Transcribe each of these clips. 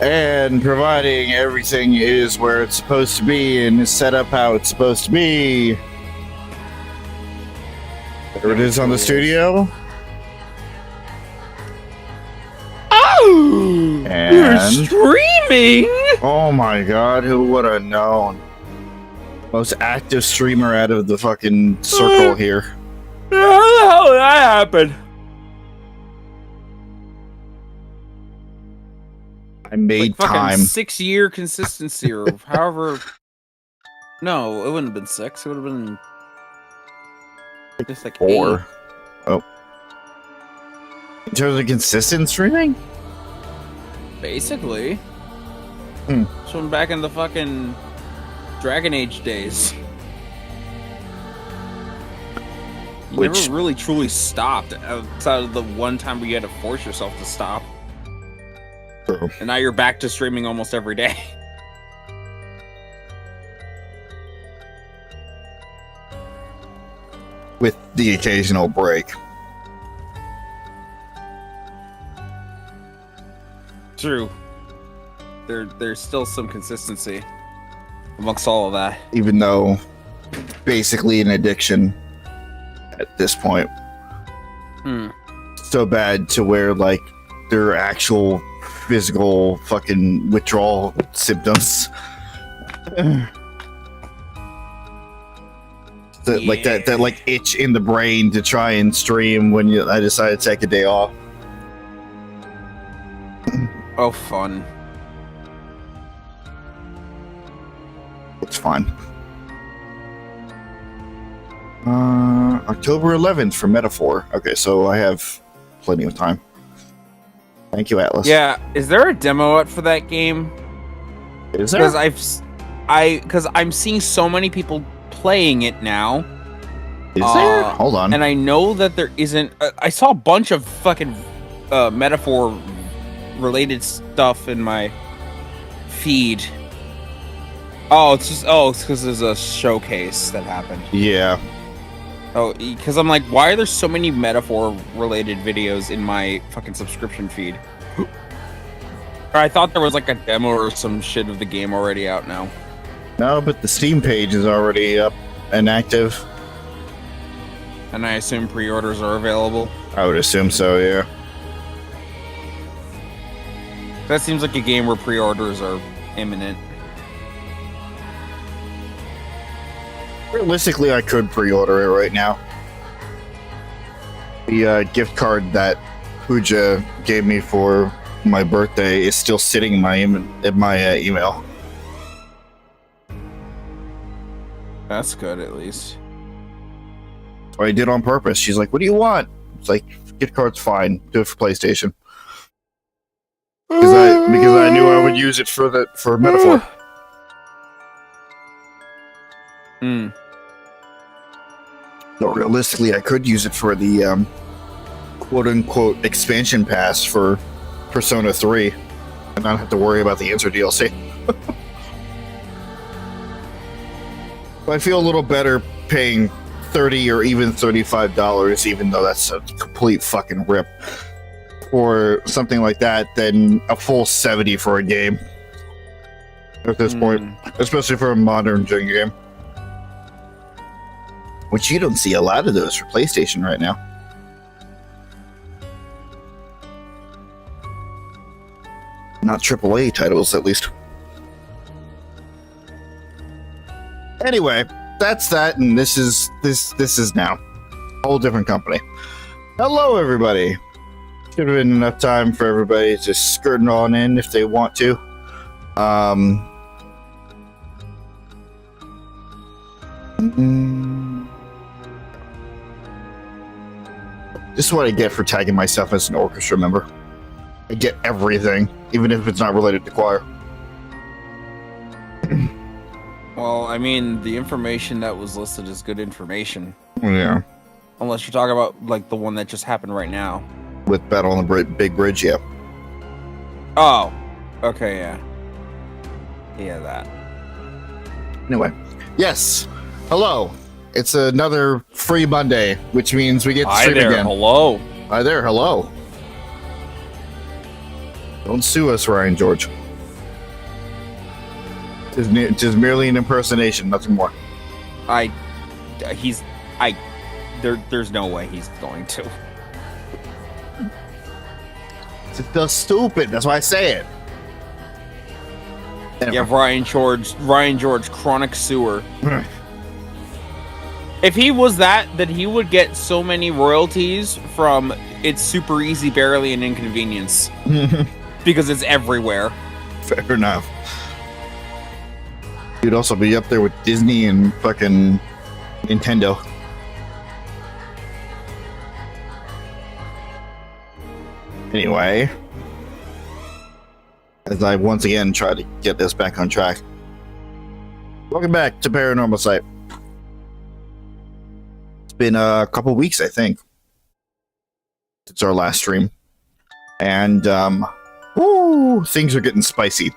and providing everything is where it's supposed to be and is set up how it's supposed to be. There it is on the studio. Oh, and you're streaming? Oh my god, who would have known? Most active streamer out of the fucking circle here. How the hell did that happen? I made like time. 6-year consistency or however. No, it wouldn't have been 6. It would have been just like 4. 8. Oh. In terms of consistent streaming? Basically. Hmm. So I'm back in the fucking Dragon Age days. You never really truly stopped outside of the one time where you had to force yourself to stop. True. And now you're back to streaming almost every day. With the occasional break. True. There's still some consistency amongst all of that. Even though basically an addiction at this point. So bad to where like there are actual physical fucking withdrawal symptoms. That like itch in the brain to try and stream when I decide to take a day off. Oh, fun. It's fun. October 11th for Metaphor. Okay, so I have plenty of time. Thank you, Atlas. Yeah, is there a demo out for that game? Is there? Because I'm seeing so many people playing it now. Is there? Hold on. And I know that there isn't. I saw a bunch of fucking Metaphor related stuff in my feed. Oh, it's because there's a showcase that happened. Yeah. Oh, because I'm like, why are there so many Metaphor-related videos in my fucking subscription feed? Or I thought there was like a demo or some shit of the game already out now. No, but the Steam page is already up and active. And I assume pre-orders are available? I would assume so, yeah. That seems like a game where pre-orders are imminent. Realistically, I could pre-order it right now. The gift card that Pooja gave me for my birthday is still sitting in my email. That's good, at least. So I did on purpose. She's like, "What do you want?" It's like, gift card's fine. Do it for PlayStation. Because I knew I would use it for Metaphor. So realistically, I could use it for the quote-unquote expansion pass for Persona 3 and not have to worry about the Answer DLC. I feel a little better paying $30 or even $35, even though that's a complete fucking rip, for something like that than a full $70 for a game at this point, especially for a modern gen game. Which you don't see a lot of those for PlayStation right now. Not AAA titles, at least. Anyway, that's that, and this is now a whole different company. Hello, everybody. Should have been enough time for everybody to skirt on in if they want to. This is what I get for tagging myself as an orchestra member. I get everything, even if it's not related to choir. Well, I mean, the information that was listed is good information. Yeah. Unless you're talking about, like, the one that just happened right now. With Battle on the Big Bridge, yeah. Oh. Okay, yeah. Yeah, that. Anyway. Yes. Hello. It's another free Monday, which means we get to stream again. Hello. Hi there, hello. Don't sue us, Ryan George. Just merely an impersonation, nothing more. There's no way he's going to. It's just stupid. That's why I say it. Anyway. Yeah, Ryan George, chronic sewer. If he was that, then he would get so many royalties from It's Super Easy, Barely an Inconvenience. Because it's everywhere. Fair enough. You'd also be up there with Disney and fucking Nintendo. Anyway, as I once again try to get this back on track. Welcome back to Paranormal Sight. It's been a couple weeks, I think, since our last stream. And, things are getting spicy.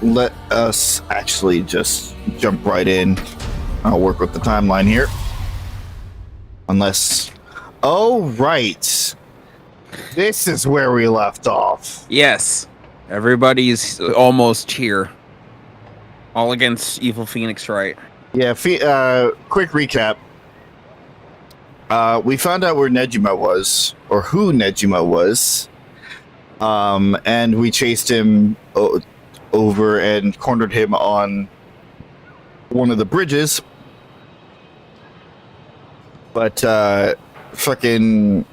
Let us actually just jump right in. I'll work with the timeline here. Unless... Oh, right. This is where we left off. Yes. Everybody's almost here. All against Evil Phoenix, right? Yeah, quick recap. We found out where Nejima was, or who Nejima was. And we chased him over and cornered him on one of the bridges. But fucking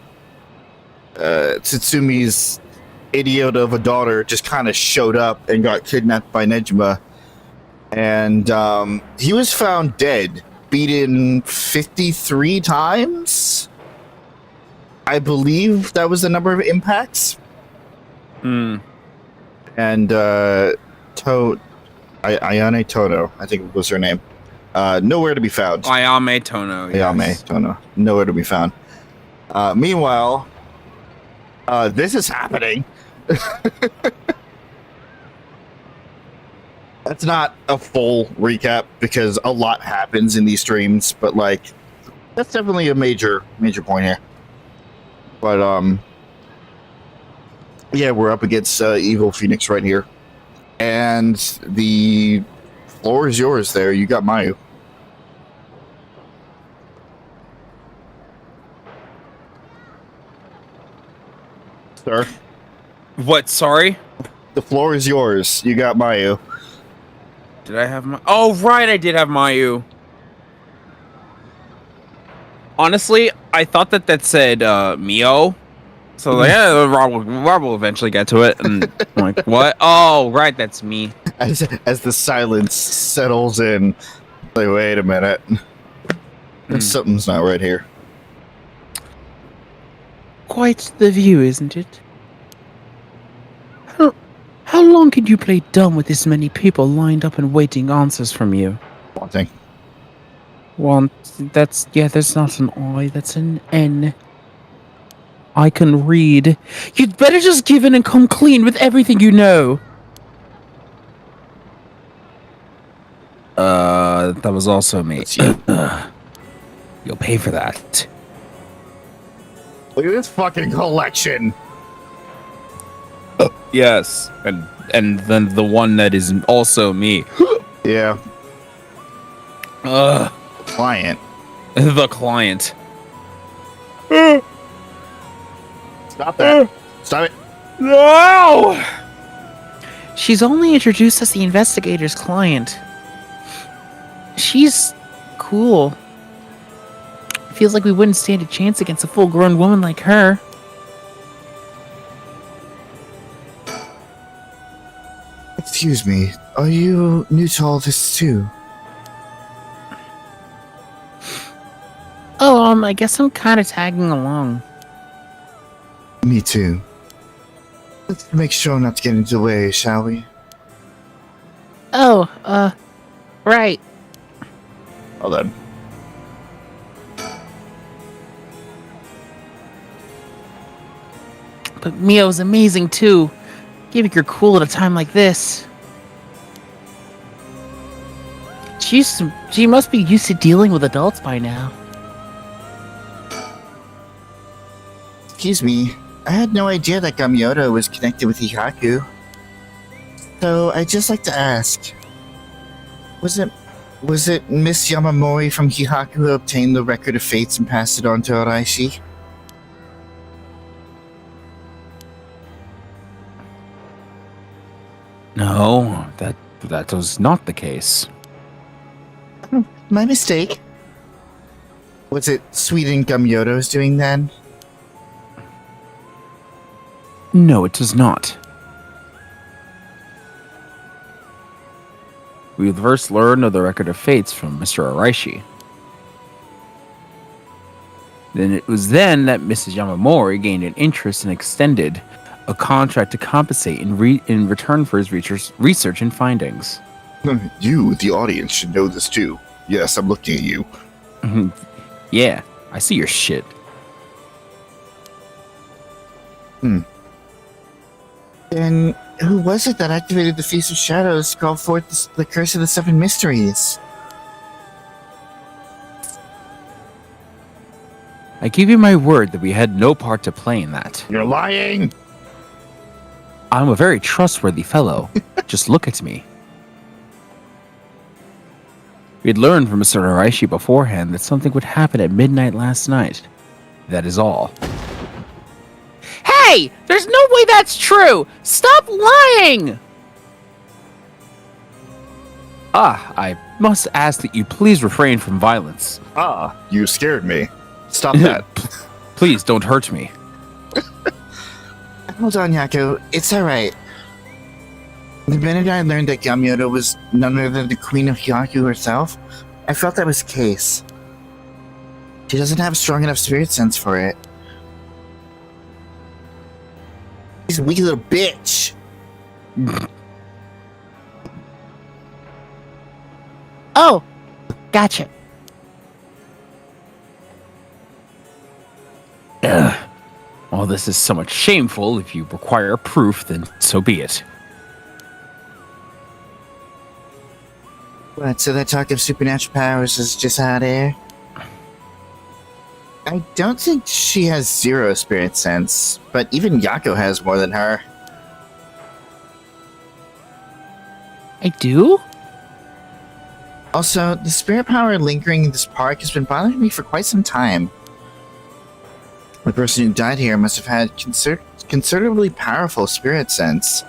Tsutsumi's idiot of a daughter just kind of showed up and got kidnapped by Nejima. And he was found dead, beaten 53 times. I believe that was the number of impacts. Hmm. And Ayane Tono, I think was her name. Nowhere to be found. Ayame Tono. Yes. Ayame Tono. Nowhere to be found. Meanwhile, this is happening. That's not a full recap because a lot happens in these streams, but like that's definitely a major point here. But yeah, we're up against Evil Phoenix right here, and the floor is yours. There, you got Mayu. Sir, What? Sorry? the floor is yours. You got Mayu. Did I have my... Oh, right, I did have Mayu. Honestly, I thought that said Mio. So like, yeah, Rob will eventually get to it. And I'm like, what? Oh, right, that's me. As the silence settles in, like, wait a minute. Something's not right here. Quite the view, isn't it? How long can you play dumb with this many people lined up and waiting answers from you? Wanting. That's not an I, that's an N. I can read. You'd better just give in and come clean with everything you know. That was also me. You'll pay for that. Look at this fucking collection. Yes, and then the one that is also me. Yeah. Client. The client. Stop that. Stop it. No! She's only introduced as the investigator's client. She's cool. Feels like we wouldn't stand a chance against a full-grown woman like her. Excuse me, are you new to all this too? Oh, I guess I'm kind of tagging along. Me too. Let's make sure not to get into the way, shall we? Oh, right. Well then. But Mio's amazing too. Giving her cool at a time like this. She must be used to dealing with adults by now. Excuse me, I had no idea that Gamyoto was connected with Hihaku. So I'd just like to ask, was it Miss Yamamori from Hihaku who obtained the Record of Fates and passed it on to Araishi? No, that was not the case. My mistake. Was it Sweden Gamyoto's doing then? No, it was not. We first learned of the Record of Fates from Mr. Araishi. Then it was then that Mrs. Yamamori gained an interest and extended a contract to compensate in return for his research and findings. You, the audience, should know this too. Yes, I'm looking at you. Yeah, I see your shit. Then who was it that activated the Feast of Shadows, called forth the Curse of the Seven Mysteries? I give you my word that we had no part to play in that. You're lying! I'm a very trustworthy fellow. Just look at me. We had learned from Mr. Araishi beforehand that something would happen at midnight last night. That is all. Hey! There's no way that's true! Stop lying! I must ask that you please refrain from violence. You scared me. Stop that. Please don't hurt me. Hold on, Yako. It's alright. The minute I learned that Gamyoto was none other than the Queen of Hihaku herself, I felt that was the case. She doesn't have a strong enough spirit sense for it. She's a weak little bitch. Oh, gotcha. Well, this is somewhat shameful. If you require proof, then so be it. What, so that talk of supernatural powers is just hot air? I don't think she has zero spirit sense, but even Yako has more than her. I do? Also, the spirit power lingering in this park has been bothering me for quite some time. The person who died here must have had considerably powerful spirit sense.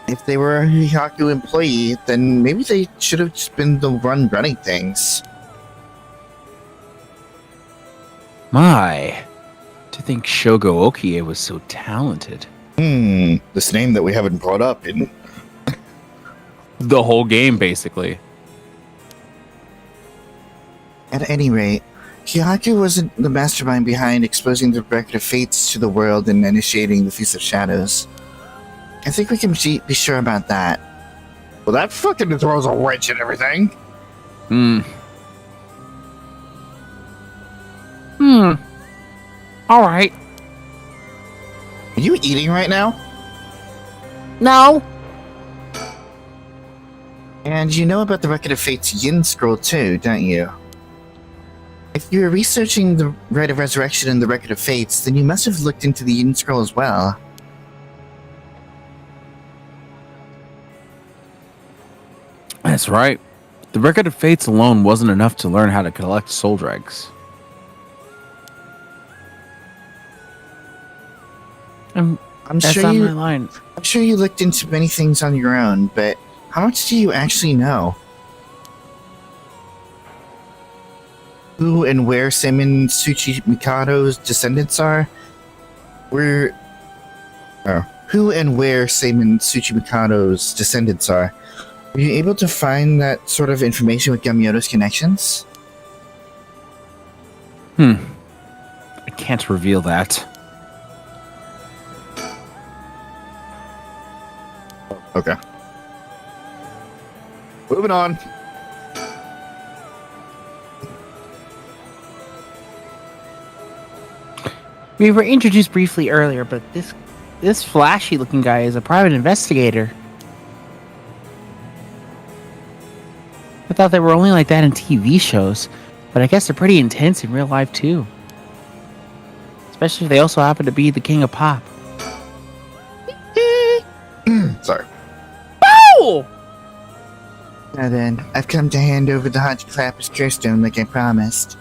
If they were a Hihaku employee, then maybe they should have just been the one running things. My, to think Shogo Okie was so talented. This name that we haven't brought up in... The whole game, basically. At any rate, Hihaku wasn't the mastermind behind exposing the Record of Fates to the world and initiating the Feast of Shadows. I think we can be sure about that. Well, that fucking throws a wrench in everything. Alright. Are you eating right now? No. And you know about the Record of Fate's Yin Scroll too, don't you? If you were researching the Rite of Resurrection and the Record of Fates, then you must have looked into the Yin Scroll as well. That's right. The Record of Fates alone wasn't enough to learn how to collect soul dregs. That's sure not you, my line. I'm sure you looked into many things on your own, but how much do you actually know? Who and where Seimon Tsuchimikado's descendants are? Who and where Seimon Tsuchimikado's descendants are? Were you able to find that sort of information with Gamyoto's connections? I can't reveal that. Okay. Moving on. We were introduced briefly earlier, but this flashy-looking guy is a private investigator. I thought they were only like that in TV shows, but I guess they're pretty intense in real life too. especially if they also happen to be the king of pop. Sorry. Oh! Now then, I've come to hand over the Haunted Clapper's curse stone like I promised.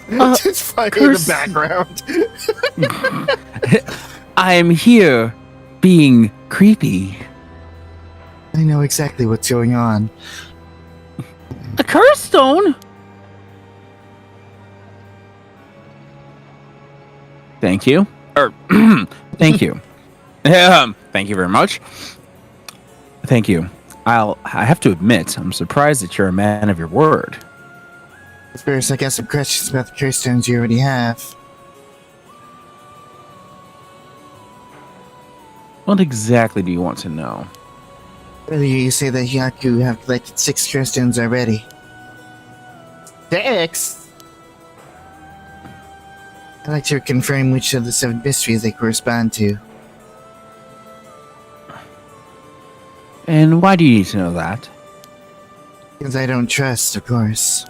Just fire in the background. I am here being creepy. I know exactly what's going on. A curse stone? Thank you. Thank you. Thank you very much. Thank you. I have to admit, I'm surprised that you're a man of your word. First, I got some questions about the curse stones you already have. What exactly do you want to know? Earlier you say that Yaku have collected 6 curse stones already. 6? I'd like to confirm which of the 7 mysteries they correspond to. And why do you need to know that? Because I don't trust, of course.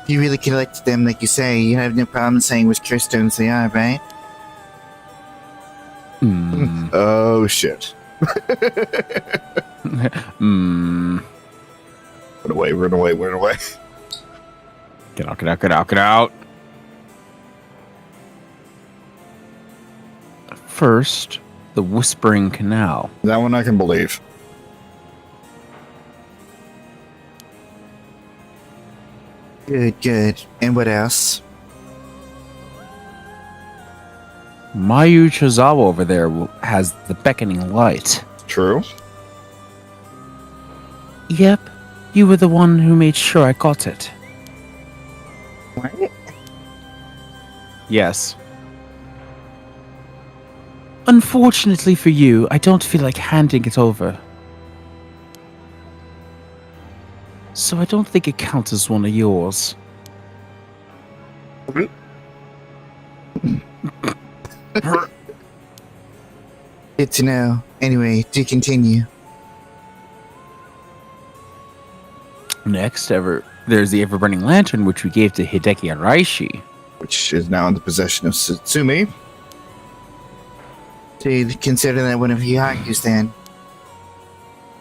If you really collected them like you say, you have no problem saying which curse stones they are, right? Oh shit. Run away, run away, run away. Get out, get out, get out, get out. First, the Whispering Canal. That one I can believe. Good, good. And what else? Mayu Chizawa over there has the beckoning light. True. Yep, you were the one who made sure I got it. What? Yes. Unfortunately for you, I don't feel like handing it over. So I don't think it counts as one of yours. Good to know. Anyway, do continue. Next, there's the ever-burning lantern, which we gave to Hideki Araishi. Which is now in the possession of Satsumi. So you consider that one of Hyaku's then?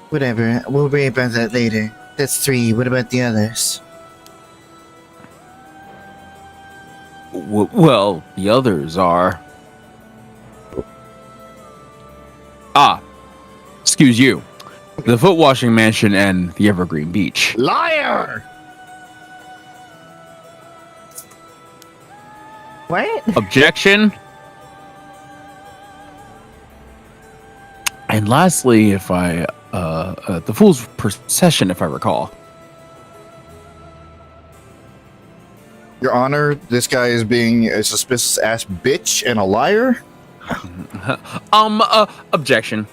Whatever, we'll worry about that later. That's 3, what about the others? Well, the others are... excuse you. The Foot Washing Mansion and the Evergreen Beach. Liar! What? Objection? And lastly, if I... the Fool's Procession, if I recall. Your Honor, this guy is being a suspicious ass bitch and a liar? Objection.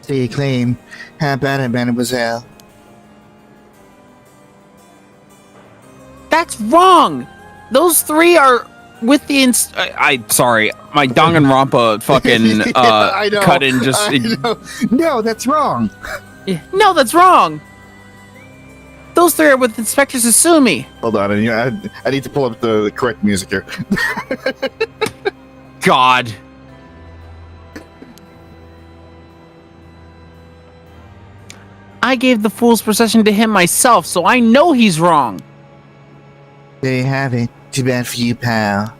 So you claim. How about it, mademoiselle? That's wrong! Those 3 are with the sorry, my Danganronpa fucking I know, cut in just I know. No, that's wrong. No, that's wrong. Those 3 are with Inspector Suzume. Hold on, I need to pull up the correct music here. God. I gave the Fool's Procession to him myself, so I know he's wrong. There you have it. Too bad for you, pal.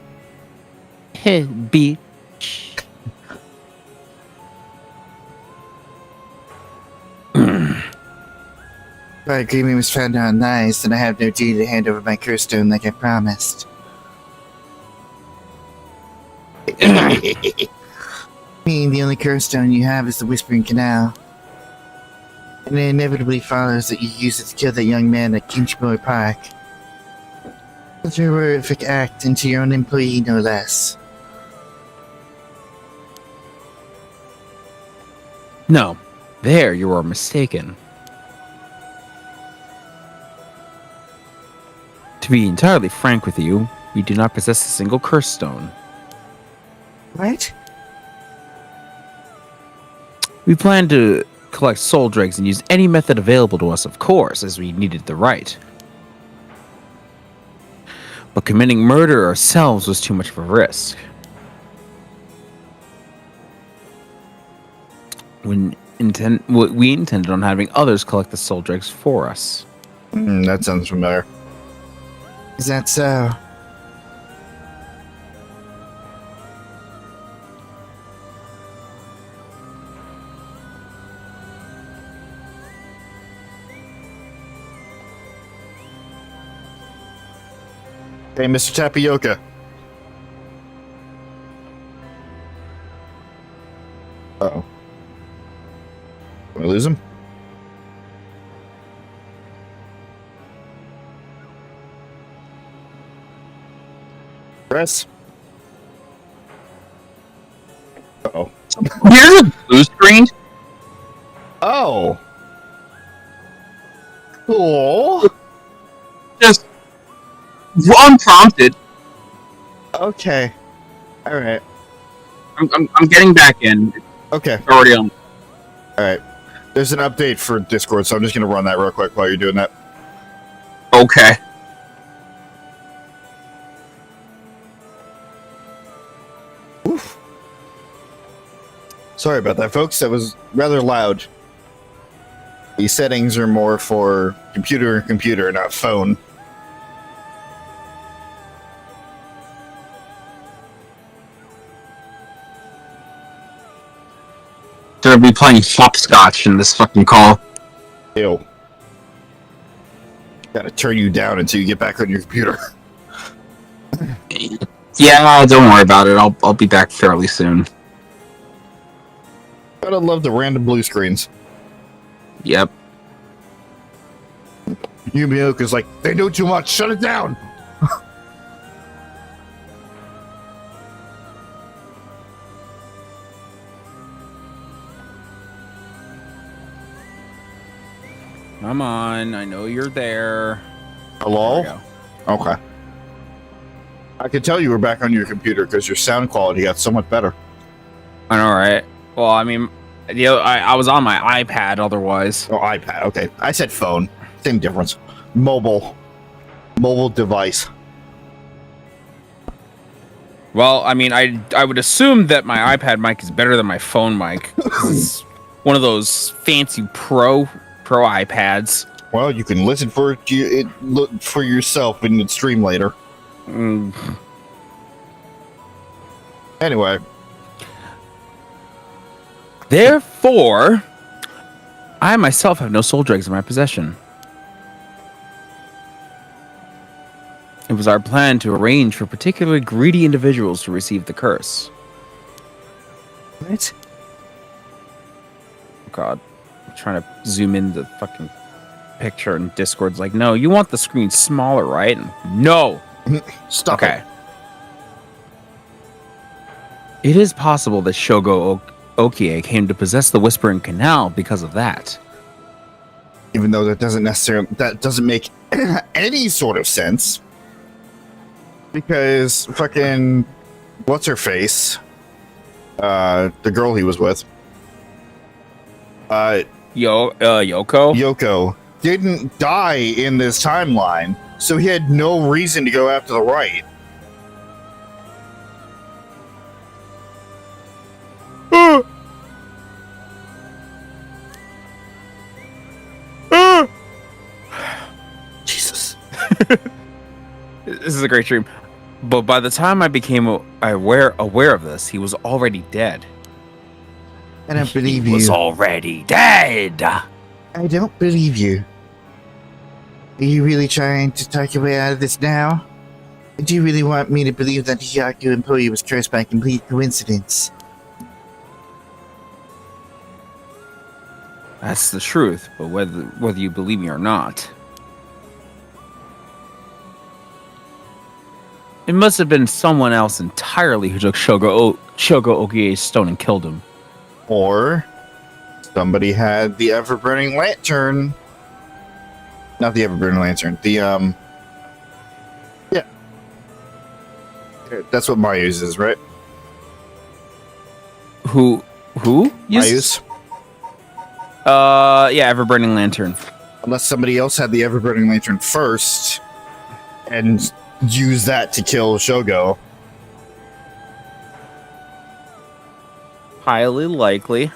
Heh, bitch. If our agreement was found out nice, then I have no duty to hand over my curse stone like I promised. Meaning the only curse stone you have is the Whispering Canal. And it inevitably follows that you used it to kill that young man at Kinchimori Park. Such a horrific act, and to your own employee, no less. No, there you are mistaken. To be entirely frank with you, we do not possess a single curse stone. What? We plan to collect soul dregs and use any method available to us, of course, as we needed the right. but committing murder ourselves was too much of a risk. We intended on having others collect the soul dregs for us. That sounds familiar. Is that so? Hey, Mr. Tapioca. Uh-oh. Did we lose him? Press. Uh-oh. Here's a blue screen. Oh. Cool. Just unprompted. Okay. All right. I'm getting back in. Okay. Already on. All right. There's an update for Discord, so I'm just going to run that real quick while you're doing that. Okay. Oof. Sorry about that, folks. That was rather loud. These settings are more for computer, not phone. Gonna be playing hopscotch in this fucking call. Ew. Gotta turn you down until you get back on your computer. Yeah, don't worry about it. I'll be back fairly soon. Gotta love the random blue screens. Yep. Yumioka's like, they know too much, shut it down! Come on, I know you're there. Hello? There we go. Okay. I could tell you were back on your computer because your sound quality got so much better. I know, right? Well, I mean, I was on my iPad otherwise. Oh, iPad, okay. I said phone. Same difference. Mobile device. Well, I mean, I would assume that my iPad mic is better than my phone mic. 'Cause it's one of those fancy pro iPads. Well, you can listen for yourself in the stream later. Anyway. Therefore, I myself have no soul dregs in my possession. It was our plan to arrange for particularly greedy individuals to receive the curse. What? Oh God, I'm trying to zoom in the fucking picture, and Discord's like, no, you want the screen smaller, right? No. Stop Okay. It is possible that Shogo Okie came to possess the Whispering Canal because of that. Even though that doesn't make any sort of sense. Because fucking what's her face? The girl he was with. Yoko? Yoko didn't die in this timeline, so he had no reason to go after the right. Jesus. This is a great dream. But by the time I became aware of this, he was already dead. I don't believe He was you. already dead. I don't believe you. Are you really trying to talk your way out of this now? Or do you really want me to believe that the Yaku employee was cursed by complete coincidence? That's the truth, but whether you believe me or not. It must have been someone else entirely who took Shogo Okie's stone and killed him. Or somebody had the ever-burning lantern. Not the ever-burning lantern. The yeah. That's what Mayu's is, right? Who? Mayu's. Yeah, ever-burning lantern. Unless somebody else had the ever-burning lantern first and use that to kill Shogo. Highly likely.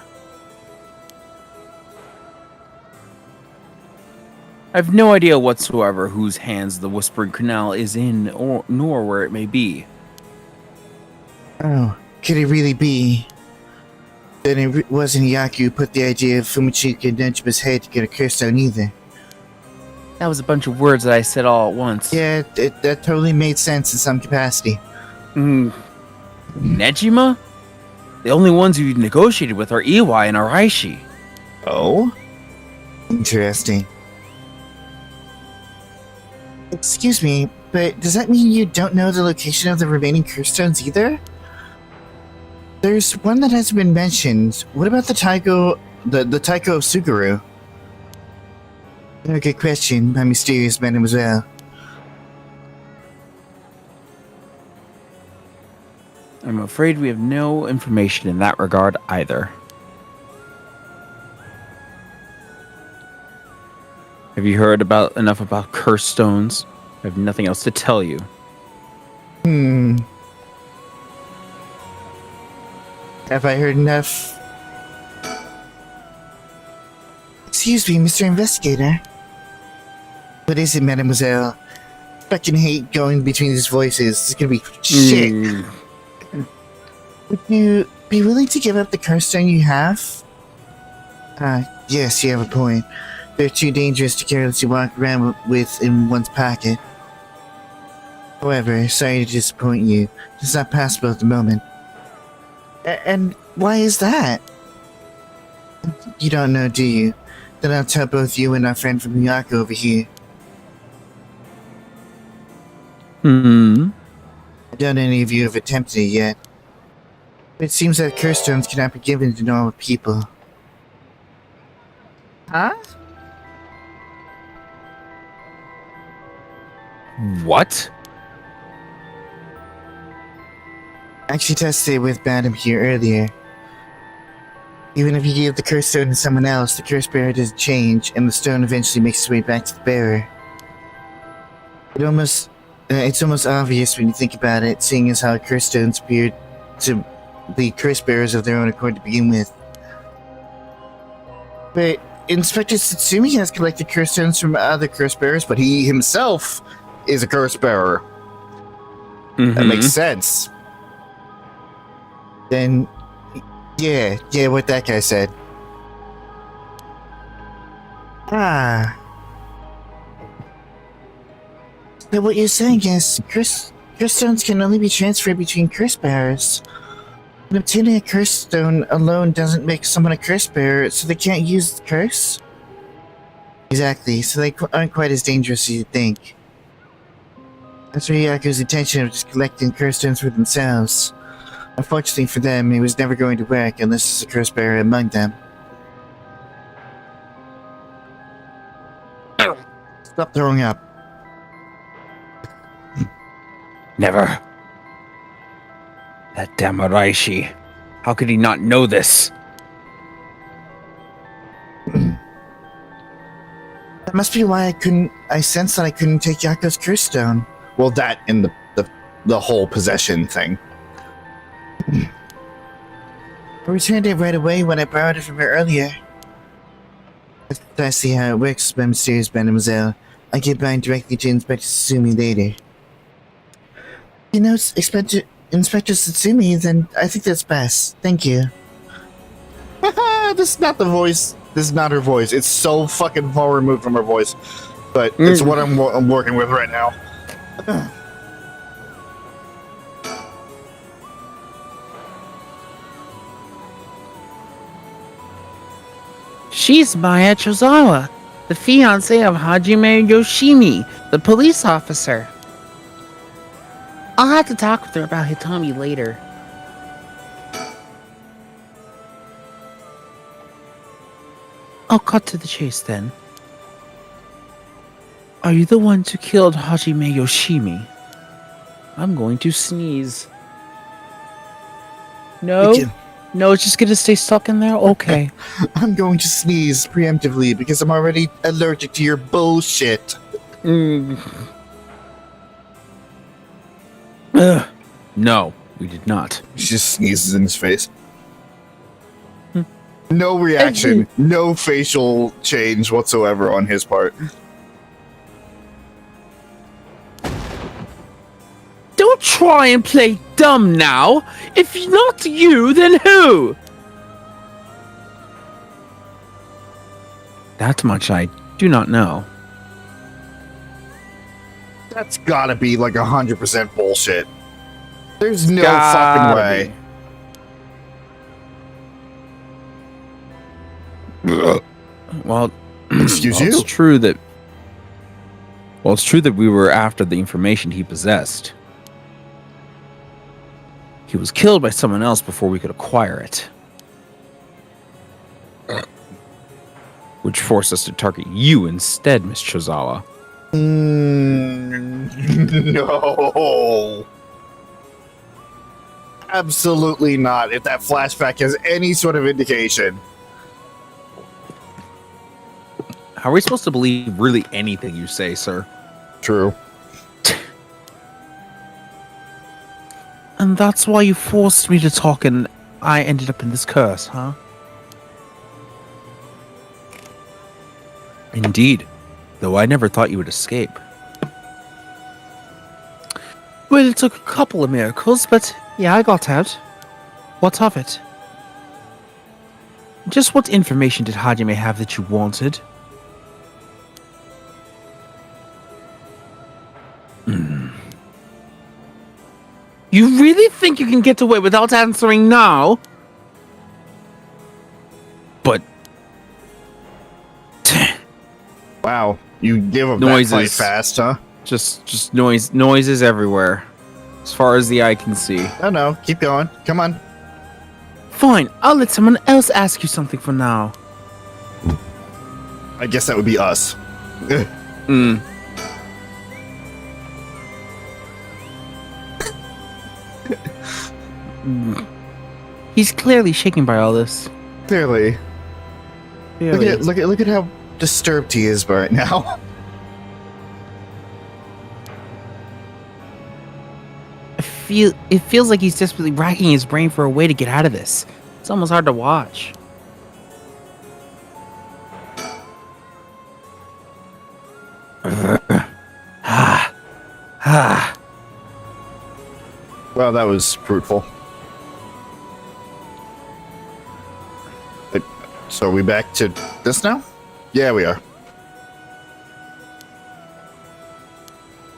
I have no idea whatsoever whose hands the Whispering Canal is in, or nor where it may be. Oh, could it really be? Then it wasn't Yaku who put the idea of Fumichika and Nejima's head to get a curse down either. That was a bunch of words that I said all at once. Yeah, that totally made sense in some capacity. Nejima? The only ones you negotiated with are Iwai and Araishi. Oh? Interesting. Excuse me, but does that mean you don't know the location of the remaining curse stones either? There's one that hasn't been mentioned. What about the Taiko of Suguru? Oh, good question, my mysterious mademoiselle. I'm afraid we have no information in that regard either. Have you heard enough about curse stones? I have nothing else to tell you. Have I heard enough? Excuse me, Mr. Investigator. What is it, mademoiselle? Fucking hate going between these voices. It's gonna be shit. Would you be willing to give up the curse stone you have? Yes, you have a point. They're too dangerous to carelessly walk around with in one's pocket. However, sorry to disappoint you. It's not possible at the moment. And why is that? You don't know, do you? Then I'll tell both you and our friend from Miyako over here. I doubt any of you have attempted it yet. But it seems that curse stones cannot be given to normal people. Huh? What? I actually tested it with Madam here earlier. Even if you give the curse stone to someone else, the curse bearer doesn't change, and the stone eventually makes its way back to the bearer. It's almost obvious when you think about it, seeing as how curse stones appeared to be curse bearers of their own accord to begin with. But Inspector Satsumi has collected curse stones from other curse bearers, but he himself is a curse bearer. That makes sense. Then, yeah, what that guy said. So what you're saying is, curse stones can only be transferred between curse bearers. And obtaining a curse stone alone doesn't make someone a curse bearer, so they can't use the curse? Exactly, so they aren't quite as dangerous as you think. That's Ryaku's intention of just collecting curse stones for themselves. Unfortunately for them, it was never going to work unless there's a curse bearer among them. Stop throwing up. Never. That damn Araishi. How could he not know this? That must be why I sensed that I couldn't take Yako's curse stone. Well, that and the whole possession thing. I returned it right away when I borrowed it from her earlier. I see how it works, my mysterious mademoiselle. I get mine directly to Inspector Satsumi later. You know, Inspector Satsumi, then I think that's best. Thank you. This is not the voice. This is not her voice. It's so fucking far removed from her voice. But it's what I'm working with right now. She's Maya Chozawa, the fiancée of Hajime Yoshimi, the police officer. I'll have to talk with her about Hitomi later. I'll cut to the chase then. Are you the ones who killed Hajime Yoshimi? I'm going to sneeze. No? No, it's just gonna stay stuck in there? Okay. I'm going to sneeze preemptively because I'm already allergic to your bullshit. No, we did not. She just sneezes in his face. No reaction, no facial change whatsoever on his part. Don't try and play dumb now. If not you, then who? That much I do not know. That's gotta be like 100% bullshit. There's no Gotta fucking way. Well, Excuse It's you. true that. Well, it's true that we were after the information he possessed. He was killed by someone else before we could acquire it. Which forced us to target you instead, Miss Chozawa. No. Absolutely not. If that flashback has any sort of indication. How are we supposed to believe really anything you say, sir? True. And that's why you forced me to talk and I ended up in this curse, huh? Indeed. Though I never thought you would escape. Well, it took a couple of miracles, but yeah, I got out. What of it? Just what information did Hajime have that you wanted? You really think you can get away without answering now? But... Wow. You give a Noises. backfight fast, huh? just noises everywhere. As far as the eye can see. Oh no. Keep going. Come on. Fine, I'll let someone else ask you something for now. I guess that would be us. Hmm. He's clearly shaken by all this. Clearly. Really. Look at how disturbed he is right now. It feels like he's desperately racking his brain for a way to get out of this. It's almost hard to watch. Well, that was fruitful. So are we back to this now? Yeah, we are.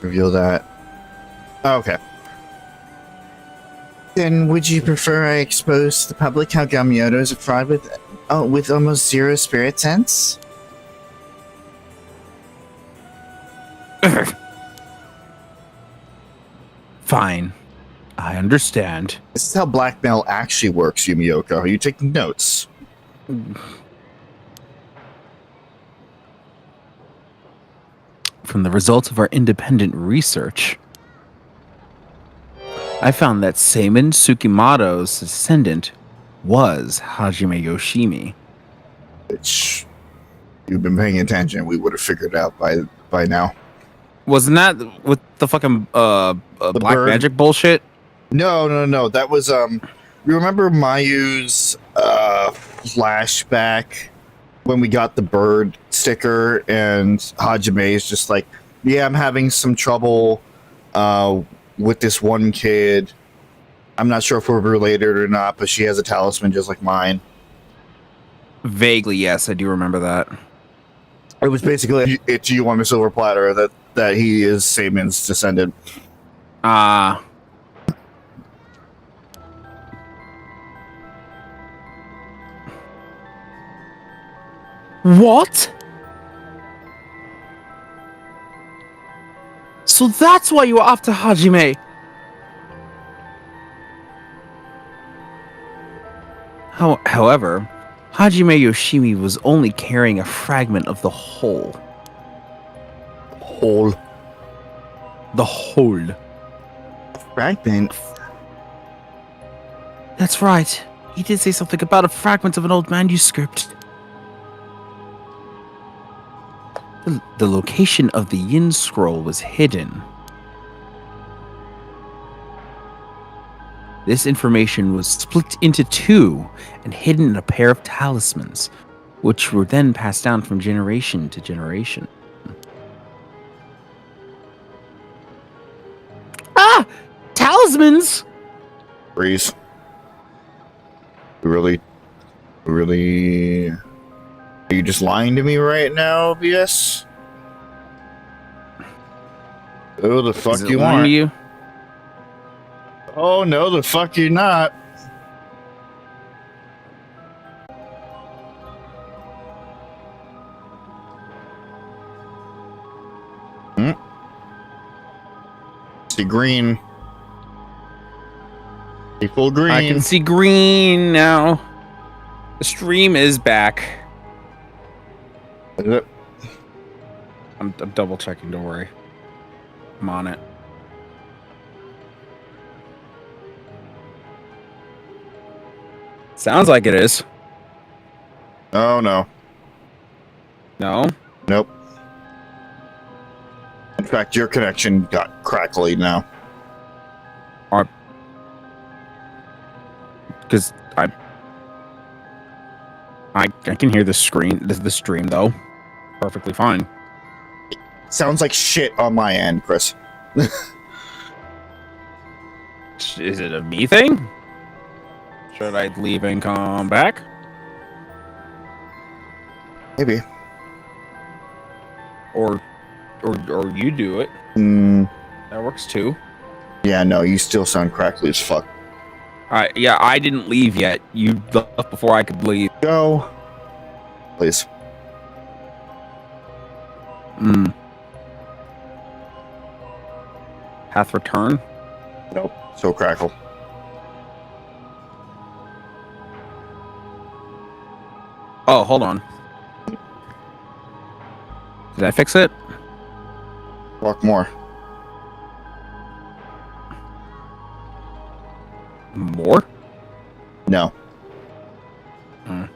Reveal that. Okay. Then would you prefer I expose to the public how Gamyoto is a fraud with almost zero spirit sense? Fine. I understand. This is how blackmail actually works, Yumiyoko. Are you taking notes? From the results of our independent research, I found that Seimin Tsukimoto's descendant was Hajime Yoshimi. Which you've been paying attention, we would have figured out by now. Wasn't that with the fucking black bird? magic bullshit? No. That was you remember Mayu's flashback when we got the bird sticker and Hajime is just like, yeah, I'm having some trouble with this one kid. I'm not sure if we're related or not, but she has a talisman just like mine. Vaguely, yes, I do remember that. It was basically it's you on a silver platter that he is Seimin's descendant. Ah. What? So that's why you were after Hajime. However, Hajime Yoshimi was only carrying a fragment of the whole. Whole. The whole. Fragment? That's right. He did say something about a fragment of an old manuscript. The location of the Yin scroll was hidden. This information was split into two and hidden in a pair of talismans, which were then passed down from generation to generation. Ah! Talismans! Breeze. Really? Are you just lying to me right now, BS? Oh, the fuck Is it you lying want? to you? Oh, no, the fuck you're not. See green. See full green. I can see green now. The stream is back. Is it? I'm double checking. Don't worry. I'm on it. Sounds like it is. Oh, no. No. Nope. In fact, your connection got crackly now. Because I can hear the stream though, perfectly fine. Sounds like shit on my end, Chris. Is it a me thing? Should I leave and come back? Maybe. Or you do it. That works too. Yeah, no, you still sound crackly as fuck. Yeah, I didn't leave yet. You left before I could leave. Go. Please. Path return. Nope. So crackle. Oh, hold on. Did I fix it? Walk more. More? No. Uh,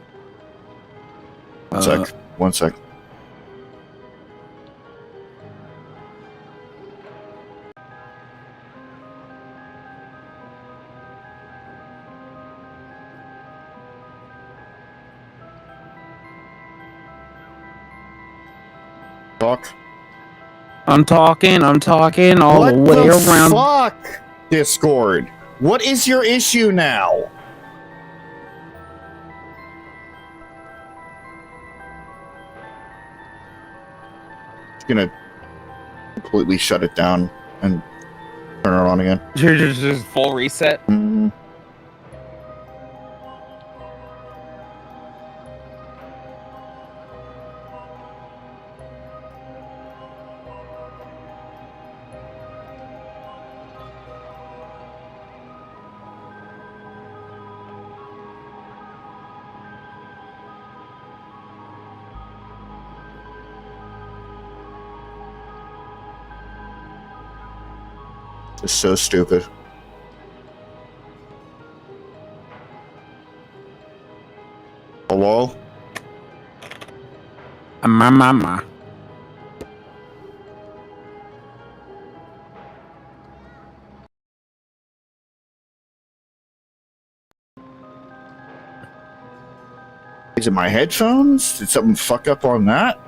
One sec. Talk. I'm talking all What the way the around. fuck, Discord? What is your issue now? Just gonna completely shut it down and turn it on again. Just full reset. It's so stupid. Hello? Mama. Is it my headphones? Did something fuck up on that?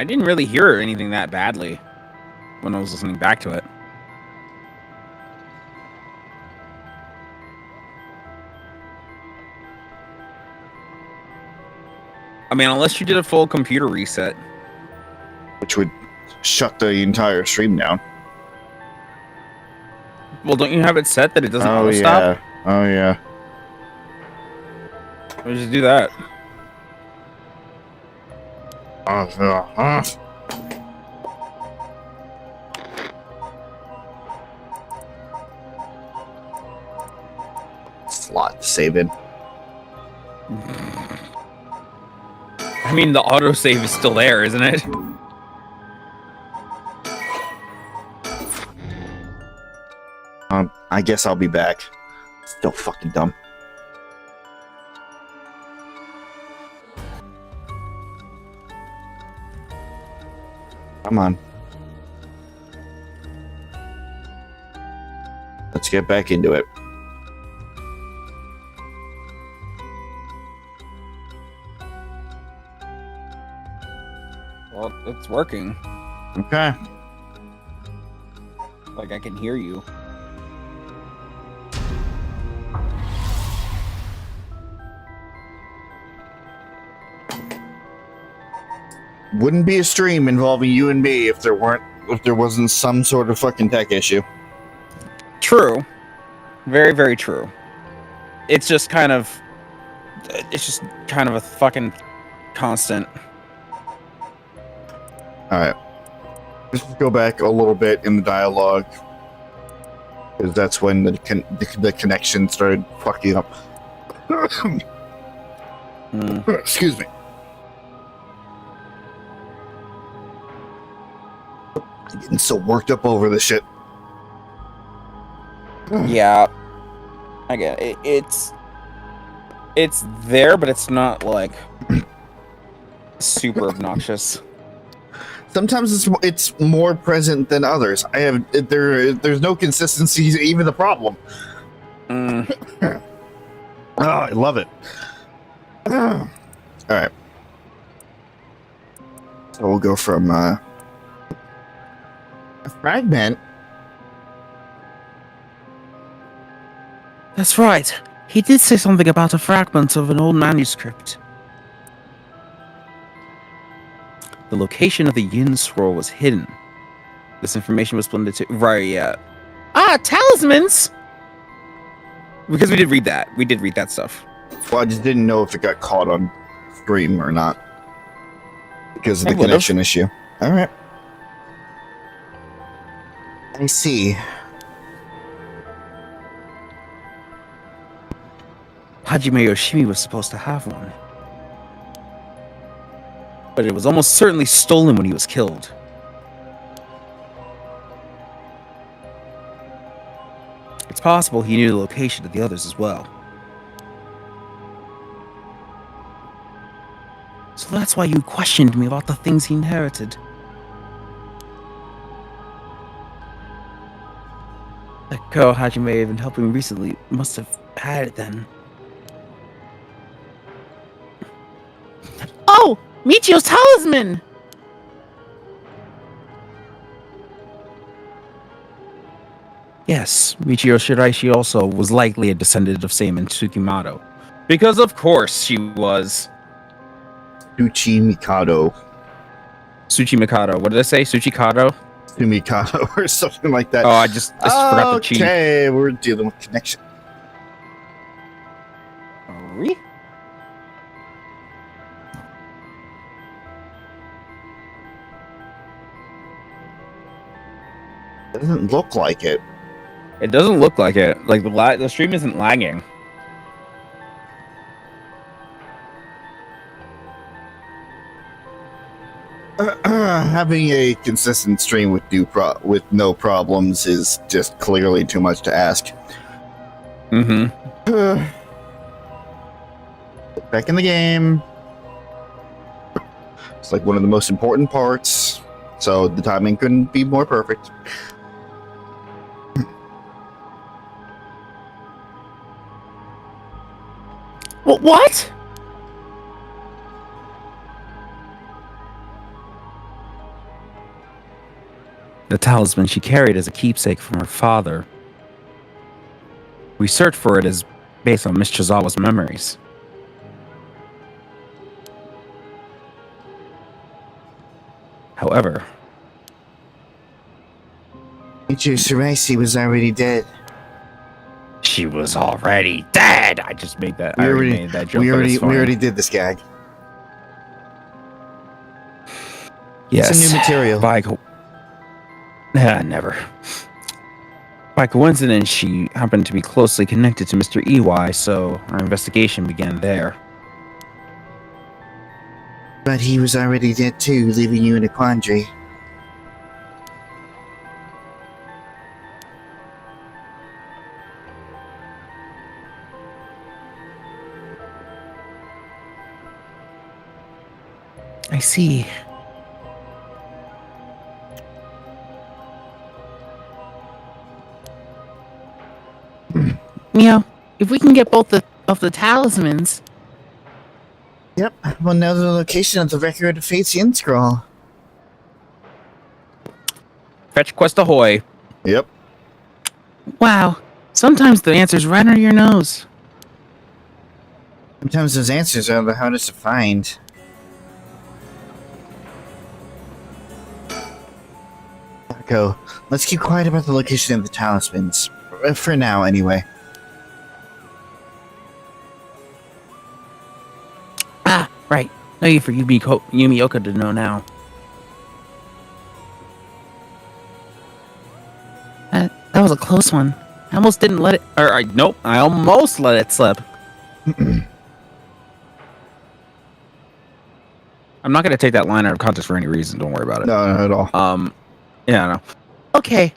I didn't really hear anything that badly when I was listening back to it. I mean, unless you did a full computer reset. Which would shut the entire stream down. Well, don't you have it set that it doesn't Oh, auto stop? yeah. Oh, yeah. We'll just do that. Slot saving. I mean, the autosave is still there, isn't it? I guess I'll be back. Still fucking dumb. Come on. Let's get back into it. Well, it's working. Okay. Like, I can hear you. Wouldn't be a stream involving you and me if there wasn't some sort of fucking tech issue. True. Very, very true. It's just kind of a fucking constant. Alright. Let's just go back a little bit in the dialogue. Because that's when the connection started fucking up. Excuse me. I'm getting so worked up over this shit. Yeah. I get it. It's there, but it's not like super obnoxious. Sometimes it's more present than others. There's no consistency, even the problem. Oh, I love it. All right. So we'll go from a fragment. That's right. He did say something about a fragment of an old manuscript. The location of the yin scroll was hidden. This information was blended to... Right, yeah. Ah, talismans! Because we did read that. We did read that stuff. Well, I just didn't know if it got caught on stream or not. Because of It the would've. connection issue. All right. I see. Hajime Yoshimi was supposed to have one. But it was almost certainly stolen when he was killed. It's possible he knew the location of the others as well. So that's why you questioned me about the things he inherited. That girl Hajime had been helping recently must have had it then. Oh! Michio's talisman! Yes, Michio Shiraishi also was likely a descendant of Seimin Tsukimoto. Because of course she was. Suchi Mikado. Suchi Mikado. What did I say? Suchikado? Sumikado or something like that. Oh, I just forgot the cheat. Okay, we're dealing with connection. Are we? Doesn't look like it. It doesn't look like it. Like the stream isn't lagging. Having a consistent stream with no problems is just clearly too much to ask. Mm-hmm. Back in the game. It's like one of the most important parts, so the timing couldn't be more perfect. What? The talisman she carried as a keepsake from her father. We searched for it as based on Miss Chizawa's memories. However, Michio Shiraishi was already dead. she was already dead. I just made that. I already made that joke. We but it's funny. already did this gag. Yes. It's a new material. Never. By coincidence, she happened to be closely connected to Mr. Iwai, so our investigation began there. But he was already dead too, leaving you in a quandary. I see. You know, if we can get both of the talismans. Yep, we'll know the location of the record of Fate's Yin scroll. Fetch quest ahoy. Yep. Wow. Sometimes the answer's right under your nose. Sometimes those answers are the hardest to find. Go. Let's keep quiet about the location of the talismans. For now, anyway. Ah, right. No need for Yumioka to know now. That was a close one. I almost didn't let it... nope, I almost let it slip. I'm not going to take that line out of context for any reason. Don't worry about it. No, not at all. Yeah, no. Okay.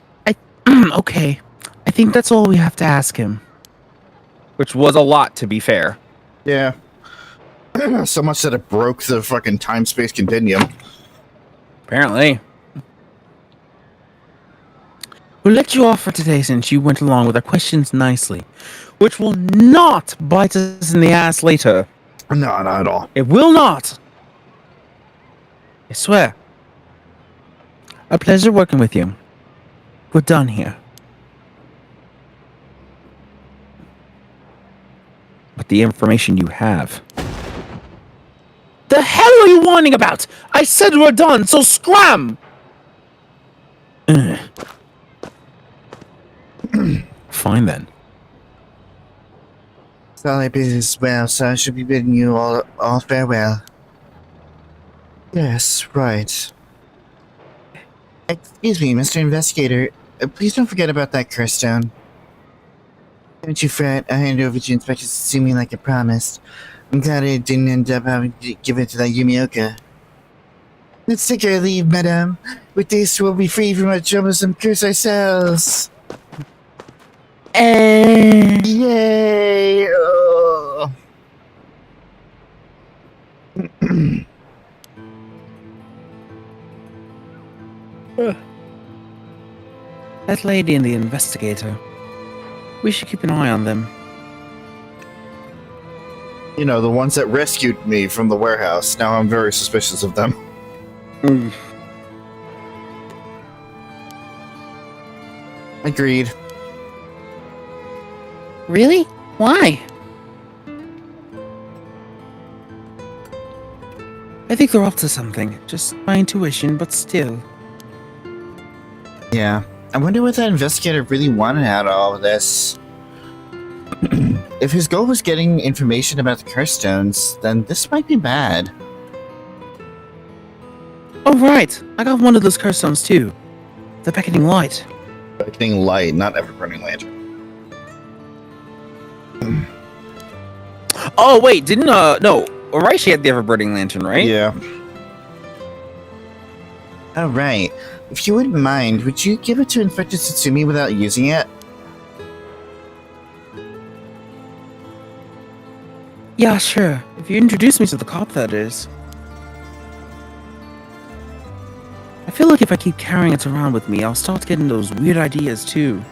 Okay. I think that's all we have to ask him. Which was a lot, to be fair. Yeah. So much that it broke the fucking time-space continuum. Apparently. We'll let you off for today since you went along with our questions nicely. Which will not bite us in the ass later. No, not at all. It will not. I swear. A pleasure working with you. We're done here. But the information you have... The hell are you whining about? I said we're done, so scram! Fine then. Solid business well, so I should be bidding you all farewell. Yes, right. Excuse me, Mr. Investigator. Please don't forget about that curse stone. Don't you fret, I'll hand it over to Inspector Suzie like I promised. I'm glad I didn't end up having to give it to that Yumioka. Let's take our leave, madame. With this, we'll be free from our troublesome curse ourselves. Yay! Oh. That lady and the investigator. We should keep an eye on them. You know, the ones that rescued me from the warehouse. Now I'm very suspicious of them. Agreed. Really? Why? I think they're up to something. Just my intuition, but still. Yeah. I wonder what that investigator really wanted out of all of this. If his goal was getting information about the curse stones, then this might be bad. Oh, right. I got one of those curse stones, too. The beckoning light. Beckoning light, not ever-burning lantern. Oh, wait. Didn't, no. Right, she had the ever-burning lantern, right? Yeah. Alright. If you wouldn't mind, would you give it to Inspector Suzie without using it? Yeah, sure. If you introduce me to the cop, that is. I feel like if I keep carrying it around with me, I'll start getting those weird ideas, too.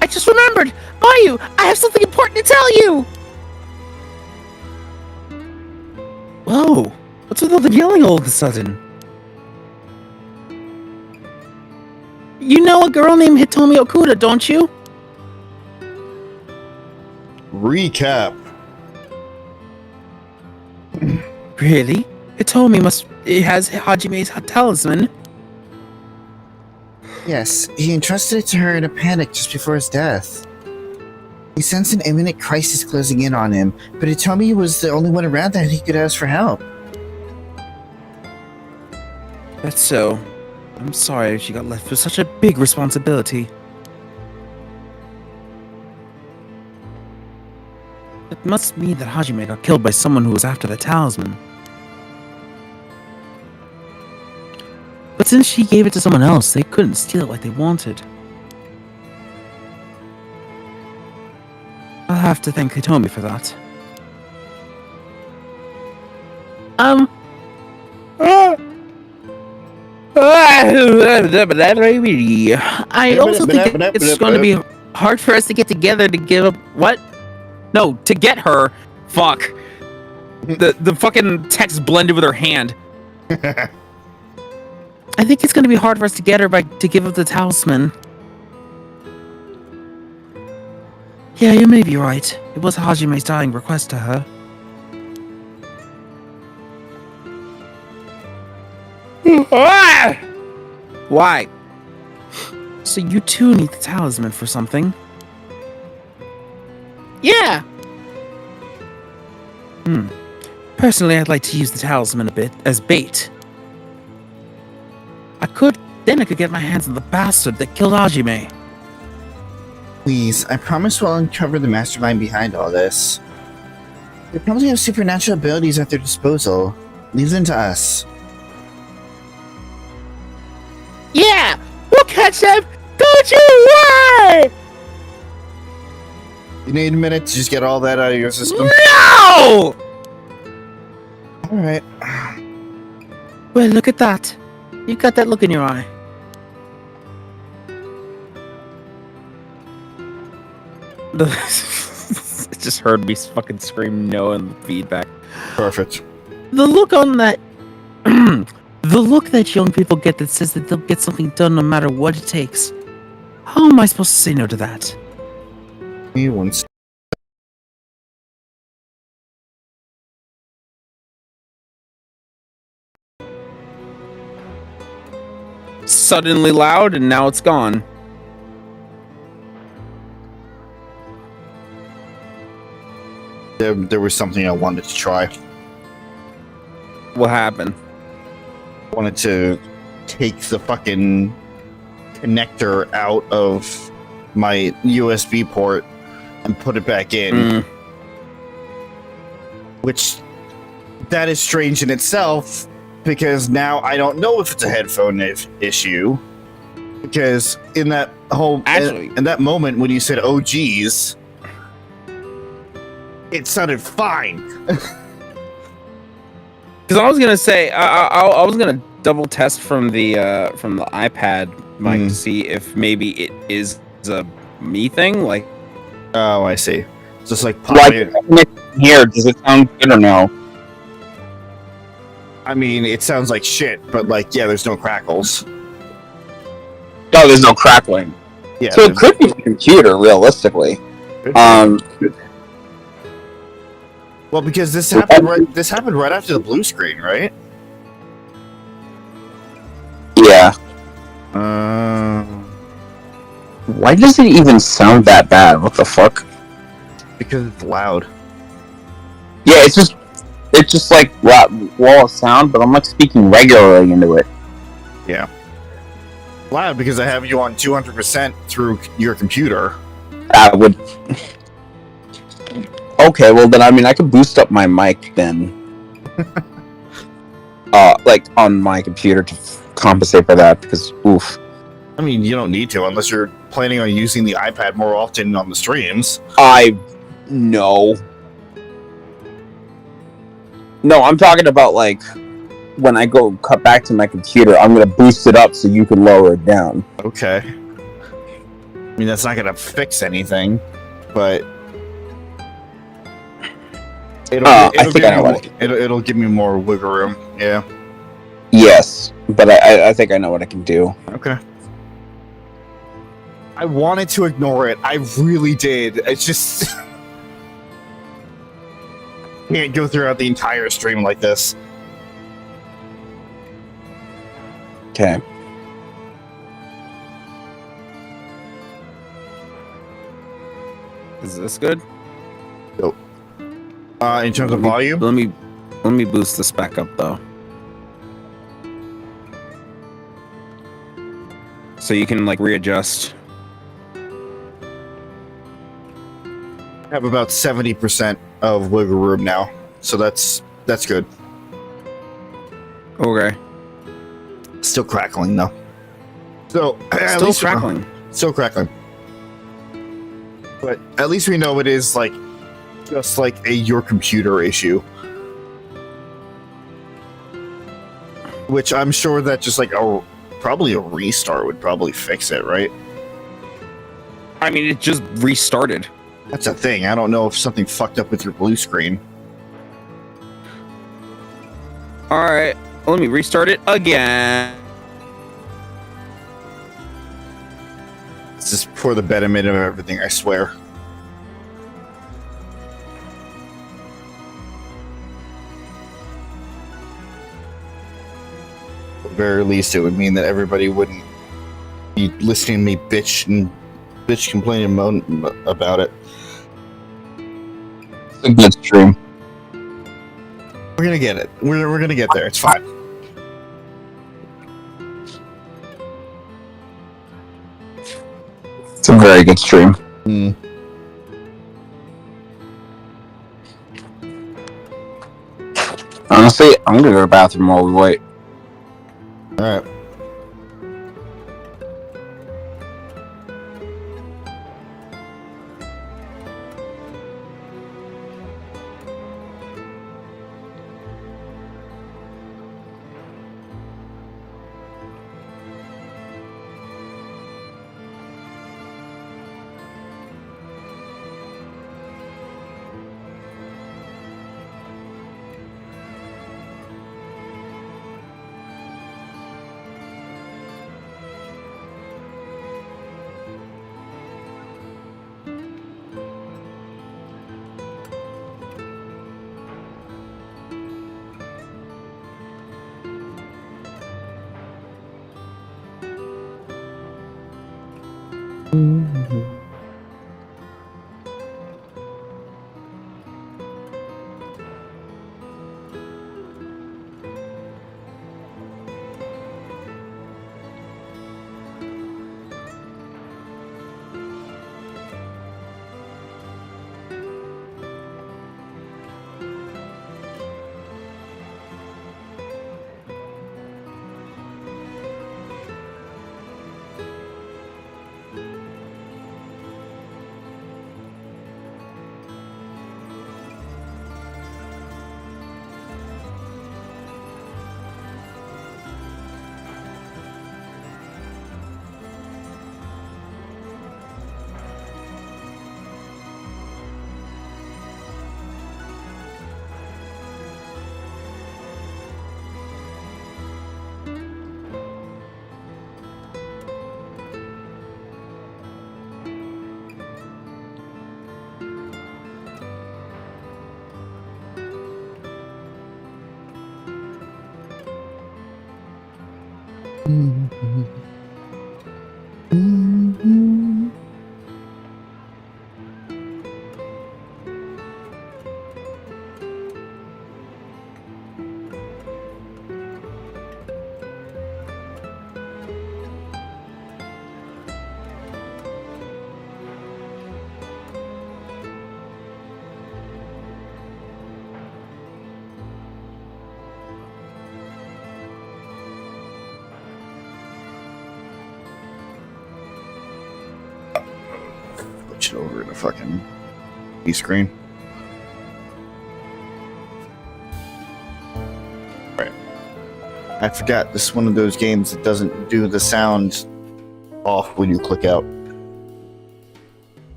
I just remembered! Mayu! I have something important to tell you! Whoa! What's with all the yelling all of a sudden? You know a girl named Hitomi Okuda, don't you? Recap. Really? It has Hajime's talisman. Yes, he entrusted it to her in a panic just before his death. He sensed an imminent crisis closing in on him, but Hitomi was the only one around that he could ask for help. That's so. I'm sorry she got left with such a big responsibility. It must mean that Hajime got killed by someone who was after the talisman. But since she gave it to someone else, they couldn't steal it like they wanted. I'll have to thank Hitomi for that. also think it's going to be hard for us to get together to give up. What? No, to get her. Fuck. The fucking text blended with her hand. I think it's going to be hard for us to get her to give up the talisman. Yeah, you may be right. It was Hajime's dying request to her. Why? So you too need the talisman for something? Yeah. Personally, I'd like to use the talisman a bit as bait. Then I could get my hands on the bastard that killed Hajime. Please, I promise we'll uncover the mastermind behind all this. They probably have supernatural abilities at their disposal. Leave them to us. Yeah! We'll catch them! Don't you worry! You need a minute to just get all that out of your system. No! Alright. Well, look at that. You got that look in your eye. It just heard me fucking scream no in the feedback. Perfect. The look on that... the look that young people get that says that they'll get something done no matter what it takes. How am I supposed to say no to that? Me once. Suddenly loud, and now it's gone. There was something I wanted to try. What happened? Wanted to take the fucking connector out of my USB port and put it back in. Which, that is strange in itself, because now I don't know if it's a headphone issue. Because in that whole in that moment when you said "oh geez," it sounded fine. Because I was gonna say I was gonna double test from the iPad mic to see if maybe it is a me thing. Like, oh, I see. Just like here, does it sound good or no? I mean, it sounds like shit, but like, yeah, there's no crackles. No, there's no crackling. Yeah. So it could be the computer, realistically. Well, because this happened right after the blue screen, right? Yeah. Why does it even sound that bad? What the fuck? Because it's loud. Yeah, it's just like wall of sound, but I'm like speaking regularly into it. Yeah. Loud because I have you on 200% through your computer. That would. Okay, well then, I mean, I could boost up my mic then. Like on my computer to compensate for that, because oof. I mean, you don't need to unless you're planning on using the iPad more often on the streams. No, I'm talking about like when I go cut back to my computer, I'm gonna boost it up so you can lower it down. Okay. I mean, that's not gonna fix anything, but it'll give me more wiggle room. Yeah. Yes, but I think I know what I can do. Okay. I wanted to ignore it. I really did. It's just can't go throughout the entire stream like this. Okay. Is this good? Nope. In terms of volume, Let me boost this back up though. So you can like readjust. I have about 70% of wiggle room now, so that's good. Okay. Still crackling though. So Still crackling. Still crackling. But at least we know it is like just like your computer issue. Which I'm sure that just like probably a restart would probably fix it, right? I mean, it just restarted. That's a thing. I don't know if something fucked up with your blue screen. All right, let me restart it again. This is for the betterment of everything, I swear. At the very least, it would mean that everybody wouldn't be listening to me bitch complain and moan about it. It's a good stream. We're gonna get it. We're gonna get there. It's fine. It's a very good stream. Mm. Honestly, I'm gonna go to the bathroom while we wait. All right. Switch it over to fucking B screen. Right. I forgot this is one of those games that doesn't do the sound off when you click out.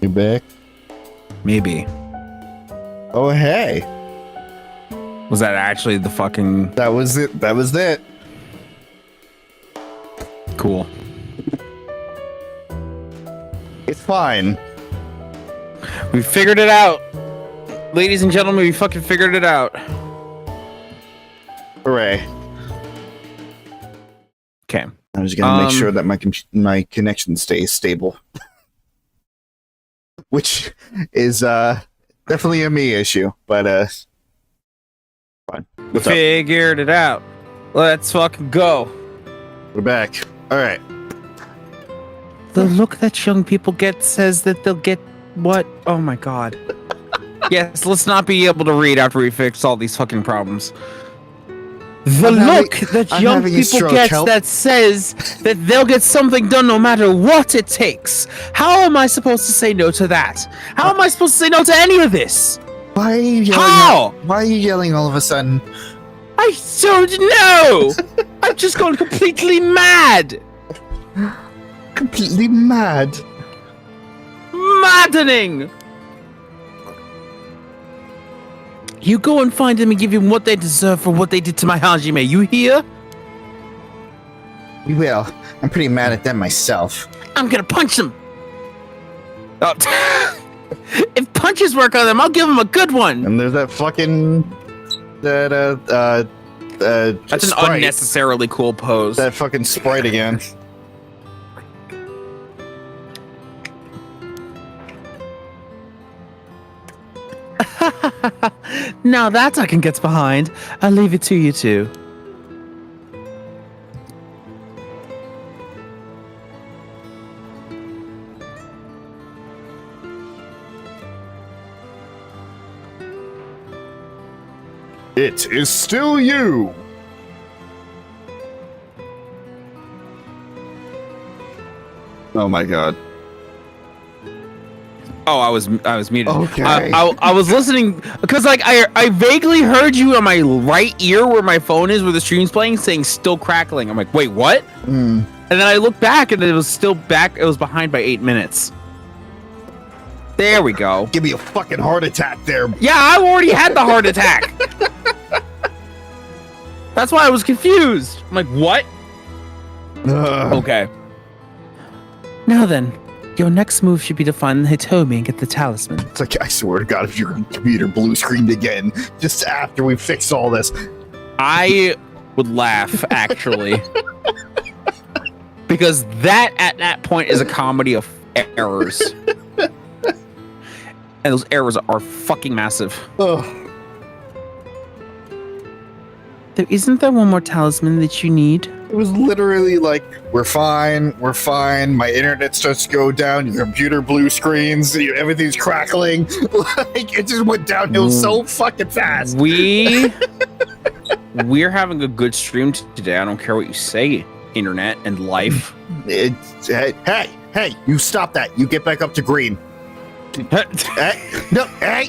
You back? Maybe. Oh, hey. Was that actually the fucking... That was it. That was it. Cool. It's fine. We figured it out. Ladies and gentlemen, we fucking figured it out. Hooray. Okay. I was gonna make sure that my connection stays stable. Which is definitely a me issue, but fine. What's up? Figured it out. Let's fucking go. We're back. Alright. The look that young people get says that they'll get what? Oh my god. Yes, let's not be able to read after we fix all these fucking problems. The look that young people get that says that they'll get something done no matter what it takes. How am I supposed to say no to that? How am I supposed to say no to any of this? Why are you yelling? How? Why are you yelling all of a sudden? I don't know. I've just gone completely mad. Completely mad. Maddening. You go and find them and give them what they deserve for what they did to my Hajime. You hear? You will. I'm pretty mad at them myself. I'm gonna punch them. Oh. If punches work on them, I'll give them a good one. And there's that fucking That's an Sprite. unnecessarily cool pose. That fucking Sprite again. Now that I can get behind, I'll leave it to you two. It is still you. Oh my god. Oh, I was muted. Okay. I was listening because like I vaguely heard you on my right ear where my phone is, where the stream's playing, saying "still crackling." I'm like, wait, what? Mm. And then I looked back and it was still back. It was behind by 8 minutes. There we go. Give me a fucking heart attack there. Yeah, I already had the heart attack. That's why I was confused. I'm like, what? Okay. Now then, your next move should be to find the Hitomi and get the talisman. It's like, I swear to God, if your computer blue screened again, just after we fix all this. I would laugh, actually. Because that, at that point, is a comedy of errors. And those errors are fucking massive. Oh. Isn't there one more talisman that you need? It was literally like, we're fine, my internet starts to go down, your computer blue screens, everything's crackling. Like, it just went downhill so fucking fast. We're having a good stream today. I don't care what you say, internet and life. Hey, you stop that. You get back up to green. Hey, no, hey.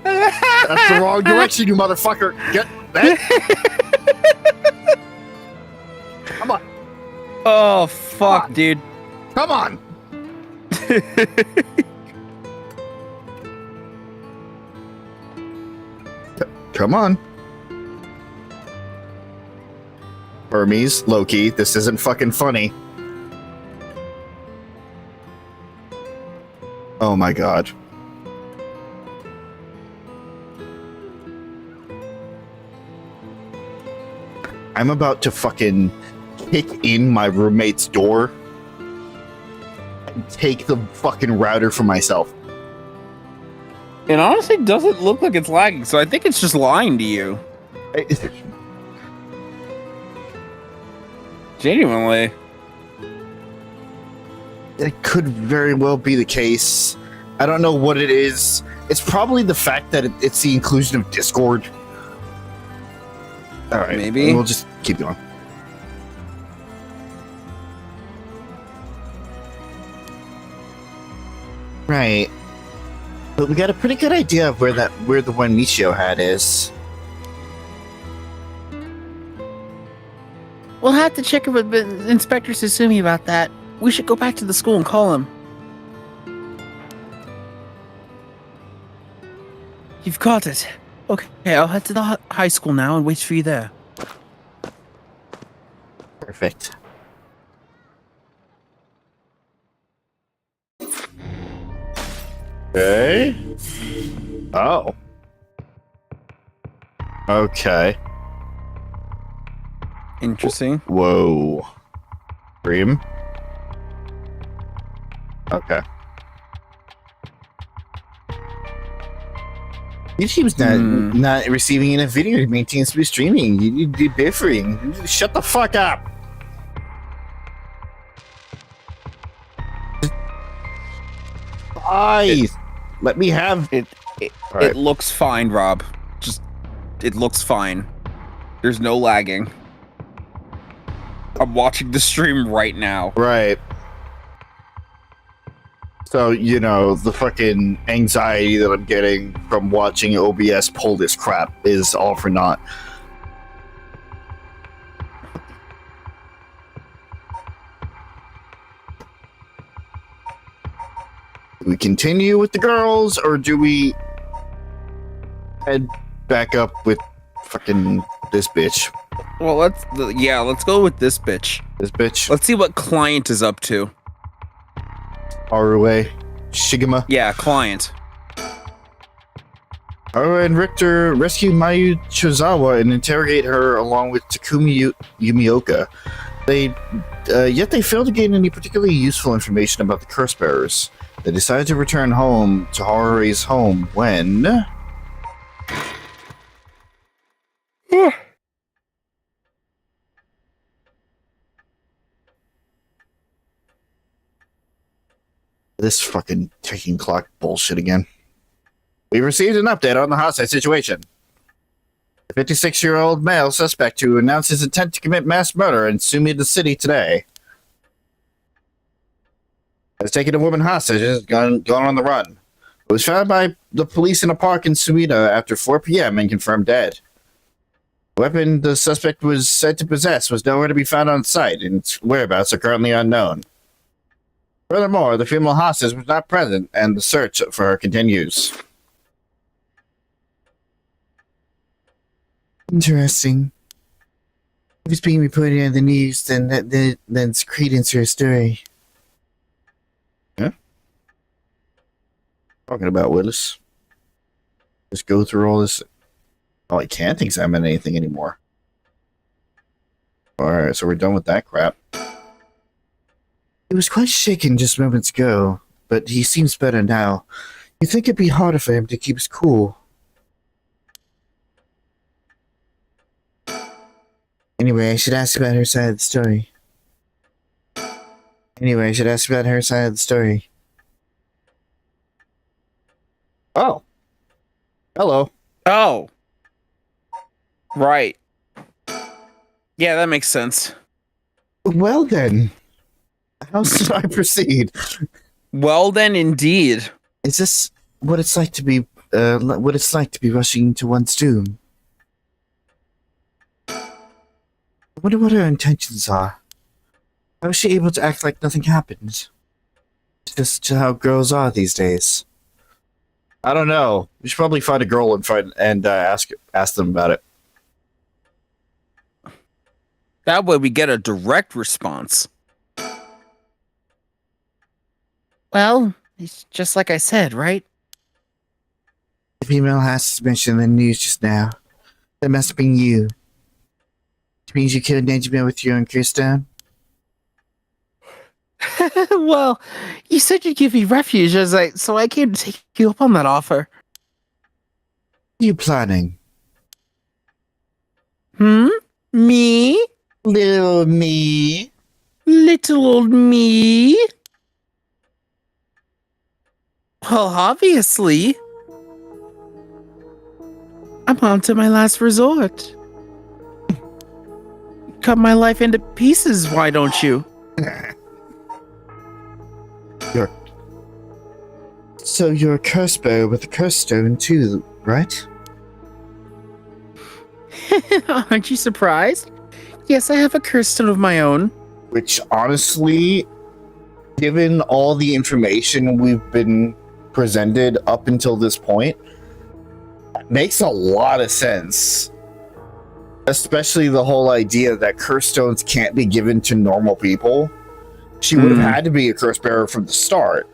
That's the wrong direction, you motherfucker. Get that. Come on. Oh, fuck, dude. Come on. Come on. Hermes, Loki, this isn't fucking funny. Oh my god. I'm about to fucking kick in my roommate's door and take the fucking router for myself. It honestly doesn't look like it's lagging, so I think it's just lying to you. Genuinely. It could very well be the case. I don't know what it is. It's probably the fact that it's the inclusion of Discord. All right, maybe we'll just keep going. Right, but we got a pretty good idea of where the one Michio hat is. We'll have to check with Inspector Suzume about that. We should go back to the school and call him. You've got it. Okay, I'll head to the high school now and wait for you there. Perfect. Okay. Oh. Okay. Interesting. Whoa. Dream. Okay. YouTube's not receiving enough video to maintain smooth streaming. You need to be buffering. Shut the fuck up. Let me have It Right. it looks fine, Rob. It looks fine. There's no lagging. I'm watching the stream right now. Right. So, you know, the fucking anxiety that I'm getting from watching OBS pull this crap is all for naught. Do we continue with the girls, or do we head back up with fucking this bitch? Well, let's go with this bitch. This bitch? Let's see what client is up to. Arue, Shigema. Yeah, client. Haru and Richter rescue Mayu Chozawa and interrogate her along with Takumi Yumioka. Yet they fail to gain any particularly useful information about the curse bearers. They decide to return home to Haru's home when... This fucking ticking clock bullshit again. We received an update on the hostage situation. The 56-year-old male suspect who announced his intent to commit mass murder in Sumida City today has taken a woman hostage and has gone on the run. It was found by the police in a park in Sumida after 4 p.m. and confirmed dead. The weapon the suspect was said to possess was nowhere to be found on site, and its whereabouts are currently unknown. Furthermore, the female hostage was not present, and the search for her continues. Interesting. If it's being reported on the news, then that lends credence to her story. Talking about Willis. Just go through all this. Oh, I can't examine anything anymore. Alright, so we're done with that crap. He was quite shaken just moments ago, but he seems better now. You think it'd be harder for him to keep his cool? Anyway, I should ask about her side of the story. Oh. Hello. Oh. Right. Yeah, that makes sense. Well then. How should I proceed? Well then, indeed. Is this what it's like to be rushing to one's doom? I wonder what her intentions are. How is she able to act like nothing happened? Just how girls are these days. I don't know. We should probably find a girl and ask them about it. That way we get a direct response. Well, it's just like I said, right? The female has mentioned in the news just now. That must have been you. Which means you killed Benjamin with your own Kirstone? Well, you said you'd give me refuge, so I came to take you up on that offer. What are you planning? Me? Little me? Little old me? Well, obviously. I'm on to my last resort. Cut my life into pieces, why don't you? So you're a curse bearer with a curse stone too, right? Aren't you surprised? Yes, I have a curse stone of my own. Which, honestly, given all the information we've been presented up until this point, Makes a lot of sense. Especially the whole idea that curse stones can't be given to normal people. She would have had to be a curse bearer from the start.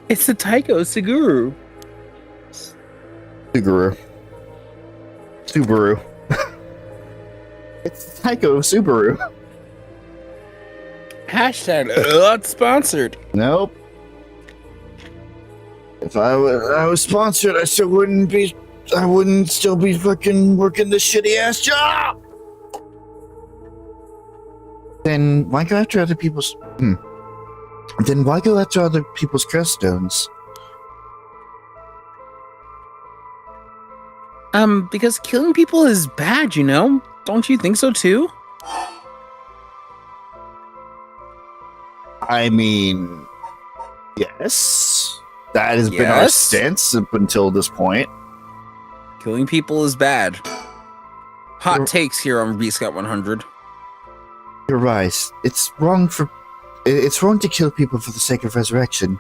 It's the Taiko Suguru. Subaru. It's Taiko Subaru. Hashtag not sponsored. Nope. If I was sponsored, I wouldn't still be fucking working this shitty ass job. Then why go after other people's? Then why go after other people's curse stones? Because killing people is bad, you know? Don't you think so too? I mean, yes. That has been our Yes. stance up until this point. Killing people is bad. Hot takes here on B Scott 100. You're right. It's wrong to kill people for the sake of resurrection.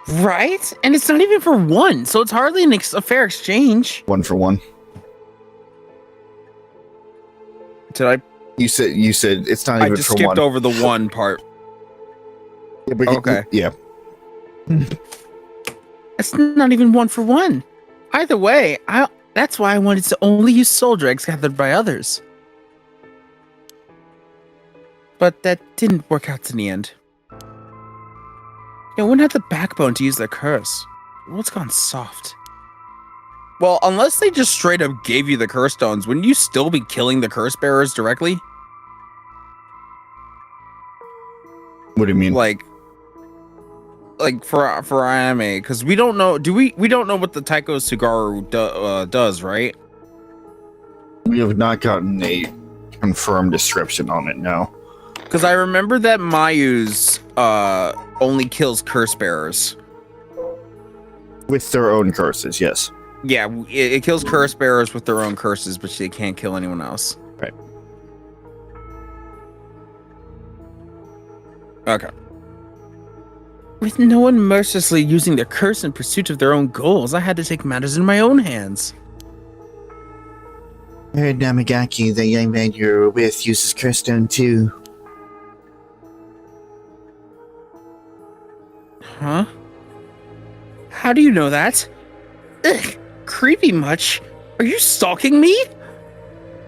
Right? And it's not even for one, so it's hardly a fair exchange. 1 for 1. Did I? You said it's not I even just for skipped one. over the one part. Yeah, but Okay. Yeah. It's not even 1 for 1. Either way, that's why I wanted to only use soul dregs gathered by others. But that didn't work out in the end. They wouldn't have the backbone to use their curse. The world's gone soft. Well, unless they just straight up gave you the curse stones, wouldn't you still be killing the curse bearers directly? What do you mean? Like for anime, because we don't know. We don't know what the Taiko Sugaru does, right? We have not gotten a confirmed description on it. No. Because I remember that Mayu's only kills curse bearers. With their own curses, yes. Yeah, it kills curse bearers with their own curses, but they can't kill anyone else. Right. Okay. With no one mercilessly using their curse in pursuit of their own goals, I had to take matters in my own hands. I heard Namagaki, the young man you were with, uses curse stone too. Huh? How do you know that? Ugh, creepy much. Are you stalking me?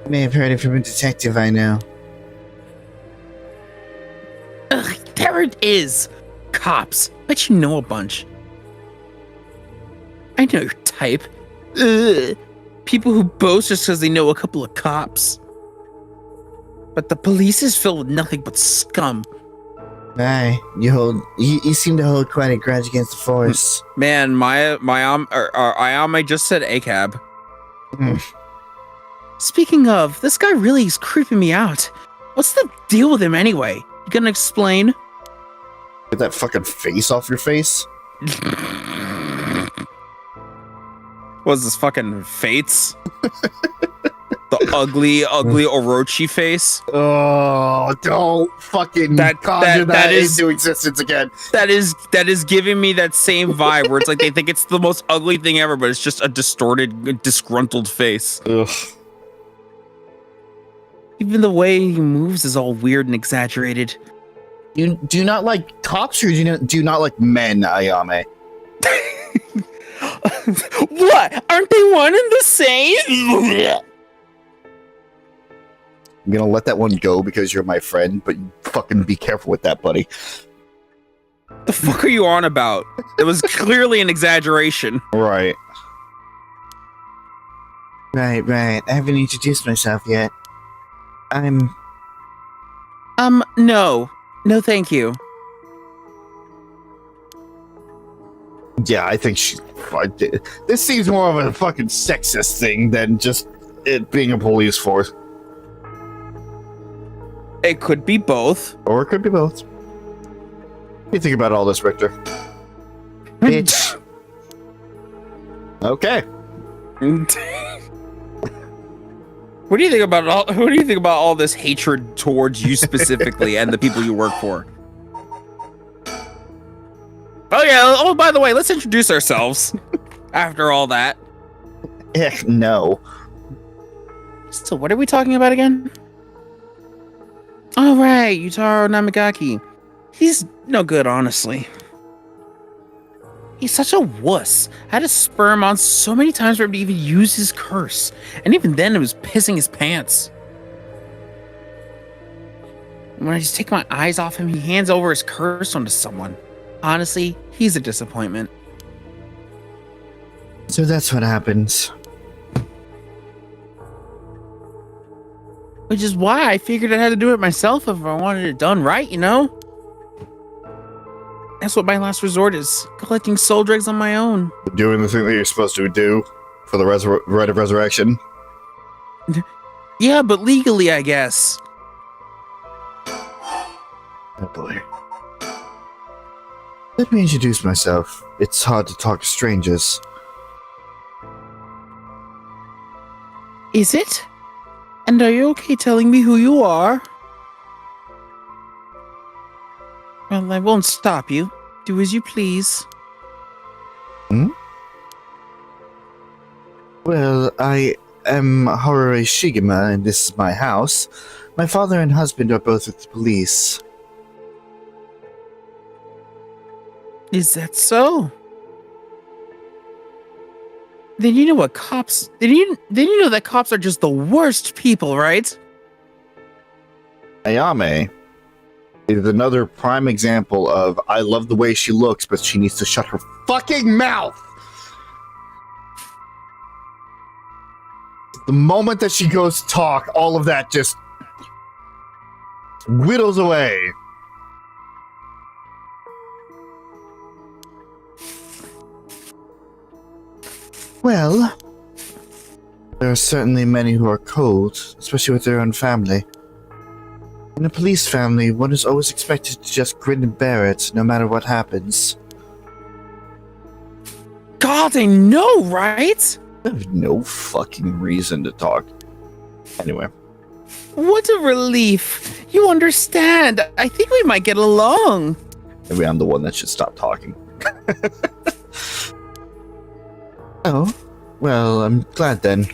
I may have heard it from a detective I know. Ugh, there it is. Cops. Bet you know a bunch. I know your type. Ugh. People who boast just because they know a couple of cops. But the police is filled with nothing but scum. Aye, you seem to hold quite a grudge against the force. Man, Ayame just said ACAB. Speaking of, this guy really is creeping me out. What's the deal with him anyway? You gonna explain? Get that fucking face off your face. What's this fucking Fates? The ugly Orochi face. Oh, don't fucking conjure that into existence again. That is giving me that same vibe where it's like they think it's the most ugly thing ever, but it's just a distorted, disgruntled face. Ugh. Even the way he moves is all weird and exaggerated. You do not like cops, or do you not like men, Ayame? What? Aren't they one and the same? I'm gonna let that one go because you're my friend, but you fucking be careful with that, buddy. The fuck are you on about? It was clearly an exaggeration. Right. Right. I haven't introduced myself yet. I'm... No. No, thank you. Yeah, I think this seems more of a fucking sexist thing than just it being a police force. It could be both. Or it could be both. What do you think about all this, Richter? Bitch. Okay. What do you think about all this hatred towards you specifically and the people you work for? Oh yeah. Oh, by the way, let's introduce ourselves. After all that. Heck no. So what are we talking about again? All right, Yutaro Namigaki. He's no good, honestly. He's such a wuss. I had to spur him on so many times for him to even use his curse. And even then, it was pissing his pants. When I just take my eyes off him, he hands over his curse onto someone. Honestly, he's a disappointment. So that's what happens. Which is why I figured I had to do it myself if I wanted it done right, you know? That's what my last resort is. Collecting soul dregs on my own. Doing the thing that you're supposed to do for the rite of resurrection. Yeah, but legally, I guess. Oh boy. Let me introduce myself. It's hard to talk to strangers. Is it? And are you okay telling me who you are? Well, I won't stop you. Do as you please. Well, I am Haruo Shigema, and this is my house. My father and husband are both with the police. Is that so? Then you know what cops... Then you know that cops are just the worst people, right? Ayame is another prime example of I love the way she looks, but she needs to shut her fucking mouth. The moment that she goes to talk, all of that just whittles away. Well, there are certainly many who are cold, especially with their own family. In a police family, one is always expected to just grin and bear it, no matter what happens. God, I know, right? I have no fucking reason to talk. Anyway. What a relief. You understand. I think we might get along. Maybe I'm the one that should stop talking. Oh, well, I'm glad then.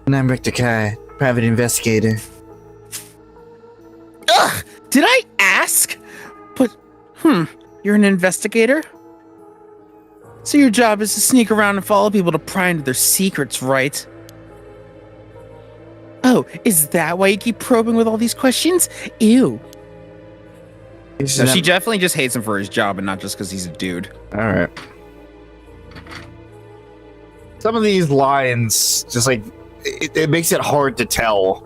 And I'm Richter Kai, private investigator. Ugh! Did I ask? But, you're an investigator? So your job is to sneak around and follow people to pry into their secrets, right? Oh, is that why you keep probing with all these questions? Ew. No, she definitely just hates him for his job and not just because he's a dude. Alright. Some of these lines, just like, it makes it hard to tell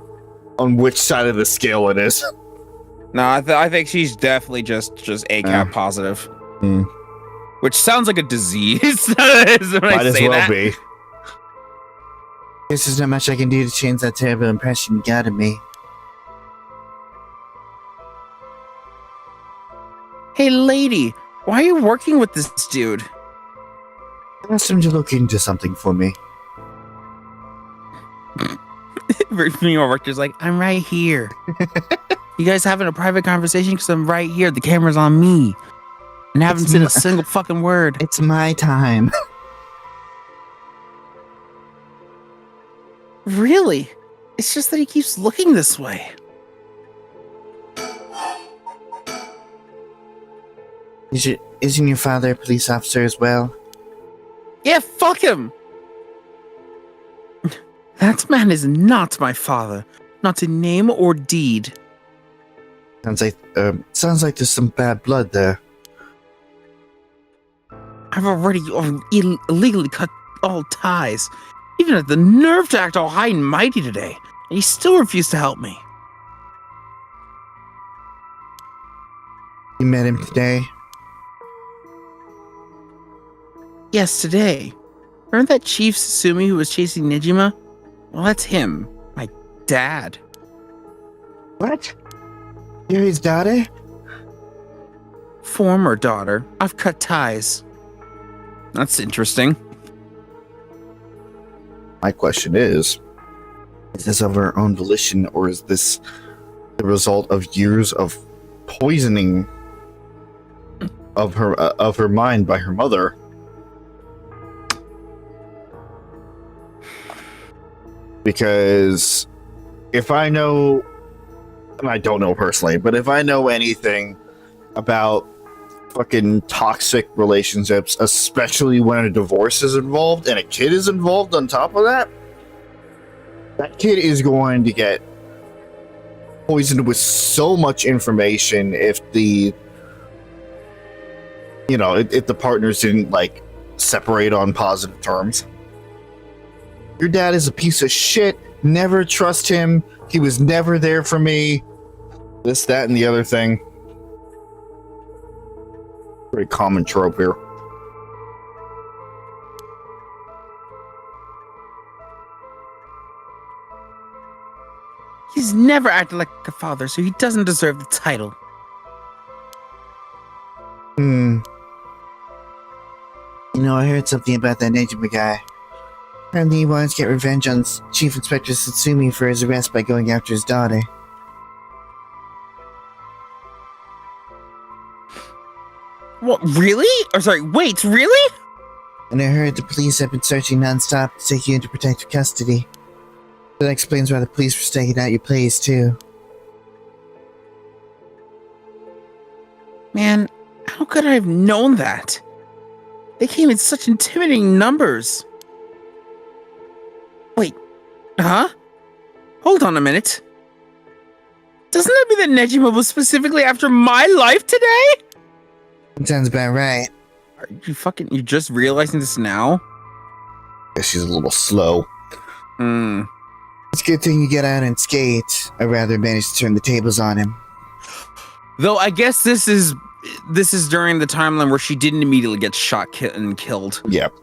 on which side of the scale it is. No, I think she's definitely just ACAP positive. Which sounds like a disease. Might as well be. Guess there's not much I can do to change that terrible impression you got of me. Hey, lady, why are you working with this dude? I asked him to look into something for me. Meanwhile, Richter's like, I'm right here. You guys having a private conversation? Because I'm right here. The camera's on me. And I haven't said a single fucking word. It's my time. Really? It's just that he keeps looking this way. Isn't your father a police officer as well? Yeah, fuck him! That man is not my father. Not in name or deed. Sounds like there's some bad blood there. I've already illegally cut all ties. Even had the nerve to act all high and mighty today, and he still refused to help me. You met him today? Yes, today. Remember that Chief Suzie who was chasing Nijima? Well, that's him. My dad. What? You're his daughter? Former daughter. I've cut ties. That's interesting. My question is this of her own volition, or is this the result of years of poisoning of her mind by her mother. Because if I know, and I don't know personally, but if I know anything about fucking toxic relationships, especially when a divorce is involved and a kid is involved on top of that, that kid is going to get poisoned with so much information if the partners didn't like separate on positive terms. Your dad is a piece of shit. Never trust him. He was never there for me. This, that, and the other thing. Pretty common trope here. He's never acted like a father, so he doesn't deserve the title. You know, I heard something about that Nejima guy. Apparently he wants to get revenge on Chief Inspector Satsumi for his arrest by going after his daughter. What, really? Or sorry, wait, really? And I heard the police have been searching non-stop to take you into protective custody. That explains why the police were staking out your place, too. Man, how could I have known that? They came in such intimidating numbers. Wait, huh? Hold on a minute. Doesn't that mean that Nejima was specifically after my life today? Sounds about right. Are you just realizing this now? Guess she's a little slow. It's a good thing you get out and skate. I rather manage to turn the tables on him. Though I guess this is during the timeline where she didn't immediately get shot and killed. Yep.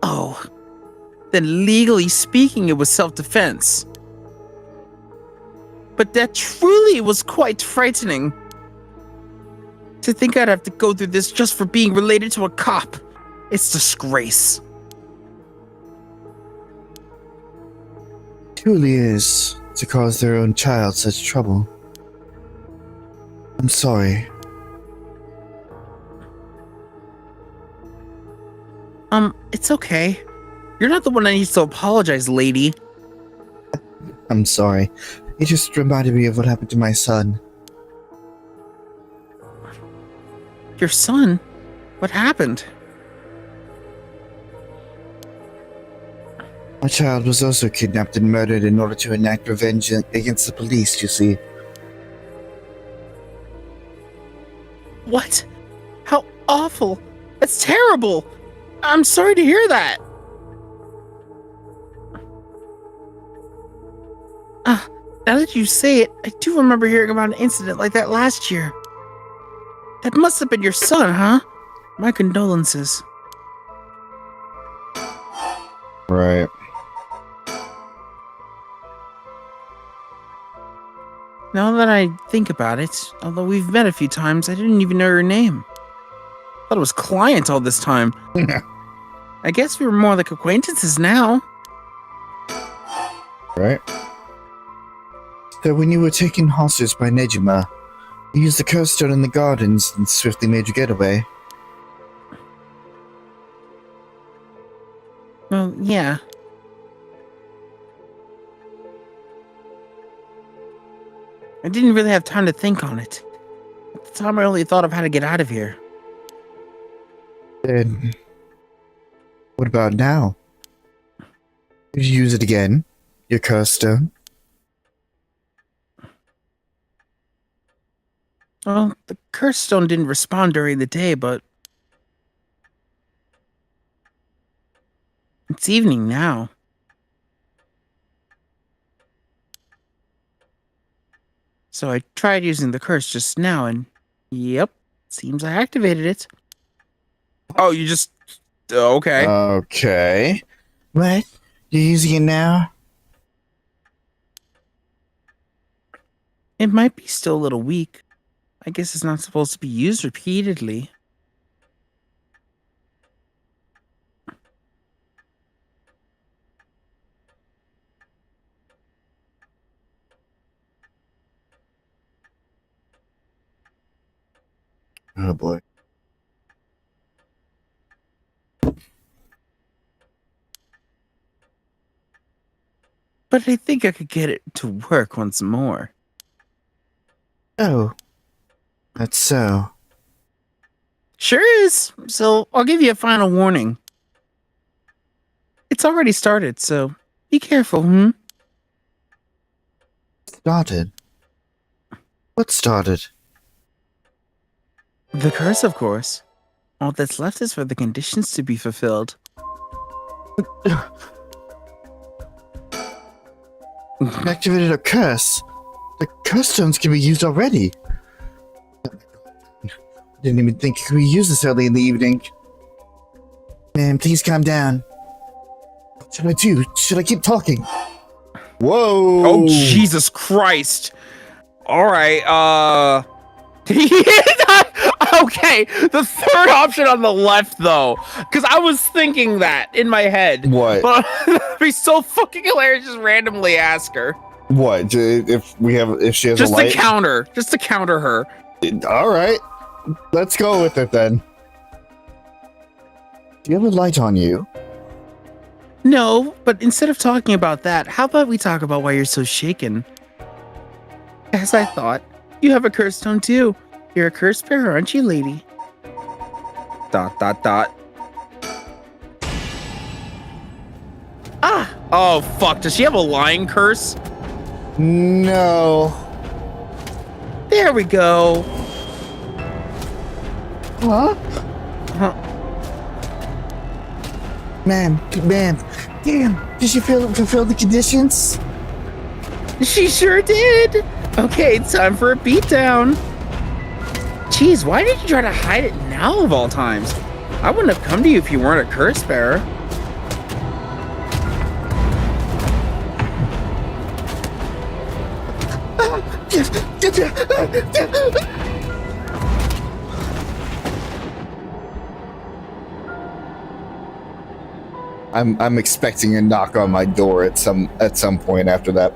Oh, then legally speaking, it was self-defense. But that truly was quite frightening. To think I'd have to go through this just for being related to a cop. It's disgrace. Truly is to cause their own child such trouble. I'm sorry. It's okay. You're not the one that needs to apologize, lady. I'm sorry. It just reminded me of what happened to my son. Your son? What happened? My child was also kidnapped and murdered in order to enact revenge against the police, you see. What? How awful! That's terrible! I'm sorry to hear that! Now that you say it, I do remember hearing about an incident like that last year. That must have been your son, huh? My condolences. Right. Now that I think about it, although we've met a few times, I didn't even know your name. Thought it was client all this time. I guess we were more like acquaintances now. Right. So when you were taken hostage by Nejima, you used the curse stone in the gardens and swiftly made your getaway. Well, yeah. I didn't really have time to think on it. At the time, I only thought of how to get out of here. Then, what about now? Did you use it again? Your curse stone? Well, the curse stone didn't respond during the day, but it's evening now. So I tried using the curse just now, and yep, seems I activated it. Oh, you just... okay. Okay. What? You're using it now? It might be still a little weak. I guess it's not supposed to be used repeatedly. Oh boy. But I think I could get it to work once more. Oh. That's so. Sure is. So I'll give you a final warning. It's already started, so be careful, Started? What started? The curse, of course. All that's left is for the conditions to be fulfilled. Activated a curse. The curse stones can be used already. Didn't even think you could use this early in the evening. Man, please calm down. What should I do? Should I keep talking? Whoa! Oh, Jesus Christ. All right, Okay, the third option on the left, though, because I was thinking that in my head. What? But it'd be so fucking hilarious just randomly ask her. What? If she has Just a to light? counter her. All right, let's go with it then. Do you have a light on you? No, but instead of talking about that, how about we talk about why you're so shaken? As I thought, you have a curse stone too. You're a curse bearer, aren't you, lady? ... Ah! Oh, fuck. Does she have a lying curse? No. There we go. Huh? Ma'am, damn, did you fulfill the conditions? She sure did. Okay, time for a beatdown. Jeez, why did you try to hide it now of all times? I wouldn't have come to you if you weren't a curse bearer. I'm expecting a knock on my door at some point after that.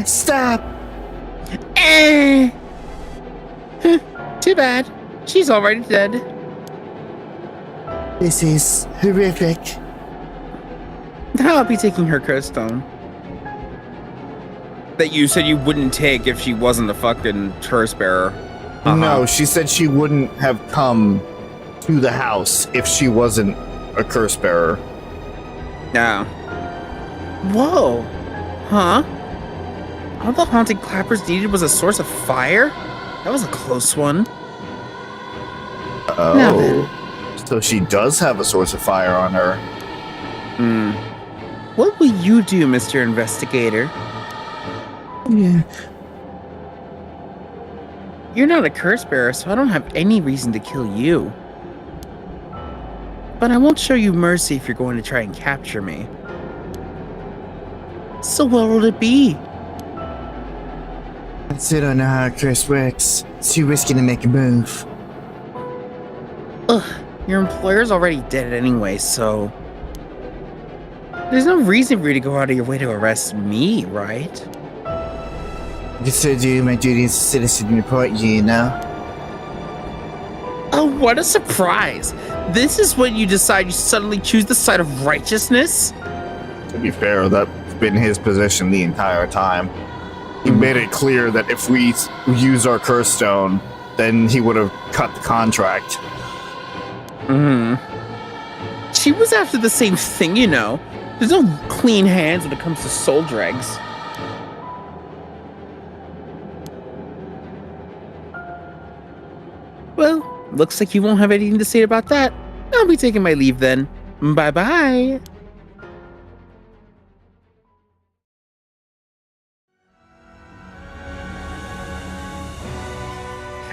Stop! Too bad. She's already dead. This is horrific. I'll be taking her curse stone. that you said you wouldn't take if she wasn't a fucking curse bearer. No, she said she wouldn't have come to the house if she wasn't a curse bearer. No. Whoa. Huh? All the haunted clappers needed was a source of fire? That was a close one. Now then. So she does have a source of fire on her. What will you do, Mr. Investigator? Yeah. You're not a curse bearer, so I don't have any reason to kill you. But I won't show you mercy if you're going to try and capture me. So what will it be? I still don't know how a curse works. It's too risky to make a move. Ugh, your employer's already dead anyway, so... There's no reason for you to go out of your way to arrest me, right? I can still do my duty as a citizen and report you know? Oh, what a surprise! This is when you decide you suddenly choose the side of righteousness? To be fair, that's been his position the entire time. He made it clear that if we use our curse stone, then he would have cut the contract. She was after the same thing, you know. There's no clean hands when it comes to soul dregs. Well, looks like you won't have anything to say about that. I'll be taking my leave then. Bye-bye.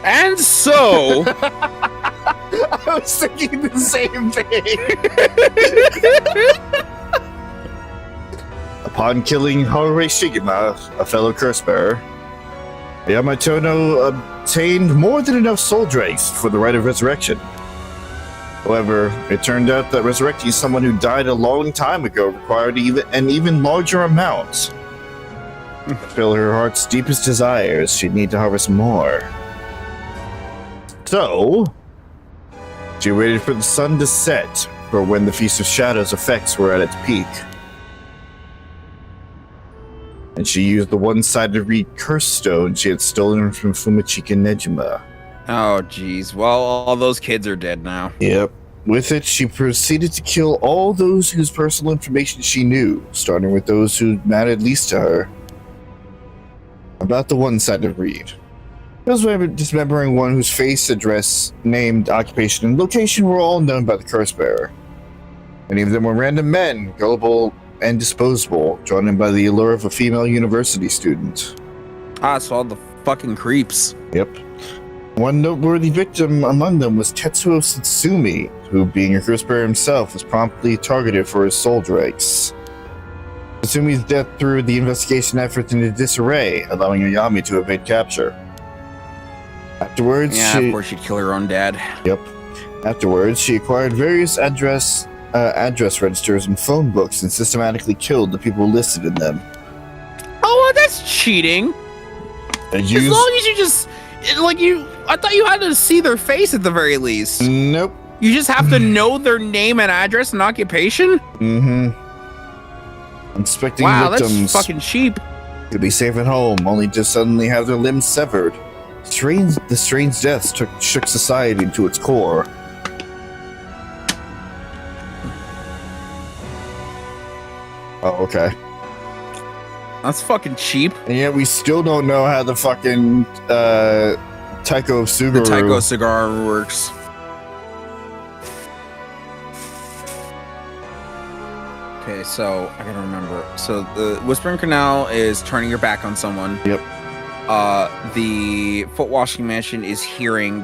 And so, I was thinking the same thing. Upon killing Haruhi Shigema, a fellow curse bearer, Yamatono obtained more than enough soul dregs for the rite of resurrection. However, it turned out that resurrecting someone who died a long time ago required an even larger amount. Fill her heart's deepest desires, she'd need to harvest more. So, she waited for the sun to set for when the Feast of Shadows effects were at its peak. And she used the one-sided reed curse stone she had stolen from Fumachika Nejima. Oh, jeez. Well, all those kids are dead now. Yep. With it, she proceeded to kill all those whose personal information she knew, starting with those who mattered least to her. About the one-sided reed. It was dismembering one whose face, address, named, occupation, and location were all known by the curse bearer. Many of them were random men, gullible and disposable, drawn in by the allure of a female university student. Ah, so all the fucking creeps. Yep. One noteworthy victim among them was Tetsuo Satsumi, who, being a curse bearer himself, was promptly targeted for his soul drakes. Satsumi's death threw the investigation efforts into disarray, allowing Ayami to evade capture. Afterwards, of course she'd kill her own dad. Yep. Afterwards, she acquired various address registers and phone books and systematically killed the people listed in them. Oh, well, that's cheating. And As long as you just, I thought you had to see their face at the very least. Nope. You just have to know their name and address and occupation? Mm-hmm. Inspecting victims. That's fucking cheap. Could be safe at home, only to suddenly have their limbs severed. The strange deaths shook society to its core. Oh, okay. That's fucking cheap. And yet we still don't know how the fucking Taiko Sugaru... The Taiko cigar works. Okay, so I gotta remember. So the Whispering Canal is turning your back on someone. Yep. The foot washing mansion is hearing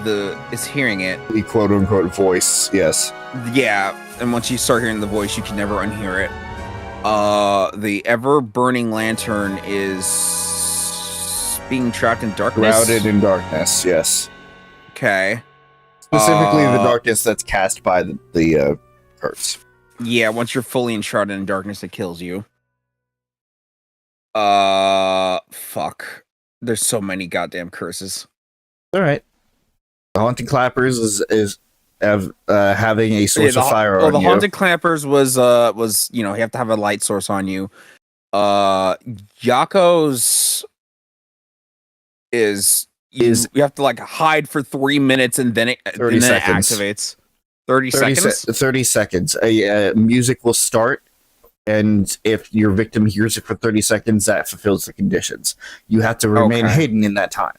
it. The quote unquote voice, yes. Yeah, and once you start hearing the voice, you can never unhear it. The ever burning lantern is being trapped in darkness. Shrouded in darkness, yes. Okay. Specifically, the darkness that's cast by the curse. Yeah, once you're fully enshrouded in darkness, it kills you. Fuck. There's so many goddamn curses. All right. The Haunting Clappers is having a source of fire on you. The Haunted Clappers was you have to have a light source on you. Yako's is you have to hide for 3 minutes and then it 30 seconds. It activates. 30 seconds. 30 seconds. Music will start, and if your victim hears it for 30 seconds, that fulfills the conditions. You have to remain hidden in that time.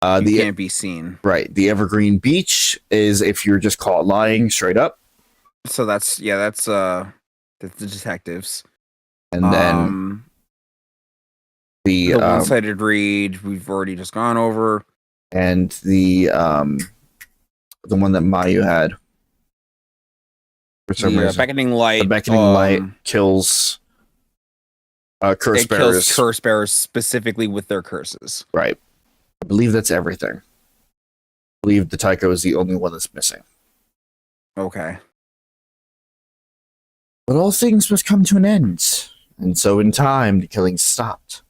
You can't be seen. Right. The Evergreen Beach is if you're just caught lying straight up. So that's the detectives. And then the one-sided read we've already just gone over. And the one that Mayu had. For some reason. Beckoning Light. The Beckoning Light kills curse bearers. Kills curse bearers specifically with their curses. Right. I believe that's everything. I believe the Taiko is the only one that's missing. Okay. But all things must come to an end. And so in time, the killing stopped.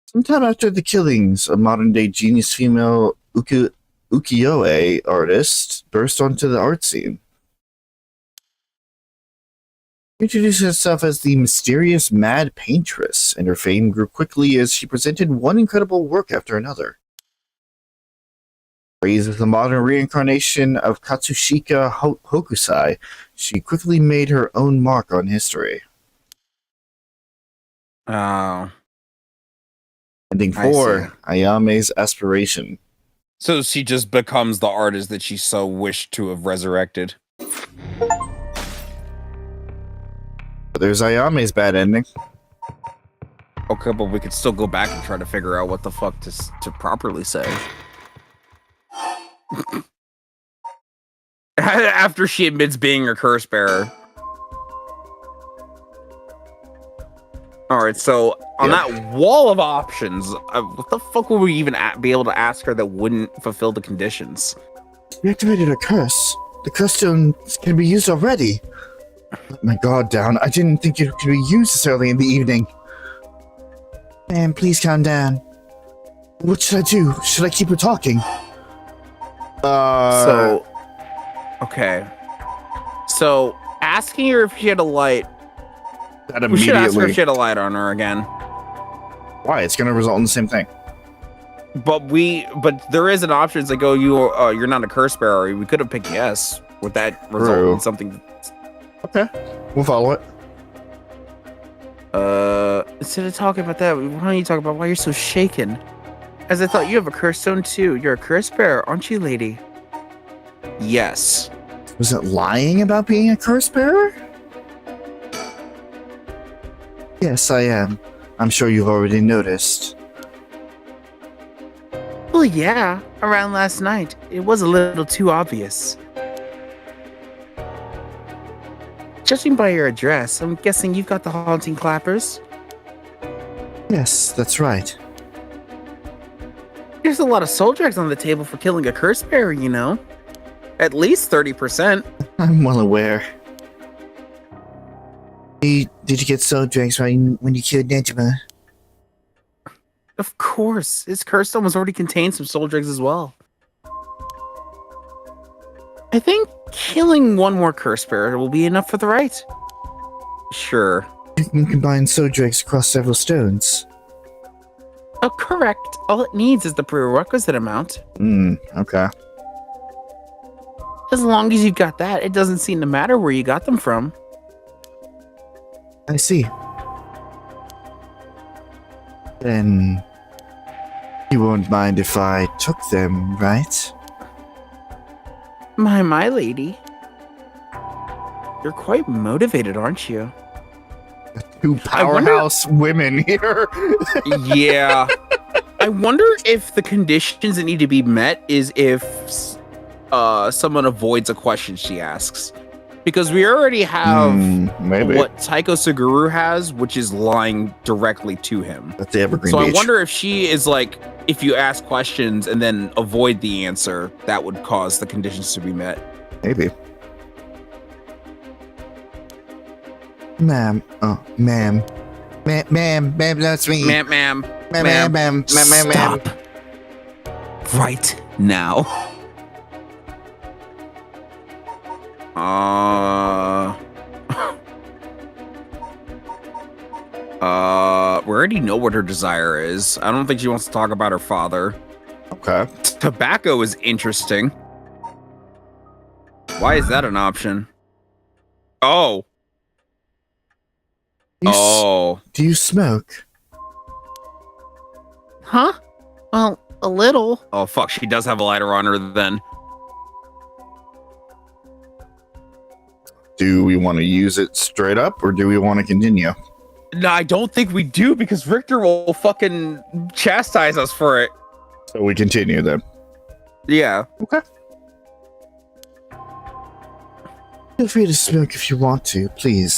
Sometime after the killings, a modern-day genius female ukiyo-e artist burst onto the art scene. She introduced herself as the mysterious Mad Paintress, and her fame grew quickly as she presented one incredible work after another. Raised as the modern reincarnation of Katsushika Hokusai, she quickly made her own mark on history. Oh. Ending 4, Ayame's Aspiration. So she just becomes the artist that she so wished to have resurrected. There's Ayame's bad ending. Okay, but we could still go back and try to figure out what the fuck to properly say. After she admits being a curse bearer. Alright, so on that wall of options, what the fuck would we even be able to ask her that wouldn't fulfill the conditions? You activated a curse. The curse stone can be used already. Let my guard down. I didn't think it could be used this early in the evening. Ma'am, please calm down. What should I do? Should I keep her talking? Okay. So, asking her if she had a light. That We should ask her immediately. if she had a light on her again. Why? It's going to result in the same thing. But there is an option. It's like, oh, you're not a curse bearer. We could have picked yes. Would that result True. in something? Okay, we'll follow it. Instead of talking about that, why don't you talk about why you're so shaken? As I thought you have a curse stone too. You're a curse bearer, aren't you, lady? Yes. Was it lying about being a curse bearer? Yes, I am. I'm sure you've already noticed. Well, yeah. Around last night, it was a little too obvious. Judging by your address, I'm guessing you've got the haunting clappers. Yes, that's right. There's a lot of soul drags on the table for killing a curse bearer, you know. At least 30%. I'm well aware. Did you get soul drinks when you killed Nejima? Of course. His curse stone was already contained some soul dregs as well. I think killing one more curse bearer will be enough for the rite. Sure. You can combine soul drinks across several stones. Oh, correct. All it needs is the prerequisite amount. Okay. As long as you've got that, it doesn't seem to matter where you got them from. I see. Then you won't mind if I took them, right? My lady. You're quite motivated, aren't you? Two powerhouse women here. Yeah. I wonder if the conditions that need to be met is if someone avoids a question she asks. Because we already have Maybe. what Taiko Suguru has, which is lying directly to him. At the Evergreen So Beach. I wonder if she is like, if you ask questions and then avoid the answer, that would cause the conditions to be met. Maybe. Ma'am. Oh, ma'am. Ma'am, that's me. Ma'am. Ma'am. Stop. Right now. We already know what her desire is. I don't think she wants to talk about her father. Okay. Tobacco is interesting. Why is that an option? Oh. Do you smoke? Huh? Well, a little. Oh, fuck. She does have a lighter on her then. Do we want to use it straight up or do we want to continue? No, I don't think we do because Richter will fucking chastise us for it. So we continue then. Yeah. Okay. Feel free to smoke if you want to, please.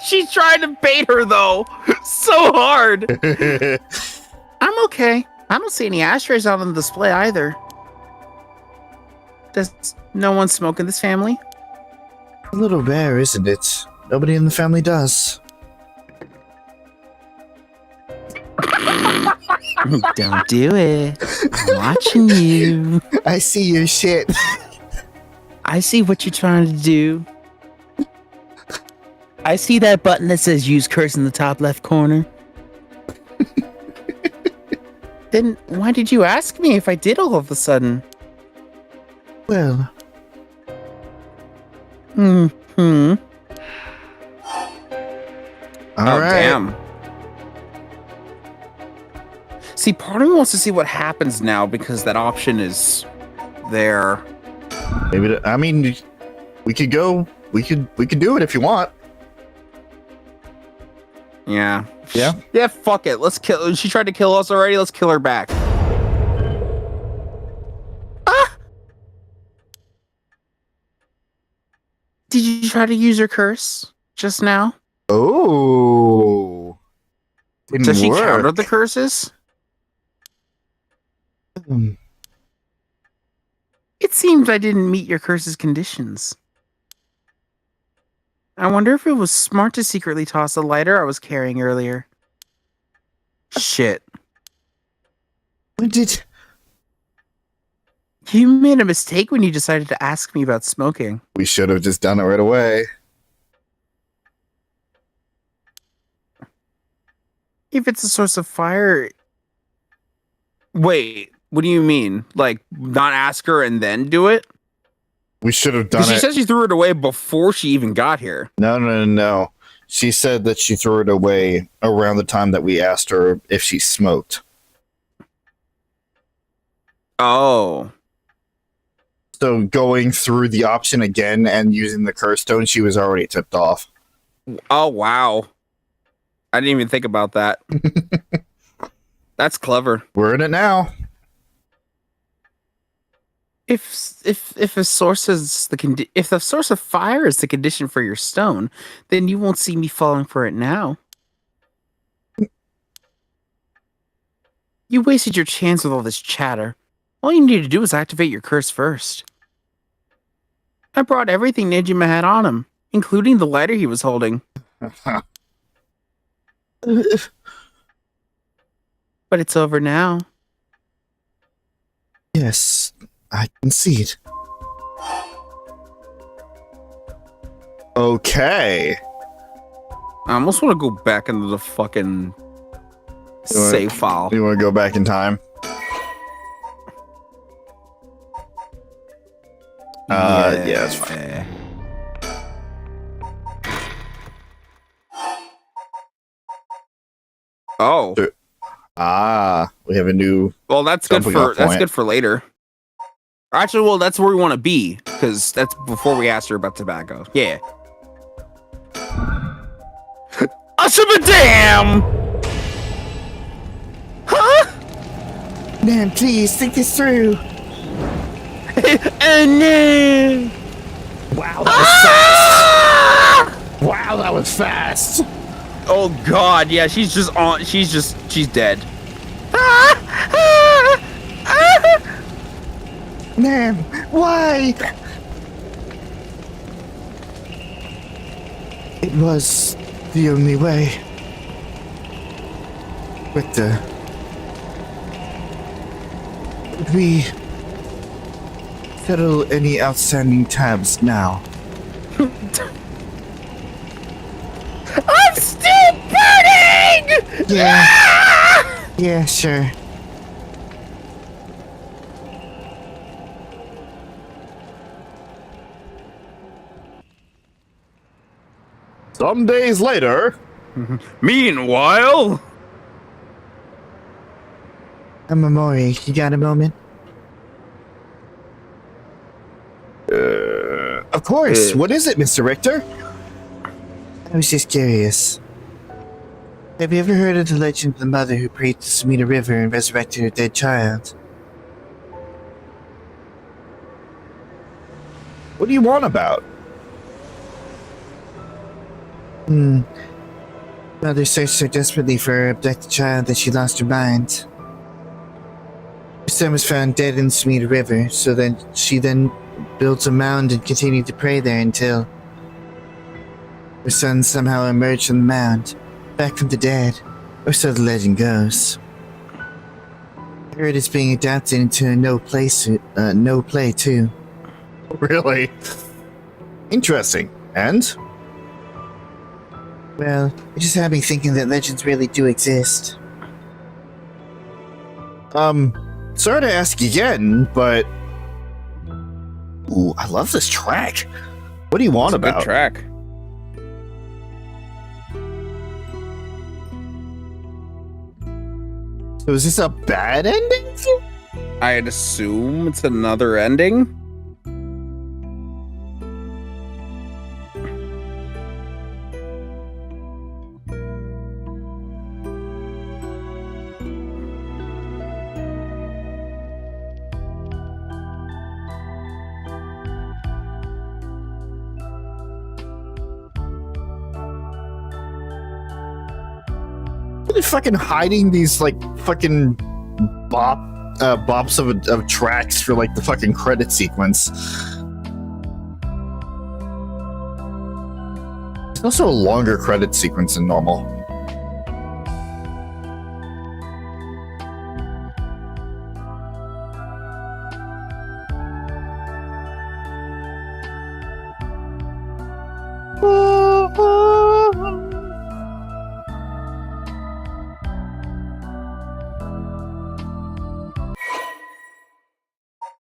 She's trying to bait her though. So hard. I'm okay. I don't see any ashtrays out on the display either. Does no one smoke in this family? A little rare, isn't it? Nobody in the family does. Don't do it. I'm watching you. I see your shit. I see what you're trying to do. I see that button that says use curse in the top left corner. Then why did you ask me if I did all of a sudden? Well, All Oh, right. damn. See, part of me wants to see what happens now because that option is there. Maybe. I mean, we could go. We could do it if you want. Yeah. Yeah? Yeah, fuck it. Let's kill. She tried to kill us already. Let's kill her back. Did you try to use your curse just now? Oh. Didn't Does she work. counter the curses? It It seems I didn't meet your curse's conditions. I wonder if it was smart to secretly toss the lighter I was carrying earlier. Shit. When did... You made a mistake when you decided to ask me about smoking. We should have just done it right away. If it's a source of fire... Wait, what do you mean? Like, not ask her and then do it? We should have done She it. said she threw it away before she even got here. No. She said that she threw it away around the time that we asked her if she smoked. Oh. So going through the option again and using the curse stone, she was already tipped off. Oh, wow. I didn't even think about that. That's clever. We're in it now. If a source is if the source of fire is the condition for your stone, then you won't see me falling for it now. You wasted your chance with all this chatter. All you need to do is activate your curse first. I brought everything Nejima had on him, including the lighter he was holding. But it's over now. Yes, I can see it. Okay. I almost want to go back into the fucking save file. You want to go back in time? Yeah, that's fine. Oh. We have a new... Well, that's good Jumping off for point. later. Actually, well, that's where we want to be because that's before we asked her about tobacco. Yeah. Damn! Huh? Man, please, think this through. And then... Wow, that was fast! Wow, that was fast! Oh God, yeah, she's dead. Man, why? It was the only way. But, would we settle any outstanding tabs now? I'm still burning! Yeah. Yeah, sure. Some days later... Meanwhile... Amamori, you got a moment? Of course. What is it, Mr. Richter? I was just curious. Have you ever heard of the legend of the mother who prayed to Sumida River and resurrected her dead child? What do you want about? Mother searched so desperately for her abducted child that she lost her mind. Her son was found dead in the Sumida River, so then she built a mound and continued to pray there until her son somehow emerged from the mound, back from the dead, or so the legend goes. I heard it's being adapted into a no play too. Really? Interesting. And? Well, it just had me thinking that legends really do exist. Sorry to ask again, but... Ooh, I love this track. What do you want It's a about? good track. So is this a bad ending? I'd assume it's another ending. Are they fucking hiding these, like, fucking bop bops of tracks for like the fucking credit sequence. It's also a longer credit sequence than normal.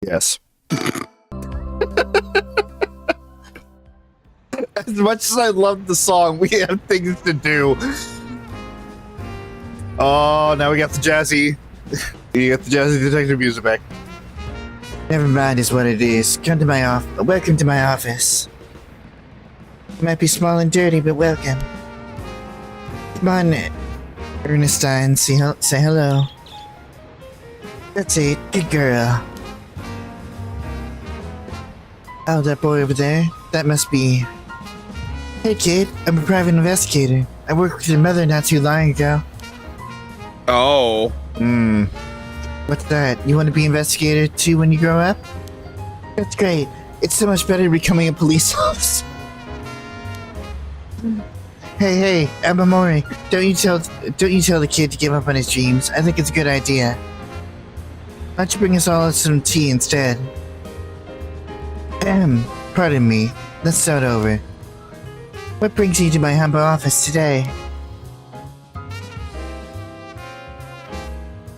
Yes. As much as I love the song, we have things to do. Oh, now we got the jazzy. You got the jazzy detective music back. Never mind is what it is. Come to my welcome to my office. It might be small and dirty, but welcome. Come on, Ernestine, say hello. That's it, good girl. Oh, that boy over there? That must be... Hey kid, I'm a private investigator. I worked with your mother not too long ago. Oh. What's that? You want to be investigator too when you grow up? That's great. It's so much better becoming a police officer. Hey, Amamori, don't you tell the kid to give up on his dreams. I think it's a good idea. Why don't you bring us all some tea instead? Pardon me. Let's start over. What brings you to my humble office today?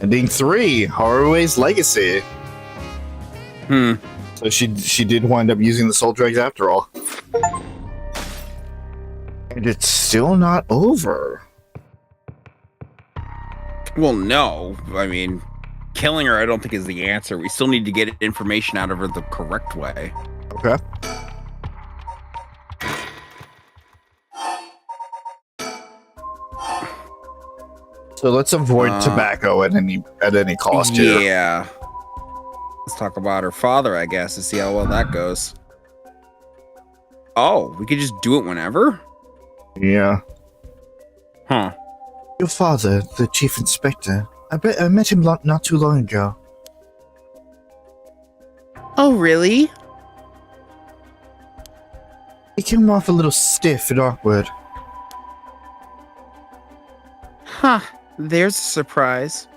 Ending 3, Harue's legacy. So she did wind up using the soul drugs after all. And it's still not over. Well, no. I mean, killing her I don't think is the answer. We still need to get information out of her the correct way. Okay. So let's avoid tobacco at any cost here. Yeah. Let's talk about her father, I guess, to see how well that goes. Oh, we could just do it whenever? Yeah. Huh. Your father, the chief inspector. I met him not too long ago. Oh, really? He came off a little stiff and awkward. Huh. There's a surprise.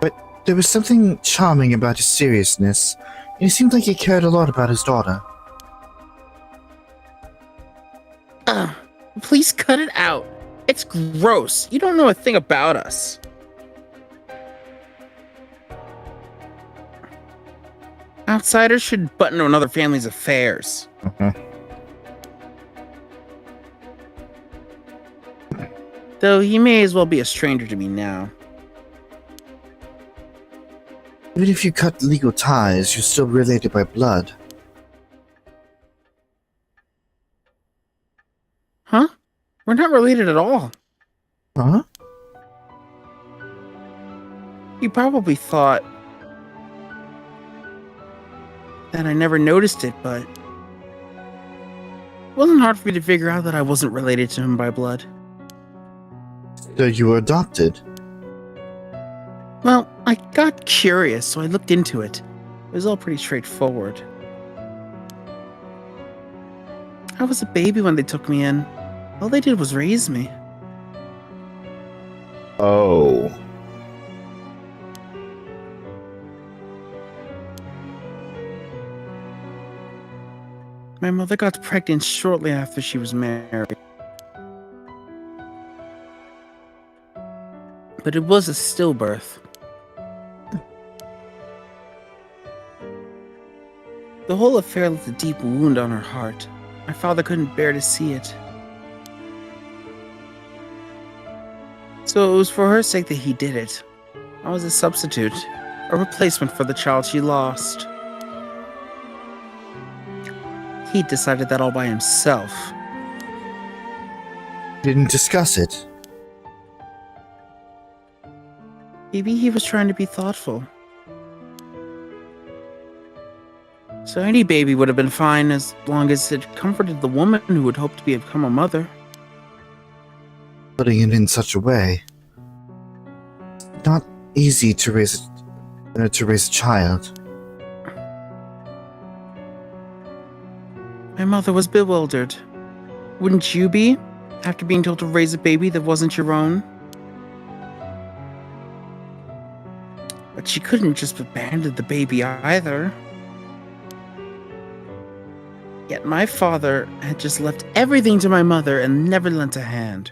But there was something charming about his seriousness. He seemed like he cared a lot about his daughter. Please cut it out. It's gross. You don't know a thing about us. Outsiders should button to another family's affairs. Though he may as well be a stranger to me now. Even if you cut legal ties, you're still related by blood. Huh? We're not related at all. Huh? You probably thought that I never noticed it, but it wasn't hard for me to figure out that I wasn't related to him by blood. So you were adopted? Well, I got curious, so I looked into it. It was all pretty straightforward. I was a baby when they took me in. All they did was raise me. Oh. My mother got pregnant shortly after she was married. But it was a stillbirth. The whole affair left a deep wound on her heart. My father couldn't bear to see it. So it was for her sake that he did it. I was a substitute, a replacement for the child she lost. He decided that all by himself. Didn't discuss it. Maybe he was trying to be thoughtful. So any baby would have been fine as long as it comforted the woman who would hope to become a mother. Putting it in such a way. easy to raise a child. My mother was bewildered. Wouldn't you be, after being told to raise a baby that wasn't your own? But she couldn't just abandon the baby either. Yet my father had just left everything to my mother and never lent a hand.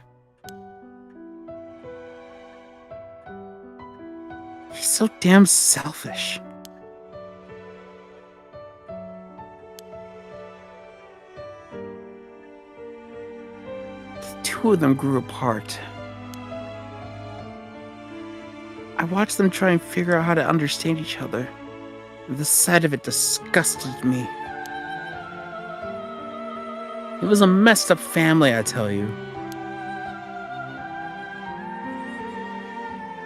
He's so damn selfish. The two of them grew apart. I watched them try and figure out how to understand each other. The sight of it disgusted me. It was a messed up family, I tell you.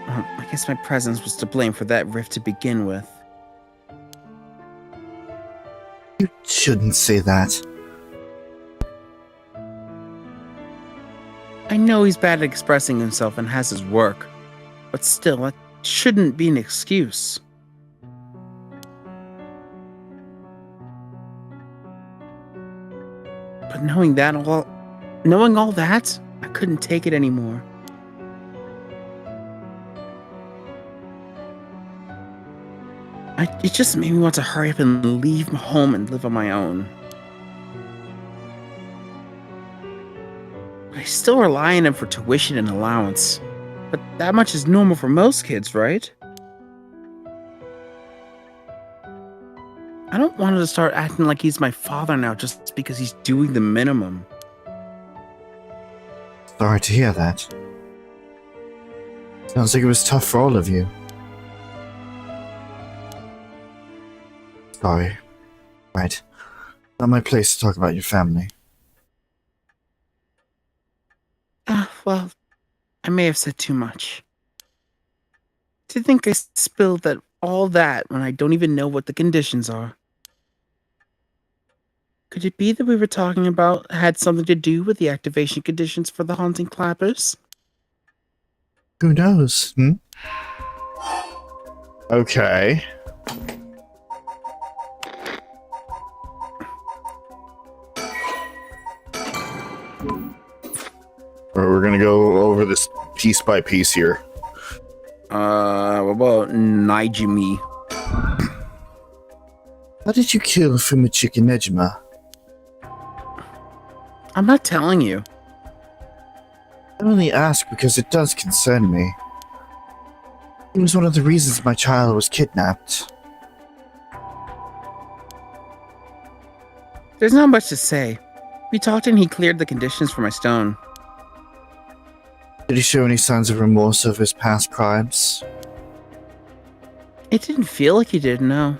I guess my presence was to blame for that rift to begin with. You shouldn't say that. I know he's bad at expressing himself and has his work, but still, that shouldn't be an excuse. But knowing all that, I couldn't take it anymore. It just made me want to hurry up and leave home and live on my own. I still rely on him for tuition and allowance, but that much is normal for most kids, right? I don't want him to start acting like he's my father now just because he's doing the minimum. Sorry to hear that. Sounds like it was tough for all of you. Sorry. Right. Not my place to talk about your family. Well, I may have said too much. To think I spilled all that when I don't even know what the conditions are. Could it be that we were talking about had something to do with the activation conditions for the haunting clappers? Who knows, Okay. We're gonna go over this piece by piece here. What about Naijimi? How did you kill Fumichika Nejima? I'm not telling you. I only ask because it does concern me. It was one of the reasons my child was kidnapped. There's not much to say. We talked and he cleared the conditions for my stone. Did he show any signs of remorse over his past crimes? It didn't feel like he did, no.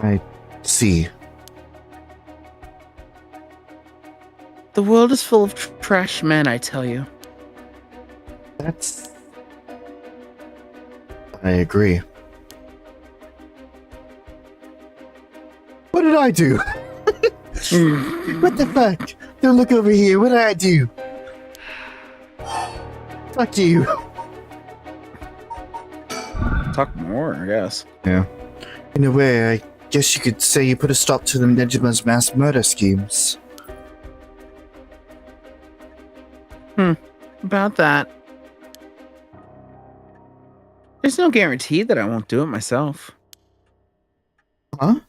I see. The world is full of trash men, I tell you. I agree. What did I do? What the fuck? Don't look over here. What did I do? Fuck you. Talk more, I guess. Yeah. In a way, I guess you could say you put a stop to the Nejima's mass murder schemes. About that. There's no guarantee that I won't do it myself. Huh?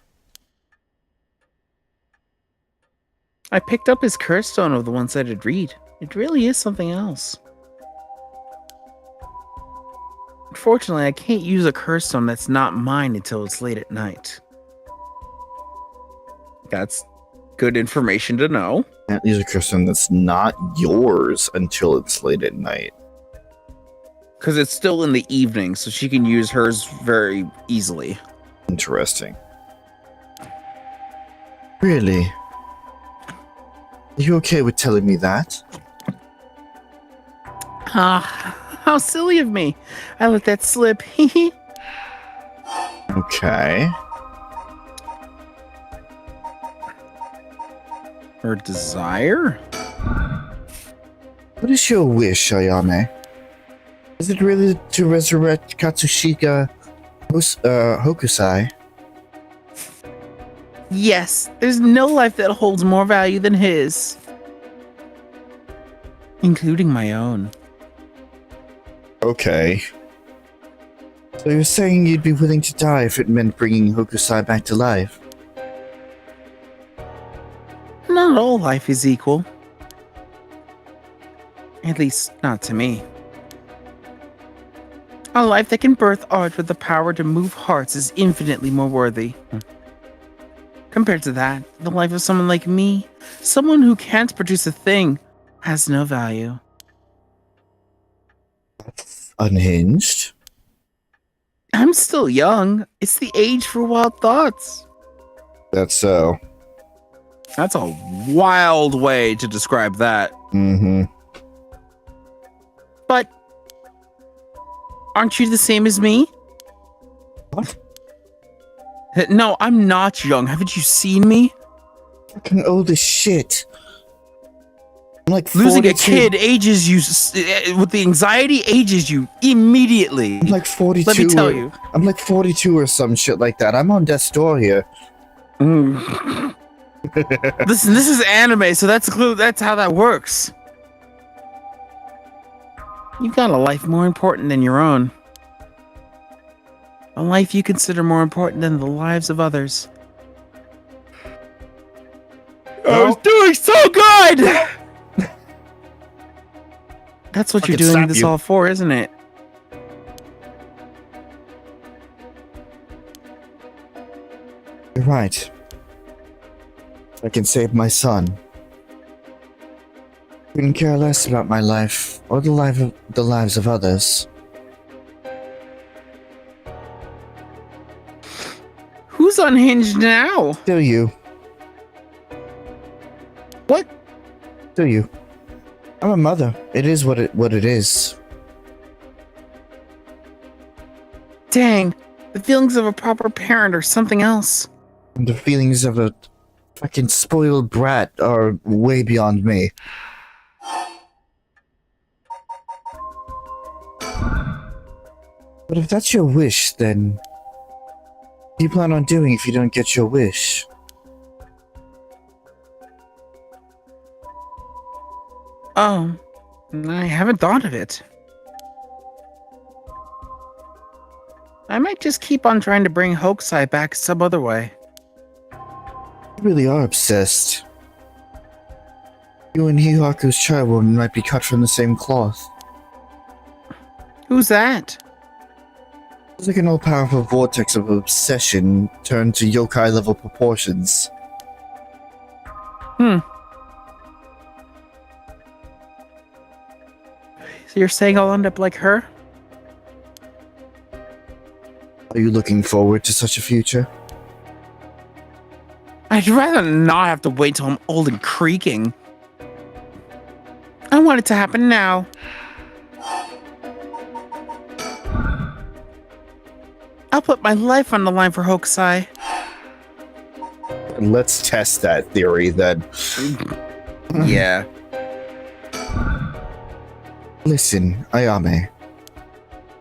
I picked up his curse stone of the one-sided reed. It really is something else. Unfortunately, I can't use a curse stone that's not mine until it's late at night. That's good information to know. Can't use a crystal that's not yours until it's late at night. Because it's still in the evening, so she can use hers very easily. Interesting. Really? Are you okay with telling me that? How silly of me. I let that slip. Okay. Her desire? What is your wish, Ayame? Is it really to resurrect Katsushika Hokusai? Yes, there's no life that holds more value than his. Including my own. Okay. So you're saying you'd be willing to die if it meant bringing Hokusai back to life? Not all life is equal. At least, not to me. A life that can birth art with the power to move hearts is infinitely more worthy. Compared to that, the life of someone like me, someone who can't produce a thing, has no value. Unhinged? I'm still young. It's the age for wild thoughts. That's so. That's a wild way to describe that. Mm-hmm. But aren't you the same as me? What? No, I'm not young. Haven't you seen me? Fucking old as shit. I'm like 42. Losing a kid ages you with the anxiety ages you immediately. I'm like 42. Let me tell you. I'm like 42 or some shit like that. I'm on death's door here. Listen, this is anime, so that's how that works. You've got a life more important than your own. A life you consider more important than the lives of others. I was doing so good! That's what you're Fucking doing slap this you. all for, isn't it? You're right. I can save my son. Couldn't care less about my life or the lives of others. Who's unhinged now? Still you. What? Still you. I'm a mother. It is what it is. Dang, the feelings of a proper parent are something else. And the feelings of a fucking spoiled brat are way beyond me. But if that's your wish, then what do you plan on doing if you don't get your wish? Oh, I haven't thought of it. I might just keep on trying to bring Hokusai back some other way. You really are obsessed. You and Hihaku's charwoman might be cut from the same cloth. Who's that? It's like an all-powerful vortex of obsession turned to yokai-level proportions. So you're saying I'll end up like her? Are you looking forward to such a future? I'd rather not have to wait till I'm old and creaking. I want it to happen now. I'll put my life on the line for Hokusai. Let's test that theory then. Yeah. Listen, Ayame.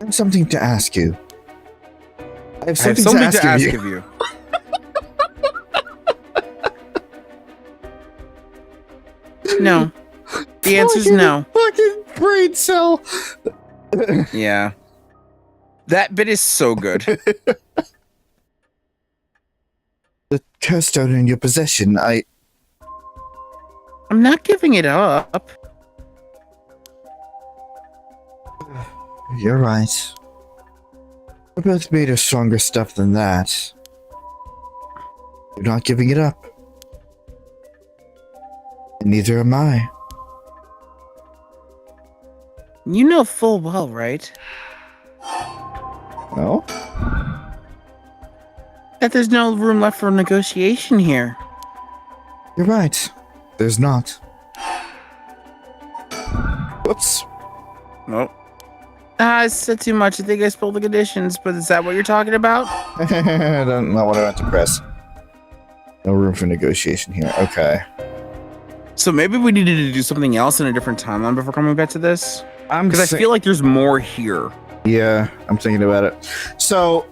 I have something to ask you. I have something, to ask of you. No. The answer's no. Fucking brain cell. Yeah. That bit is so good. The curse stone in your possession, I'm not giving it up. You're right. We're both made of stronger stuff than that. You're not giving it up. And neither am I. You know full well, right? No? That there's no room left for negotiation here. You're right. There's not. Whoops. Nope. I said too much. I think I spilled the conditions, but is that what you're talking about? I don't know what I meant to press. No room for negotiation here. Okay. So maybe we needed to do something else in a different timeline before coming back to this. Because I feel like there's more here. Yeah, I'm thinking about it. So,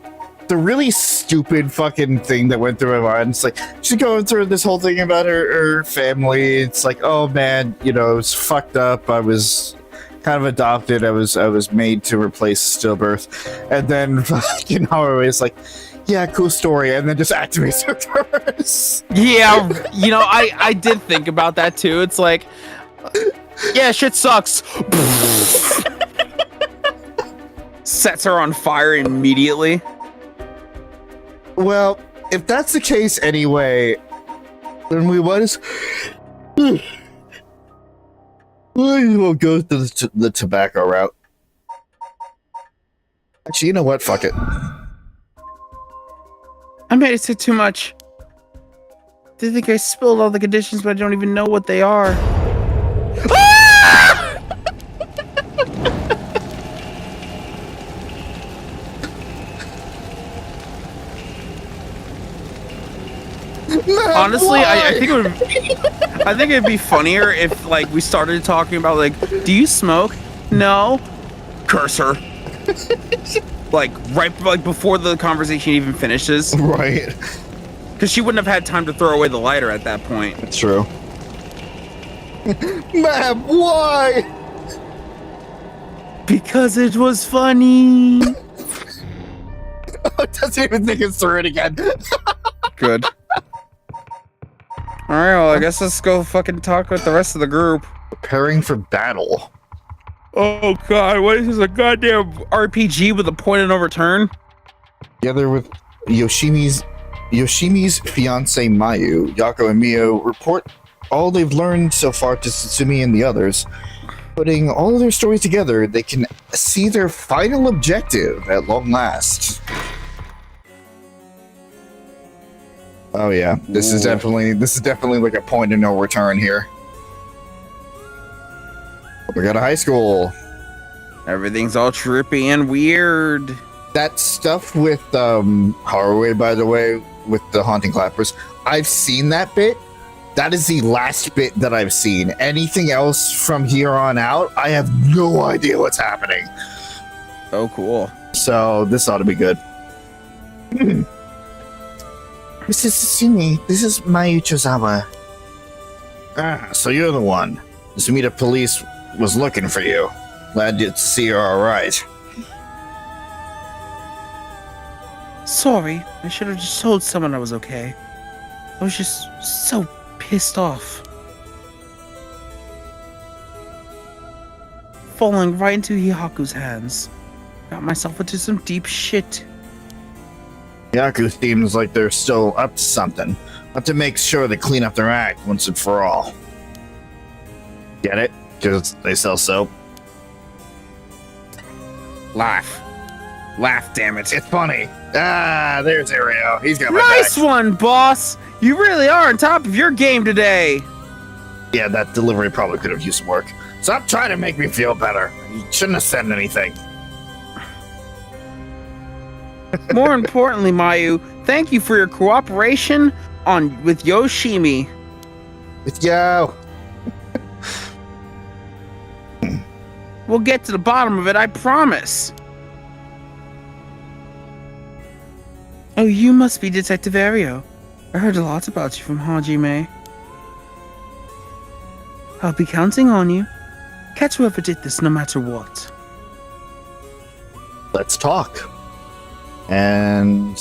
the really stupid fucking thing that went through my mind, it's like, she's going through this whole thing about her family. It's like, oh man, you know, it was fucked up. I was kind of adopted. I was made to replace stillbirth. And then fucking Haru's like, yeah, cool story. And then just activates her powers. Yeah, you know, I did think about that too. It's like, yeah, shit sucks. Sets her on fire immediately. Well, if that's the case anyway, then we was. We'll go to the tobacco route. Actually, you know what? Fuck it. I made it say too much. They think I spilled all the conditions, but I don't even know what they are. Honestly, I think it'd be funnier if like we started talking about like, do you smoke? No. Curse her. Like before the conversation even finishes. Right. Because she wouldn't have had time to throw away the lighter at that point. That's true. Ma'am, why? Because it was funny. It doesn't even think it's through it again. Good. Alright, well, I guess let's go fucking talk with the rest of the group. Preparing for battle. Oh god, what is this? A goddamn RPG with a point of no return? Together with Yoshimi's fiance Mayu, Yako and Mio report all they've learned so far to Sutsumi and the others. Putting all of their stories together, they can see their final objective at long last. Oh yeah, this is definitely like a point of no return here. We got a high school. Everything's all trippy and weird. That stuff with Haruwe, by the way, with the haunting clappers, I've seen that bit. That is the last bit that I've seen. Anything else from here on out, I have no idea what's happening. Oh, cool. So this ought to be good. This is Suzume. This is Mayu Chozawa. Ah, so you're the one. The Sumida police was looking for you. Glad to see you're alright. Sorry, I should have just told someone I was okay. I was just so pissed off. Falling right into Hihaku's hands. Got myself into some deep shit. Yaku seems like they're still up to something. Have to make sure they clean up their act once and for all. Get it? Because they sell soap. Laugh. Laugh, damn it. It's funny. Ah, there's Ario. He's got my Nice back. one, boss! You really are on top of your game today! Yeah, that delivery probably could have used some work. Stop trying to make me feel better. You shouldn't have said anything. More importantly, Mayu, thank you for your cooperation with Yoshimi. Let's go. We'll get to the bottom of it, I promise. Oh, you must be Detective Ario. I heard a lot about you from Hajime. I'll be counting on you. Catch whoever did this no matter what. Let's talk. And...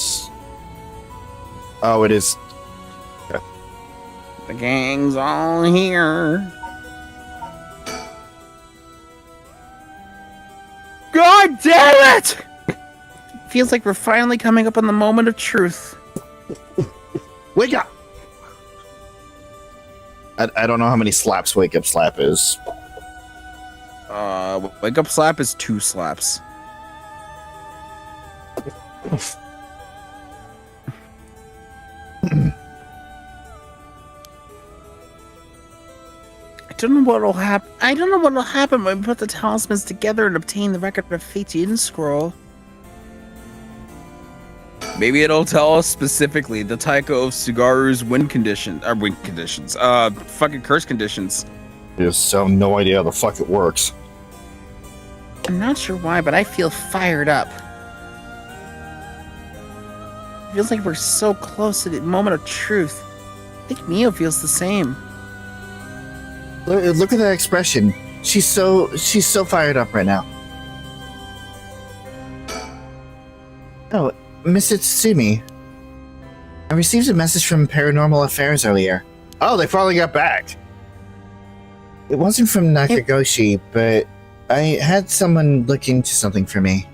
oh, it is... The gang's all here. God damn it! Feels like we're finally coming up on the moment of truth. Wake up! I don't know how many slaps Wake Up Slap is. Wake Up Slap is 2 slaps. I don't know what'll happen when we put the talismans together and obtain the record of Fate's Eden Scroll. Maybe it'll tell us specifically the Taiko of Sugaru's fucking curse conditions. Just so no idea how the fuck it works. I'm not sure why, but I feel fired up. It feels like we're so close to the moment of truth. I think Mio feels the same. Look at that expression. She's so fired up right now. Oh, Mr. Tsumi. I received a message from Paranormal Affairs earlier. Oh, they finally got back. It wasn't from Nakagoshi, but I had someone look into something for me.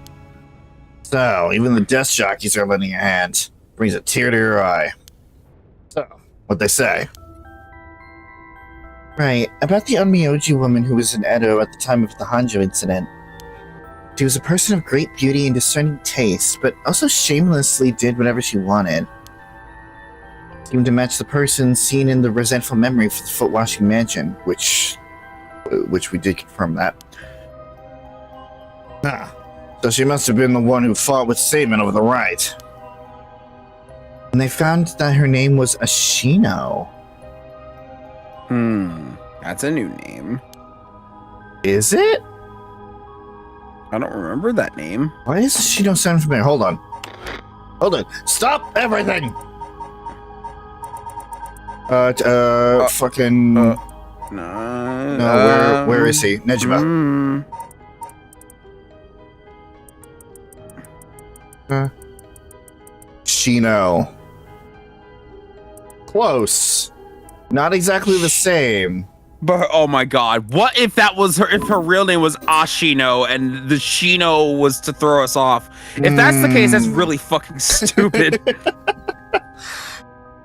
So, even the desk jockeys are lending a hand. Brings a tear to your eye. So, what'd they say? Right, about the Onmyoji woman who was in Edo at the time of the Honjo incident. She was a person of great beauty and discerning taste, but also shamelessly did whatever she wanted. Seemed to match the person seen in the resentful memory for the foot-washing mansion, which we did confirm that. So she must have been the one who fought with Seaman over the right. And they found that her name was Ashino. That's a new name. Is it? I don't remember that name. Why does Ashino sound familiar? Hold on. Stop everything! Fucking... No, where is he? Nejima. Shino. Close. Not exactly the same. But oh my god, what if that was her? If her real name was Ashino and the Shino was to throw us off? If that's the case, that's really fucking stupid.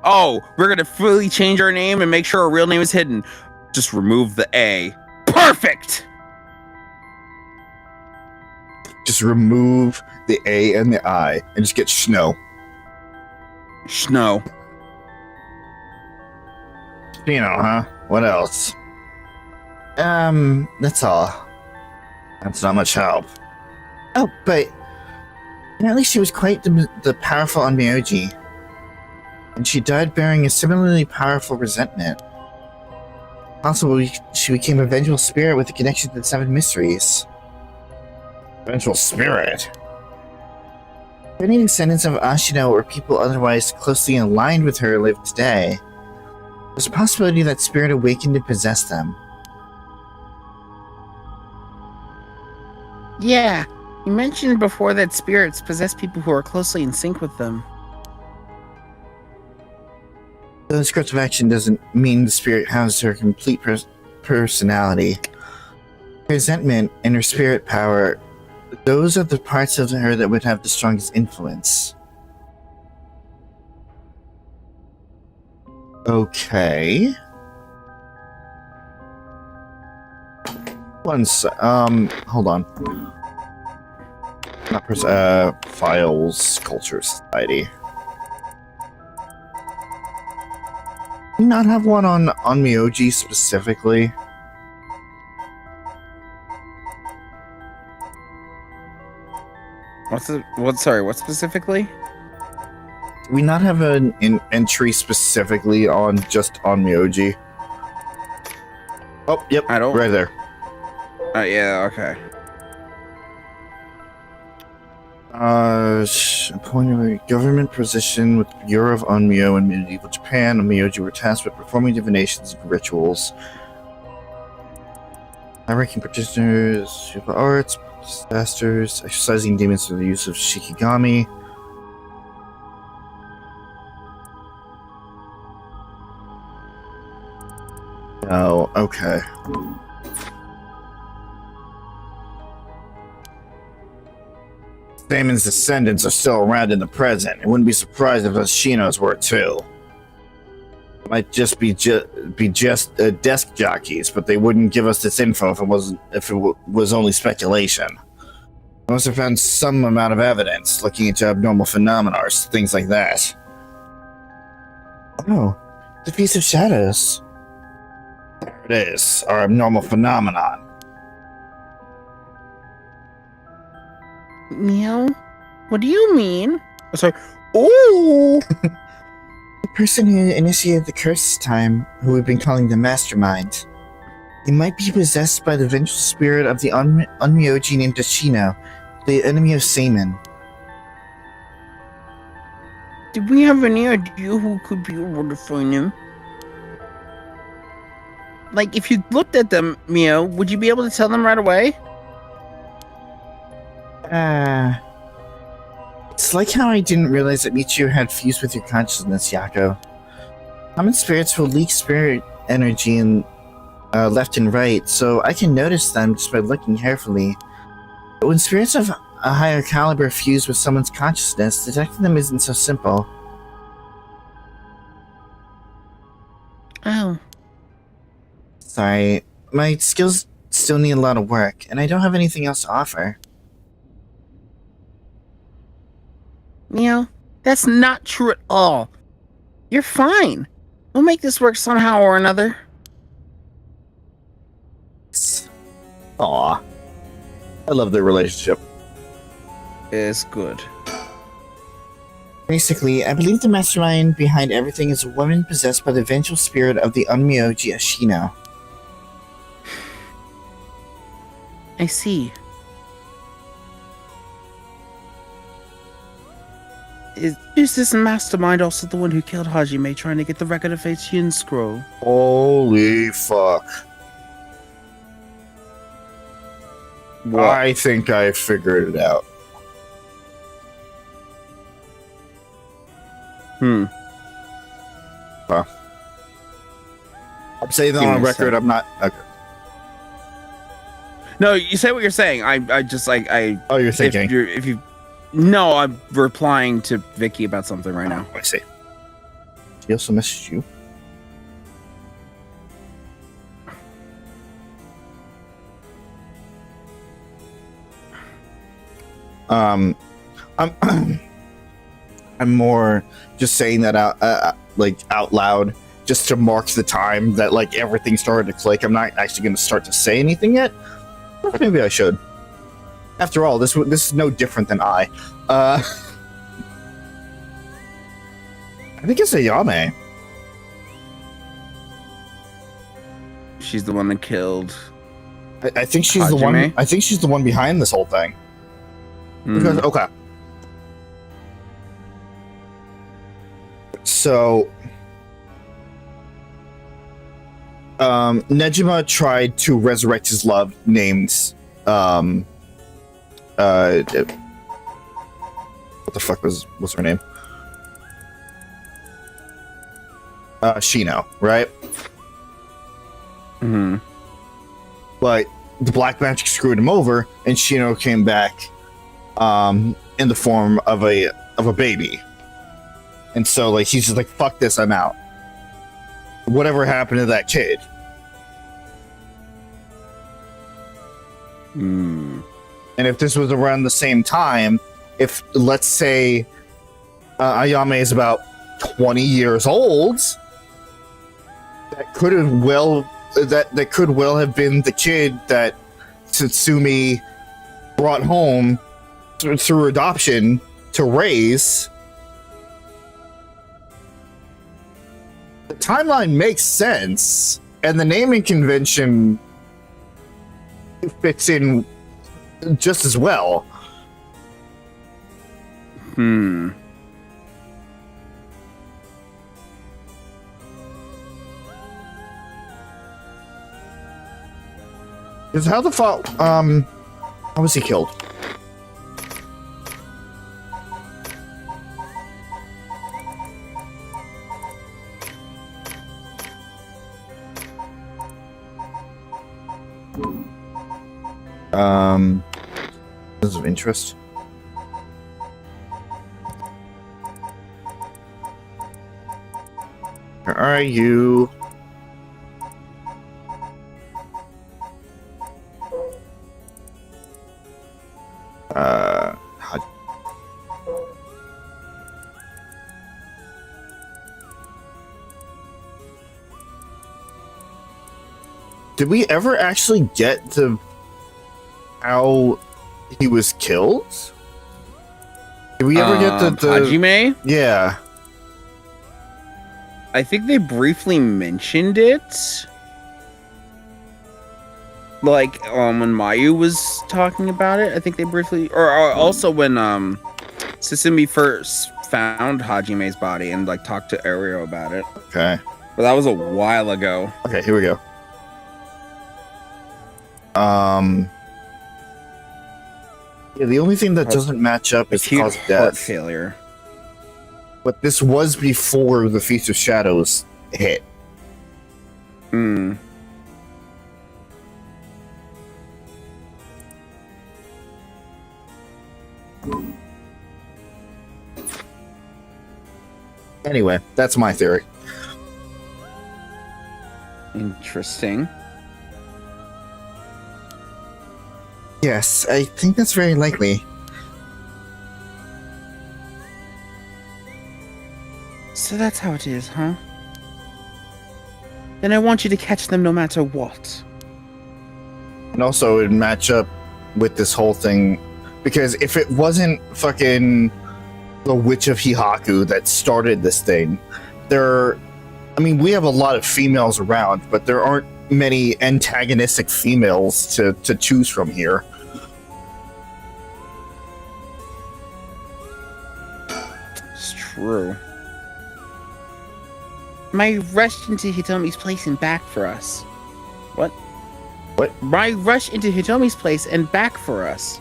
Oh, we're gonna fully change our name and make sure our real name is hidden. Just remove the A. Perfect. Just remove the A and the I and just get Shino. Shino. Shino, huh? What else? That's all. That's not much help. Oh, but apparently she was quite the powerful Onmyoji. And she died bearing a similarly powerful resentment. Possibly she became a vengeful spirit with a connection to the Seven Mysteries. Vengeful spirit? If any descendants of Ashino or people otherwise closely aligned with her live today, there's a possibility that spirit awakened and possessed them. Yeah, you mentioned before that spirits possess people who are closely in sync with them. The script of action doesn't mean the spirit has her complete personality. Her resentment and her spirit power, those are the parts of her that would have the strongest influence. Okay. Hold on. Not Files, Culture, Society. Do you not have one on Onmyoji specifically? What specifically? Do we not have an entry specifically on just Onmyoji? Oh, yep, I don't. right there. Yeah, okay. Appointed a government position with the Bureau of Onmyo in medieval Japan. Onmyoji were tasked with performing divinations and rituals. High-ranking practitioners, super arts, disasters, exercising demons through the use of Shikigami. Oh, okay. Damon's descendants are still around in the present. It wouldn't be surprised if those Shinos were too. Might just be desk jockeys, but they wouldn't give us this info if it was only speculation. I must have found some amount of evidence looking into abnormal phenomena or things like that. Oh, the Feast of Shadows. There it is, our abnormal phenomenon. Meow? What do you mean? Sorry. Oh! The person who initiated the curse this time, who we've been calling the Mastermind, He might be possessed by the vengeful spirit of the Onmyoji named Ashino, the enemy of Seaman. Did we have any idea who could be able to find him? Like, if you looked at them, Mio, would you be able to tell them right away? It's like how I didn't realize that Michiyo had fused with your consciousness, Yako. Common spirits will leak spirit energy in left and right, so I can notice them just by looking carefully. But when spirits of a higher caliber fuse with someone's consciousness, detecting them isn't so simple. Oh. Sorry, my skills still need a lot of work, and I don't have anything else to offer. Mio, that's not true at all. You're fine. We'll make this work somehow or another. Aw. I love their relationship. It's good. Basically, I believe the mastermind behind everything is a woman possessed by the vengeful spirit of the Onmyoji Ashino. I see. Is this Mastermind also the one who killed Hajime trying to get the record of Yin scroll? Holy fuck. What? I think I figured it out. Hmm. I'm saying that Give me on a record, sec. I'm not... Okay. No, you say what you're saying. I just like I. Oh, you're thinking. If you. No, I'm replying to Vicky about something right now. I see. She also messaged you. I'm I'm more just saying that out loud, just to mark the time that like everything started to click. I'm not actually going to start to say anything yet. But maybe I should. After all, this is no different than I. I think it's Ayame. She's the one that killed. I think she's the one. Hajime? I think she's the one behind this whole thing. Because okay, so Nejima tried to resurrect his love, named what the fuck was her name? Shino, right? Mm-hmm. But the black magic screwed him over, and Shino came back in the form of a baby. And so like he's just like, fuck this, I'm out. Whatever happened to that kid? Mm. And if this was around the same time, if let's say Ayame is about 20 years old, that could well have been the kid that Tsutsumi brought home through adoption to raise. The timeline makes sense, and the naming convention fits in just as well. Hmm. Because how the fuck, how was he killed? This is of interest. Where are you? Did we ever actually get to how he was killed? Did we ever get the Hajime? Yeah. I think they briefly mentioned it. Like when Mayu was talking about it, I think they briefly, or also when Suzume first found Hajime's body and like talked to Ario about it. Okay. But that was a while ago. Okay, here we go. Yeah, the only thing that doesn't match up is the Acute cause of heart death. failure. But this was before the Feast of Shadows hit. Hmm. Anyway, that's my theory. Interesting. Yes, I think that's very likely. So that's how it is, huh? Then I want you to catch them no matter what. And also, it'd match up with this whole thing. Because if it wasn't fucking the Witch of Hihaku that started this thing, we have a lot of females around, but there aren't many antagonistic females to choose from here. It's true. My rush into Hitomi's place and back for us. What? What? My rush into Hitomi's place and back for us.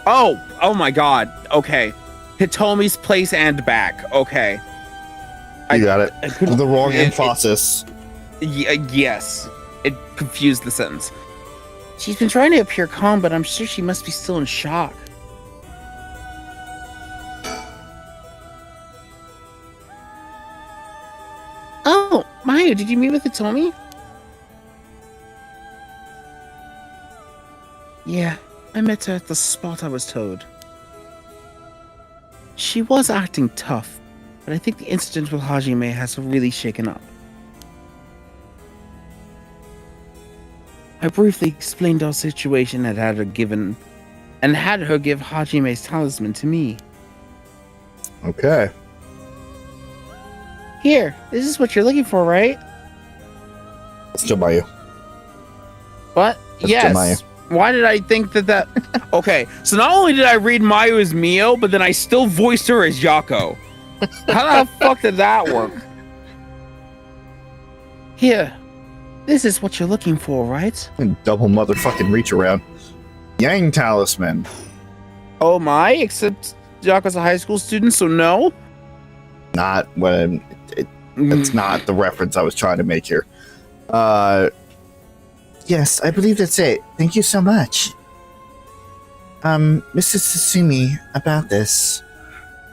Oh my god. Okay. Hitomi's place and back. Okay. You got it. I couldn't- The wrong it- emphasis. Yes. It confused the sentence. She's been trying to appear calm, but I'm sure she must be still in shock. Oh, Mayu, did you meet with Hitomi? Yeah, I met her at the spot I was told. She was acting tough, but I think the incident with Hajime has really shaken up. I briefly explained our situation and had her give Hajime's talisman to me. Okay. Here, this is what you're looking for, right? Let's jump by you. What? That's Yes. Maya. Why did I think that? Okay, so not only did I read Mayu as Mio, but then I still voiced her as Yako. How the fuck did that work? Here, this is what you're looking for, right? Double motherfucking reach around. Yang talisman. Oh my, except Yako's a high school student, so no? Not what that's not the reference I was trying to make here. Yes, I believe that's it. Thank you so much. Mr. Suzume, about this.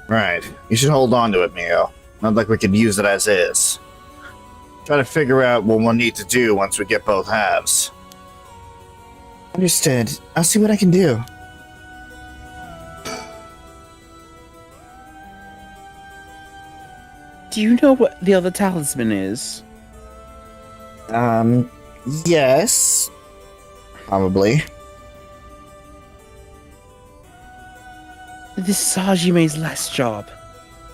Right. You should hold on to it, Mio. Not like we could use it as is. Try to figure out what we'll need to do once we get both halves. Understood. I'll see what I can do. Do you know what the other talisman is? Yes. Probably. This is Hajime's last job.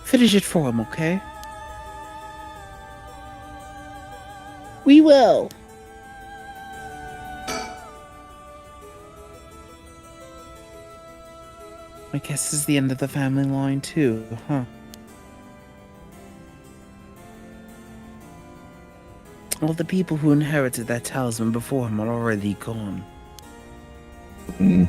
Finish it for him, okay? We will. I guess this is the end of the family line too, huh? All the people who inherited that talisman before him are already gone. Mm.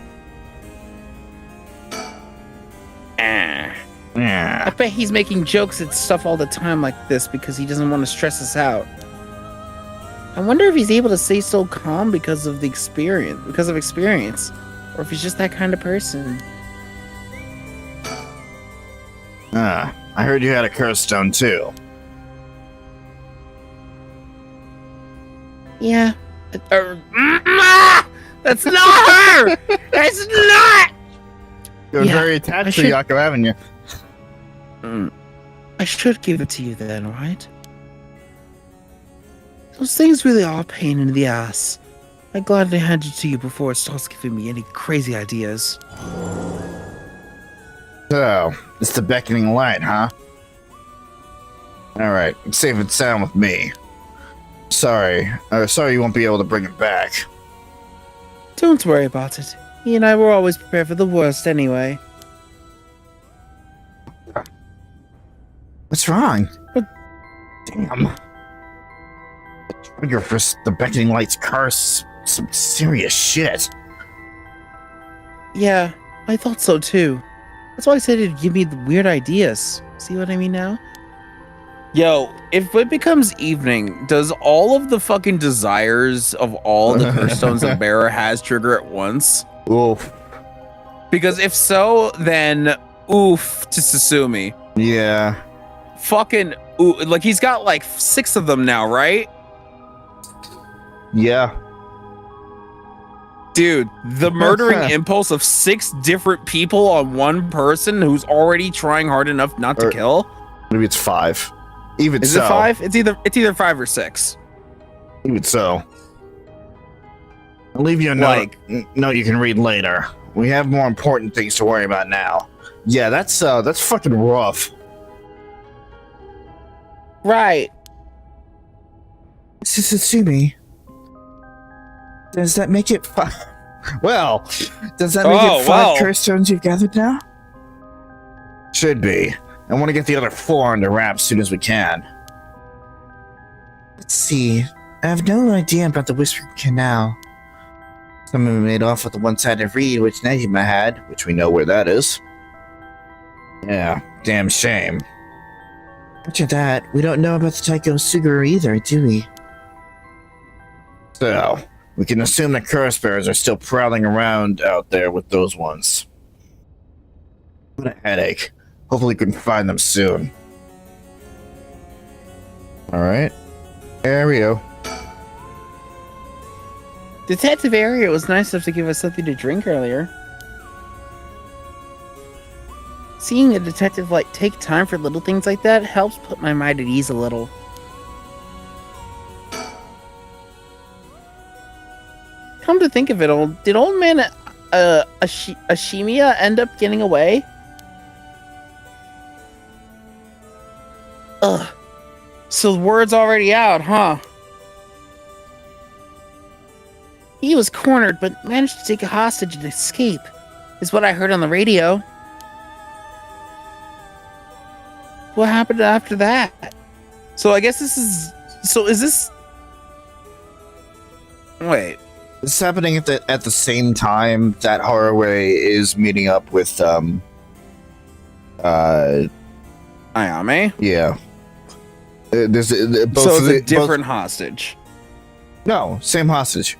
I Yeah. bet he's making jokes and stuff all the time like this because he doesn't want to stress us out. I wonder if he's able to stay so calm because of experience, or if he's just that kind of person. I heard you had a curse stone too. Yeah. That's not her! That's not! You're Yeah, very I attached to should- Yako, haven't you? I should give it to you then, right? Those things really are a pain in the ass. I'd gladly hand it to you before it starts giving me any crazy ideas. So, it's the beckoning light, huh? Alright, safe and sound with me. Sorry. Sorry you won't be able to bring him back. Don't worry about it. He and I were always prepared for the worst anyway. What's wrong? What? Damn. The trigger for the beckoning light's curse. Some serious shit. Yeah, I thought so too. That's why I said it'd give me the weird ideas. See what I mean now? Yo, if it becomes evening, does all of the fucking desires of all the curse stones the bearer has trigger at once? Oof. Because if so, then oof to Suzie. Yeah. Fucking ooh, like he's got like 6 of them now, right? Yeah. Dude, the murdering impulse of 6 different people on one person who's already trying hard enough not to kill. Maybe it's 5. Even Is so. it 5? It's either 5 or 6. Even so. I'll leave you a note you can read later. We have more important things to worry about now. Yeah, that's fucking rough. Right. Suzume. Does that make it five? Well, Does that make it 5 curse stones you've gathered now? should be. I want to get the other 4 under wraps as soon as we can. Let's see. I have no idea about the Whispering Canal. Some of them made off with the one-sided reed which Nejima had, which we know where that is. Yeah, damn shame. After that, we don't know about the Taiko Suguru either, do we? So, we can assume the curse bearers are still prowling around out there with those ones. What a headache. Hopefully we can find them soon. Alright. Ario. Detective Area was nice enough to give us something to drink earlier. Seeing a detective take time for little things like that helps put my mind at ease a little. Come to think of it, did old man Ashimiya end up getting away? Ugh. So the word's already out, huh? He was cornered, but managed to take a hostage and escape, is what I heard on the radio. What happened after that? So I guess this is... So is this... Wait. This is happening at the same time that Haraway is meeting up with Ayame? yeah. There's both So it's of a different hostage. No, same hostage.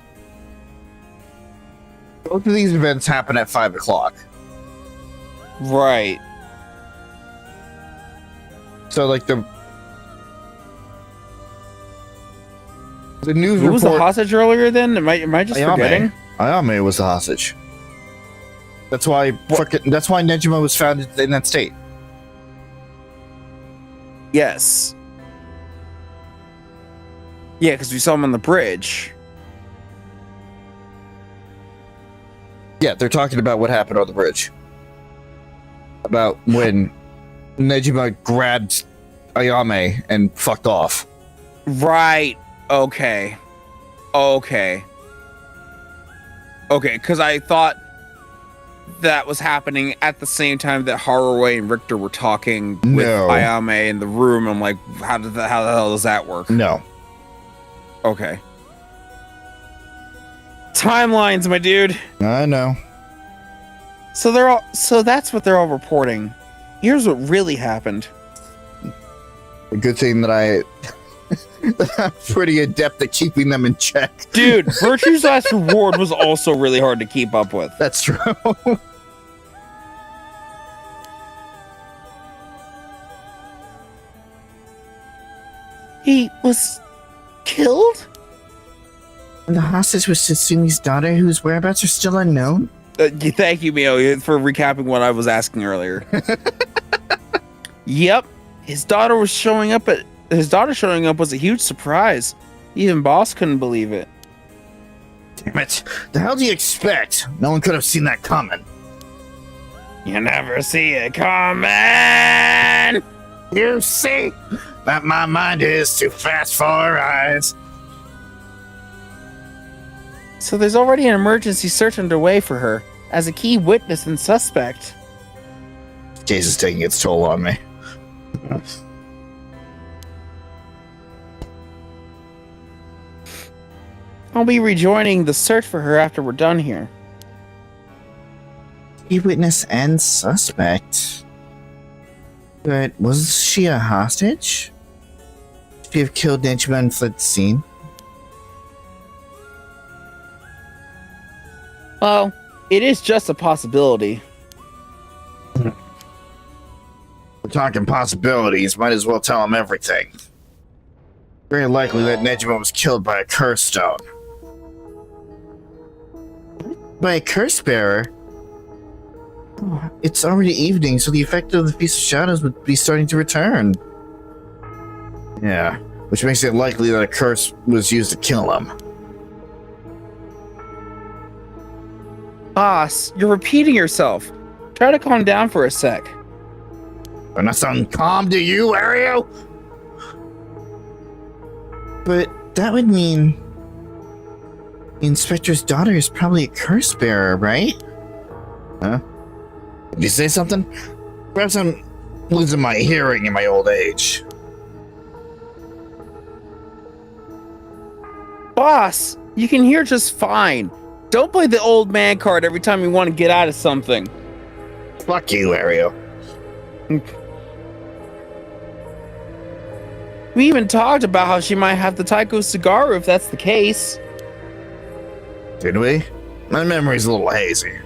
Both of these events happen at 5 o'clock. Right. So the news Who was the report. hostage earlier then? Am I just forgetting? Ayame was the hostage. That's why Nejima was found in that state. Yes. Yeah, because we saw him on the bridge. Yeah, they're talking about what happened on the bridge. About when Nejima grabbed Ayame and fucked off. Right. Okay, because I thought that was happening at the same time that Haraway and Richter were talking with No. Ayame in the room. I'm like, how the hell does that work? No. Okay. Timelines, my dude. I know. So that's what they're all reporting. Here's what really happened. A good thing that I'm pretty adept at keeping them in check. Dude, Virtue's Last Reward was also really hard to keep up with. That's true. He was killed? And the hostage was Suzumi's daughter, whose whereabouts are still unknown? Thank you, Mio, for recapping what I was asking earlier. Yep. His daughter showing up was a huge surprise. Even Boss couldn't believe it. Damn it. The hell do you expect? No one could have seen that coming. You never see it coming. You see? That my mind is too fast for our eyes. So there's already an emergency search underway for her as a key witness and suspect. Case is taking its toll on me. I'll be rejoining the search for her after we're done here. Key witness and suspect. But was she a hostage? Should she have killed Denchman and fled the scene? Well, it is just a possibility. We're talking possibilities. Might as well tell him everything. Very likely that Nejima was killed by a curse stone. By a curse bearer? Oh, it's already evening, so the effect of the Feast of Shadows would be starting to return. Yeah, which makes it likely that a curse was used to kill him. Boss, you're repeating yourself. Try to calm down for a sec. Doesn't that sound calm to you, Ario? But that would mean the inspector's daughter is probably a curse bearer, right? Huh? Did you say something? Perhaps I'm losing my hearing in my old age. Boss, you can hear just fine. Don't play the old man card every time you want to get out of something. Fuck you, Ario. We even talked about how she might have the Taiko Cigar if that's the case. Did we? My memory's a little hazy.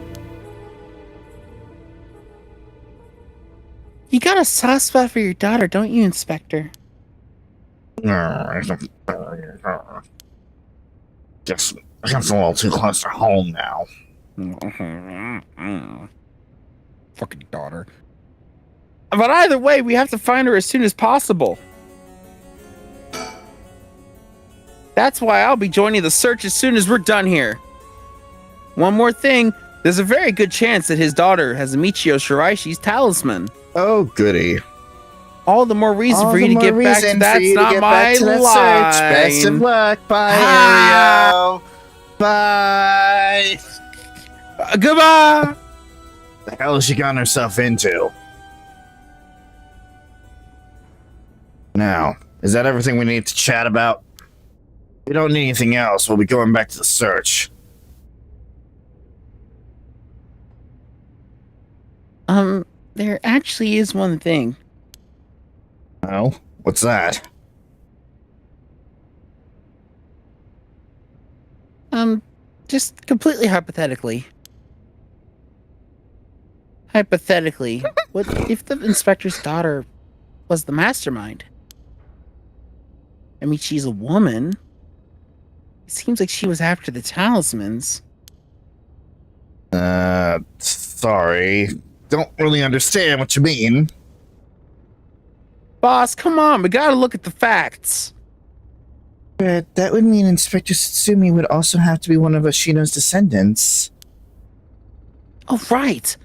You got a soft spot for your daughter, don't you, Inspector? Guess a little too close to home now. Fucking daughter. But either way, we have to find her as soon as possible. That's why I'll be joining the search as soon as we're done here. One more thing, there's a very good chance that his daughter has Michio Shiraishi's talisman. Oh, goodie. All the more reason for you to get back to that's not my line. Best of luck. Bye, Ario. Bye. Goodbye. The hell has she gotten herself into? Now, is that everything we need to chat about? We don't need anything else. We'll be going back to the search. There actually is one thing. Oh? What's that? Just completely hypothetically. Hypothetically, what if the inspector's daughter was the mastermind? I mean, she's a woman. It seems like she was after the talismans. Sorry. Don't really understand what you mean. Boss, come on, we gotta look at the facts. But that would mean Inspector Satsumi would also have to be one of Ashino's descendants. Oh, right.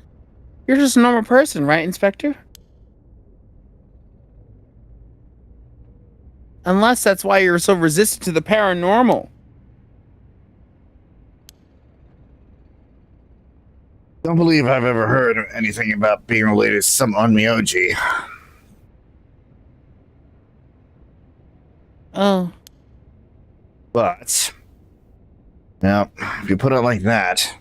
You're just a normal person, right, Inspector? Unless that's why you're so resistant to the paranormal. Don't believe I've ever heard anything about being related to some Onmyoji. Oh. But, now, if you put it like that,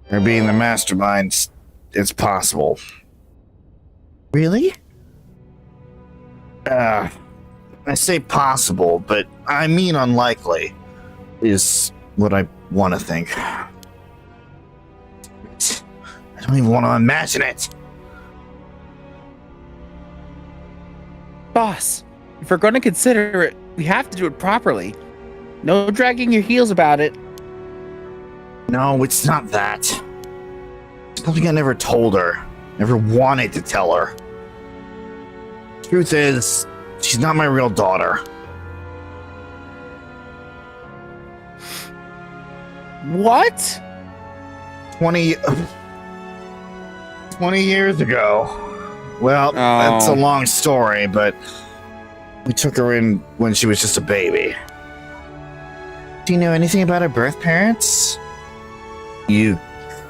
her being the mastermind, it's possible. Really? I say possible, but I mean unlikely, is what I want to think. I don't even want to imagine it. Boss, if we're going to consider it, we have to do it properly. No dragging your heels about it. No, it's not that. It's something I never told her. Never wanted to tell her. Truth is, she's not my real daughter. What? 20 years ago. Well, that's a long story, but we took her in when she was just a baby. Do you know anything about her birth parents? You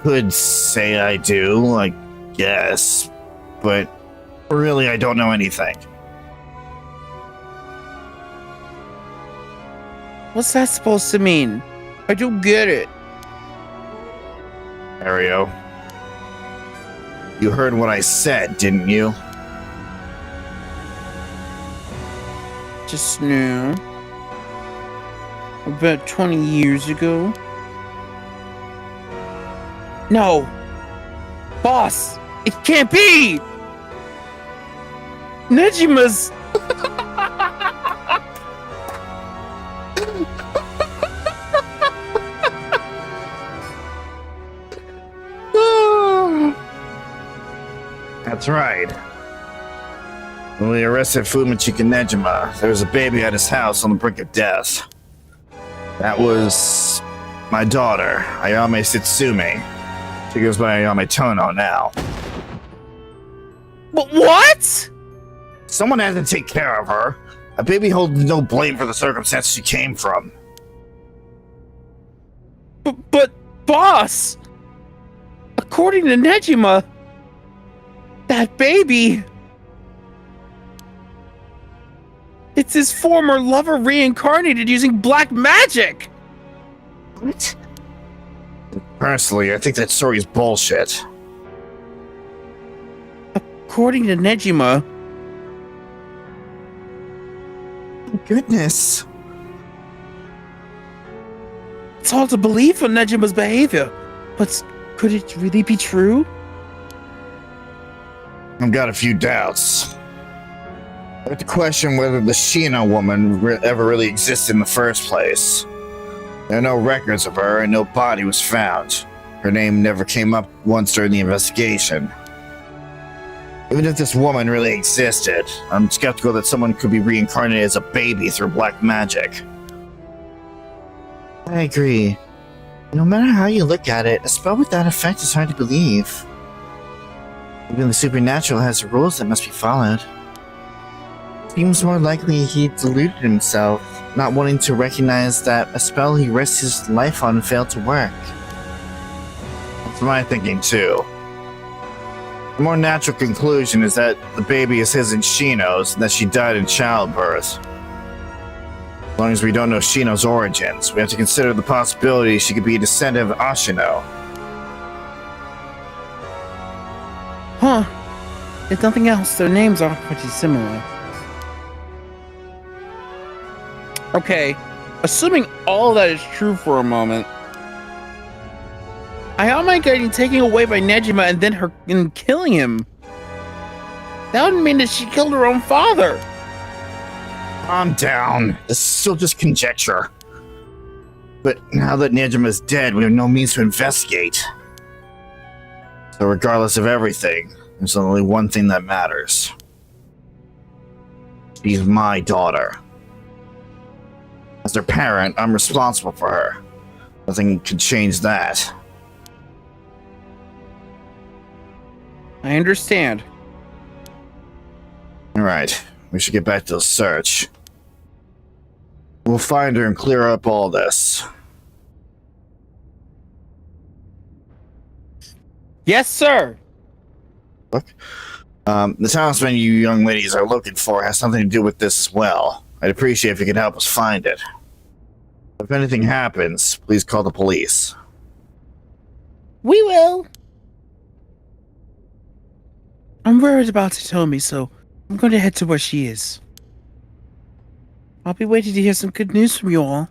could say I do, I guess, but really I don't know anything. What's that supposed to mean? I don't get it. Mario, you heard what I said, didn't you? Just now. About 20 years ago. No! Boss! It can't be! Nejima's... That's right. When we arrested Fumachika Nejima, there was a baby at his house on the brink of death. That was my daughter, Ayame Sitsumi. She goes by Ayame Tono now. But what? Someone had to take care of her. A baby holds no blame for the circumstances she came from. But boss! According to Nejima, that baby... It's his former lover reincarnated using black magic! What? Personally, I think that story is bullshit. According to Nejima... Goodness. It's hard to believe for Nejima's behavior, but could it really be true? I've got a few doubts. I have to question whether the Shino woman ever really existed in the first place. There are no records of her, and no body was found. Her name never came up once during the investigation. Even if this woman really existed, I'm skeptical that someone could be reincarnated as a baby through black magic. I agree. No matter how you look at it, a spell with that effect is hard to believe. Even the supernatural has rules that must be followed. Seems more likely he deluded himself, not wanting to recognize that a spell he risked his life on failed to work. That's my thinking too. The more natural conclusion is that the baby is his and Shino's, and that she died in childbirth. As long as we don't know Shino's origins, we have to consider the possibility she could be a descendant of Ashino. Huh. If nothing else, their names are pretty similar. Okay, assuming all of that is true for a moment, Ayame getting taken away by Nejima and then her and killing him. That would mean that she killed her own father. Calm down. This is still just conjecture. But now that Nejima's dead, we have no means to investigate. So regardless of everything, there's only one thing that matters. She's my daughter. As her parent, I'm responsible for her. Nothing can change that. I understand. Alright, we should get back to the search. We'll find her and clear up all this. Yes, sir. Look, the talisman you young ladies are looking for has something to do with this as well. I'd appreciate if you could help us find it. If anything happens, please call the police. We will. I'm worried about Hitomi, so I'm going to head to where she is. I'll be waiting to hear some good news from you all.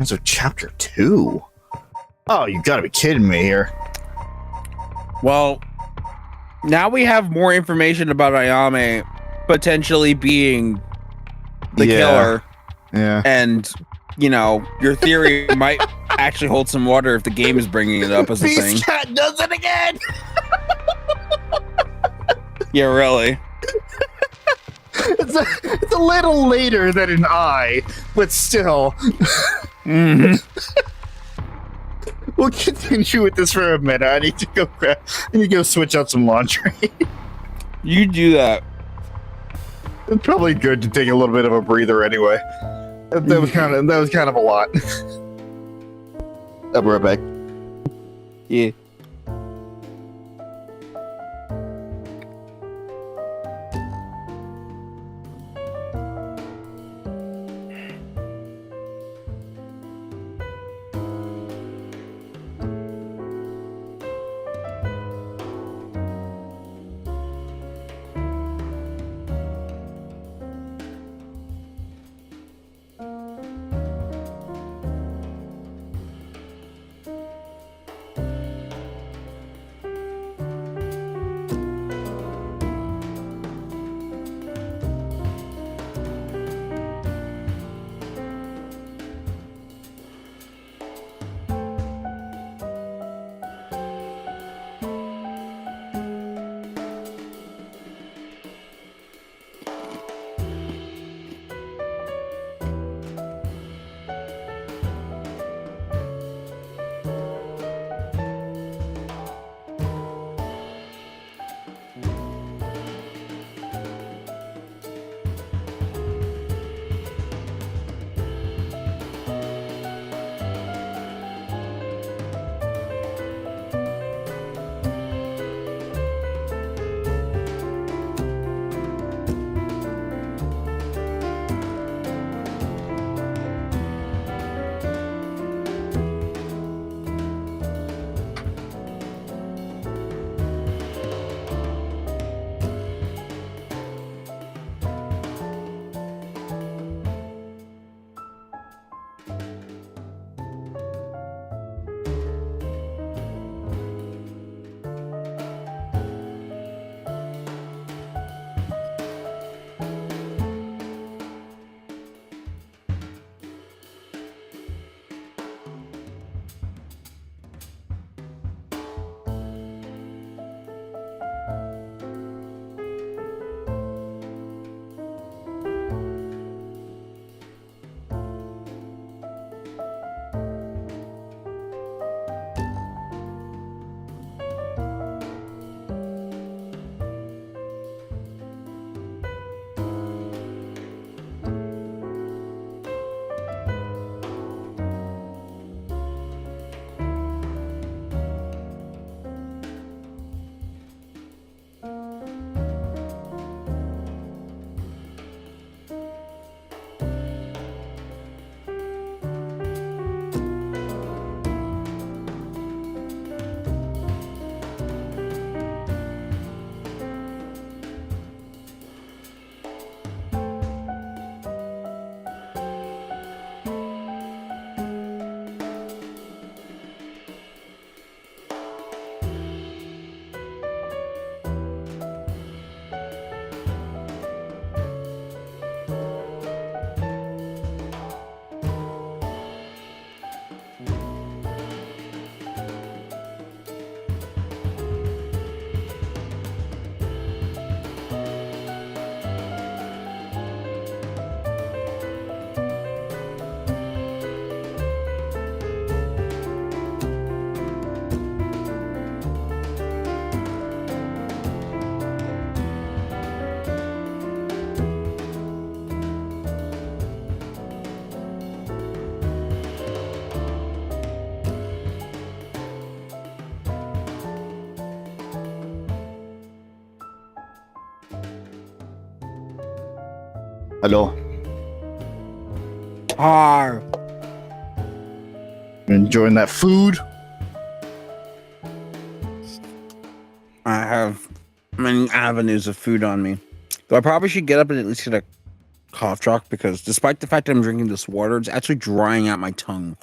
So chapter 2? Oh, you gotta be kidding me here. Well, now we have more information about Ayame potentially being the killer. Yeah. And, you know, your theory might actually hold some water if the game is bringing it up as a thing. Beast Cat does it again! Yeah, really. It's a little later than an I, but still. Mm-hmm. We'll continue with this for a minute. I need to go switch out some laundry. You do that. It's probably good to take a little bit of a breather anyway. That was kind of a lot. I'll be right back. Yeah. Hello. Arr. Enjoying that food? I have many avenues of food on me. Though I probably should get up and at least get a cough drop because despite the fact that I'm drinking this water, it's actually drying out my tongue.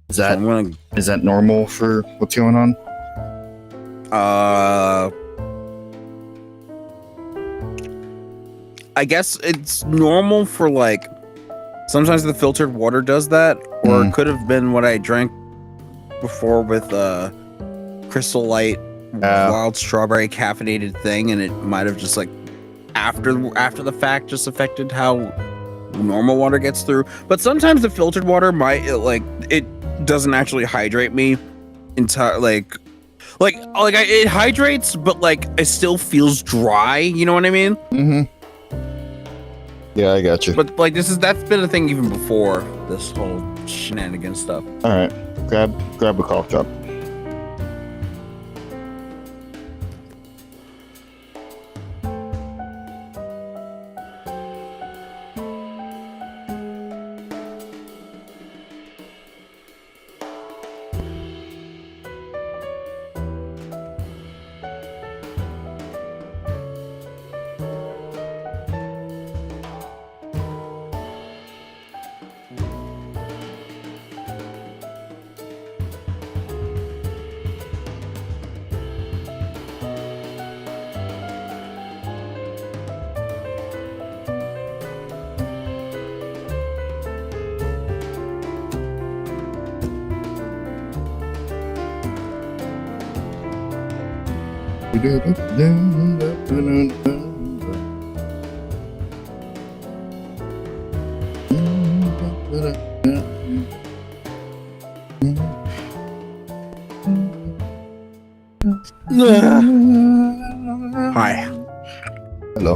Is that normal for what's going on? I guess it's normal for like sometimes the filtered water does that, or it could have been what I drank before with Crystal Light wild strawberry caffeinated thing, and it might have just like after the fact just affected how normal water gets through. But sometimes the filtered water it doesn't actually hydrate me entire like It hydrates, but like it still feels dry. You know what I mean? Mm-hmm. Yeah, I got you. But like that's been a thing even before this whole shenanigan stuff. All right, grab a cough drop. Hi. Hello.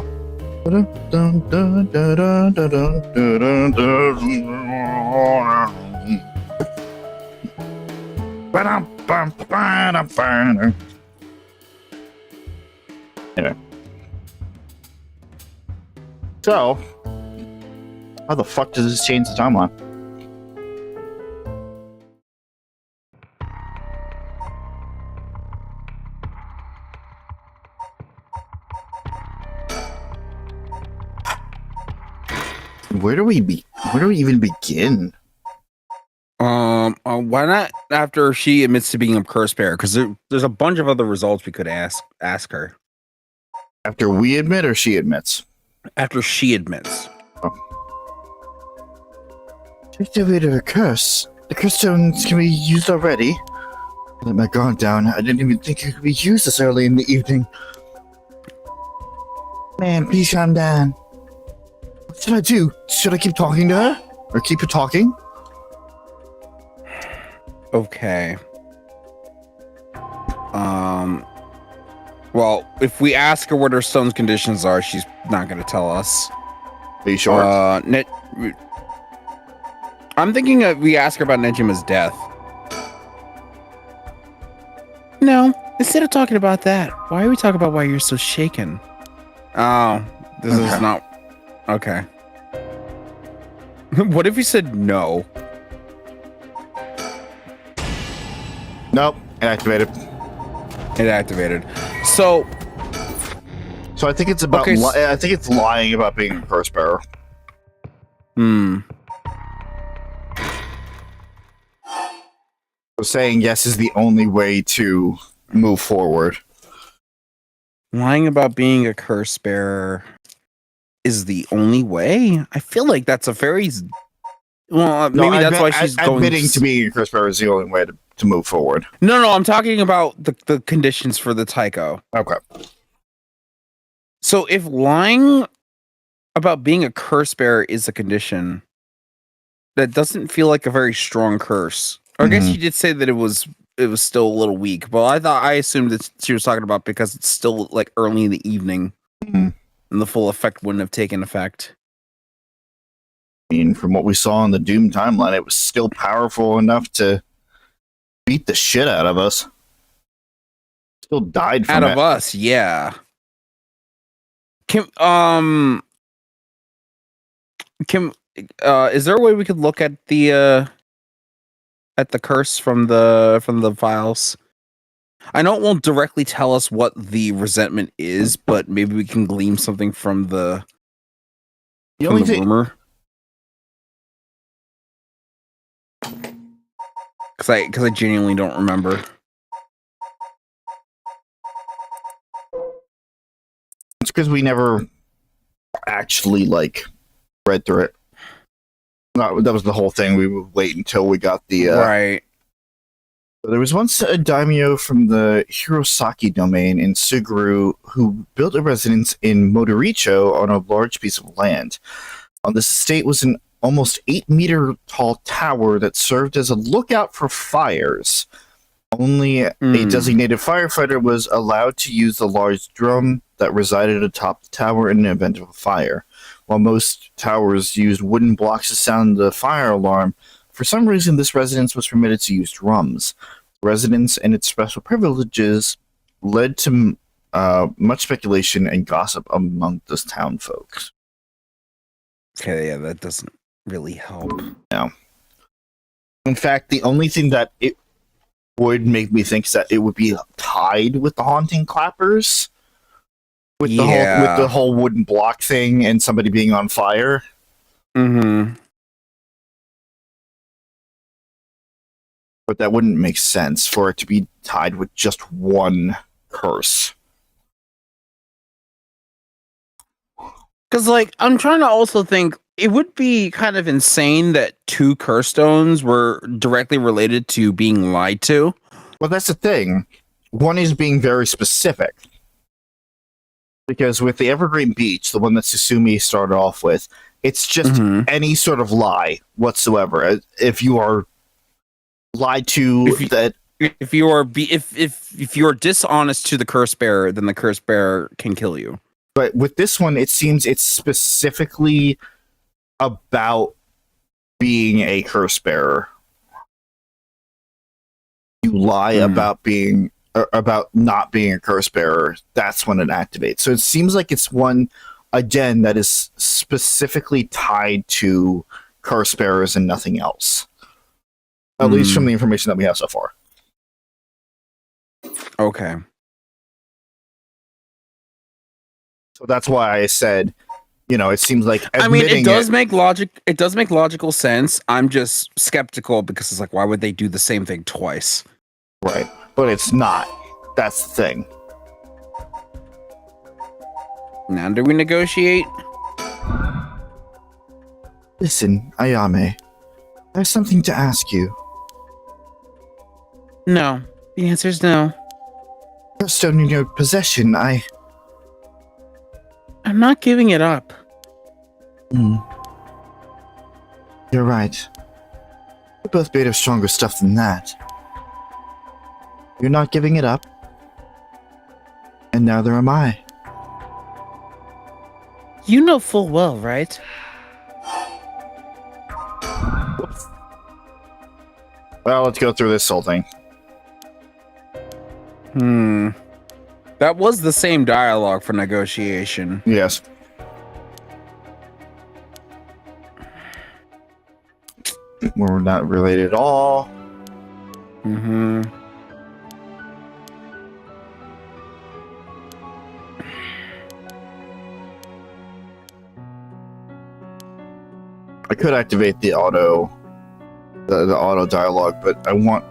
Anyway. So, how the fuck does this change the timeline? Where do we even begin? Why not after she admits to being a curse bearer? Because there's a bunch of other results we could ask her. After we admit or she admits? After she admits. Take the weight of a curse. The curse stones can be used already. Let my guard down. I didn't even think it could be used this early in the evening. Man, please calm down. What should I do? Should I keep talking to her? Or keep her talking? Okay. Well, if we ask her what her stone's conditions are, she's not going to tell us. Are you sure? I'm thinking we ask her about Nejima's death. No, instead of talking about that, why are we talking about why you're so shaken? Oh, this is not... Okay. What if you said no? Nope. Activated. It activated. So I think it's about... Okay, I think it's lying about being a curse bearer. So saying yes is the only way to move forward. lying about being a curse bearer is the only way? I feel like that's a very... Well, maybe that's why she's going... Admitting to being a curse bearer is the only way to move forward. No, I'm talking about the conditions for the Taiko. Okay. So if lying about being a curse bearer is a condition, that doesn't feel like a very strong curse. Or I guess you did say that it was still a little weak, but I assumed that she was talking about because it's still like early in the evening and the full effect wouldn't have taken effect. I mean, from what we saw on the Doom timeline, it was still powerful enough to beat the shit out of us. Still died from Out of us, yeah. Is there a way we could look at the curse from the files? I know it won't directly tell us what the resentment is, but maybe we can glean something from the rumor. Because I genuinely don't remember. It's because we never actually read through it. No, that was the whole thing. We would wait until we got the right. There was once a daimyo from the Hirosaki domain in Suguru who built a residence in Modoricho on a large piece of land. On this estate was an almost 8-meter tall tower that served as a lookout for fires. Only a designated firefighter was allowed to use the large drum that resided atop the tower in the event of a fire. While most towers used wooden blocks to sound the fire alarm, for some reason this residence was permitted to use drums. Residence and its special privileges led to much speculation and gossip among the town folks. Okay, yeah, that doesn't really help. No. In fact, the only thing that it would make me think is that it would be tied with the haunting clappers, with the whole wooden block thing and somebody being on fire. Mm-hmm. But that wouldn't make sense for it to be tied with just one curse. Because, like, I'm trying to also think it would be kind of insane that 2 curse stones were directly related to being lied to. Well, that's the thing. One is being very specific. Because with the Evergreen Beach, the one that Suzie started off with, it's just any sort of lie whatsoever. If you are lied to, if you are dishonest to the curse bearer, then the curse bearer can kill you. But with this one, it seems it's specifically about being a curse bearer. You lie about not being a curse bearer. That's when it activates. So it seems like it's one, again, that is specifically tied to curse bearers and nothing else. At least from the information that we have so far. Okay. So that's why I said, it seems like it does make logic. It does make logical sense. I'm just skeptical because it's like, why would they do the same thing twice? Right. But it's not. That's the thing. Now, do we negotiate? Listen, Ayame, I have something to ask you. No. The answer is no. Stone in your possession, I'm not giving it up. You're right. We're both made of stronger stuff than that. You're not giving it up. And neither am I. You know full well, right? Well, let's go through this whole thing. That was the same dialogue for negotiation. Yes. We're not related at all. I could activate the auto dialogue, but I want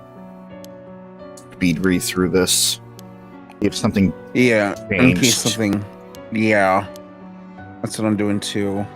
speed read through this. If something changed. In case something. Yeah, that's what I'm doing too.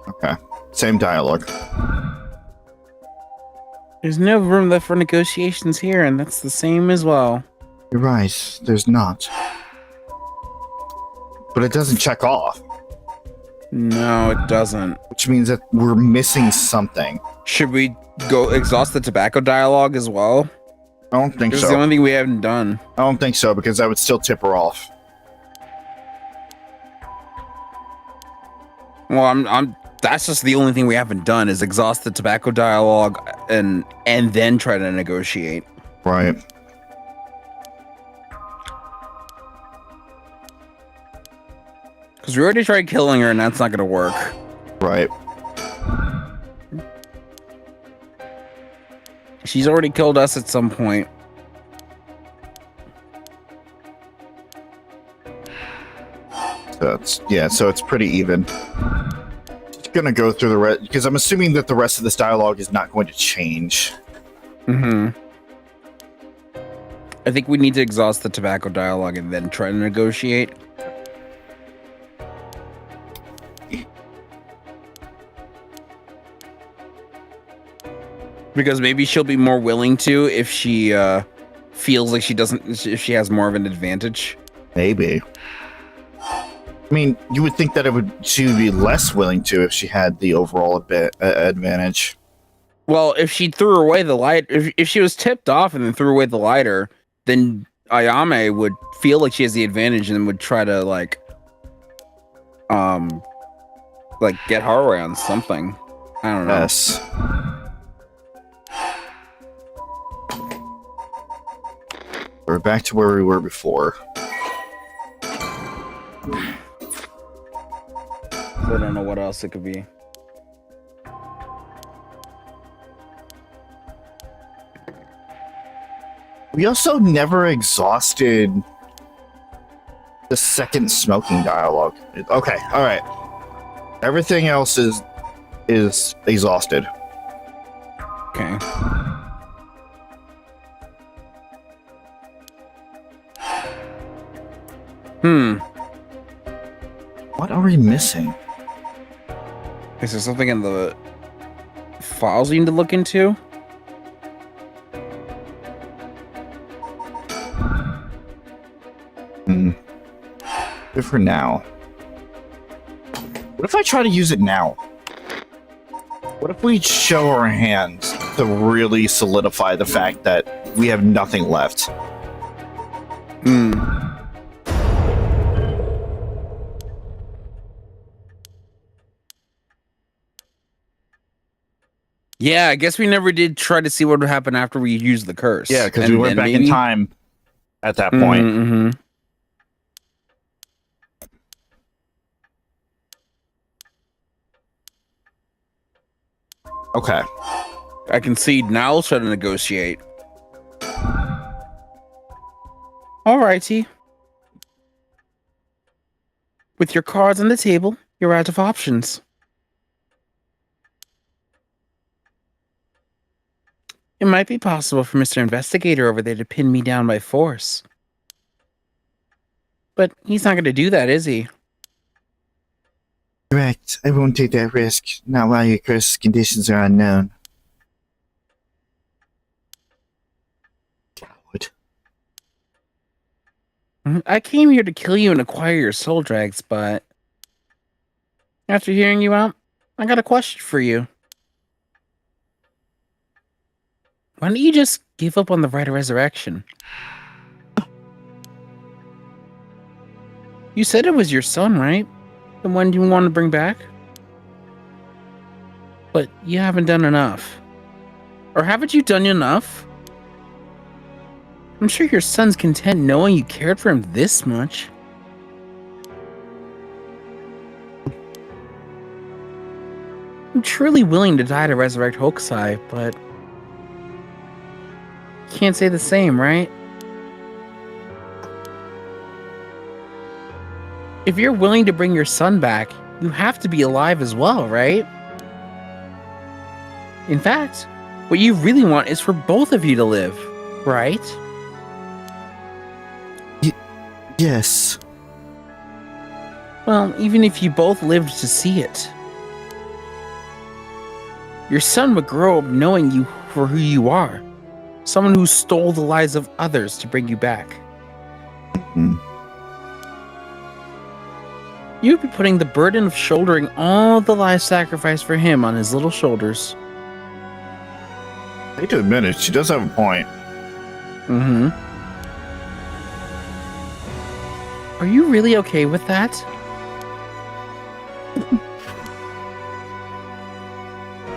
Okay. Same dialogue. There's no room left for negotiations here, and that's the same as well. You're right, there's not. But it doesn't check off. No, it doesn't. Which means that we're missing something. Should we go exhaust the tobacco dialogue as well? I don't think It's so. the only thing we haven't done. I don't think so, because I would still tip her off. Well, that's just the only thing we haven't done is exhaust the tobacco dialogue and then try to negotiate. Right. Because we already tried killing her and that's not going to work. Right. She's already killed us at some point. So it's pretty even. Gonna go through the rest because I'm assuming that the rest of this dialogue is not going to change. I think we need to exhaust the tobacco dialogue and then try to negotiate. Because maybe she'll be more willing to if she feels like if she has more of an advantage. Maybe. I mean, you would think that she would be less willing to if she had the overall advantage. Well, if she threw away the light, if she was tipped off and then threw away the lighter, then Ayame would feel like she has the advantage and would try to like get her away on something. I don't know. Yes. We're back to where we were before. I don't know what else it could be. We also never exhausted the second smoking dialogue. Okay, all right. Everything else is exhausted. Okay. What are we missing? Is there something in the files you need to look into? Good for now. What if I try to use it now? What if we show our hands to really solidify the fact that we have nothing left? Yeah, I guess we never did try to see what would happen after we used the curse. Yeah, because we went back in time at that point. Mm-hmm. Okay. I concede now. Let's try to negotiate. Alrighty. With your cards on the table, you're out of options. It might be possible for Mr. Investigator over there to pin me down by force. But he's not going to do that, is he? Correct. I won't take that risk, not while your curse conditions are unknown. Coward. I came here to kill you and acquire your soul drags, but after hearing you out, I got a question for you. Why don't you just give up on the right of resurrection? You said it was your son, right? The one you want to bring back? But you haven't done enough. Or haven't you done enough? I'm sure your son's content knowing you cared for him this much. I'm truly willing to die to resurrect Hokusai, but can't say the same, right? If you're willing to bring your son back, you have to be alive as well, right? In fact, what you really want is for both of you to live, right? Yes. Well, even if you both lived to see it, your son would grow up knowing you for who you are. Someone who stole the lives of others to bring you back. You'd be putting the burden of shouldering all the life sacrifice for him on his little shoulders. I hate to admit it, she does have a point. Mm-hmm. Are you really okay with that?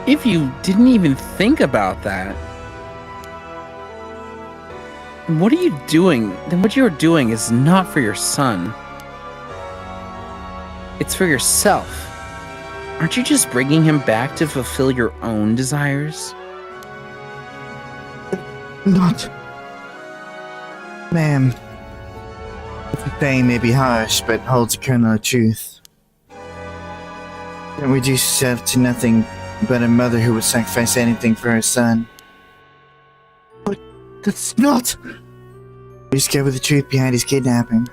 If you didn't even think about that, what are you doing? Then what you're doing is not for your son. It's for yourself. Aren't you just bringing him back to fulfill your own desires? Not. Ma'am. What you say may be harsh, but holds a kernel of truth. Don't reduce yourself to nothing but a mother who would sacrifice anything for her son. But that's not. We discovered the truth behind his kidnapping.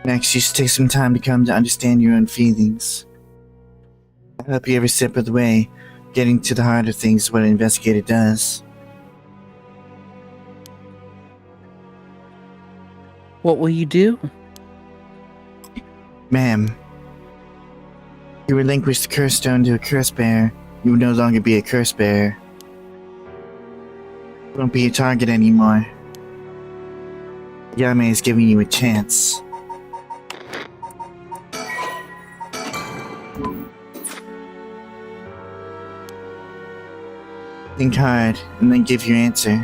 Next, you should take some time to come to understand your own feelings. I'll help you every step of the way. Getting to the heart of things is what an investigator does. What will you do? Ma'am, you relinquish the curse stone to a curse bearer. You will no longer be a curse bearer. You won't be a target anymore. Yame is giving you a chance. Think hard, and then give your answer.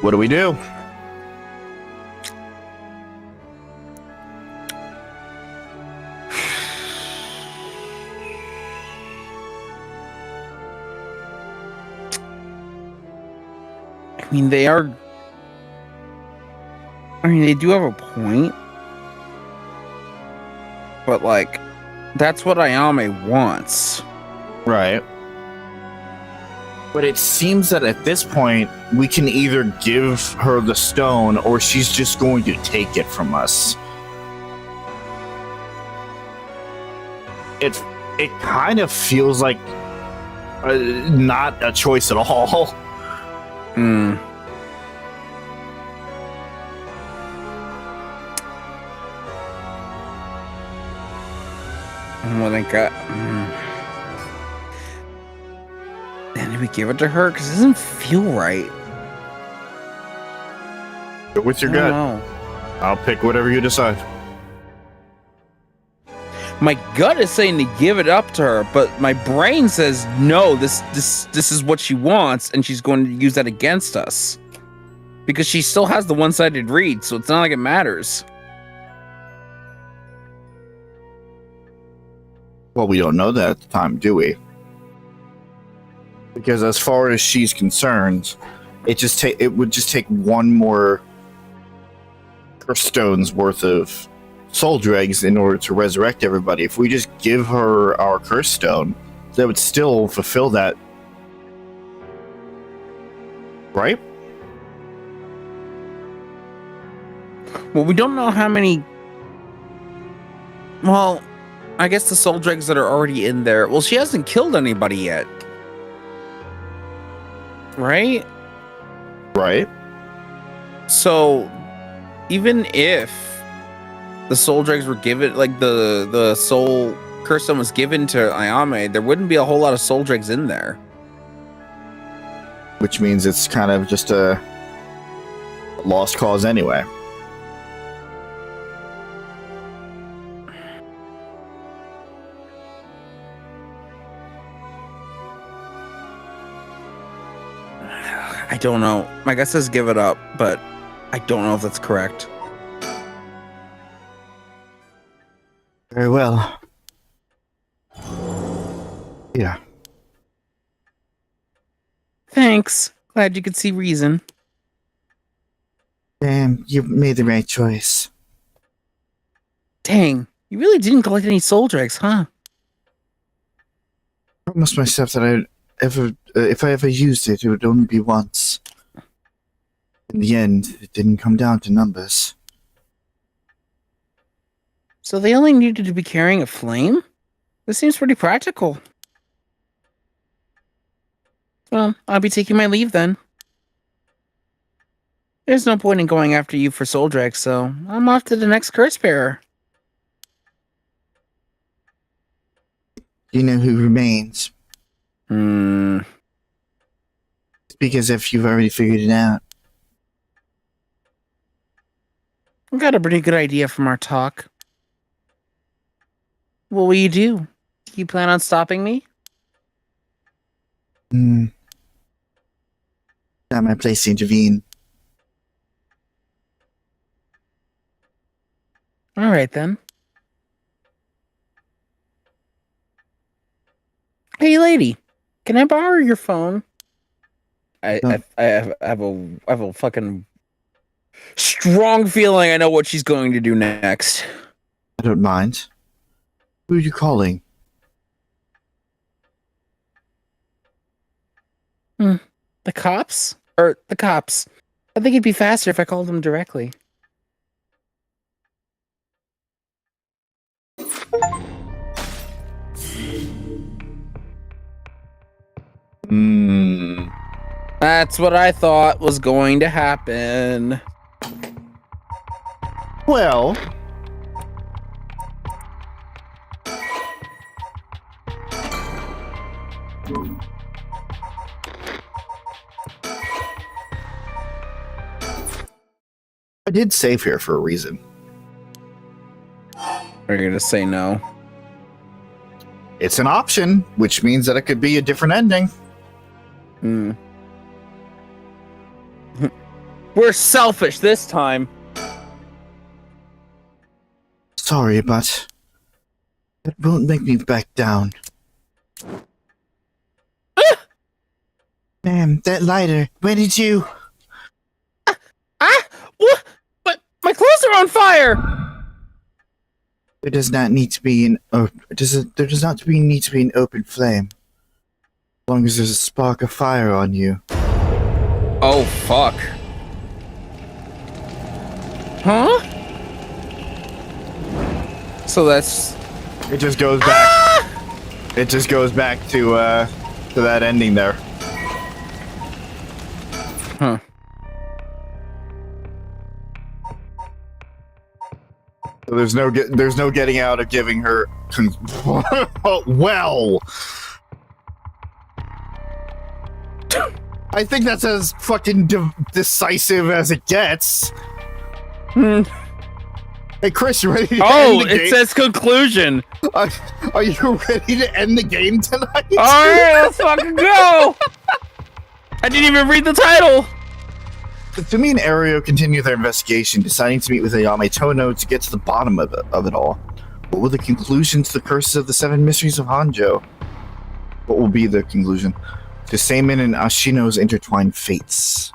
What do we do? I mean, they do have a point. But, like, that's what Ayame wants. Right. But it seems that at this point, we can either give her the stone or she's just going to take it from us. It kind of feels like not a choice at all. Hmm. Well, thank God. And did we give it to her? Because it doesn't feel right. Go with your I gut. don't know. I'll pick whatever you decide. My gut is saying to give it up to her, but my brain says no. This is what she wants, and she's going to use that against us because she still has the one-sided read, so it's not like it matters. Well, we don't know that at the time, do we? Because as far as she's concerned, it would just take one more curse stone's worth of soul dregs in order to resurrect everybody. If we just give her our curse stone, that would still fulfill that, right? Well, we don't know how many. Well, I guess the soul dregs that are already in there. Well, she hasn't killed anybody yet, right? Right. So, even if the soul dregs were given, like the soul curse stone was given to Ayame, there wouldn't be a whole lot of soul dregs in there. Which means it's kind of just a lost cause anyway. I don't know. My guess says give it up, but I don't know if that's correct. Very well. Yeah. Thanks. Glad you could see reason. Damn, you made the right choice. Dang, you really didn't collect any soul dregs, huh? I promised myself that if I ever used it, it would only be once. In the end, it didn't come down to numbers. So they only needed to be carrying a flame? This seems pretty practical. Well, I'll be taking my leave then. There's no point in going after you for soul dregs, so I'm off to the next curse bearer. You know who remains. Speak as if you've already figured it out. I got a pretty good idea from our talk. What will you do? Do you plan on stopping me? Not my place to intervene. All right, then. Hey, lady, can I borrow your phone? I have a fucking strong feeling I know what she's going to do next. I don't mind. Who are you calling? The cops? Or the cops. I think it'd be faster if I called them directly. That's what I thought was going to happen. Well, I did save here for a reason. Are you gonna say no? It's an option, which means that it could be a different ending. Hmm. We're selfish this time. Sorry, but that won't make me back down. Ma'am, that lighter, where did you... What? But my clothes are on fire! There does not need to be there does not need to be an open flame. As long as there's a spark of fire on you. Oh, fuck. Huh? So that's... It just goes back. It just goes back to that ending there. Huh. So there's no getting out of giving her. Well, I think that's as fucking decisive as it gets. Hey, Chris, you ready to end the game? It says conclusion. Are you ready to end the game tonight? All right, let's fucking go. I didn't even read the title. Fumi and Ario continue their investigation, deciding to meet with Ayame Tono to get to the bottom of it all. What will the conclusion to the curses of the 7 mysteries of Honjo? What will be the conclusion to Seimin and Ashino's intertwined fates?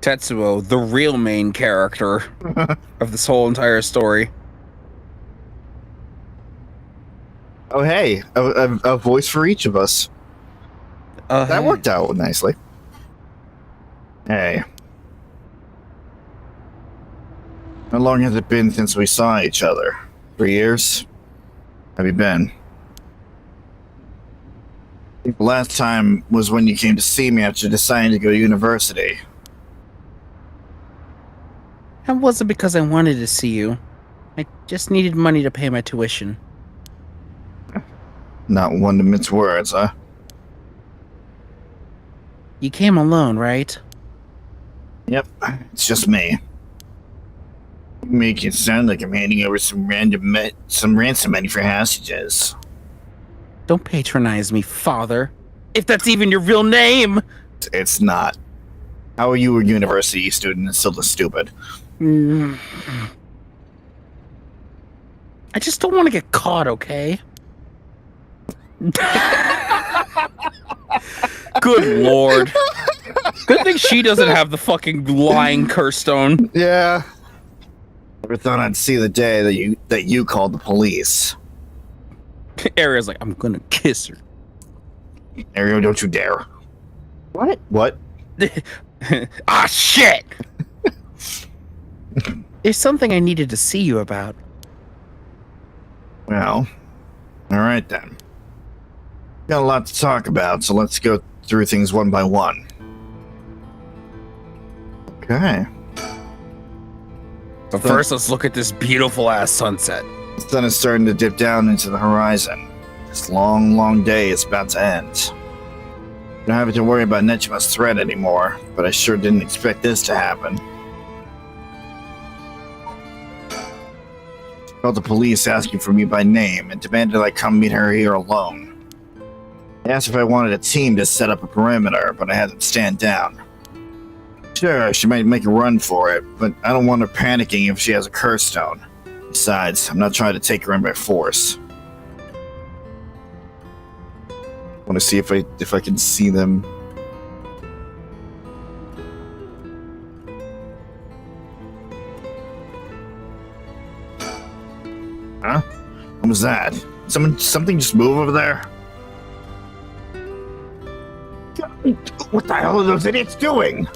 Tetsuo, the real main character of this whole entire story. Oh, hey, a voice for each of us. That worked out nicely. Hey. How long has it been since we saw each other? 3 years? Have you been? I think the last time was when you came to see me after deciding to go to university. That wasn't because I wanted to see you. I just needed money to pay my tuition. Not one to mince words, huh? You came alone, right? Yep, it's just me. You make it sound like I'm handing over some ransom money for hostages. Don't patronize me, father. If that's even your real name! It's not. How are you a university student and still this stupid? I just don't want to get caught, okay? Good lord. Good thing she doesn't have the fucking lying curse stone. Yeah. Never thought I'd see the day that you called the police. Aria's like, I'm gonna kiss her. Ario, don't you dare. What? What? Ah, shit! There's something I needed to see you about. Well, alright then. Got a lot to talk about, so let's go through things one by one. Okay. But first, let's look at this beautiful ass sunset. The sun is starting to dip down into the horizon. This long, long day is about to end. Don't have to worry about Nechima's threat anymore, but I sure didn't expect this to happen. Called the police asking for me by name and demanded I come meet her here alone. They asked if I wanted a team to set up a perimeter, but I had them stand down. Sure, she might make a run for it, but I don't want her panicking if she has a curse stone. Besides, I'm not trying to take her in by force. Want to see if I can see them. Huh? What was that? Something just move over there? What the hell are those idiots doing?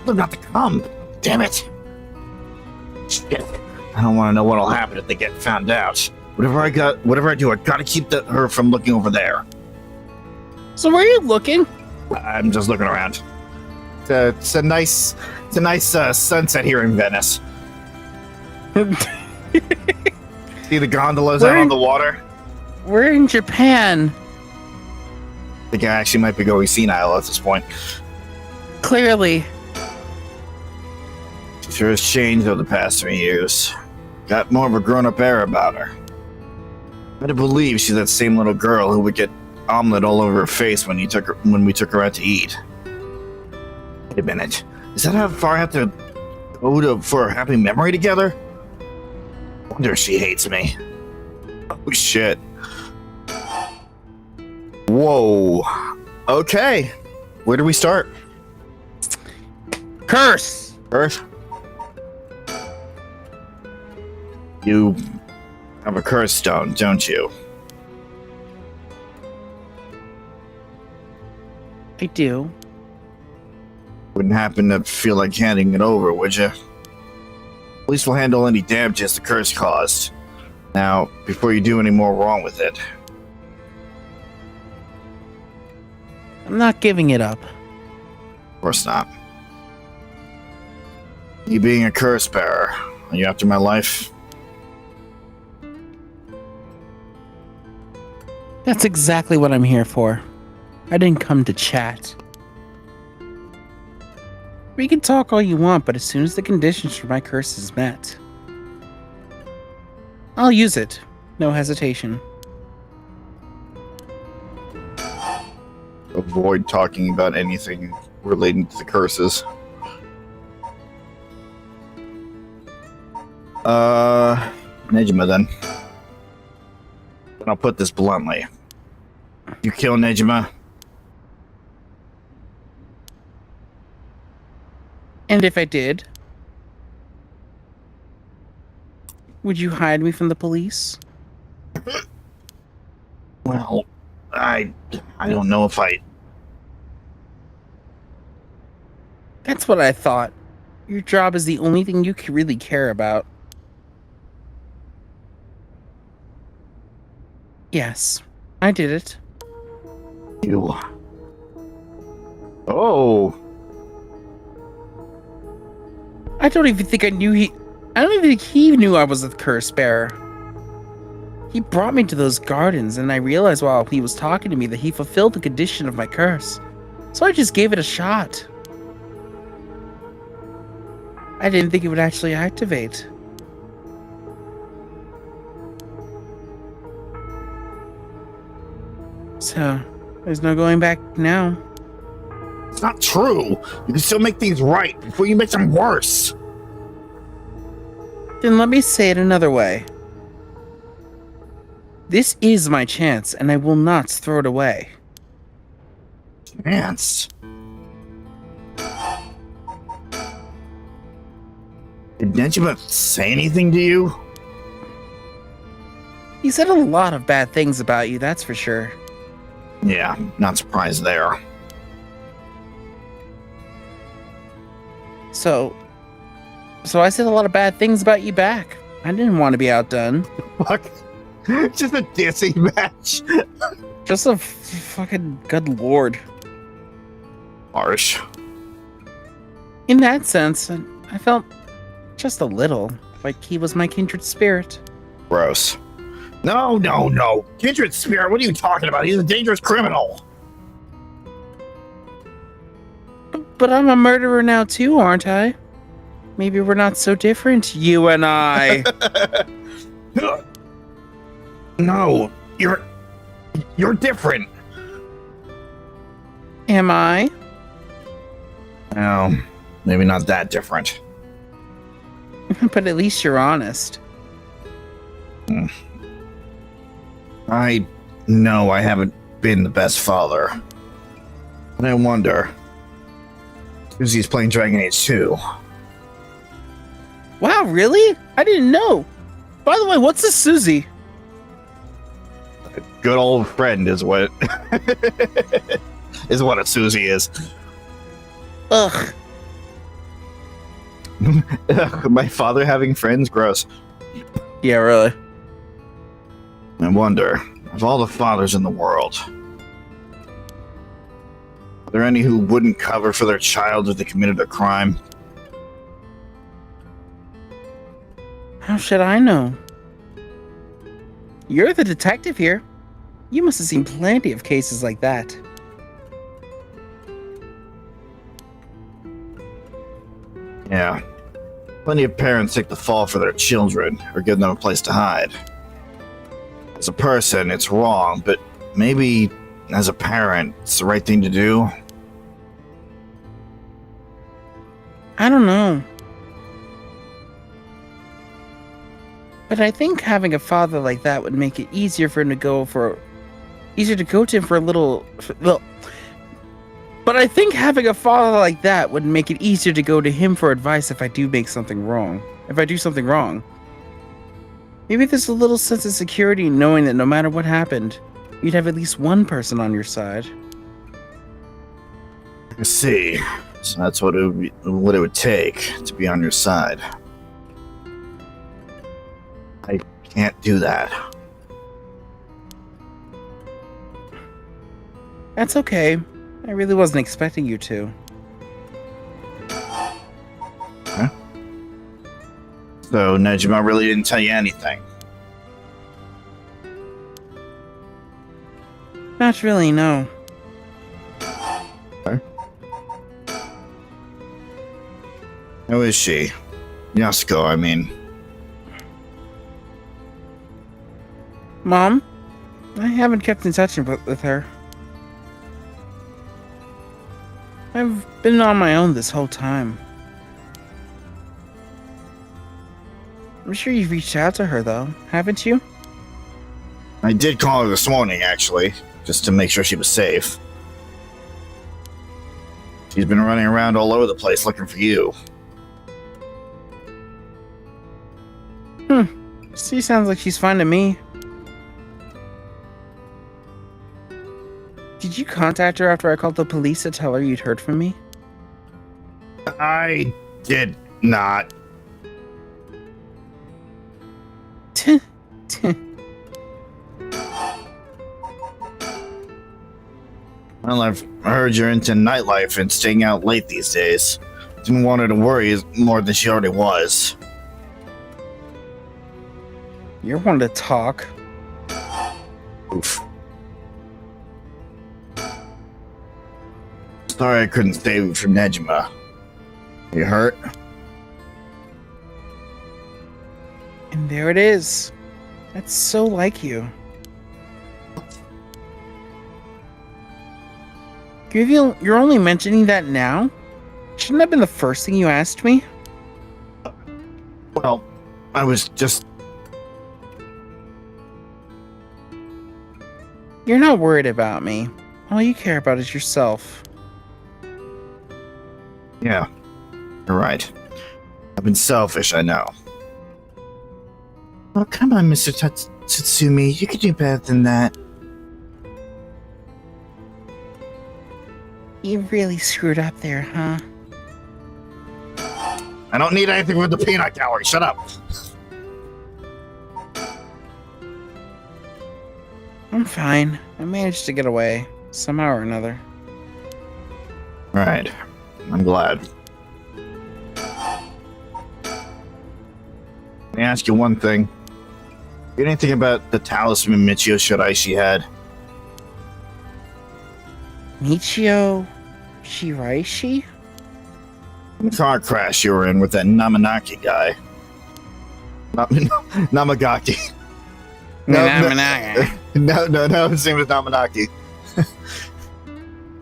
They're not to come. Damn it. Shit. I don't want to know what'll happen if they get found out. Whatever I do, I gotta keep her from looking over there. So where are you looking? I'm just looking around. It's a nice sunset here in Venice. See the gondolas out on the water? We're in Japan. I think I actually might be going senile at this point. Clearly. She sure has changed over the past 3 years. Got more of a grown-up air about her. I to believe she's that same little girl who would get omelet all over her face when we took her out to eat. Wait a minute. Is that how far I have to go for a happy memory together? Wonder if she hates me. Oh shit. Whoa. Okay. Where do we start? Curse! Curse? You have a curse stone, don't you? I do. Wouldn't happen to feel like handing it over, would you? At least we'll handle any damages the curse caused. Now, before you do any more wrong with it. I'm not giving it up. Of course not. You being a curse bearer, are you after my life? That's exactly what I'm here for. I didn't come to chat. We can talk all you want, but as soon as the conditions for my curse is met, I'll use it. No hesitation. Avoid talking about anything relating to the curses. Nejima then. I'll put this bluntly. You kill Nejima, And if I did, would you hide me from the police? well, I don't know if I... That's what I thought. Your job is the only thing you really care about. Yes, I did it. You... Oh... I don't even think I don't even think he knew I was a curse bearer. He brought me to those gardens, and I realized while he was talking to me that he fulfilled the condition of my curse. So I just gave it a shot. I didn't think it would actually activate. So, there's no going back now. It's not true. You can still make things right before you make them worse. Then let me say it another way. This is my chance, and I will not throw it away. Chance? Did Nejima say anything to you? He said a lot of bad things about you, that's for sure. Yeah, not surprised there. So I said a lot of bad things about you back. I didn't want to be outdone. Fuck. Just a dancing match. Just a fucking good lord. Harsh. In that sense, I felt just a little like he was my kindred spirit. Gross. No. Kindred spirit, what are you talking about? He's a dangerous criminal. But I'm a murderer now too, aren't I? Maybe we're not so different, you and I. No, you're different. Am I? Well, maybe not that different. But at least you're honest. I know I haven't been the best father. And I wonder... Susie's playing Dragon Age 2. Wow, really? I didn't know. By the way, what's a Suzie? A good old friend is what... is what a Suzie is. Ugh. My father having friends? Gross. Yeah, really. I wonder, of all the fathers in the world, are there any who wouldn't cover for their child if they committed a crime? How should I know? You're the detective here. You must have seen plenty of cases like that. Yeah. Plenty of parents take the fall for their children, or give them a place to hide. As a person, it's wrong, but maybe as a parent, it's the right thing to do. I don't know. But I think having a father like that would make it easier for him to go to him for a little. But I think having a father like that would make it easier to go to him for advice if I do something wrong. Maybe there's a little sense of security knowing that no matter what happened, you'd have at least one person on your side. I see. So that's what it would take to be on your side. I can't do that. That's okay. I really wasn't expecting you to. Huh? So Nejima really didn't tell you anything? Not really, no. Okay. Who is she? Yasuko, I mean. Mom? I haven't kept in touch with her. I've been on my own this whole time. I'm sure you've reached out to her, though, haven't you? I did call her this morning, actually, just to make sure she was safe. She's been running around all over the place looking for you. She sounds like she's fine to me. Did you contact her after I called the police to tell her you'd heard from me? I did not. Well, I've heard you're into nightlife and staying out late these days. Didn't want her to worry more than she already was. You're one to talk. Oof. Sorry I couldn't save you from Nejima. You hurt? And there it is. That's so like you. You're only mentioning that now? Shouldn't that have been the first thing you asked me? Well, I was just... You're not worried about me. All you care about is yourself. Yeah, you're right. I've been selfish, I know. Oh, come on, Mr. Tatsumi. You could do better than that. You really screwed up there, huh? I don't need anything with the peanut gallery. Shut up. I'm fine. I managed to get away, somehow or another. Right. I'm glad. Let me ask you one thing. You know anything about the talisman Michio Shiraishi had? Michio Shiraishi? The car crash you were in with that Namanaki guy. Namagaki. No, his name is Namanaki.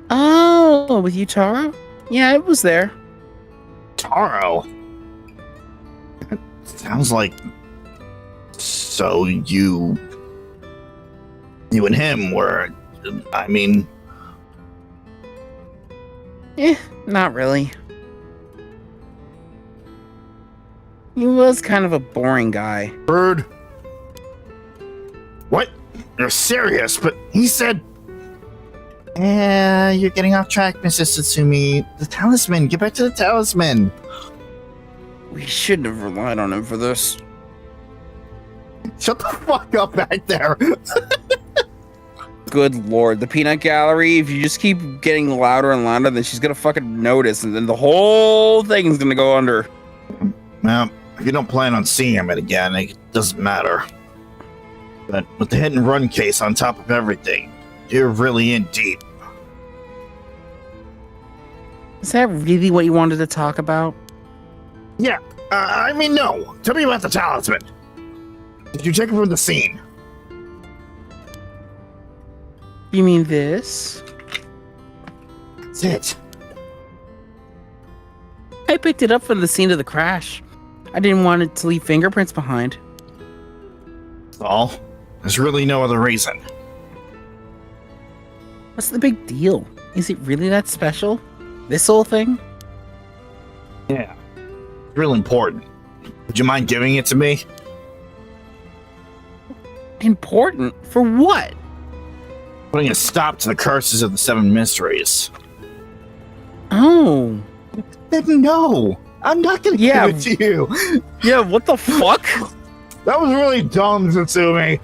Oh, with you, Taro? Yeah, it was there. Taro? That sounds like... So you and him were... I mean... Not really. He was kind of a boring guy. Bird? What? You're serious, but he said... Yeah, you're getting off track, Mrs. Tatsumi. The talisman. Get back to the talisman. We shouldn't have relied on him for this. Shut the fuck up back there. Good lord, the peanut gallery, if you just keep getting louder and louder, then she's gonna fucking notice, and then the whole thing's gonna go under. Well, if you don't plan on seeing him again, it doesn't matter. But with the hit and run case on top of everything, you're really in deep. Is that really what you wanted to talk about? Yeah, I mean, no. Tell me about the talisman. Did you take it from the scene? You mean this? That's it. I picked it up from the scene of the crash. I didn't want it to leave fingerprints behind. That's all. There's really no other reason. What's the big deal? Is it really that special? This whole thing? Yeah. It's real important. Would you mind giving it to me? Important? For what? Putting a stop to the curses of the 7 mysteries. Oh. Then no! I'm not gonna give it to you! Yeah, what the fuck? That was really dumb, Sutsumi.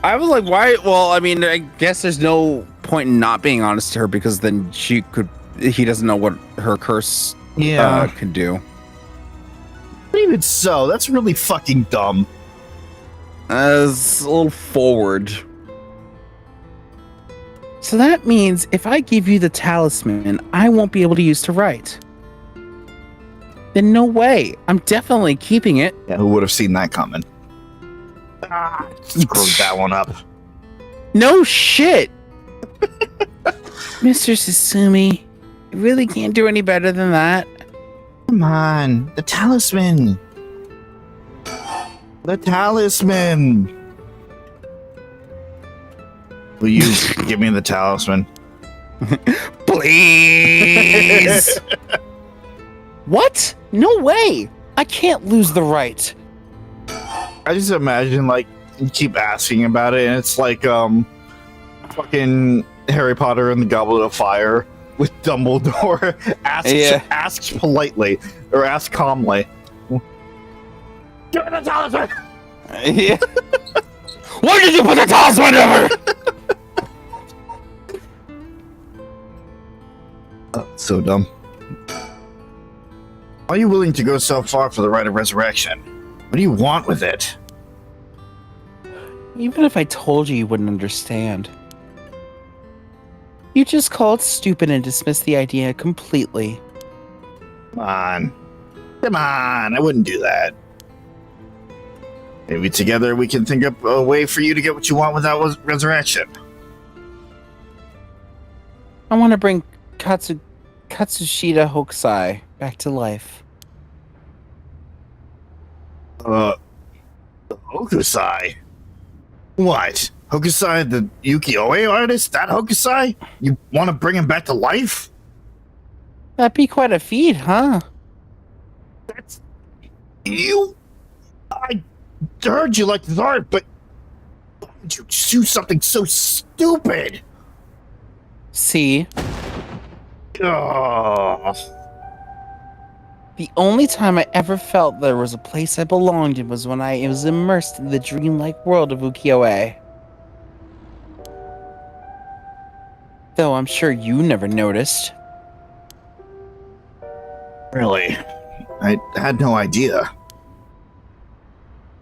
I was like, why? Well, I mean, I guess there's no point in not being honest to her, because then he doesn't know what her curse could do. But even so, that's really fucking dumb. It's a little forward. So that means if I give you the talisman, I won't be able to use to write. Then no way. I'm definitely keeping it. Yeah, who would have seen that coming? Screwed that one up. No shit. Mr. Sutsumi, you really can't do any better than that. Come on, the talisman. The talisman. Will you give me the talisman? Please. What? No way. I can't lose the right. I just imagine, like, you keep asking about it, and it's like, fucking Harry Potter and the Goblet of Fire with Dumbledore asks politely, or asks calmly. Give me the talisman! Yeah. Where did you put the talisman ever? Oh, so dumb. Why are you willing to go so far for the rite of resurrection? What do you want with it? Even if I told you, you wouldn't understand. You just call it stupid and dismiss the idea completely. Come on. Come on, I wouldn't do that. Maybe together we can think up a way for you to get what you want without resurrection. I want to bring Katsushita Hokusai back to life. Hokusai? What? Hokusai, the Ukiyo-e artist? That Hokusai? You want to bring him back to life? That'd be quite a feat, huh? That's... You... I heard you liked his art, but... Why would you do something so stupid? See? Oh. The only time I ever felt there was a place I belonged in was when I was immersed in the dreamlike world of ukiyo-e. Though I'm sure you never noticed. Really? I had no idea.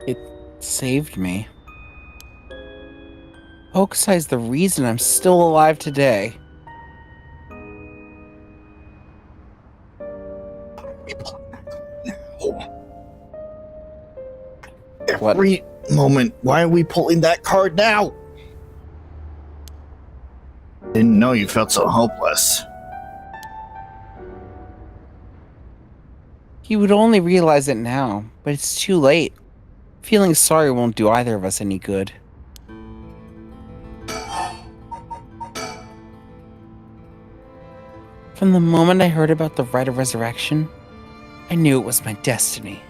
It saved me. Hokusai's the reason I'm still alive today. Every moment, why are we pulling that card now? Didn't know you felt so hopeless. You would only realize it now, but it's too late. Feeling sorry won't do either of us any good. From the moment I heard about the rite of resurrection, I knew it was my destiny.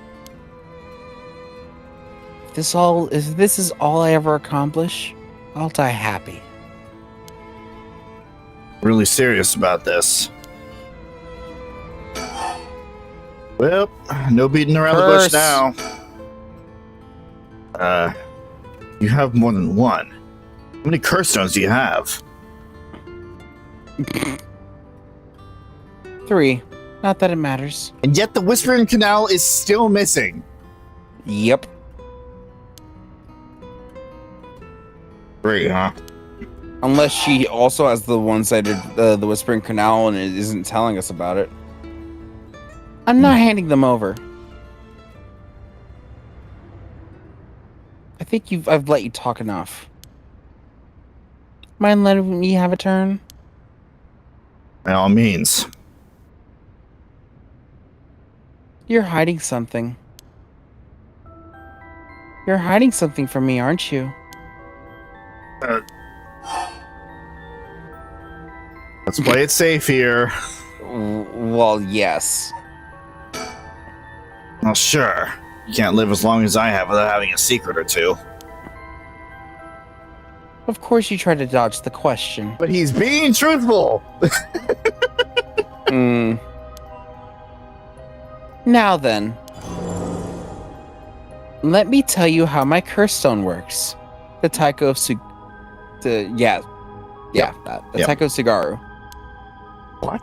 If this is all I ever accomplish, I'll die happy. Really serious about this. Well, no beating around the bush now. You have more than one. How many curse stones do you have? 3. Not that it matters. And yet the Whispering Canal is still missing. Yep. 3, huh? Unless she also has the one-sided the Whispering Canal and it isn't telling us about it. I'm not handing them over. I think I've let you talk enough. Mind letting me have a turn? By all means. You're hiding something. You're hiding something from me, aren't you? Let's play it safe here. Well, yes. Well, sure. You can't live as long as I have without having a secret or two. Of course you try to dodge the question. But he's being truthful. Now then. Let me tell you how my curse stone works. The Taiko of the Taiko Sugaru. What?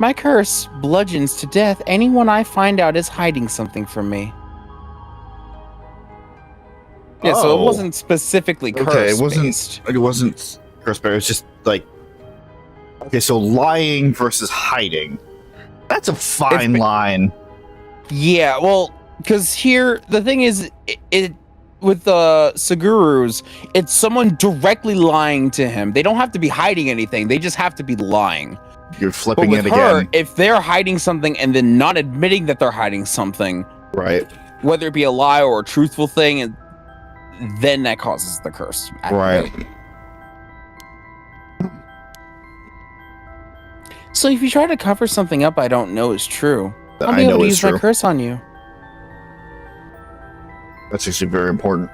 My curse bludgeons to death anyone I find out is hiding something from me. Yeah, so it Oh. wasn't specifically curse Okay, it based. wasn't curse, but it was just like, okay, so lying versus hiding. That's a fine line. Yeah, well, because here the thing is, it with the Sugurus, it's someone directly lying to him. They don't have to be hiding anything; they just have to be lying. You're But flipping with it her, again. if they're hiding something and then not admitting that they're hiding something, Right, whether it be a lie or a truthful thing, and then that causes the curse. right. So if you try to cover something up I don't know is true, I'll I be able know to it's use my true. curse on you. That's actually very important.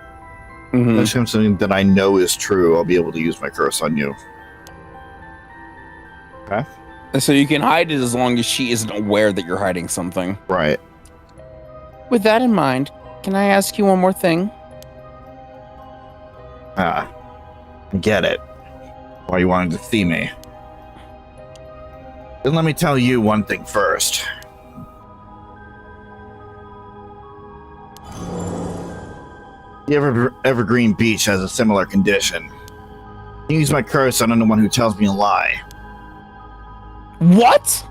Mhm. That's something that I know is true. I'll be able to use my curse on you. Okay. So you can hide it as long as she isn't aware that you're hiding something. Right. With that in mind, can I ask you one more thing? I get it. Why you wanted to see me. Then let me tell you one thing first. The Evergreen Beach has a similar condition. You use my curse on anyone who tells me a lie. What?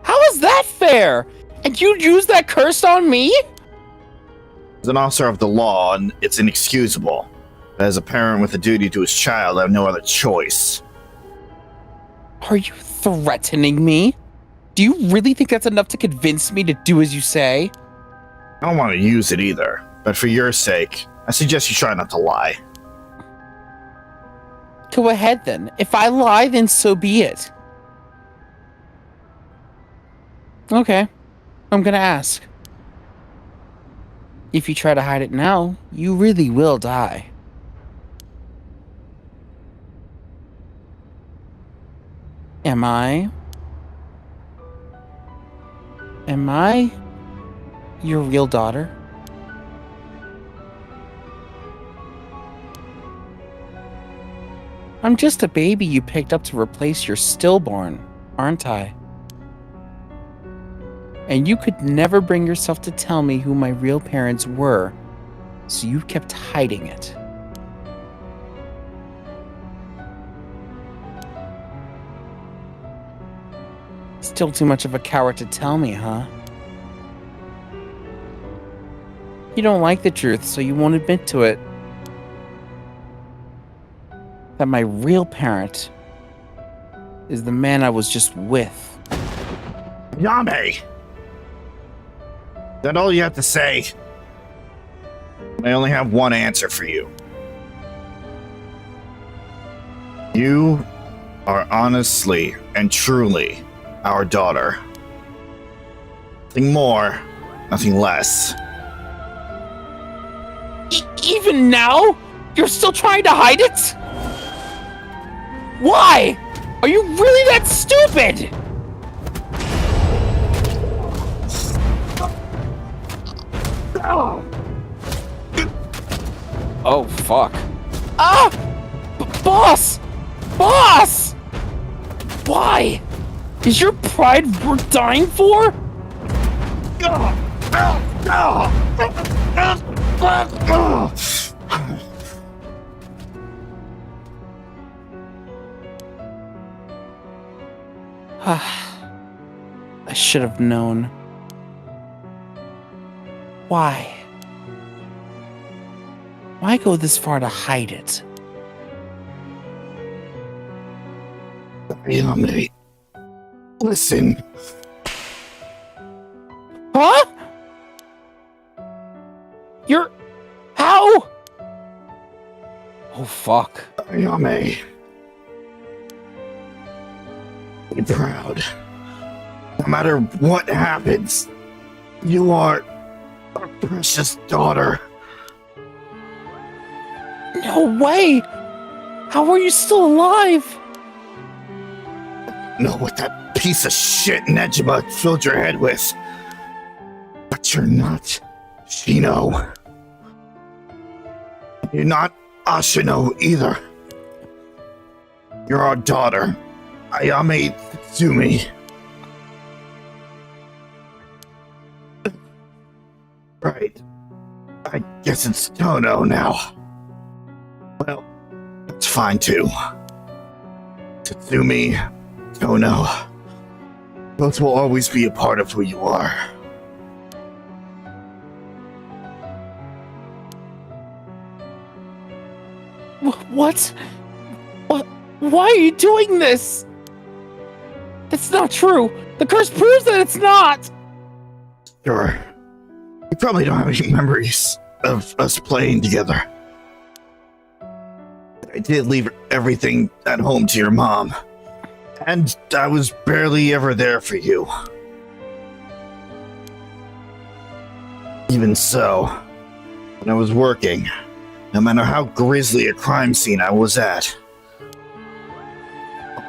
How is that fair? And you'd use that curse on me? As an officer of the law, and it's inexcusable. But as a parent with a duty to his child, I have no other choice. Are you threatening me? Do you really think that's enough to convince me to do as you say? I don't want to use it either, but for your sake, I suggest you try not to lie. Go ahead then. If I lie, then so be it. Okay. I'm gonna ask. If you try to hide it now, you really will die. Am I your real daughter? I'm just a baby you picked up to replace your stillborn, aren't I? And you could never bring yourself to tell me who my real parents were, so you kept hiding it. Still too much of a coward to tell me, huh? You don't like the truth, so you won't admit to it. That my real parent is the man I was just with. Yame! Is that all you have to say? I only have one answer for you. You are honestly and truly our daughter. Nothing more, nothing less. Even now? You're still trying to hide it? Why? Are you really that stupid? Oh, fuck. Ah! Boss! Boss! Why? Is your pride worth dying for? I should have known. Why? Why go this far to hide it? Ayame, listen. Huh? You're... How? Oh, fuck. Ayame. Be proud. No matter what happens, you are our precious daughter. No way! How are you still alive? Know what that piece of shit Nejima filled your head with. But you're not Shino. You're not Ashino either. You're our daughter, Ayame Tsumi. Right. I guess it's Tono now. Well, that's fine too. Tatsumi, Tono, both will always be a part of who you are. What? Why are you doing this? It's not true. The curse proves that it's not. Sure. You probably don't have any memories of us playing together. I did leave everything at home to your mom. And I was barely ever there for you. Even so, when I was working, no matter how grisly a crime scene I was at,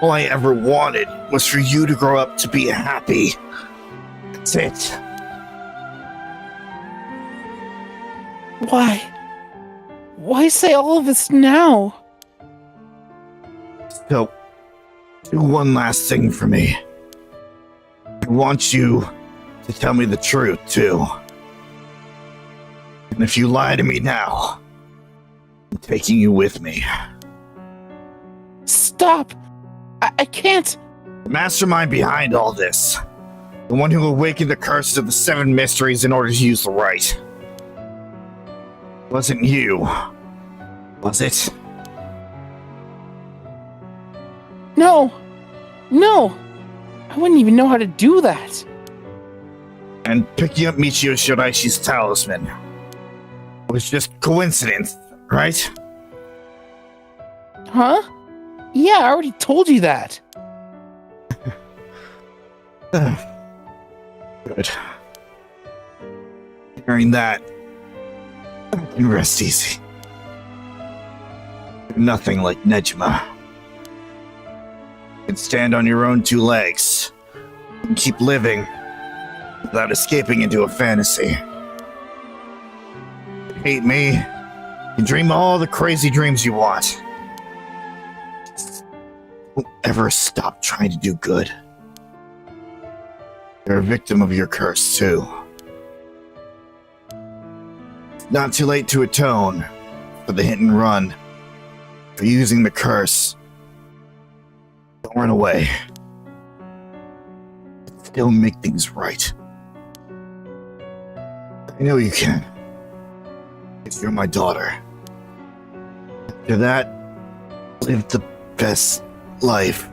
all I ever wanted was for you to grow up to be happy. That's it. Why? Why say all of this now? So, do one last thing for me. I want you to tell me the truth, too. And if you lie to me now, I'm taking you with me. Stop! I can't! The mastermind behind all this. The one who awakened the curse of the 7 mysteries in order to use the right. Wasn't you, was it? No! No! I wouldn't even know how to do that. And picking up Michio Shiraishi's talisman was just coincidence, right? Huh? Yeah, I already told you that. Good. Hearing that, I can rest easy. You're nothing like Nejima. You can stand on your own 2 legs and keep living without escaping into a fantasy. You hate me. You dream all the crazy dreams you want. Just don't ever stop trying to do good. You're a victim of your curse, too. It's not too late to atone for the hit and run, for using the curse. Don't run away. Still make things right. I know you can. Because you're my daughter. After that, live the best life.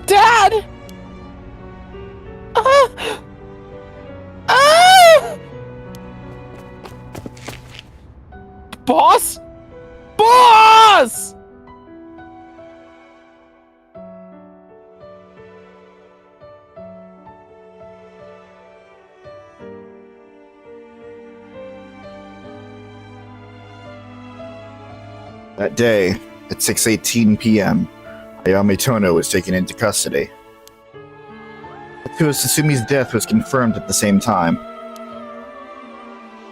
Dad! Ah! Ah! Boss? Boss! That day, at 6:18 p.m., Ayame Tono was taken into custody. to Suzumi's death was confirmed at the same time.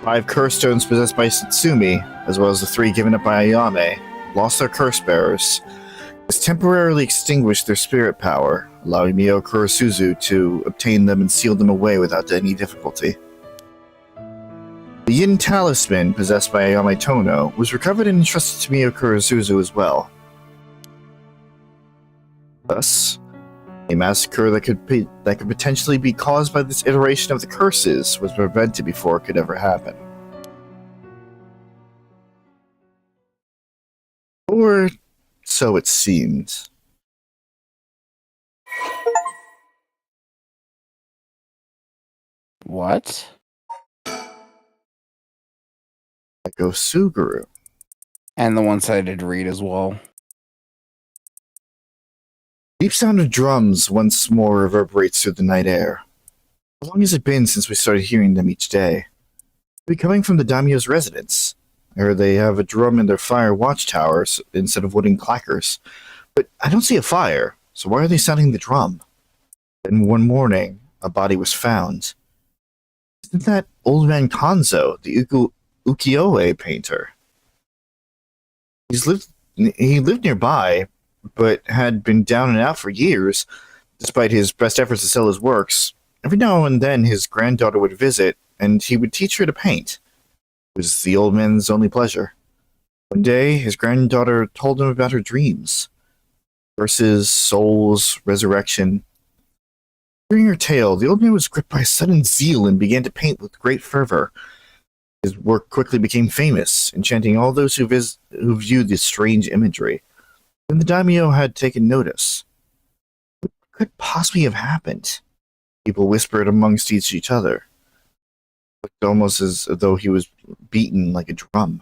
5 curse stones possessed by Sutsumi, as well as the 3 given up by Ayame, lost their curse bearers. This temporarily extinguished their spirit power, allowing Mio Kurosuzu to obtain them and seal them away without any difficulty. The Yin Talisman, possessed by Ayame Tono, was recovered and entrusted to Mio Kurosuzu as well. Thus, a massacre that could potentially be caused by this iteration of the curses was prevented before it could ever happen. Or so it seemed. What? Echo Suguru. And the ones I did read as well. Deep sound of drums once more reverberates through the night air. How long has it been since we started hearing them each day? They're coming from the daimyo's residence. I heard they have a drum in their fire watchtowers instead of wooden clackers. But I don't see a fire, so why are they sounding the drum? Then one morning, a body was found. Isn't that old man Kanzo, the ukiyo-e painter? He lived nearby, but had been down and out for years, despite his best efforts to sell his works. Every now and then his granddaughter would visit, and he would teach her to paint. It was the old man's only pleasure. One day, his granddaughter told him about her dreams. Verses, souls, resurrection. During her tale, the old man was gripped by sudden zeal and began to paint with great fervor. His work quickly became famous, enchanting all those who viewed this strange imagery. Then the daimyo had taken notice. What could possibly have happened? People whispered amongst each other. It looked almost as though he was beaten like a drum.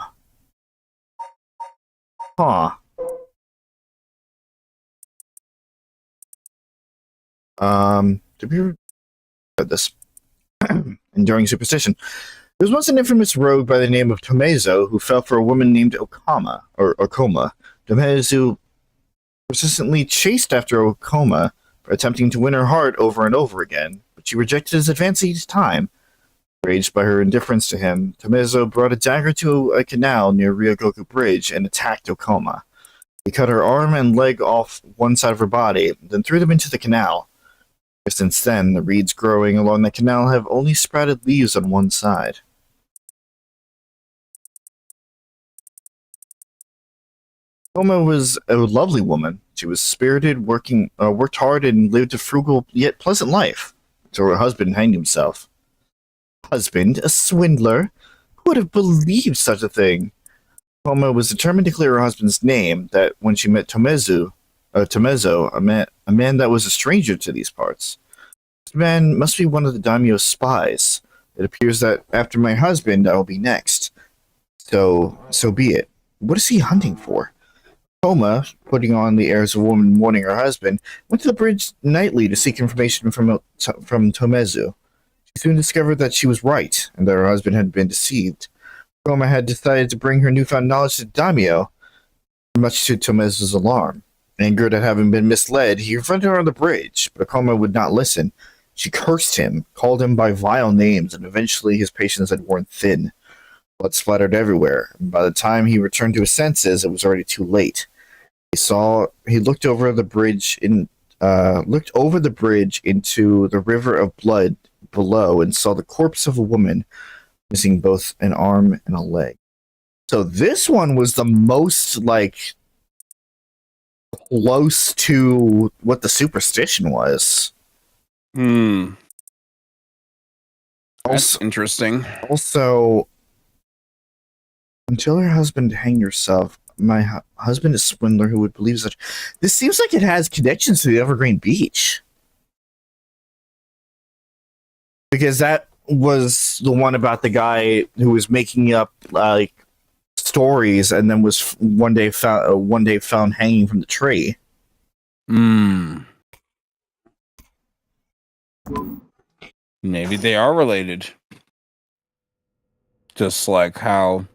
Huh. Did we read this? Enduring superstition. There was once an infamous rogue by the name of Tomezo who fell for a woman named Okama. Tomezo persistently chased after Okama, attempting to win her heart over and over again, but she rejected his advance each time. Enraged by her indifference to him, Tomezo brought a dagger to a canal near Ryogoku Bridge and attacked Okama. He cut her arm and leg off one side of her body, then threw them into the canal. Since then, the reeds growing along the canal have only sprouted leaves on one side. Okama was a lovely woman. She was spirited, worked hard, and lived a frugal yet pleasant life, until her husband hanged himself. Husband? A swindler? Who would have believed such a thing? Okama was determined to clear her husband's name, that when she met Tomezo, a man that was a stranger to these parts. This man must be one of the daimyo's spies. It appears that after my husband, I will be next. So be it. What is he hunting for? Okama, putting on the airs of a woman mourning her husband, went to the bridge nightly to seek information from Tomezo. She soon discovered that she was right, and that her husband had been deceived. Okama had decided to bring her newfound knowledge to daimyo, much to Tomezo's alarm. Angered at having been misled, he confronted her on the bridge, but Okama would not listen. She cursed him, called him by vile names, and eventually his patience had worn thin. Blood splattered everywhere, and by the time he returned to his senses, it was already too late. He looked over the bridge into the river of blood below and saw the corpse of a woman, missing both an arm and a leg. So this one was the most, close to what the superstition was. That's interesting. Also, until her husband hanged herself, my husband is a swindler who would believe such. This seems like it has connections to the Evergreen Beach. Because that was the one about the guy who was making up, stories and then was one day found hanging from the tree. Maybe they are related. Just like how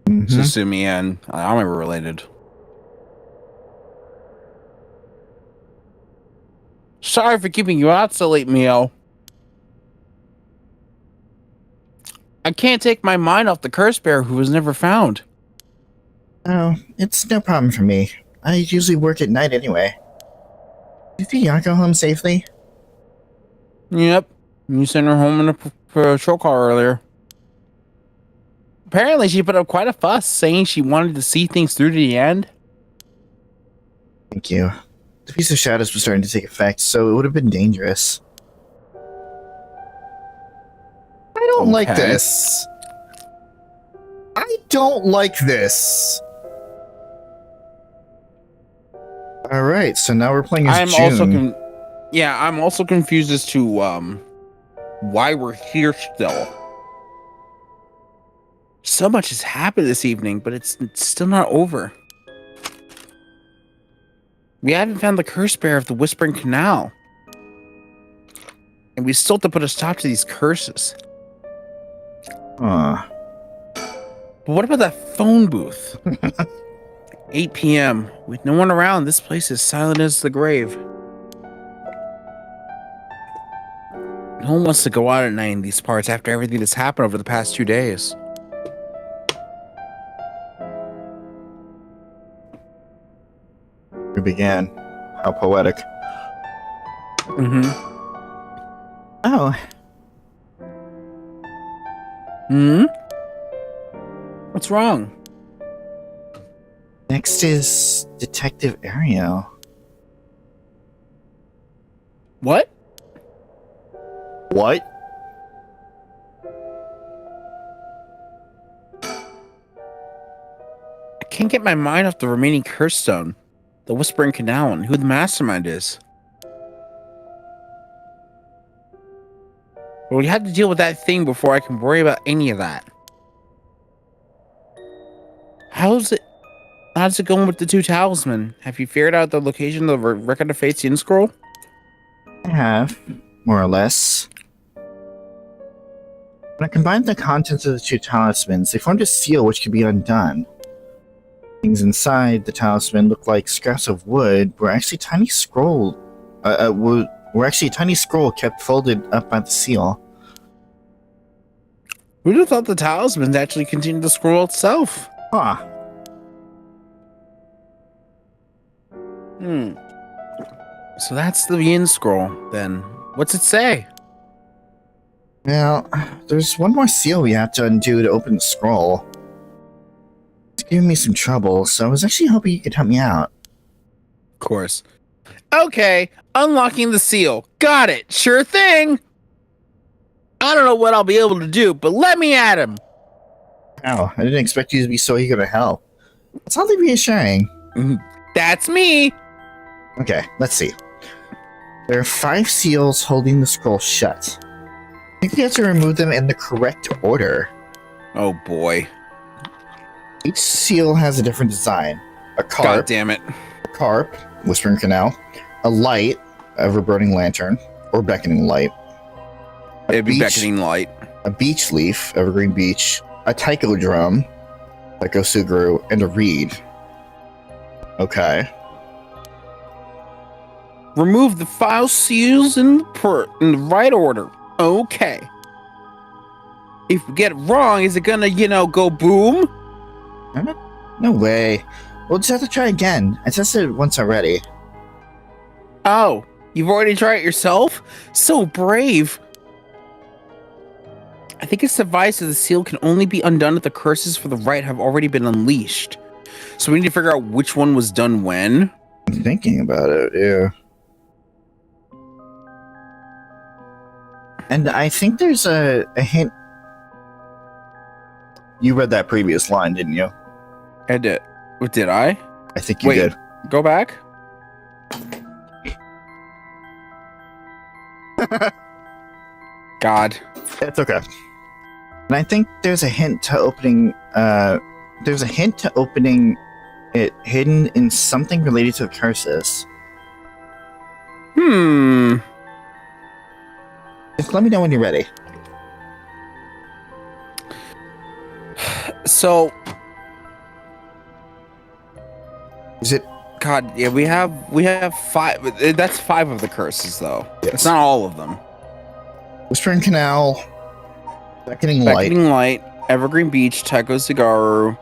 Suzume and Ayame were related. Sorry for keeping you out so late, Mio. I can't take my mind off the curse bear who was never found. Oh, it's no problem for me. I usually work at night anyway. Did Yako home safely? Yep. You sent her home in a patrol car earlier. Apparently, she put up quite a fuss, saying she wanted to see things through to the end. Thank you. The piece of shadows was starting to take effect, so it would have been dangerous. I don't like this. I don't like this. All right, so now we're playing as I'm June. I'm also confused as to why we're here still. So much has happened this evening, but it's still not over. We haven't found the curse bear of the Whispering Canal. And we still have to put a stop to these curses. Huh. But what about that phone booth? 8 p.m. With no one around, this place is silent as the grave. No one wants to go out at night in these parts after everything that's happened over the past 2 days. We began. How poetic. Mm-hmm. Oh, Hmm? What's wrong? next is Detective Ariel. What? What? I can't get my mind off the remaining curse stone, the Whispering Canal, and who the Mastermind is. Well, we have to deal with that thing before I can worry about any of that. How's it going with the two talisman? Have you figured out the location of the Record of Fate's in scroll? I have, more or less. When I combined the contents of the two talismans, they formed a seal which could be undone. Things inside the talisman looked like scraps of wood, were actually tiny scroll. Were actually a tiny scroll kept folded up by the seal. Who'd have thought the talismans actually contained the scroll itself? Huh. So that's the Yin scroll, then. What's it say? Well, there's one more seal we have to undo to open the scroll. It's giving me some trouble, so I was actually hoping you could help me out. Of course. Okay, unlocking the seal. Got it. Sure thing. I don't know what I'll be able to do, but let me at him. Wow, I didn't expect you to be so eager to help. It's oddly reassuring. That's me. Okay, let's see. There are 5 seals holding the scroll shut. I think we have to remove them in the correct order. Oh boy. Each seal has a different design. A God carp, damn it. Whispering Canal, a light, ever-burning lantern, or beckoning light. It'd be beach- beckoning light. A beach leaf, evergreen beach, a taiko drum, taiko suguru, and a reed. Okay. Remove the 5 seals in the right order. Okay. If we get it wrong, is it gonna, go boom? No way. We'll just have to try again. I tested it once already. Oh, you've already tried it yourself? So brave. I think it's advised that the seal can only be undone if the curses for the right have already been unleashed. So we need to figure out which one was done when. I'm thinking about it, yeah. And I think there's a hint. You read that previous line, didn't you? I did. What, did I? I think you Wait. did. Go back. God. It's okay. And I think there's a hint to opening. There's a hint to opening it hidden in something related to the curses. Just let me know when you're ready. So, Is it God, yeah, we have 5. That's 5 of the curses, though. Yes. It's not all of them. Whispering Canal, Beckoning Light, Beckoning Light, Evergreen Beach, Taiko Cigaru,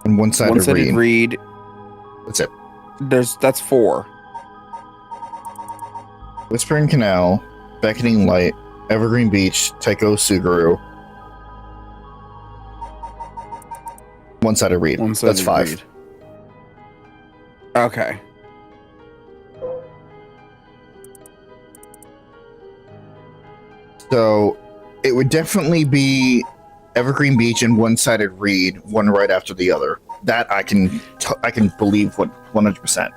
and One-Sided One-Sided Reed. Reed. That's it. That's 4. Whispering Canal, Beckoning Light, Evergreen Beach, Taiko Suguru, One-Sided Reed. One-Sided That's 5. Reed. Okay. So it would definitely be Evergreen Beach and One-Sided Reed, one right after the other. That I can believe 100%.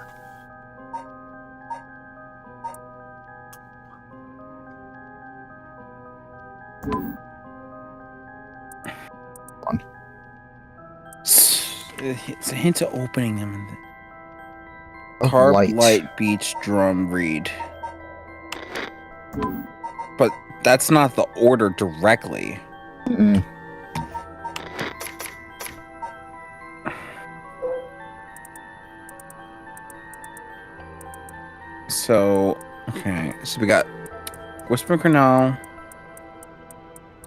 It's a hint of opening them. Of Carp, light. Light, Beach, Drum, Reed. But that's not the order directly. Mm-mm. So, okay. So we got Whispering Canal.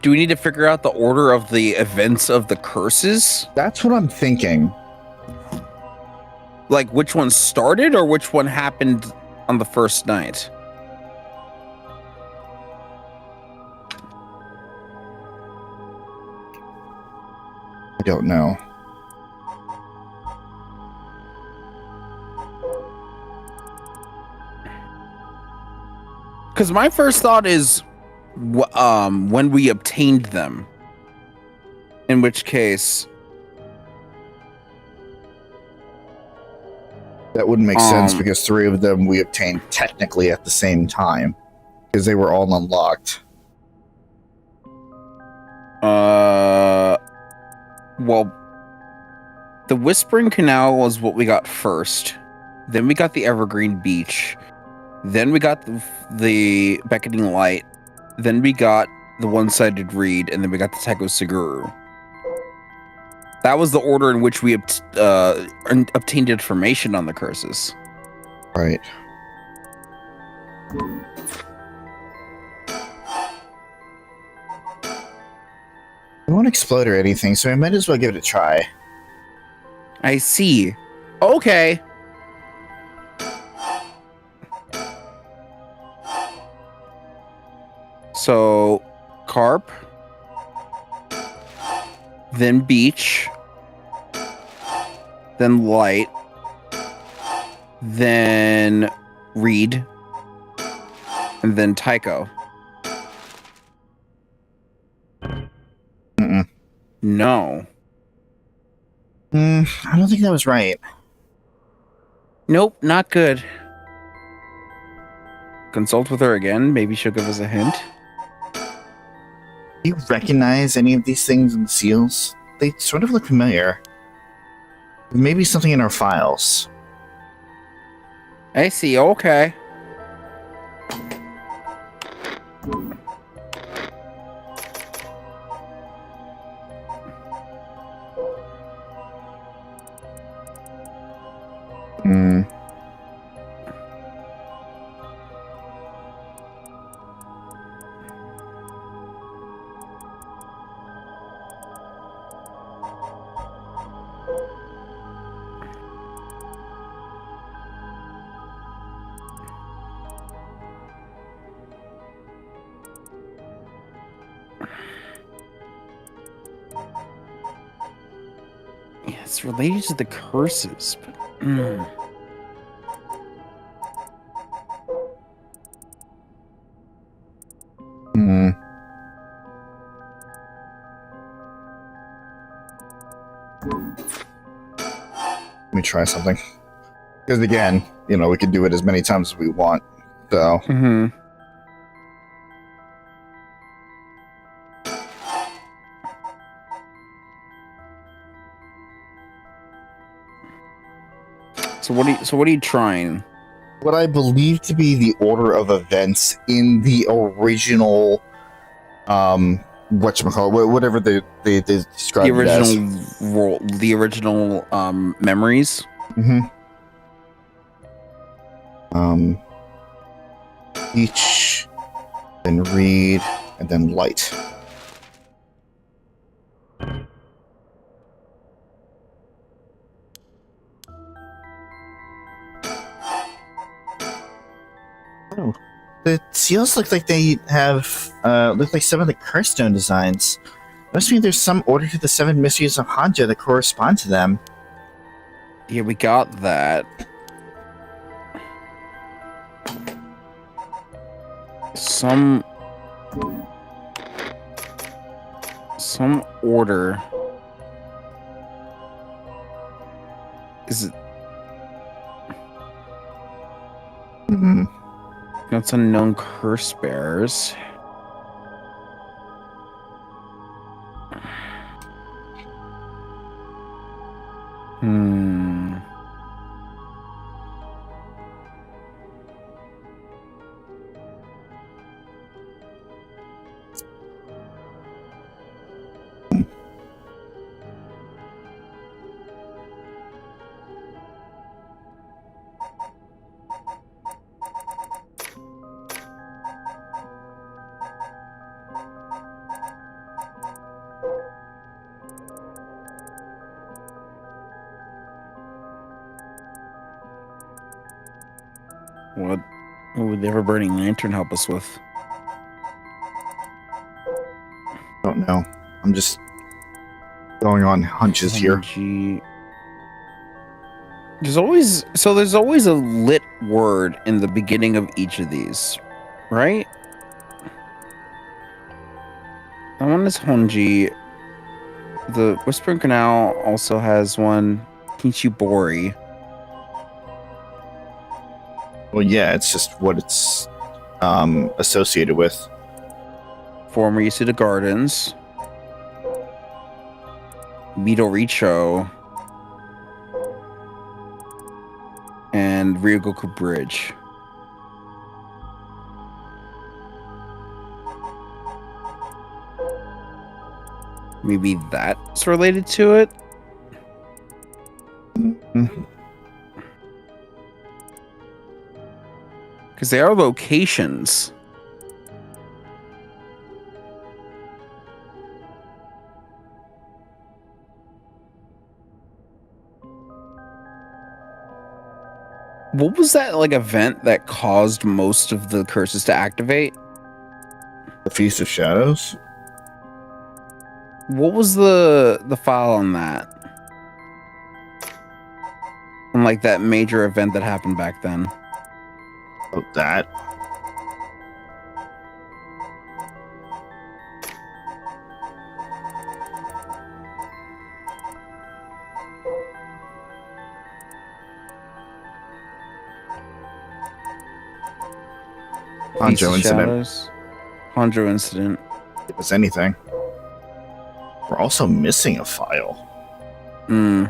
Do we need to figure out the order of the events of the curses? That's what I'm thinking. Like which one started or which one happened on the first night? I don't know. Because my first thought is when we obtained them. In which case, That wouldn't make sense because 3 of them we obtained technically at the same time because they were all unlocked. well, the Whispering Canal was what we got first. Then we got the Evergreen Beach. Then we got the Beckoning Light. Then we got the One-Sided Reed, and then we got the Taiko Suguru. That was the order in which we obtained information on the curses. Right. It won't explode or anything, so I might as well give it a try. I see. Okay. So, Carp, then Beach, then Light, then Reed, and then Taiko. Mm-mm. No. I don't think that was right. Nope, not good. Consult with her again. Maybe she'll give us a hint. Do you recognize any of these things in the seals? They sort of look familiar. Maybe something in our files. I see. Okay. Hmm. Yeah, it's related to the curses, but Hmm. Let me try something. Because again, you know, we can do it as many times as we want. So, So what are you trying? what I believe to be the order of events in the original, whatchamacallit, whatever they described The it as. original role, the original memories. Mhm. Each, then read, and then light. Oh, the seals look like they have look like some of the Carstone designs. Must mean there's some order to the 7 mysteries of Honjo that correspond to them. Yeah, we got that. Some order. Is it? Mm-hmm. That's unknown curse bearers. Hmm. What would the ever-burning lantern help us with? Don't know. I'm just going on hunches here. There's always a lit word in the beginning of each of these, right? That one is Honji. The Whispering Canal also has one, Kinchibori. Well, yeah, it's just what it's associated with. Former Yasuda Gardens. Midoricho. And Ryogoku Bridge. Maybe that's related to it? Mm-hmm. Because they are locations. What was that like event that caused most of the curses to activate? The Feast of Shadows? What was the file on that? On like that major event that happened back then. Oh, that? Honjo incident. Honjo incident. If it was anything. We're also missing a file. Hmm.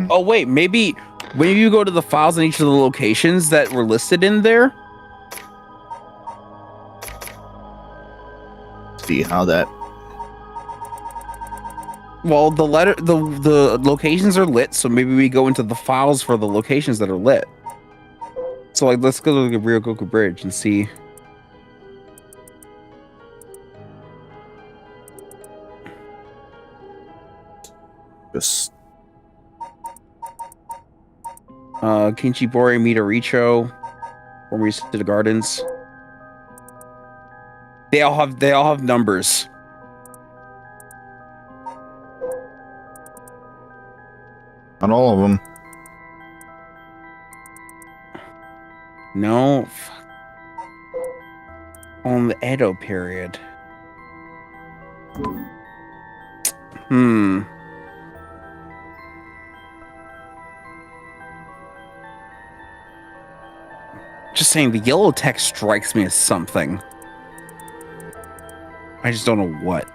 Oh wait, maybe when you go to the files in each of the locations that were listed in there. See how that. Well, the locations are lit, so maybe we go into the files for the locations that are lit. So like, let's go to the Ryogoku Bridge and see. Just Kinchibori, Midoricho, when we used to the gardens. They all have numbers. not all of them. No. On the Edo period. Just saying, the yellow text strikes me as something. I just don't know what.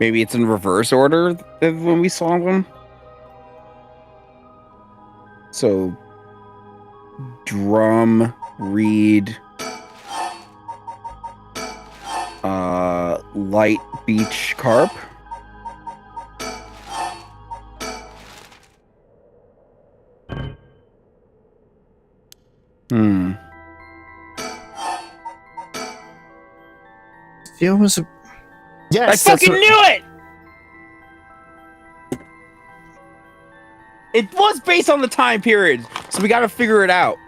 Maybe it's in reverse order when we saw them. So, drum, reed, light beach carp. It was. Yes, I fucking knew it! It was based on the time period, so we gotta figure it out.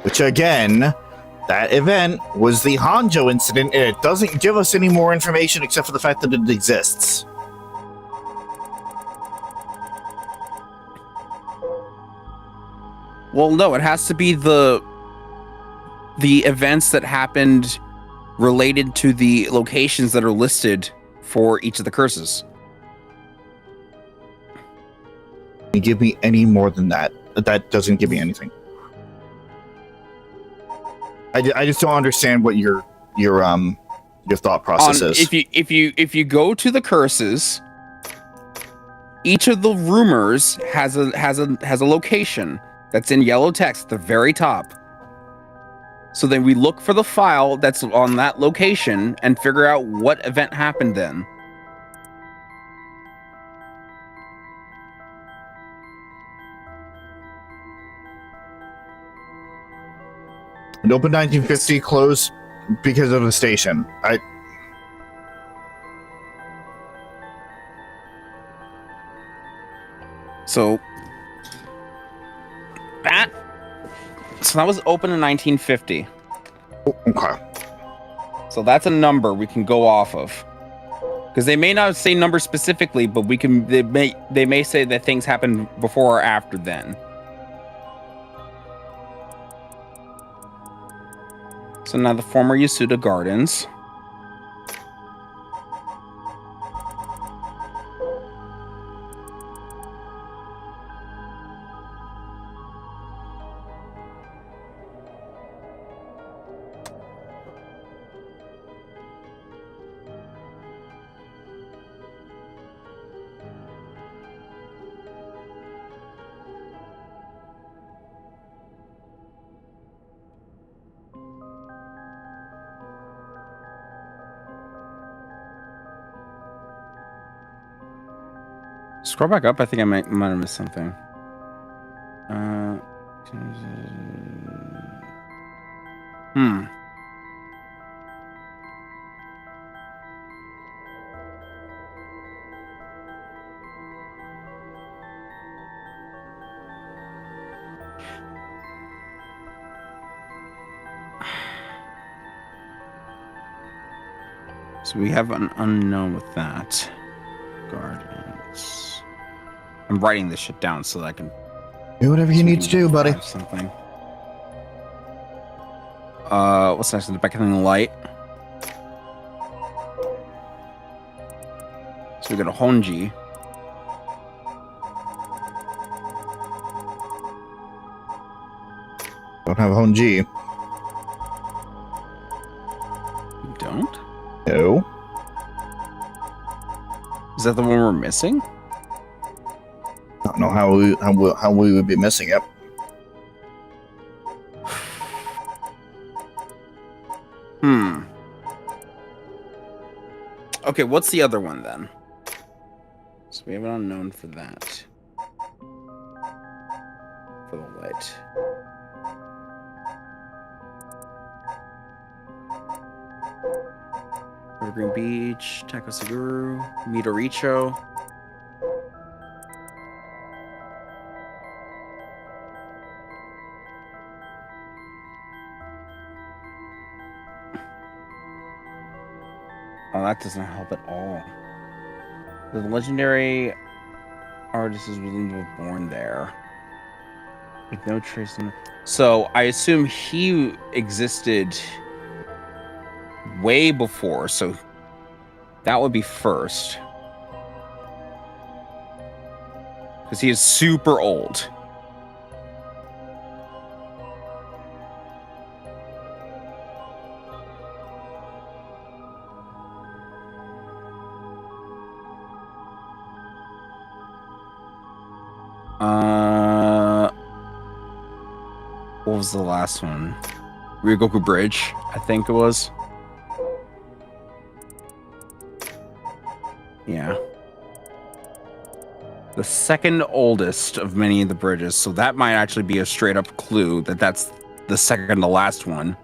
Which again, that event was the Honjo incident, and it doesn't give us any more information except for the fact that it exists. Well, no, it has to be the events that happened related to the locations that are listed for each of the curses. Can you give me any more than that? That doesn't give me anything. I just don't understand what your thought process is. If you go to the curses, each of the rumors has a location that's in yellow text at the very top. So then we look for the file that's on that location and figure out what event happened then. It opened 1950, closed because of the station. So that was open in 1950. Okay. So that's a number we can go off of. Because they may not say number specifically, but they may say that things happened before or after then. So now the former Yasuda Gardens. Scroll back up. I think I might have missed something. So we have an unknown with that. Gardens. I'm writing this shit down so that I can Do whatever you need to do, buddy. Something. What's next? The beckoning light. So we got a Honji. Don't have Honji. You don't? No. Is that the one we're missing? I don't know how we would be missing it. Okay, what's the other one then? So we have an unknown for that. For the light. Evergreen Beach, Takasaguru, Midoricho. Oh, that doesn't help at all. The legendary artist is willing to have born there. With no trace in... So, I assume he existed way before, so that would be first. Because he is super old. What was the last one? Ryogoku Bridge, I think it was. Yeah. The second oldest of many of the bridges, so that might actually be a straight up clue that that's the second to last one.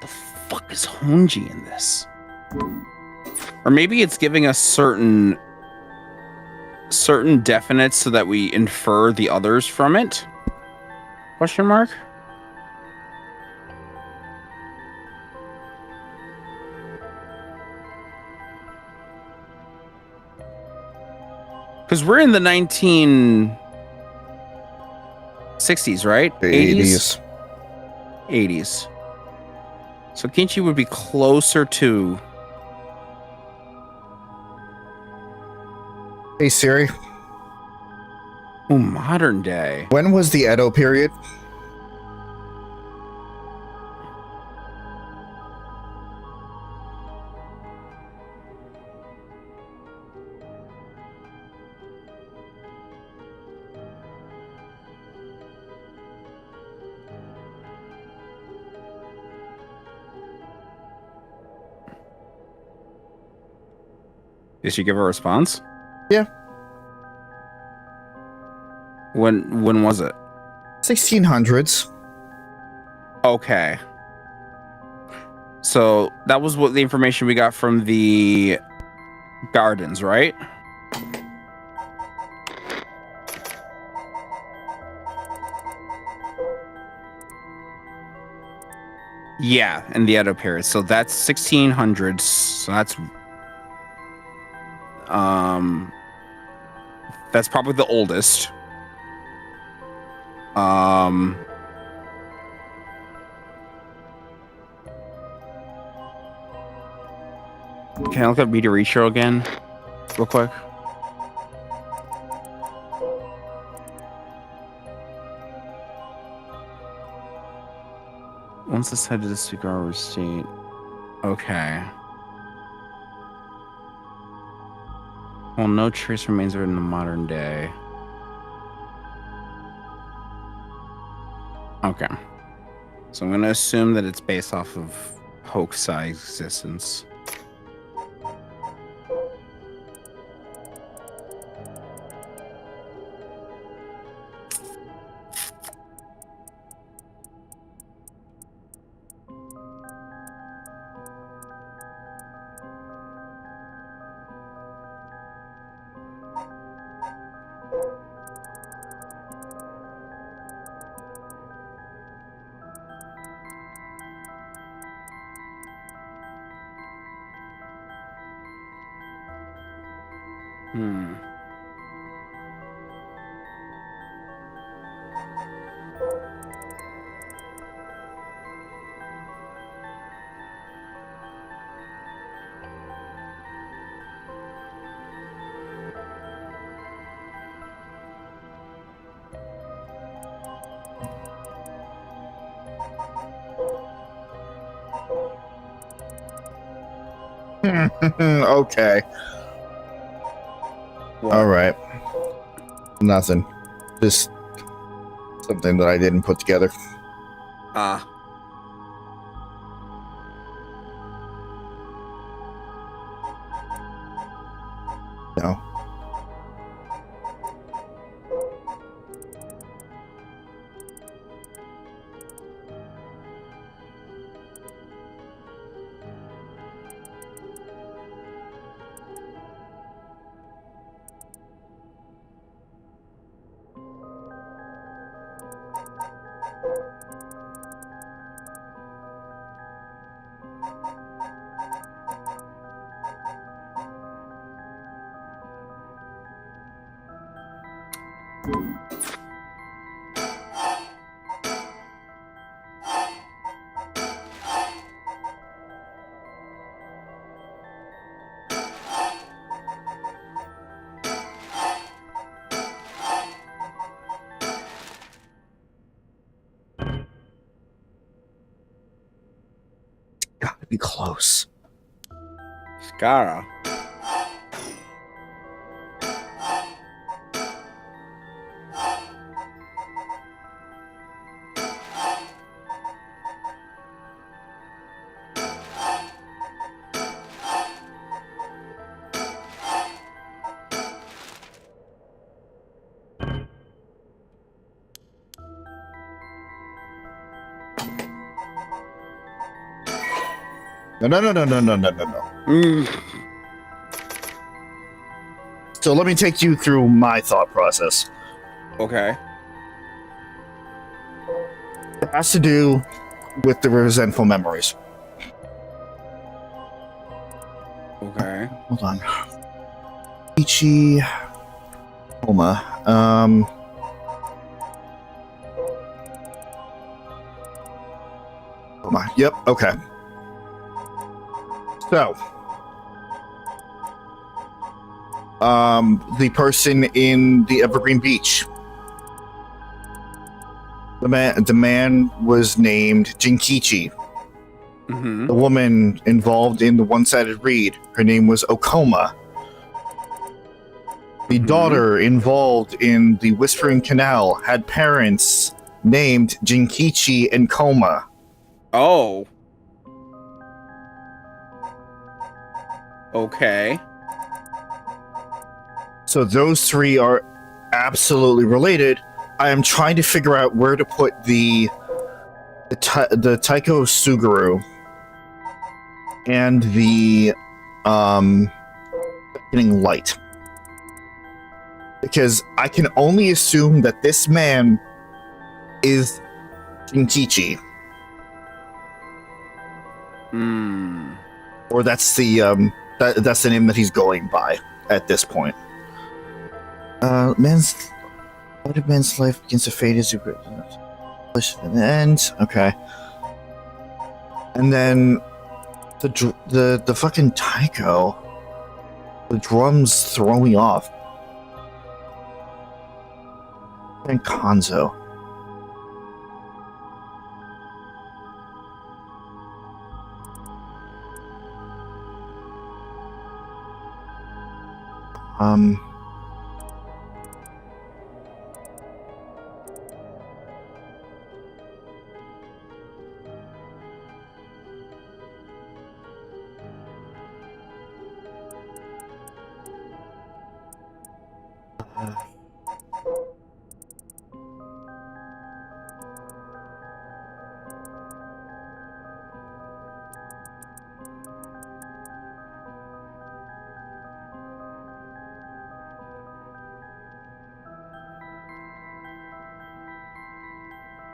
The fuck is Honji in this? Or maybe it's giving us certain definites so that we infer the others from it? Question mark? Because we're in the 1960s, right? 80s. 80s. So Kinchi would be closer to... Hey Siri, Oh, modern day. when was the Edo period? Did she give a response? Yeah. When was it? 1600s. Okay. So that was what the information we got from the gardens, right? Yeah, in the Edo period. So that's 1600s. So that's probably the oldest. Can I look at Meteor Show again, real quick? Once decided to cigar state. Okay. Well, no trace remains are in the modern day. Okay. So I'm going to assume that it's based off of Hokusai existence. Hmm. Okay. What? All right. Nothing. Just something that I didn't put together. Ah. No. Be close. Scara. No. So let me take you through my thought process. Okay. It has to do with the resentful memories. Okay. Hold on. Ichi Homa. Homa. Yep, okay. So, the person in the Evergreen Beach. The man was named Jinkichi. Mm-hmm. The woman involved in the one-sided read, her name was Okoma. The daughter involved in the Whispering Canal had parents named Jinkichi and Koma. Oh. Okay. So those three are absolutely related. I am trying to figure out where to put the Taiko Suguru and the Beckoning Light, because I can only assume that this man is Jinkichi, or that's the that's the name that he's going by at this point. Man's life begins to fade as you push to the end. Okay, and then the fucking taiko, the drums throw me off. And Konzo.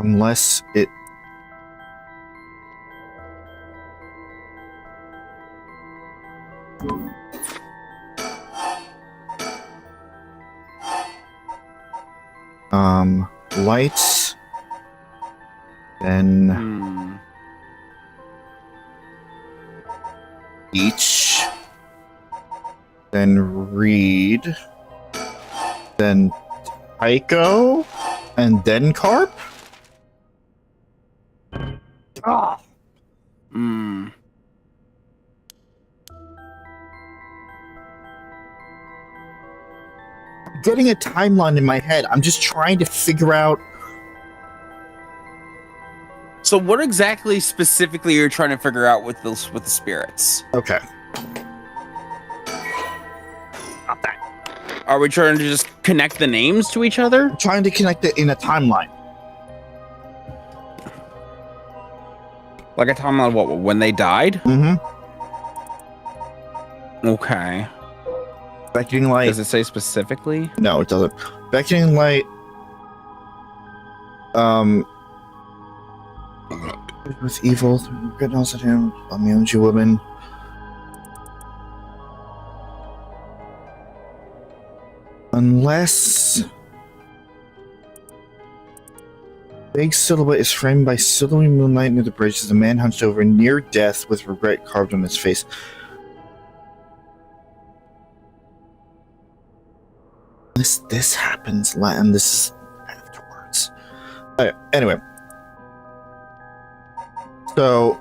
Unless it lights, then each, then read, then Taiko, and then Carp. Getting a timeline in my head. I'm just trying to figure out. So what exactly specifically you're trying to figure out with the spirits? Okay. Not that. Are we trying to just connect the names to each other? I'm trying to connect it in a timeline. Like a timeline of what? When they died? Mm-hmm. Okay. Beckoning Light. Does it say specifically? No, it doesn't. Beckoning Light. With evil, good also to him, Amionji woman. Unless vague silhouette is framed by silvery moonlight near the bridge as a man hunched over near death with regret carved on his face. This happens, and this is afterwards. Anyway. So,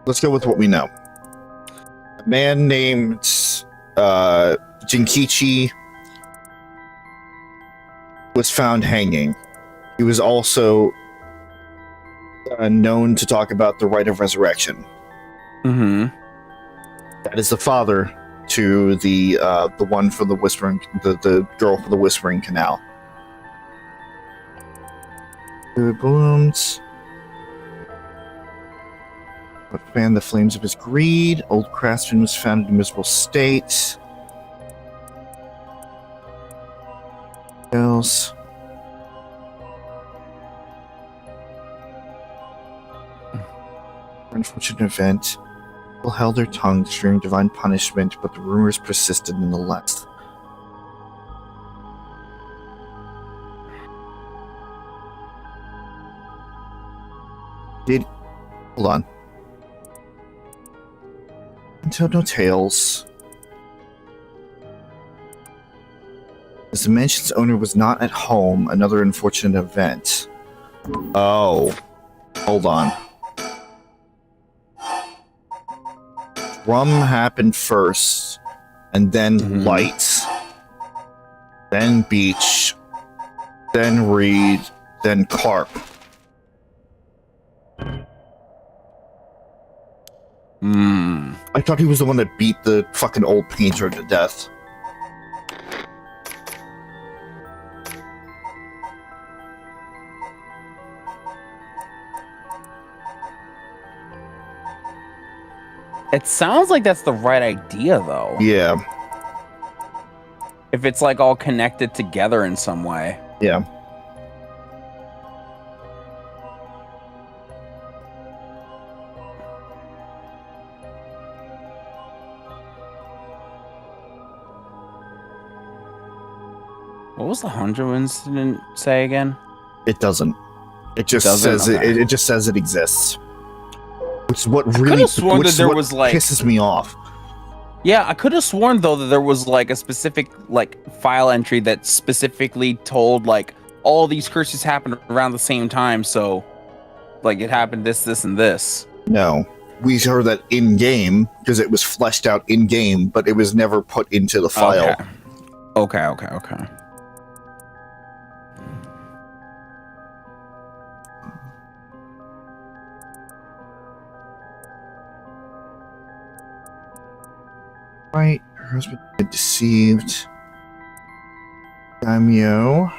let's go with what we know. A man named Jinkichi was found hanging. He was also known to talk about the rite of resurrection. Mm-hmm. That is the father to the one for the whispering, the girl for the whispering canal. The balloons. But fan the flames of his greed. Old craftsman was found in a miserable state. Else. Unfortunate event. People held their tongues fearing divine punishment, but the rumors persisted nonetheless. Hold on. Until no tales. As the mansion's owner was not at home, another unfortunate event. Oh. Hold on. Rum happened first, and then lights, then beach, then reed, then carp. I thought he was the one that beat the fucking old painter to death. It sounds like that's the right idea, though. Yeah. If it's like all connected together in some way. Yeah. What was the Honjo incident say again? It doesn't. It just Doesn't? says Okay. it just says it exists. Which is what really could've sworn which that is there what was, like- pisses me off. Yeah, I could have sworn though that there was like a specific like file entry that specifically told like all these curses happened around the same time, so like it happened this, and this. No. We heard that in game because it was fleshed out in game, but it was never put into the file. Okay. Right, her husband had deceived. Daimyo.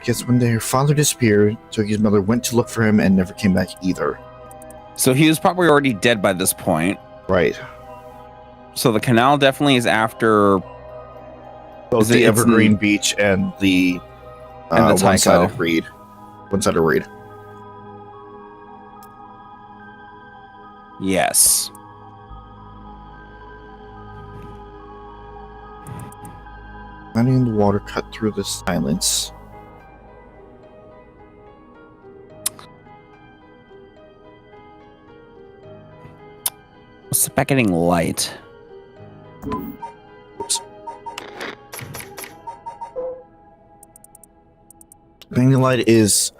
Guess one day her father disappeared, so his mother went to look for him and never came back either. So he was probably already dead by this point. Right. So the canal definitely is after Both the Evergreen Beach and the And the one-sided Tycho. reed. One-sided reed. Yes. Money in the water cut through the silence. What's about getting light? Oops. Banging light is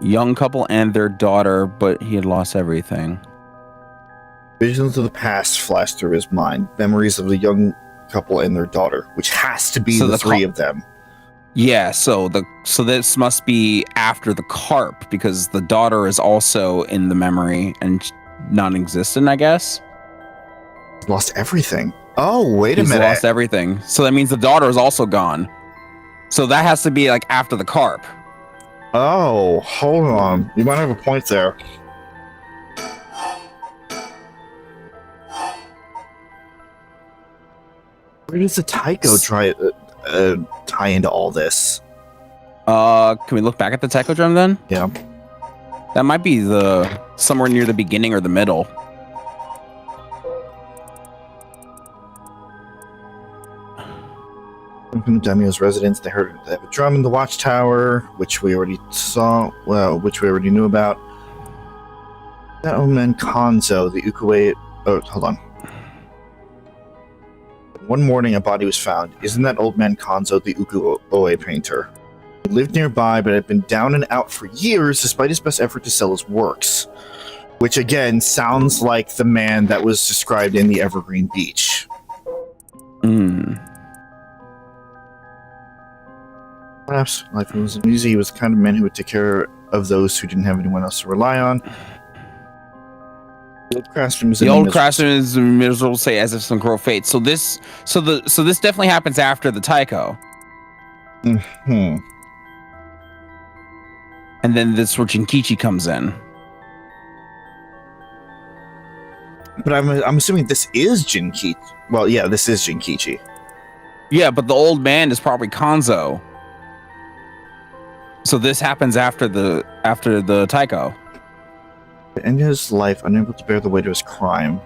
Young couple and their daughter, but he had lost everything. visions of the past flashed through his mind. Memories of the young couple and their daughter, which has to be So the the three co- of them. Yeah, so this must be after the carp because the daughter is also in the memory and non-existent, I guess. Lost everything. Oh, wait a He's minute. lost everything. So that means the daughter is also gone. So that has to be like after the carp. Oh, hold on. You might have a point there. Where does the Tycho tie into all this? Can we look back at the techodrome then? Yeah. That might be somewhere near the beginning or the middle. From the daimyo's residence, they heard they have a drum in the watchtower, which we already saw. Well, which we already knew about. That old man Konzo, the Ukue. Oh, hold on. One morning, a body was found. Isn't that old man Konzo the Ukue painter? He lived nearby, but had been down and out for years, despite his best effort to sell his works. Which again sounds like the man that was described in the Evergreen Beach. Perhaps life wasn't easy. He was the kind of man who would take care of those who didn't have anyone else to rely on. The old craftsman is miserable, say as if some cruel fate. So this definitely happens after the Taiko. Mm-hmm. And then this where Jinkichi comes in. But I'm assuming this is Jinkichi. Well, yeah, this is Jinkichi. Yeah, but the old man is probably Konzo. So this happens after the Taiko. To end his life, unable to bear the weight of his crime.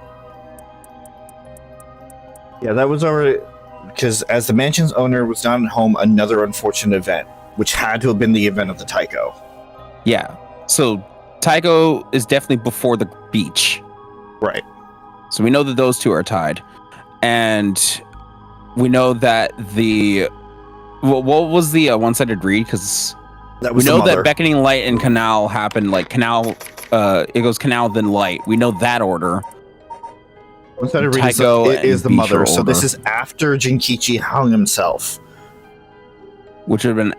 Yeah, that was already because as the mansion's owner was not at home, another unfortunate event, which had to have been the event of the Taiko. Yeah. So Taiko is definitely before the beach. Right. So we know that those two are tied. And we know that what was the one-sided read? Because we know that beckoning light and canal happened, like canal, it goes canal then light. We know that order. One-sided read is the mother. So this is after Jinkichi hung himself. Which would have been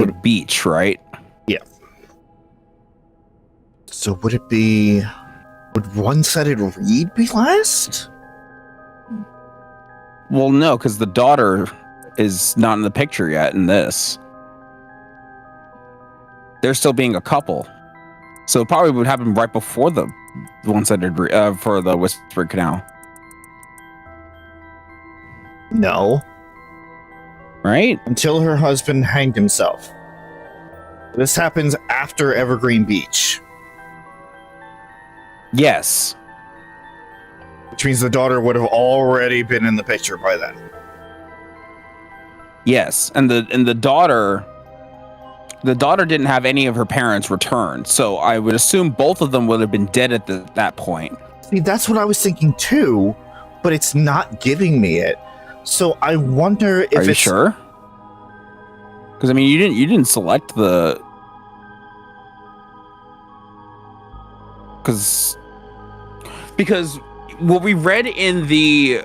the beach, right? Yeah. So would it be... Would one-sided read be last? Well, no, because the daughter is not in the picture yet in this. They're still being a couple. So it probably would happen right before the one-sided for the Whispered Canal. No. Right? Until her husband hanged himself. This happens after Evergreen Beach. Yes. Which means the daughter would have already been in the picture by then. Yes, and the daughter didn't have any of her parents return, so I would assume both of them would have been dead at that point. See, that's what I was thinking too, but it's not giving me it. So I wonder if Are you sure? Because I mean, you didn't select the. Because what we read in the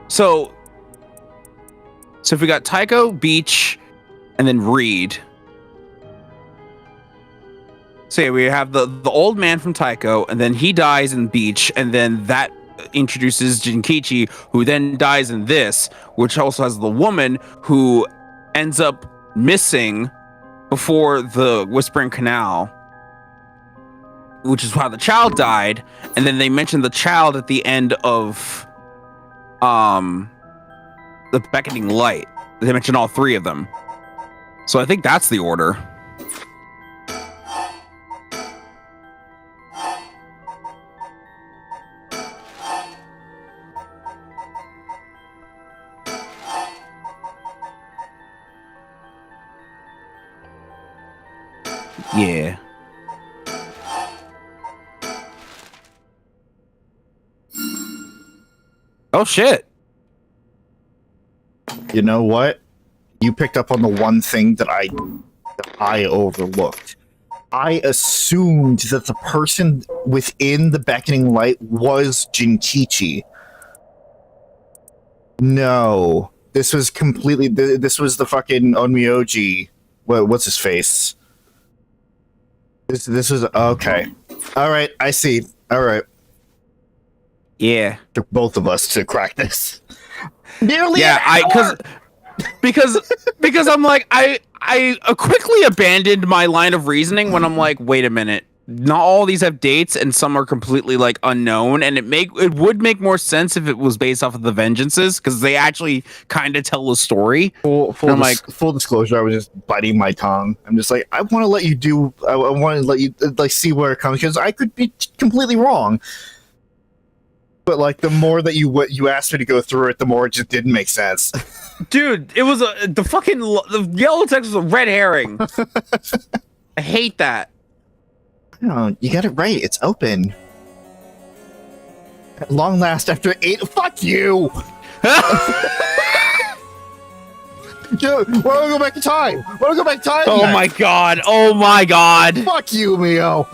so if we got Taiko, Beach, and then Reed. So yeah, we have the old man from Taiko, and then he dies in Beach, and then that introduces Jinkichi, who then dies in this, which also has the woman who ends up missing before the Whispering Canal, which is how the child died, and then they mentioned the child at the end of the Beckoning Light. They mentioned all three of them. So I think that's the order. Yeah. Oh shit. You know what? You picked up on the one thing that I overlooked. I assumed that the person within the Beckoning Light was Jinkichi. No. This was completely... This was the fucking Onmyoji. What's his face? This was... Okay. Alright, I see. Alright. Yeah. Took both of us to crack this. Nearly an hour! Because I'm like, I quickly abandoned my line of reasoning when I'm like, wait a minute. Not all these have dates, and some are completely like unknown, and it would make more sense if it was based off of the Vengeances, because they actually kind of tell the story. Full disclosure, I was just biting my tongue. I'm just like, I want to let you I want to let you like see where it comes, because I could be completely wrong. But like the more that you asked me to go through it, the more it just didn't make sense. Dude, it was the yellow text was a red herring. I hate that. No, you got it right. It's open. At long last, after 8. Fuck you. Dude, why don't I go back in time? Why don't I go back in time? Oh my god. Oh my god. Fuck you, Mio.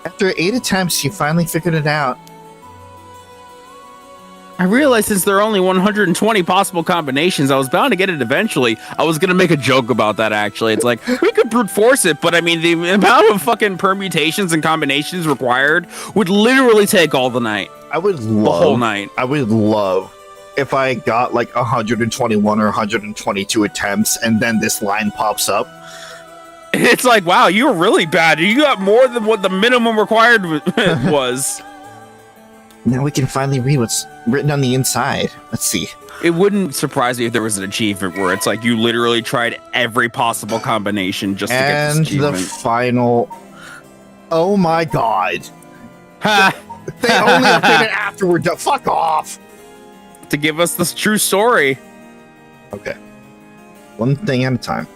After 8 attempts, she finally figured it out. I realized since there are only 120 possible combinations, I was bound to get it eventually. I was gonna make a joke about that, actually. It's like, we could brute force it, but I mean, the amount of fucking permutations and combinations required would literally take all the night. I would love The whole night. I would love if I got like 121 or 122 attempts and then this line pops up. It's like, wow, you were really bad. You got more than what the minimum required was. Now we can finally read what's written on the inside. Let's see. It wouldn't surprise me if there was an achievement where it's like you literally tried every possible combination just to get this And achievement. the final. Oh my god. Ha! They only update it after we're done. Fuck off. To give us this true story. Okay. One thing at a time.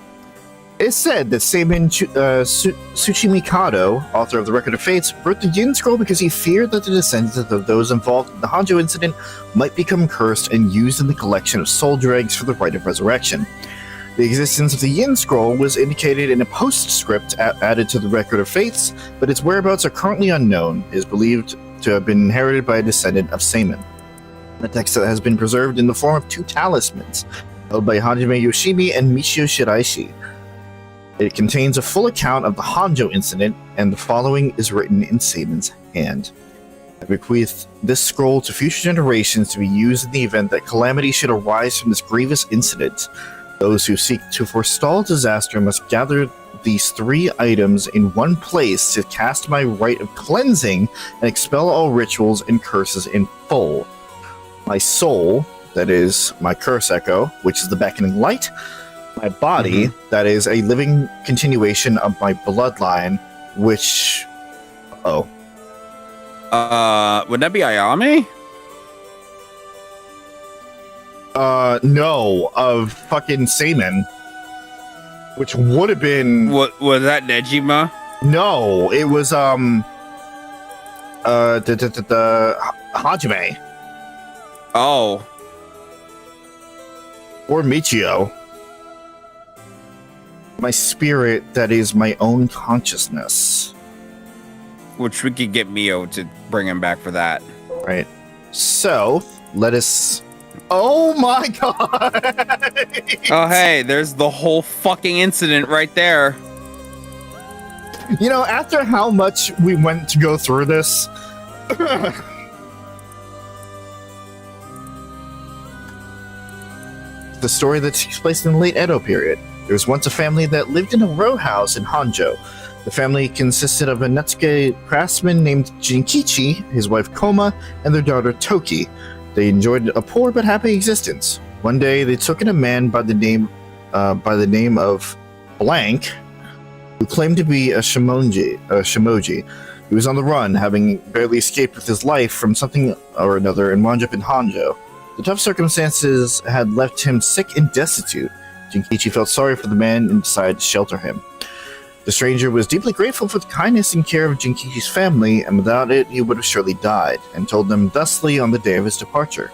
It's said that Suzie Mikado, author of the Record of Fates, wrote the Yin Scroll because he feared that the descendants of those involved in the Honjo incident might become cursed and used in the collection of soul dregs for the rite of resurrection. The existence of the Yin Scroll was indicated in a postscript added to the Record of Fates, but its whereabouts are currently unknown. It is believed to have been inherited by a descendant of Seimin. The text has been preserved in the form of 2 talismans, held by Hajime Yoshimi and Michio Shiraishi. It contains a full account of the Honjo incident, and the following is written in Seimin's hand. I bequeath this scroll to future generations to be used in the event that calamity should arise from this grievous incident. Those who seek to forestall disaster must gather these 3 items in one place to cast my rite of cleansing and expel all rituals and curses in full. My soul, that is my curse echo, which is the beckoning light. My body, that is a living continuation of my bloodline, which... Oh. Would that be Ayame? No, of fucking Seimin. Which would have been... What was that, Nejima? No, it was, the Hajime. Oh. Or Michio. My spirit that is my own consciousness. Which we could get Mio to bring him back for that. Right. So, let us... Oh my god! Oh, hey, there's the whole fucking incident right there. You know, after how much we went to go through this... the story that takes place in the late Edo period. There was once a family that lived in a row house in Honjo. The family consisted of a Netsuke craftsman named Jinkichi, his wife Koma, and their daughter Toki. They enjoyed a poor but happy existence. One day, they took in a man by the name of Blank, who claimed to be a shimoji. He was on the run, having barely escaped with his life from something or another and wound up in Honjo. The tough circumstances had left him sick and destitute. Jinkichi felt sorry for the man and decided to shelter him. The stranger was deeply grateful for the kindness and care of Jinkichi's family, and without it, he would have surely died, and told them thusly on the day of his departure.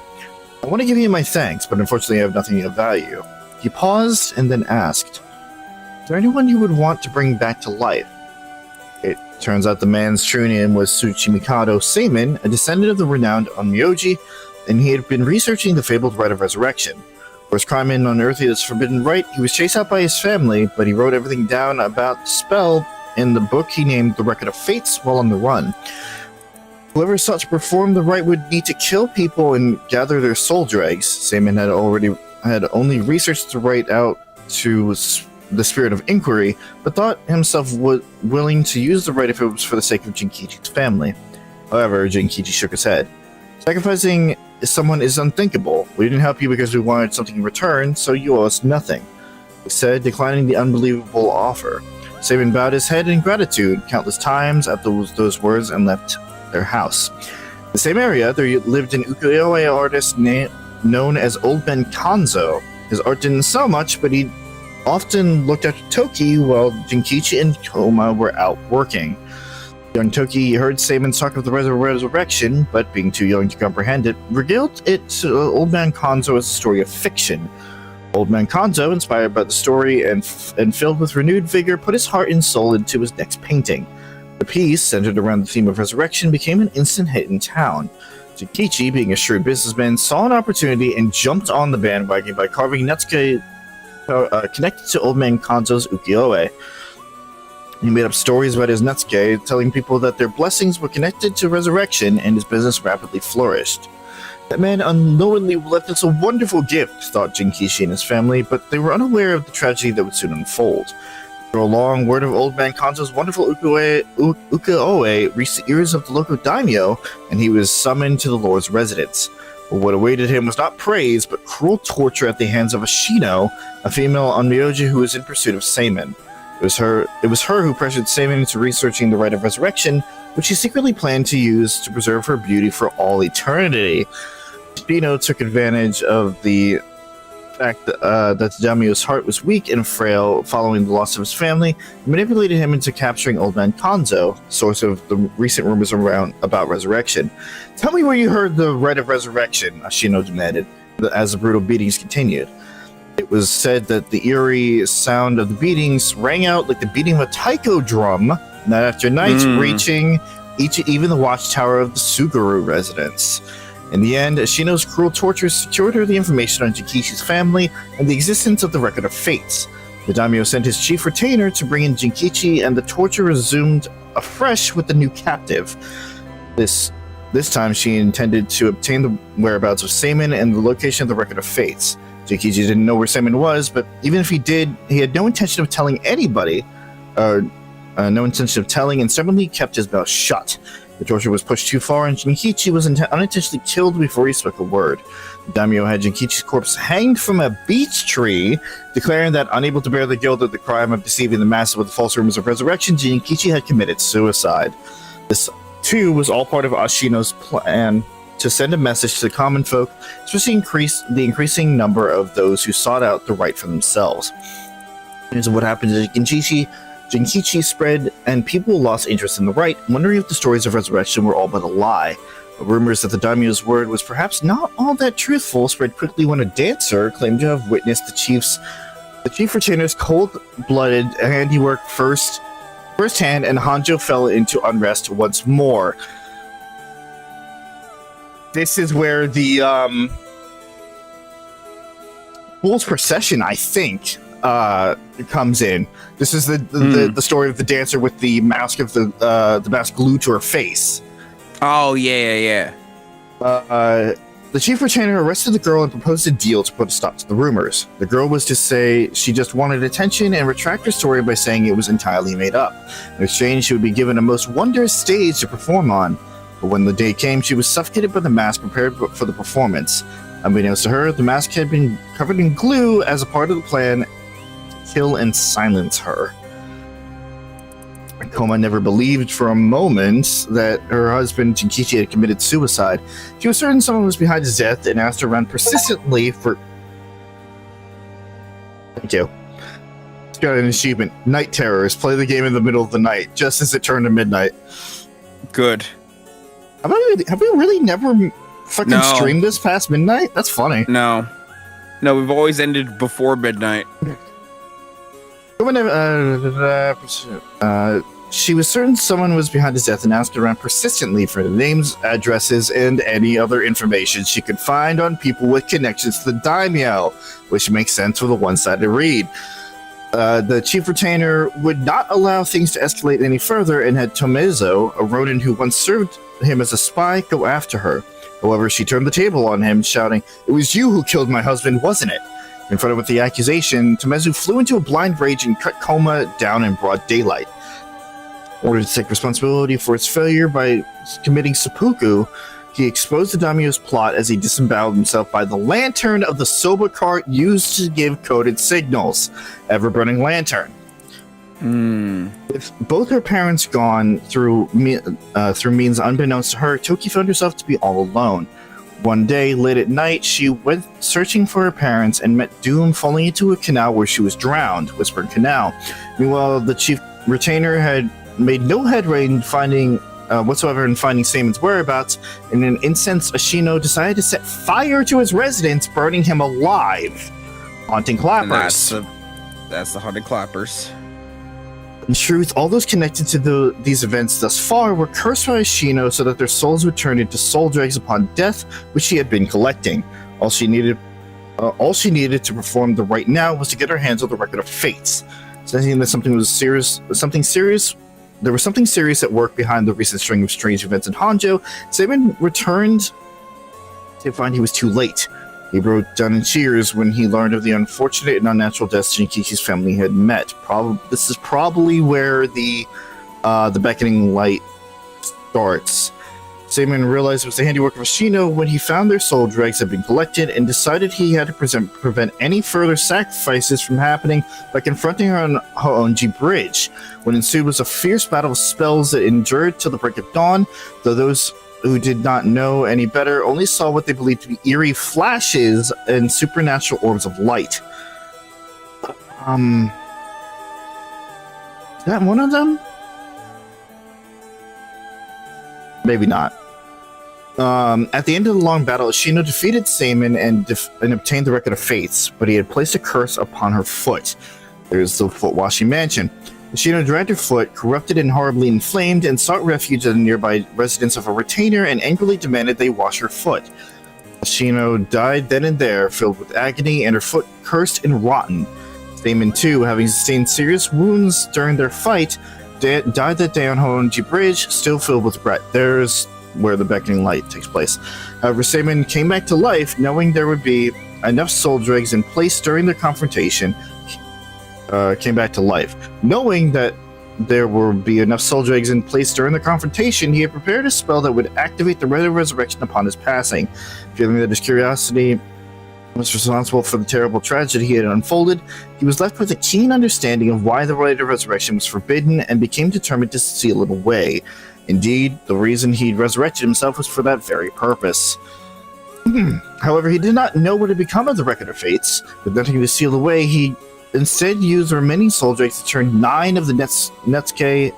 I want to give you my thanks, but unfortunately I have nothing of value. He paused and then asked, is there anyone you would want to bring back to life? It turns out the man's true name was Suzie Mikado Seimin, a descendant of the renowned Onmyoji, and he had been researching the fabled rite of resurrection. For his crime in unearthing this forbidden rite, he was chased out by his family, but he wrote everything down about the spell in the book he named The Record of Fates while on the run. Whoever sought to perform the rite would need to kill people and gather their soul dregs. Seimin had only researched the rite out to the spirit of inquiry, but thought himself willing to use the rite if it was for the sake of Jinkichi's family. However, Jinkichi shook his head. Sacrificing someone is unthinkable. We didn't help you because we wanted something in return, so you owe us nothing, he said, declining the unbelievable offer. Seimin bowed his head in gratitude countless times at those words and left their house. the same area, there lived an ukulele artist known as Old Man Kanzo. His art didn't sell much, but he often looked after Toki while Jinkichi and Koma were out working. Young Toki heard Seimon's talk of the resurrection, but being too young to comprehend it, regaled it to Old Man Kanzo as a story of fiction. Old Man Kanzo, inspired by the story and filled with renewed vigor, put his heart and soul into his next painting. The piece, centered around the theme of resurrection, became an instant hit in town. Jinkichi, being a shrewd businessman, saw an opportunity and jumped on the bandwagon by carving Natsuke connected to Old Man Kanzo's ukiyo-e. He made up stories about his Natsuke, telling people that their blessings were connected to resurrection, and his business rapidly flourished. That man unknowingly left us a wonderful gift, thought Jinkichi and his family, but they were unaware of the tragedy that would soon unfold. For a long, word of Old Man Kanzo's wonderful ukiyo-e reached the ears of the local daimyo, and he was summoned to the Lord's residence. But what awaited him was not praise, but cruel torture at the hands of Ashino, a female onmyoji who was in pursuit of Seimon. It was her who pressured Seimon into researching the rite of resurrection, which she secretly planned to use to preserve her beauty for all eternity. Ashino took advantage of the fact that the daimyo's heart was weak and frail following the loss of his family, and manipulated him into capturing Old Man Kanzo, source of the recent rumors about resurrection. Tell me where you heard the rite of resurrection, Ashino demanded, as the brutal beatings continued. It was said that the eerie sound of the beatings rang out like the beating of a taiko drum, night after night, reaching even the watchtower of the Suguru residence. In the end, Ashino's cruel torture secured her the information on Jinkichi's family and the existence of the Record of Fates. The daimyo sent his chief retainer to bring in Jinkichi, and the torture resumed afresh with the new captive. This time, she intended to obtain the whereabouts of Seimon and the location of the Record of Fates. Jinkichi didn't know where Seimon was, but even if he did, he had no intention of telling anybody, and stubbornly kept his mouth shut. The torture was pushed too far, and Jinkichi was unintentionally killed before he spoke a word. The daimyo had Jinkichi's corpse hanged from a beech tree, declaring that, unable to bear the guilt of the crime of deceiving the masses with the false rumors of resurrection, Jinkichi had committed suicide. This, too, was all part of Ashino's plan to send a message to the common folk, especially the increasing number of those who sought out the right for themselves. Here's what happened to Jinkichi spread, and people lost interest in the rite, wondering if the stories of resurrection were all but a lie. But rumors that the daimyo's word was perhaps not all that truthful spread quickly when a dancer claimed to have witnessed the chief retainer's cold-blooded handiwork firsthand, and Honjo fell into unrest once more. This is where the fool's procession, I think, comes in. This is the story of the dancer with the mask of the mask glued to her face. Oh yeah. The chief retainer arrested the girl and proposed a deal to put a stop to the rumors. The girl was to say she just wanted attention and retract her story by saying it was entirely made up. In exchange, she would be given a most wondrous stage to perform on. But when the day came, she was suffocated by the mask prepared for the performance. Unbeknownst to her, the mask had been covered in glue as a part of the plan to kill and silence her. Koma never believed for a moment that her husband Jinkichi had committed suicide. She was certain someone was behind his death and asked her around persistently for... Thank you. It's got an achievement. Night Terrors. Play the game in the middle of the night, just as it turned to midnight. Good. Have we really never fucking streamed this past midnight? That's funny. No, we've always ended before midnight. She was certain someone was behind his death and asked around persistently for the names, addresses, and any other information she could find on people with connections to the daimyo, which makes sense with a one-sided read. The chief retainer would not allow things to escalate any further and had Tomezo, a rodent who once served him as a spy, go after her. However, she turned the table on him, shouting, "It was you who killed my husband, wasn't it?" Confronted with the accusation, Tomezo flew into a blind rage and cut Koma down in broad daylight. Ordered to take responsibility for its failure by committing seppuku, he exposed the daimyo's plot as he disemboweled himself by the lantern of the soba cart used to give coded signals. Ever-burning lantern. With both her parents gone through means unbeknownst to her, Toki found herself to be all alone. One day, late at night, she went searching for her parents and met Doom falling into a canal where she was drowned, Whispering Canal. Meanwhile, the chief retainer had made no headway in finding Samon's whereabouts. In an instance, Ashino decided to set fire to his residence, burning him alive, haunting Clappers. That's the haunted Clappers. In truth, all those connected to these events thus far were cursed by Ashino so that their souls would turn into soul dregs upon death, which she had been collecting. All she needed to perform the right now was to get her hands on the record of fates. Sensing that there was something serious at work behind the recent string of strange events in Honjo, Samon returned to find he was too late. He broke down in tears when he learned of the unfortunate and unnatural deaths Jinkichi's family had met. This is probably where the beckoning light starts. Samon realized it was the handiwork of Ashino when he found their soul dregs had been collected and decided he had to prevent any further sacrifices from happening by confronting her on Honjo Bridge. What ensued was a fierce battle of spells that endured till the break of dawn, though those who did not know any better only saw what they believed to be eerie flashes and supernatural orbs of light. Is that one of them? Maybe not. At the end of the long battle, Ashino defeated Samon and obtained the Record of Fates, but he had placed a curse upon her foot. There's the foot-washing mansion. Ashino dragged her foot, corrupted and horribly inflamed, and sought refuge at a nearby residence of a retainer and angrily demanded they wash her foot. Ashino died then and there, filled with agony, and her foot cursed and rotten. Samon, too, having sustained serious wounds during their fight, died that day on Honjo Bridge, still filled with regret. There's where the beckoning light takes place. However, Samon came back to life, knowing there would be enough soul dregs in place during their confrontation. Came back to life. Knowing that there would be enough soul dregs in place during the confrontation, he had prepared a spell that would activate the Red of Resurrection upon his passing. Feeling that his curiosity was responsible for the terrible tragedy he had unfolded, he was left with a keen understanding of why the Red of Resurrection was forbidden and became determined to seal it away. Indeed, the reason he'd resurrected himself was for that very purpose. However, he did not know what had become of the Record of Fates. With nothing to seal away, he instead used the remaining soul dregs to turn 9 of the Netsuke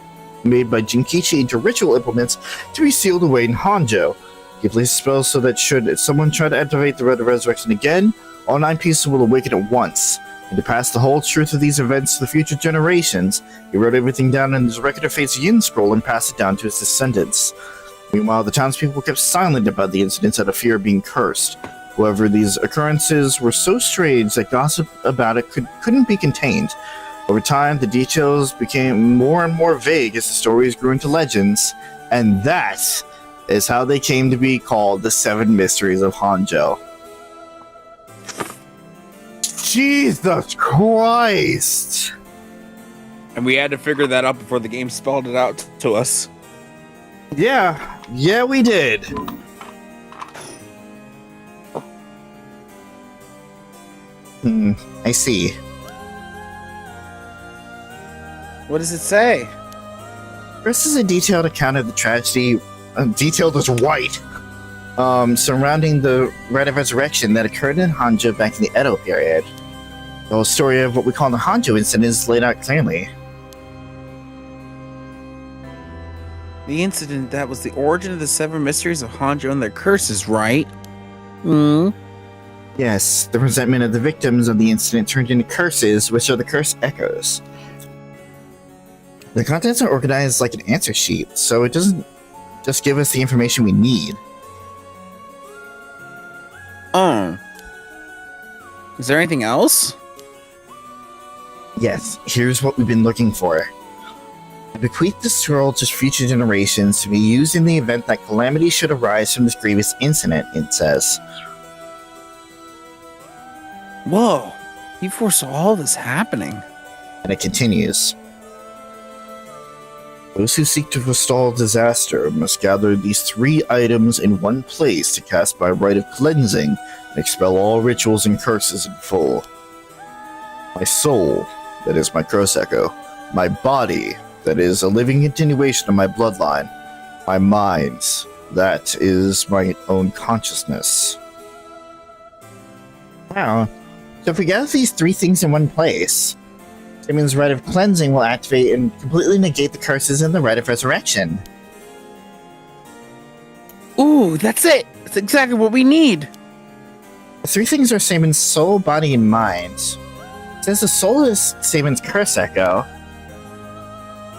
made by Jinkichi into ritual implements to be sealed away in Honjo. He placed spells so that should someone try to activate the Red of Resurrection again, all 9 pieces will awaken at once. And to pass the whole truth of these events to the future generations, he wrote everything down in his Record of Fate's Yin scroll and passed it down to his descendants. Meanwhile, the townspeople kept silent about the incidents out of fear of being cursed. However, these occurrences were so strange that gossip about it couldn't be contained. Over time, the details became more and more vague as the stories grew into legends, and that is how they came to be called the 7 Mysteries of Honjo. Jesus Christ! And we had to figure that out before the game spelled it out to us. Yeah, we did. I see. What does it say? This is a detailed account of the tragedy, detailed as white, surrounding the Rite of Resurrection that occurred in Honjo back in the Edo period. The whole story of what we call the Honjo incident is laid out clearly. The incident that was the origin of the 7 mysteries of Honjo and their curses, right? Yes, the resentment of the victims of the incident turned into curses, which are the curse echoes. The contents are organized like an answer sheet, so it doesn't just give us the information we need. Is there anything else? Yes, here's what we've been looking for. I bequeath the scroll to future generations to be used in the event that calamity should arise from this grievous incident, it says. Whoa, you foresaw all this happening. And it continues. Those who seek to forestall disaster must gather these 3 items in one place to cast by rite of cleansing and expel all rituals and curses in full. My soul, that is my curse echo, my body, that is a living continuation of my bloodline, my mind, that is my own consciousness. Wow. So if we gather these three things in one place, it means the rite of cleansing will activate and completely negate the curses in the rite of resurrection. Ooh, that's it. That's exactly what we need. The three things are Saman's soul, body, and mind. It says the soul is Saman's curse echo.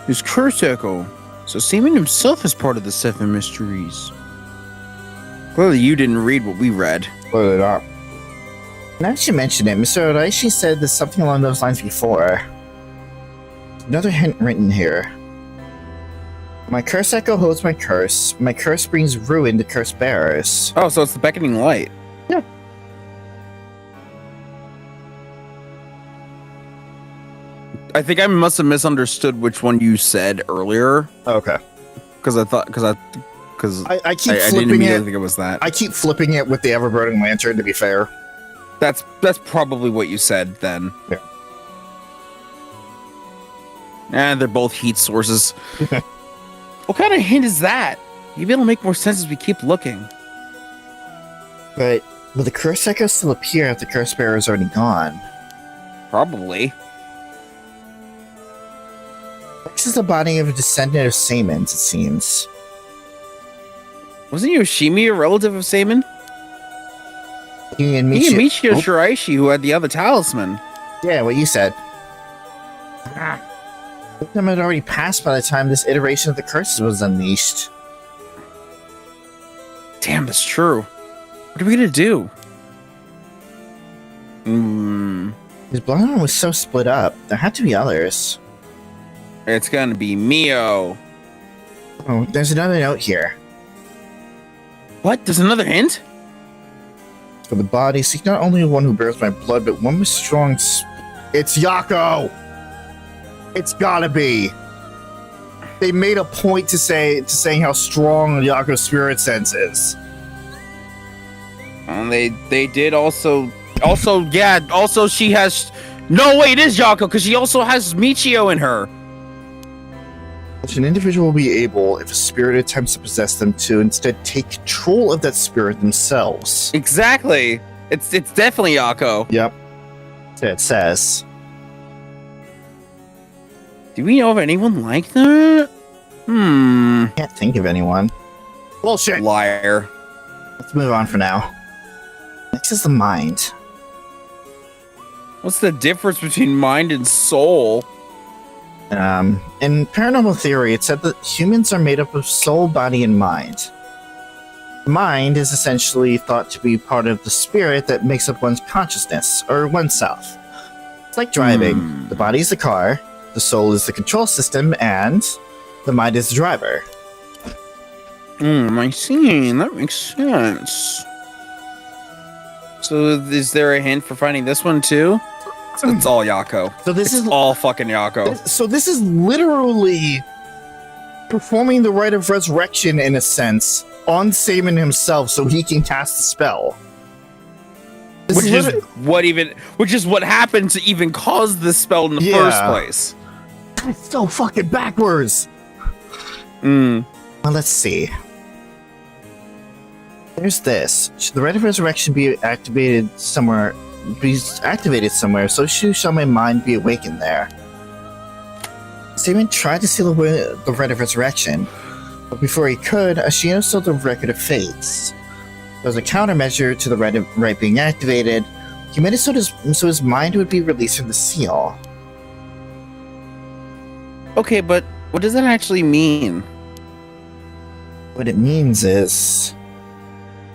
His curse echo. So Seaman himself is part of the seven mysteries. Clearly you didn't read what we read. Clearly not. Now that you mention it, Mr. Oraishi said there's something along those lines before. Another hint written here. My curse echo holds my curse. My curse brings ruin to curse bearers. Oh, so it's the beckoning light. Yeah. I think I must have misunderstood which one you said earlier. Okay. Because I I keep didn't flipping immediately it. think it was that. I keep flipping it with the ever-burning lantern, to be fair. That's probably what you said then. Yeah. And they're both heat sources. What kind of hint is that? Maybe it'll make more sense as we keep looking. But will the curse echo still appear if the curse bearer is already gone? Probably. This is the body of a descendant of Saman's, it seems. Wasn't Yoshimi a relative of Saman? He and He and Michio. Michio Shiraishi, who had the other talisman. Yeah, what you said. The time had already passed by the time this iteration of the curses was unleashed. Damn, that's true. What are we gonna do? His bloodline was so split up. There had to be others. It's gonna be Mio. Oh, there's another note here. What? There's another hint? For the body, seek not only one who bears my blood, but one with strong. It's Yako. It's gotta be. They made a point to saying how strong Yako's spirit sense is. And they did also yeah. Also, she has. No, wait, it is Yako because she also has Michio in her. Such an individual will be able, if a spirit attempts to possess them, to instead take control of that spirit themselves. Exactly. It's definitely Yako. Yep. That's what it says. Do we know of anyone like that? Can't think of anyone. Bullshit. Liar. Let's move on for now. Next is the mind. What's the difference between mind and soul? In paranormal theory, it said that humans are made up of soul, body, and mind. Mind is essentially thought to be part of the spirit that makes up one's consciousness, or oneself. It's like driving. The body is the car, the soul is the control system, and the mind is the driver. I see. That makes sense. So is there a hint for finding this one too? It's all Yako. So this It's is all fucking Yako. So this is literally performing the rite of resurrection in a sense on Saman himself, so he can cast the spell. Which is what happened to even cause this spell in the first place. That's so fucking backwards. Well, let's see. There's this. Should the rite of resurrection be activated somewhere, so shall my mind be awakened there. Saman tried to seal away the rite of resurrection, but before he could, Ashino stole the record of fates. There was a countermeasure to the rite being activated. He made it so his mind would be released from the seal. Okay, but what does that actually mean? What it means is,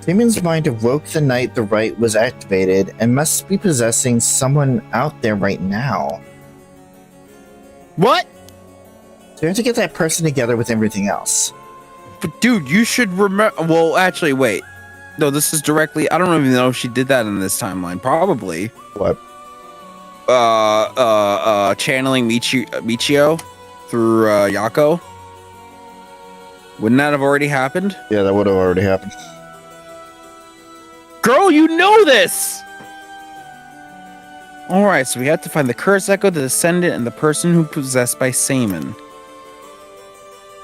Saman's mind awoke the night the rite was activated and must be possessing someone out there right now. What? So you have to get that person together with everything else. But dude, you should remember. Well, actually, wait. No, this is directly. I don't even know if she did that in this timeline. Probably. What? Channeling Michio through Yako. Wouldn't that have already happened? Yeah, that would have already happened. Girl, you know this! Alright, so we have to find the curse echo, the descendant, and the person who possessed by Saman.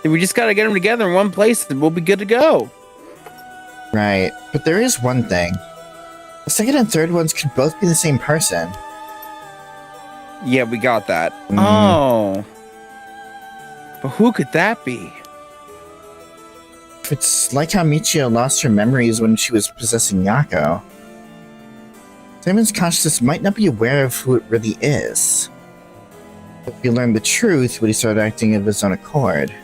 And we just gotta get them together in one place and we'll be good to go. Right, but there is one thing. The second and third ones could both be the same person. Yeah, we got that. Mm. Oh. But who could that be? It's like how Michio lost her memories when she was possessing Yako. Simon's consciousness might not be aware of who it really is. But if he learned the truth, would he start acting of his own accord?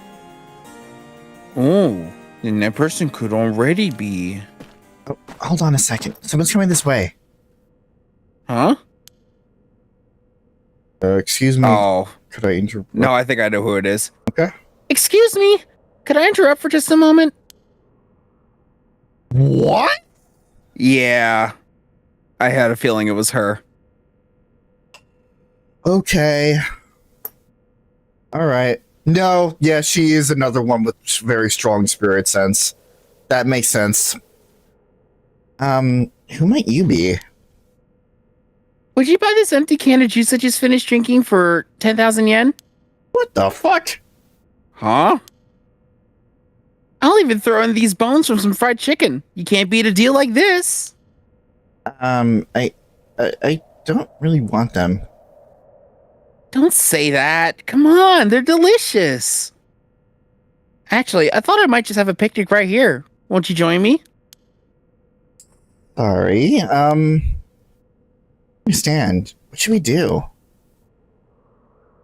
Oh, then that person could already be... Oh, hold on a second. Someone's coming this way. Huh? Excuse me. Oh. Could I interrupt? No, I think I know who it is. Okay. Excuse me, could I interrupt for just a moment? What? Yeah. I had a feeling it was her. Okay. All right. No, yeah, she is another one with very strong spirit sense. That makes sense. Who might you be? Would you buy this empty can of juice I just finished drinking for 10,000 yen? What the fuck? Huh? I'll even throw in these bones from some fried chicken. You can't beat a deal like this. I don't really want them. Don't say that. Come on, they're delicious. Actually, I thought I might just have a picnic right here. Won't you join me? Sorry, understand. What should we do?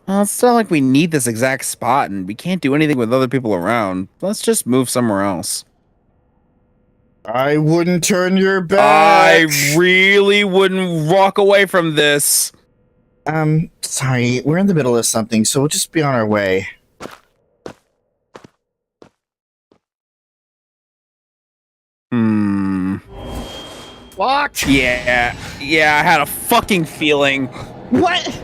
Well, it's not like we need this exact spot and we can't do anything with other people around. Let's just move somewhere else. I wouldn't turn your back. I really wouldn't walk away from this. Sorry, we're in the middle of something, so we'll just be on our way. Fuck. Yeah, I had a fucking feeling. What?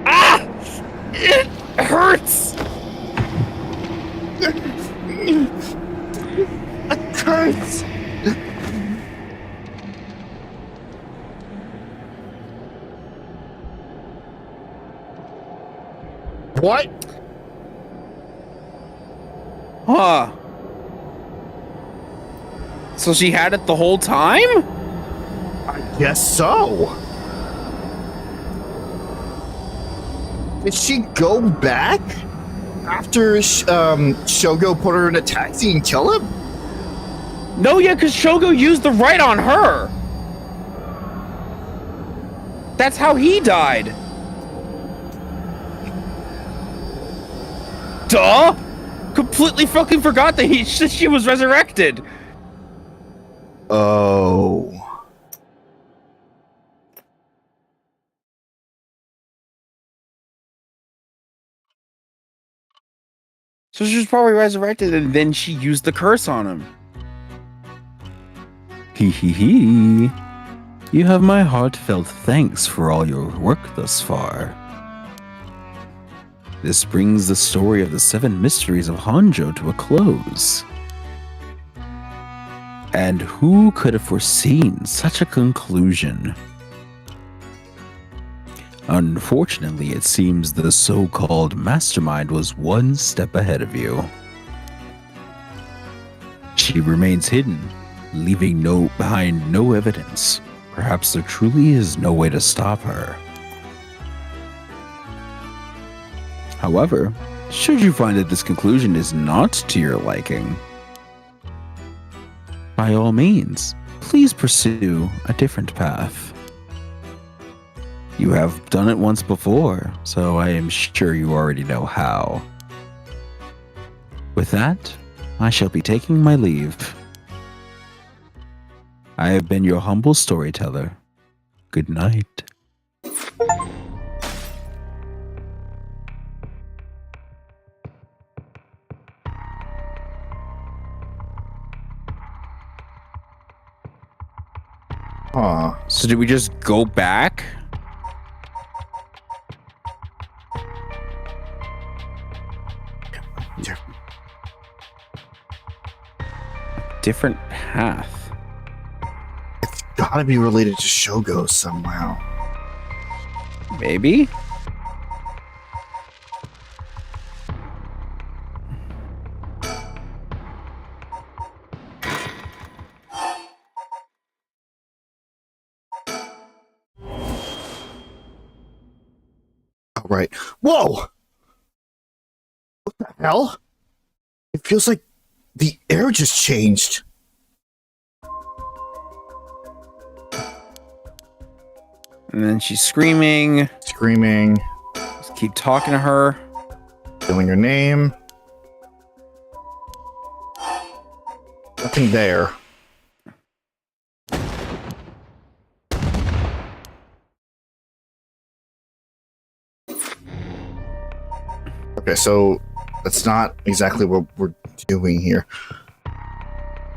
Ah! It hurts! It hurts. What? Huh. So she had it the whole time? I guess so. Did she go back after Shogo put her in a taxi and kill him? No, yeah, because Shogo used the right on her. That's how he died. Duh! Completely fucking forgot that she was resurrected. Oh. So she was probably resurrected and then she used the curse on him. Hee hee hee. You have my heartfelt thanks for all your work thus far. This brings the story of the 7 mysteries of Honjo to a close. And who could have foreseen such a conclusion? Unfortunately, it seems the so-called Mastermind was one step ahead of you. She remains hidden, leaving behind no evidence. Perhaps there truly is no way to stop her. However, should you find that this conclusion is not to your liking, by all means, please pursue a different path. You have done it once before, so I am sure you already know how. With that, I shall be taking my leave. I have been your humble storyteller. Good night. Huh. So did we just go back? Different path. Let's go. gotta be related to Shogo somehow. Maybe. All right. Whoa! What the hell? It feels like the air just changed. And then she's screaming. Screaming, Just keep talking to her. killing her name. Nothing there. Okay, so that's not exactly what we're doing here.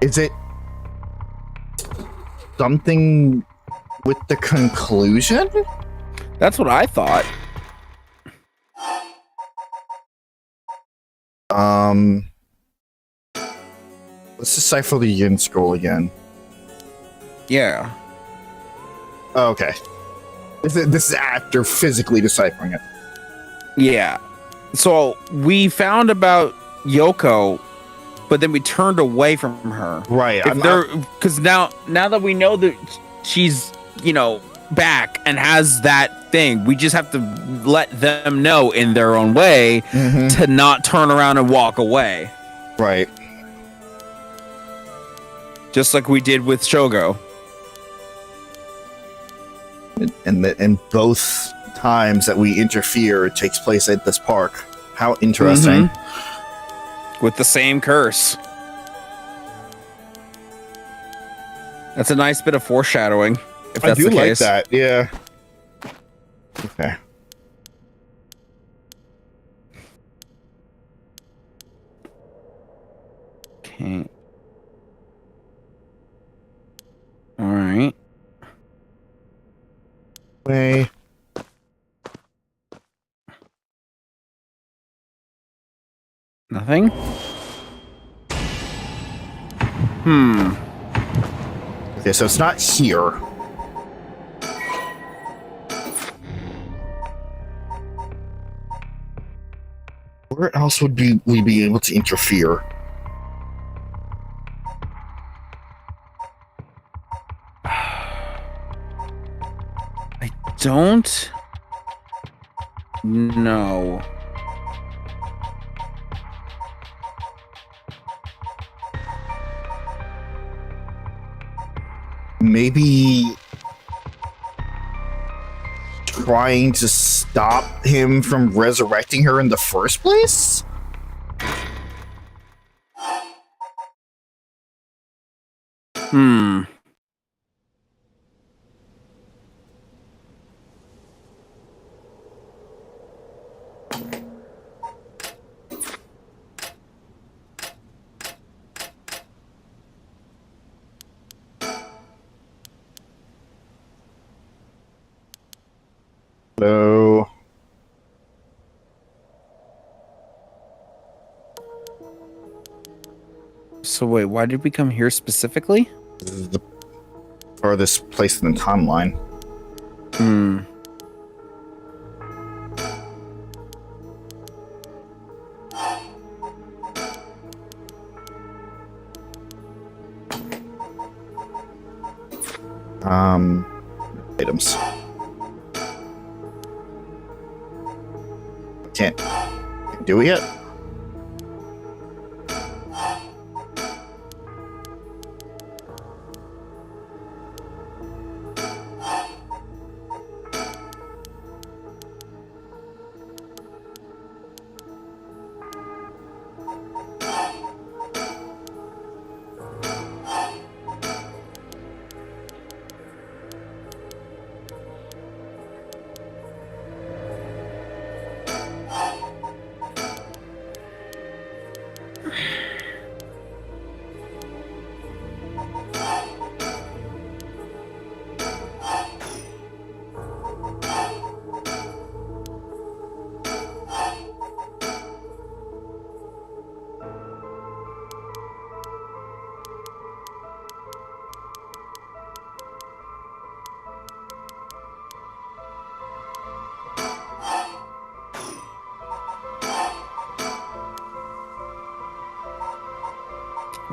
Is it something with the conclusion? That's what I thought. Let's decipher the yin scroll again. Yeah. Oh, okay. This is after physically deciphering it. Yeah. So we found about Yoko, but then we turned away from her. Right. Because now that we know that she's, back and has that thing, we just have to let them know in their own way to not turn around and walk away. Right. Just like we did with Shogo. And both times that we interfere, it takes place at this park. How interesting. With the same curse. That's a nice bit of foreshadowing, if that's I do the like case. that, yeah. Okay. Okay. All right. Way. Nothing? Okay, so it's not here. Where else would we be able to interfere? I don't know. Maybe trying to stop him from resurrecting her in the first place? Hello. So wait, why did we come here specifically? This is the farthest place in the timeline. Items. Can't do it yet?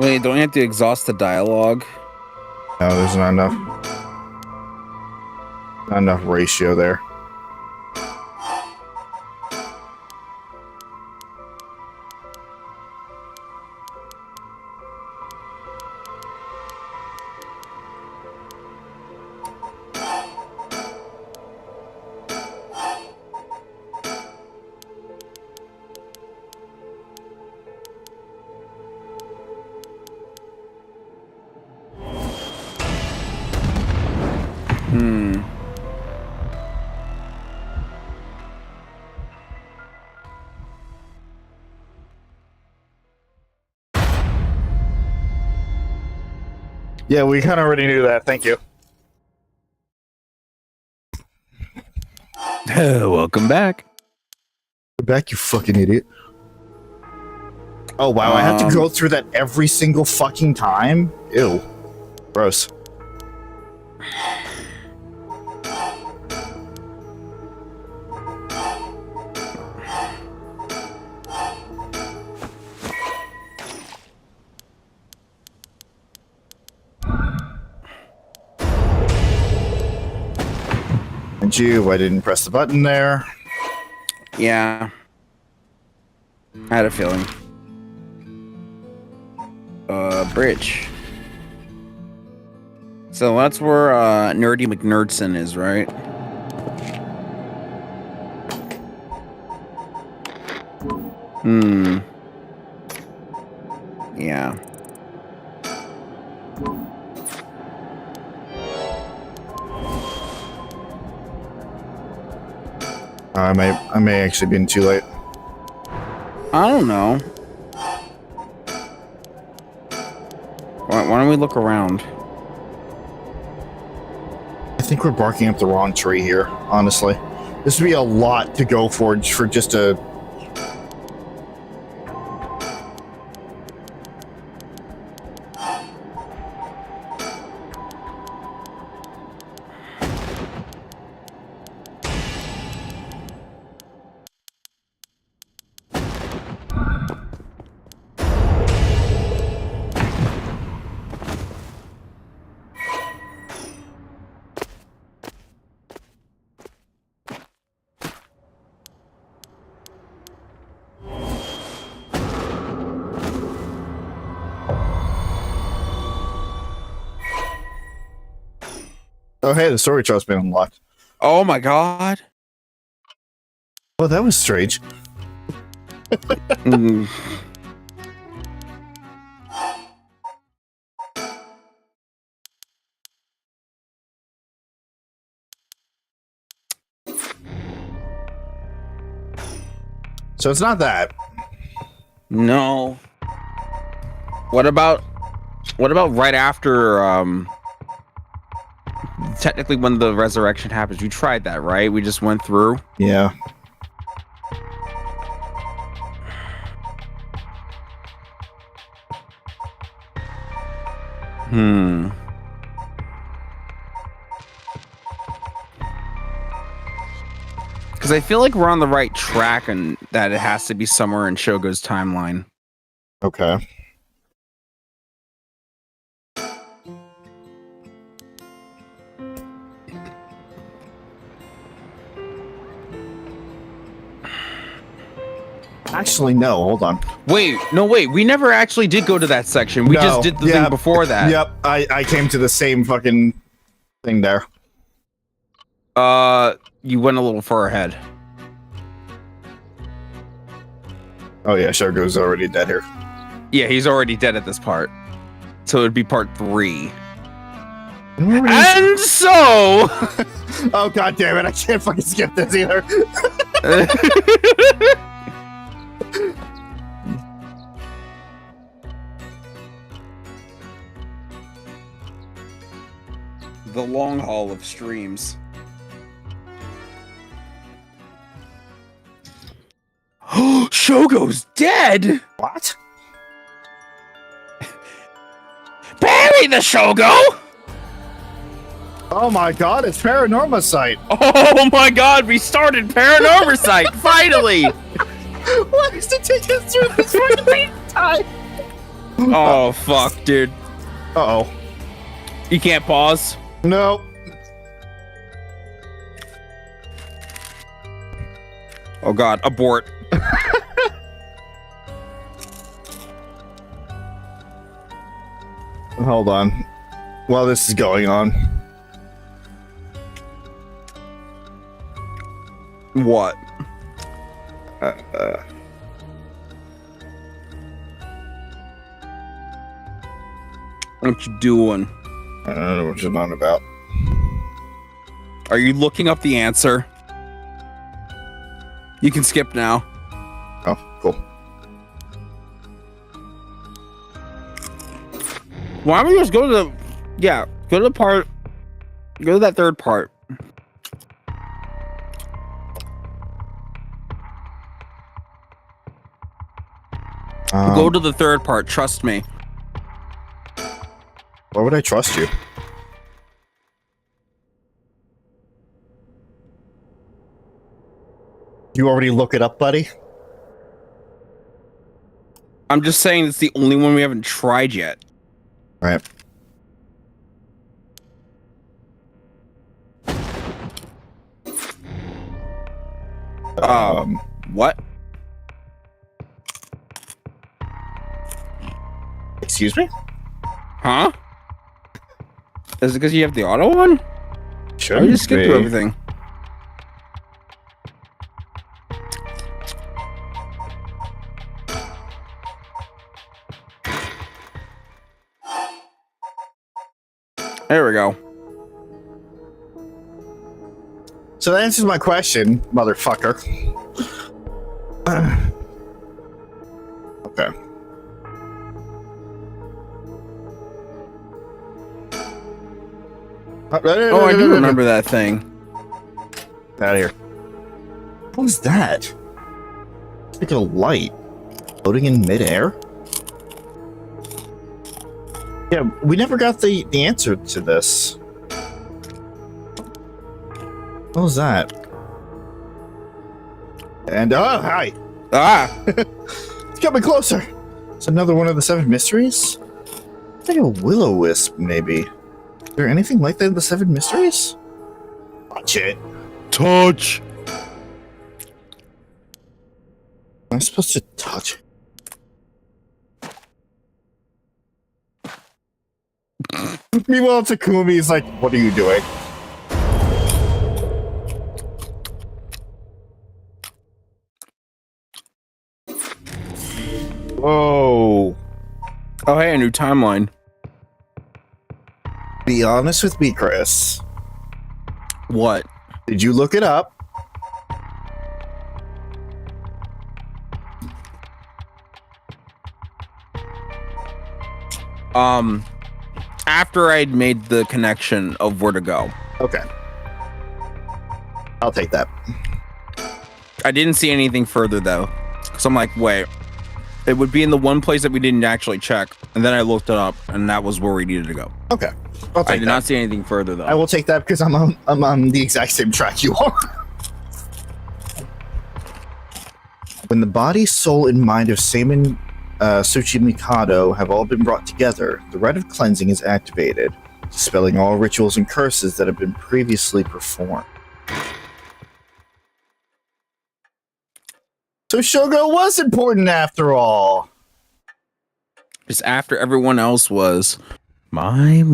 Wait, don't you have to exhaust the dialogue? No, there's not enough. Not enough ratio there. Yeah, we kind of already knew that. Thank you. Welcome back. Go back, you fucking idiot. Oh, wow. I have to go through that every single fucking time? Ew. Gross. And you, I didn't press the button there. Yeah. I had a feeling. Bridge. So that's where Nerdy McNerdson is, right? Yeah. I may actually been too late. I don't know. Why don't we look around? I think we're barking up the wrong tree here, honestly. This would be a lot to go for just a... Oh, hey, the story trail's been unlocked. Oh my god. Oh, that was strange. So it's not that. No. What about right after technically when the resurrection happens? You tried that, right? We just went through. Yeah. Because I feel like we're on the right track and that it has to be somewhere in Shogo's timeline. Okay. Actually, no. Hold on. Wait, we never actually did go to that section. We just did the thing before that. Yep, I came to the same fucking thing there. You went a little far ahead. Oh yeah, Shogo's already dead here. Yeah, he's already dead at this part. So it'd be part 3. And so... oh god damn it, I can't fucking skip this either. The long haul of streams. Shogo's dead! What? Bury the Shogo! Oh my god, it's Paranormasight. Oh my god, we started Paranormasight, finally! Why does it take us through this fucking time? Oh fuck, dude. Uh-oh. You can't pause. No. Oh god, abort. Hold on. While this is going on. What? What you doing? I don't know what you're on about. Are you looking up the answer? You can skip now. Oh, cool. Why don't we just go to the... Yeah, go to the part... Go to that third part. Go to the third part, trust me. Why would I trust you? You already look it up, buddy? I'm just saying it's the only one we haven't tried yet. Right. What? Excuse me? Huh? Is it because you have the auto one? Sure. Or you just skip through everything? There we go. So that answers my question, motherfucker. Okay. Oh, I do remember that thing. Out of here. What was that? It's like a light floating in midair. Yeah, we never got the answer to this. What was that? And hi. Ah! It's coming closer. It's another one of the 7 mysteries. It's like a will-o-wisp, maybe. Is there anything like that in the 7 mysteries? Watch it. Touch. Am I supposed to touch it? Meanwhile, Takumi's like, what are you doing? Whoa. Oh, hey, a new timeline. Be honest with me, Chris. What? Did you look it up? After I'd made the connection of where to go. Okay. I'll take that. I didn't see anything further, though. So I'm like, wait. It would be in the one place that we didn't actually check. And then I looked it up, and that was where we needed to go. Okay. I'll take I did not see anything further, though. I will take that because I'm on the exact same track you are. When the body, soul, and mind of Seimin Suzie Mikado have all been brought together, the rite of cleansing is activated, dispelling all rituals and curses that have been previously performed. So Shogo was important after all. Just after everyone else was. My.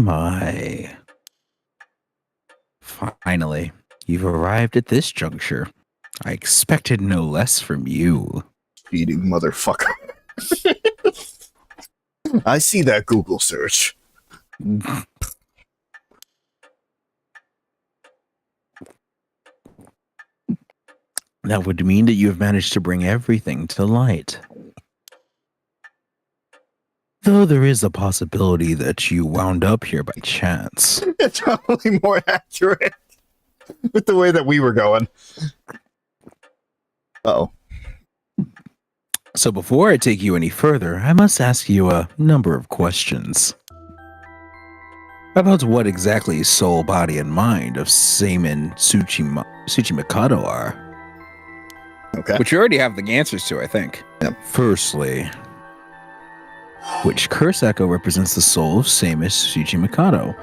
Finally, you've arrived at this juncture. I expected no less from you. Eating motherfucker. I see that Google search. That would mean that you have managed to bring everything to light. Though there is a possibility that you wound up here by chance. It's probably more accurate with the way that we were going. Uh-oh. So before I take you any further, I must ask you a number of questions. About what exactly soul, body, and mind of Seimin Suzie Mikado are. Okay. Which you already have the answers to, I think. Firstly, Which curse echo represents the soul of Samus Suzie Mikado?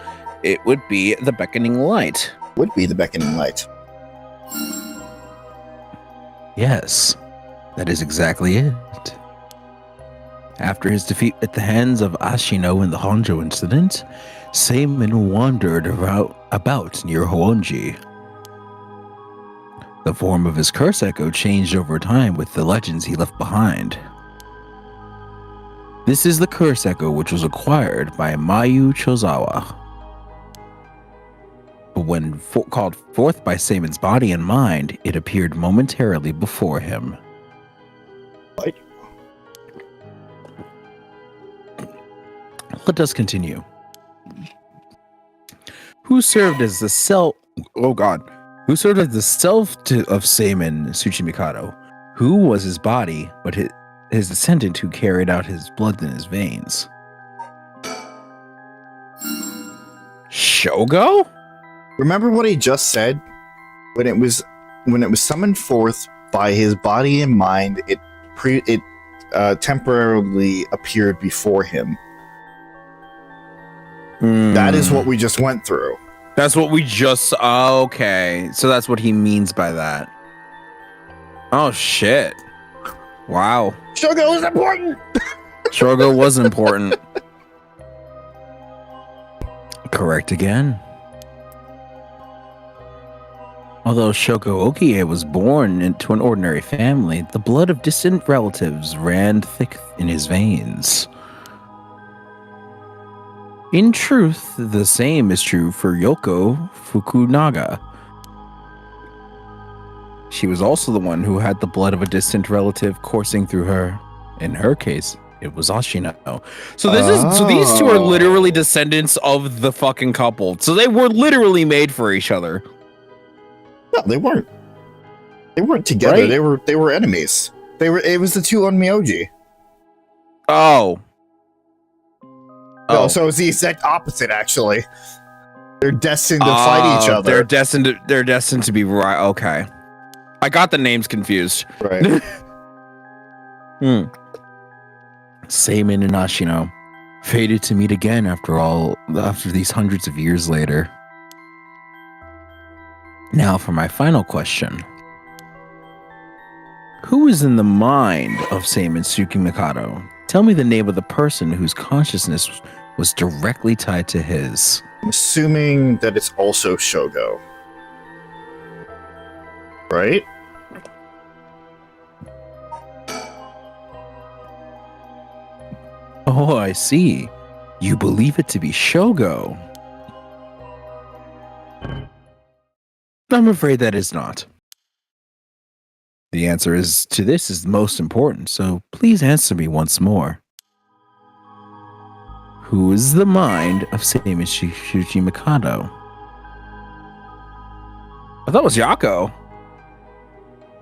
It would be the beckoning light. Would be the beckoning light. Yes, that is exactly it. After his defeat at the hands of Ashino in the Honjo incident, Seimin wandered about near Honji. The form of his curse echo changed over time with the legends he left behind. This is the curse echo which was acquired by Mayu Chozawa. But when called forth by Seimin's body and mind, it appeared momentarily before him. What? Let us continue. Who served as the self? Oh God! Who served as the self of Seimin Suzie Mikado? Who was his body, but his descendant who carried out his blood in his veins? Shogo? Remember what he just said? When it was summoned forth by his body and mind, it temporarily appeared before him. That is what we just went through. That's what we just... Okay. So that's what he means by that. Oh, shit. Wow. Shogo is important! Shogo was important. Correct again. Although Shoko Okie was born into an ordinary family, the blood of distant relatives ran thick in his veins. In truth, the same is true for Yoko Fukunaga. She was also the one who had the blood of a distant relative coursing through her. In her case, it was Ashino. So so these two are literally descendants of the fucking couple. So they were literally made for each other. No, they weren't. They weren't together. Right. They were enemies. It was the two on Myoji. Oh. No, so it's the exact opposite, actually. They're destined to fight each other. They're destined to be right. Okay. I got the names confused. Right. Seimin and Ashino fated to meet again after these hundreds of years later. Now for my final question. Who is in the mind of Seimin Suzie Mikado? Tell me the name of the person whose consciousness was directly tied to his. I'm assuming that it's also Shogo. Right? Oh, I see. You believe it to be Shogo. I'm afraid that is not. The answer to this is most important, so please answer me once more. Who is the mind of Seimin Suzie Mikado? I thought it was Yako.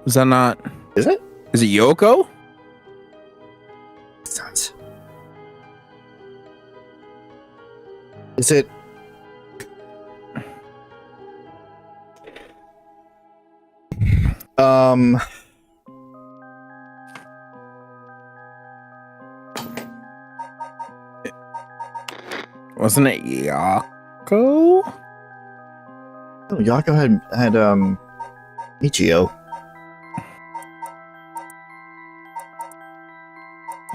Was that not? Is it? Is it Yoko? Sounds. Is it? Wasn't it Yako? Oh, Yako had Michio.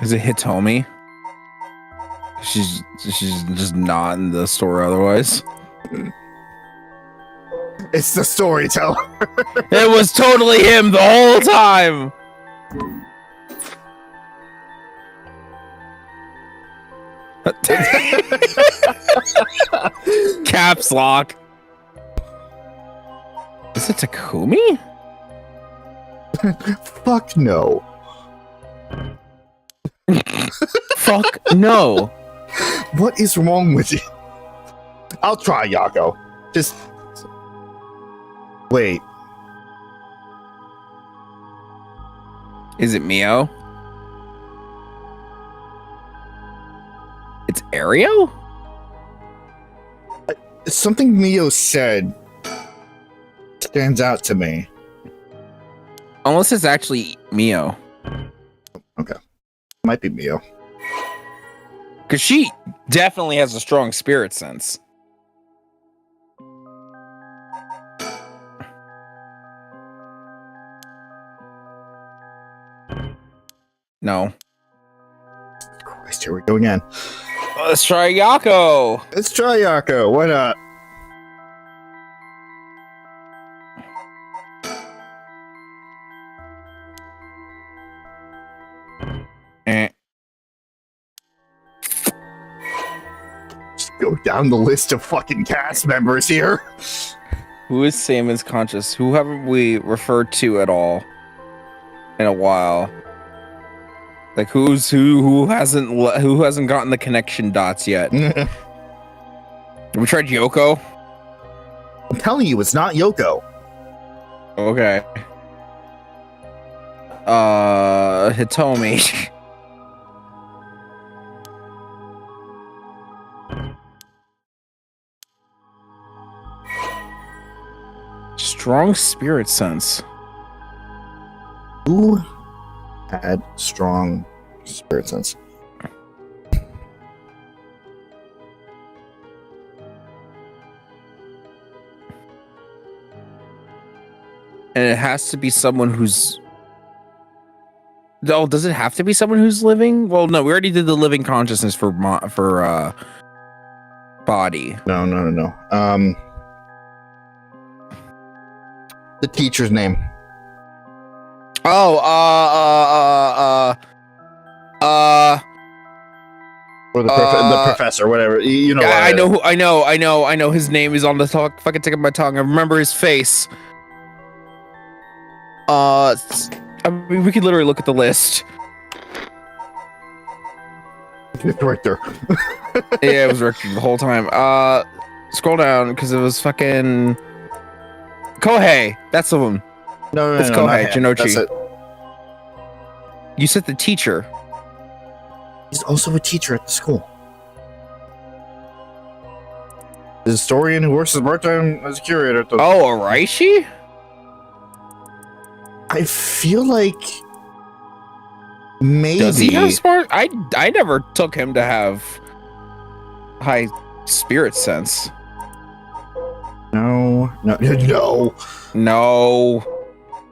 Is it Hitomi? She's just not in the story otherwise. It's the storyteller. It was totally him the whole time. Caps lock. Is it Takumi? Fuck no. Fuck no. What is wrong with you? I'll try, Yako. Just wait. Is it Mio? It's Ario? Something Mio said stands out to me. Unless it's actually Mio. Okay. Might be Mio. Because she definitely has a strong spirit sense. No. Christ, here we go again. Let's try Yako. Let's try Yako. Why not? Eh. Just go down the list of fucking cast members here. Who is Samon's conscious? Who haven't we referred to at all in a while? Like who hasn't gotten the connection dots yet? Have we tried Yoko? I'm telling you, it's not Yoko. Okay. Hitomi. Strong spirit sense. Who had strong spirit sense? And it has to be someone who's... Oh, does it have to be someone who's living? Well, no, we already did the living consciousness for body. No. The teacher's name. Oh, Or the professor, whatever. You know. I know. His name is on the fucking tip of my tongue. I remember his face. I mean, we could literally look at the list. It's right there. Yeah, it was Richter the whole time. Scroll down because it was fucking Kohei. That's the one. No, It's not Kohei him. That's Jinochi. it. You said the teacher. He's also a teacher at the school. The historian who works as part-time as a curator at the... Oh, Araishi? I feel like maybe... Does he have smart? I never took him to have high spirit sense. No. No.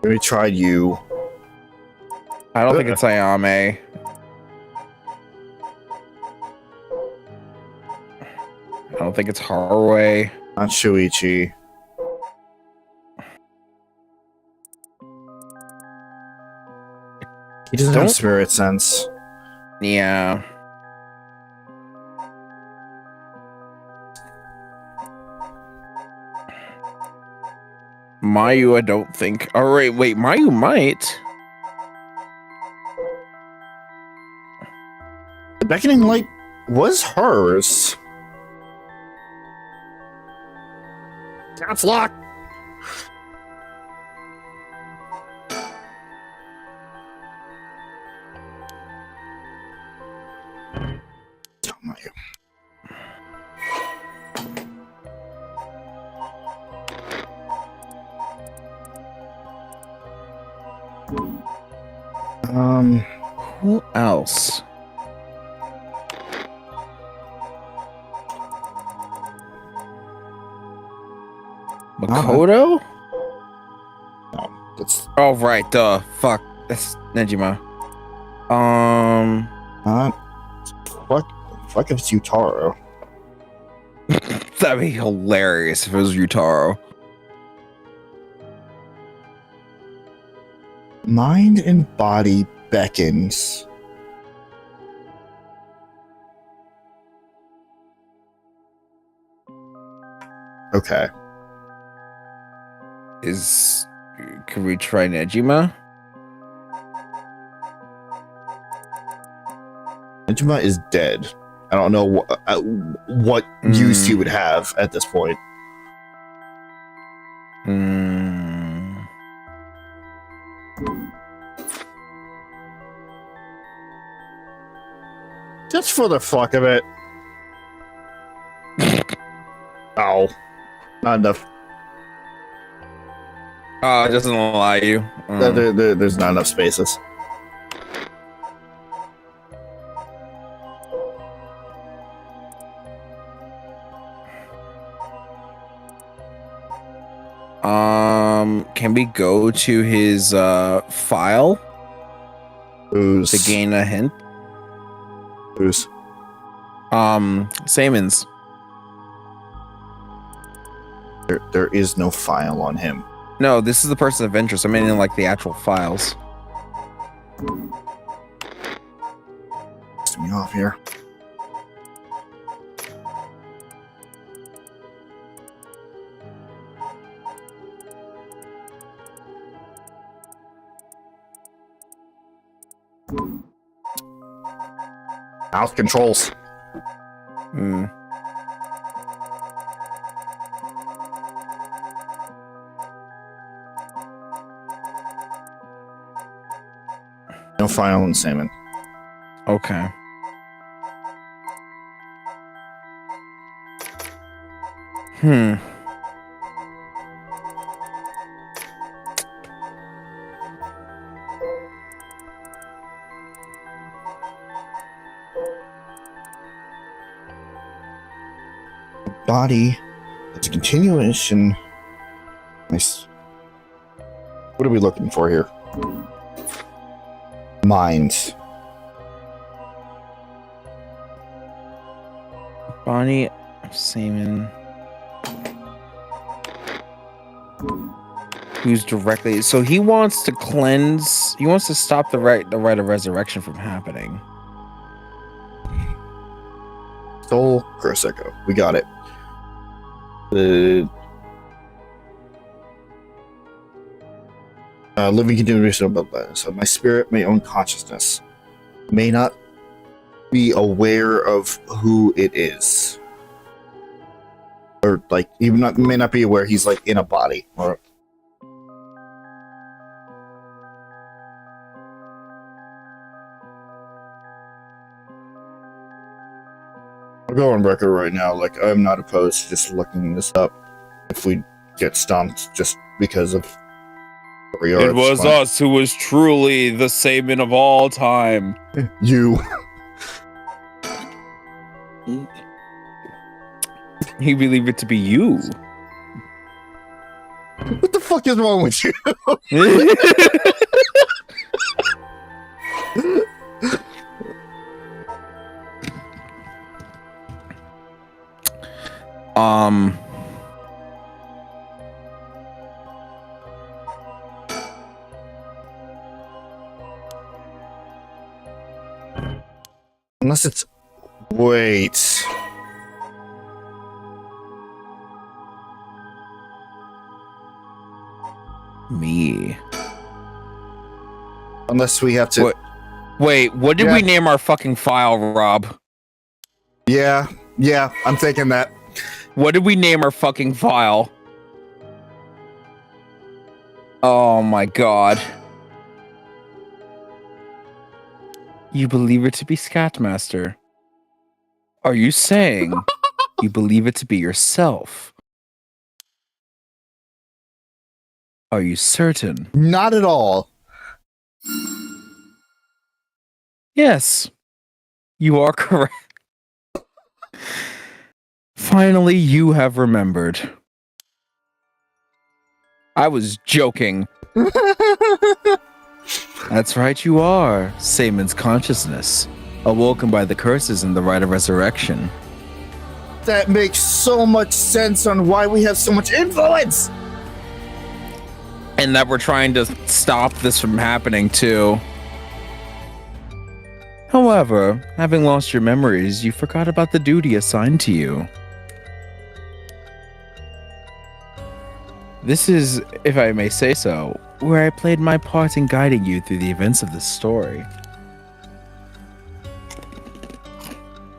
We tried you. I don't think it's Ayame. I don't think it's Haraway. Not Shuichi. He doesn't have spirit sense. Yeah. Mayu, I don't think. All right, wait, Mayu might. The beckoning light was hers. That's locked. Oh my. Who else? Makoto? No, that's Oh, right, duh. Fuck. That's Nejima. not. Fuck if it's Utaro. That'd be hilarious if it was Utaro. Mind and body beckons. Okay. Can we try Nejima? Nejima is dead. I don't know what use he would have at this point. Just for the fuck of it. Oh, not enough. Oh, it doesn't allow you. There's not enough spaces. Can we go to his file Who's to gain a hint? who's Samon's. there is no file on him. No, this is the person of interest. I mean, in like the actual files. Pissed me off here. Mouse controls. Hmm. No file on Salmon. Okay. Hmm. Body. It's a continuation. Nice. What are we looking for here? Minds. Bonnie Salmon. Who's directly so he wants to cleanse, he wants to stop the rite of resurrection from happening. Soul Curse Echo. We got it. Living continuation of bloodline. So my spirit may own consciousness. May not be aware of who it is. Or like even not may not be aware he's like in a body. Or I'll go on record right now, like I'm not opposed to just looking this up if we get stomped just because of where we are. It was us who was truly the Saban of all time. You. He believed it to be you. What the fuck is wrong with you? Unless it's wait. Me. Unless we have to. What? Wait, what did we name our fucking file, Rob? Yeah, I'm thinking that. What did we name our fucking file? Oh my god. You believe it to be Scatmaster? Are you saying you believe it to be yourself? Are you certain? Not at all. Yes, you are correct. Finally, you have remembered. I was joking. That's right, you are. Saman's consciousness, awoken by the curses and the rite of resurrection. That makes so much sense on why we have so much influence. And that we're trying to stop this from happening too. However, having lost your memories, you forgot about the duty assigned to you. This is, if I may say so, where I played my part in guiding you through the events of this story.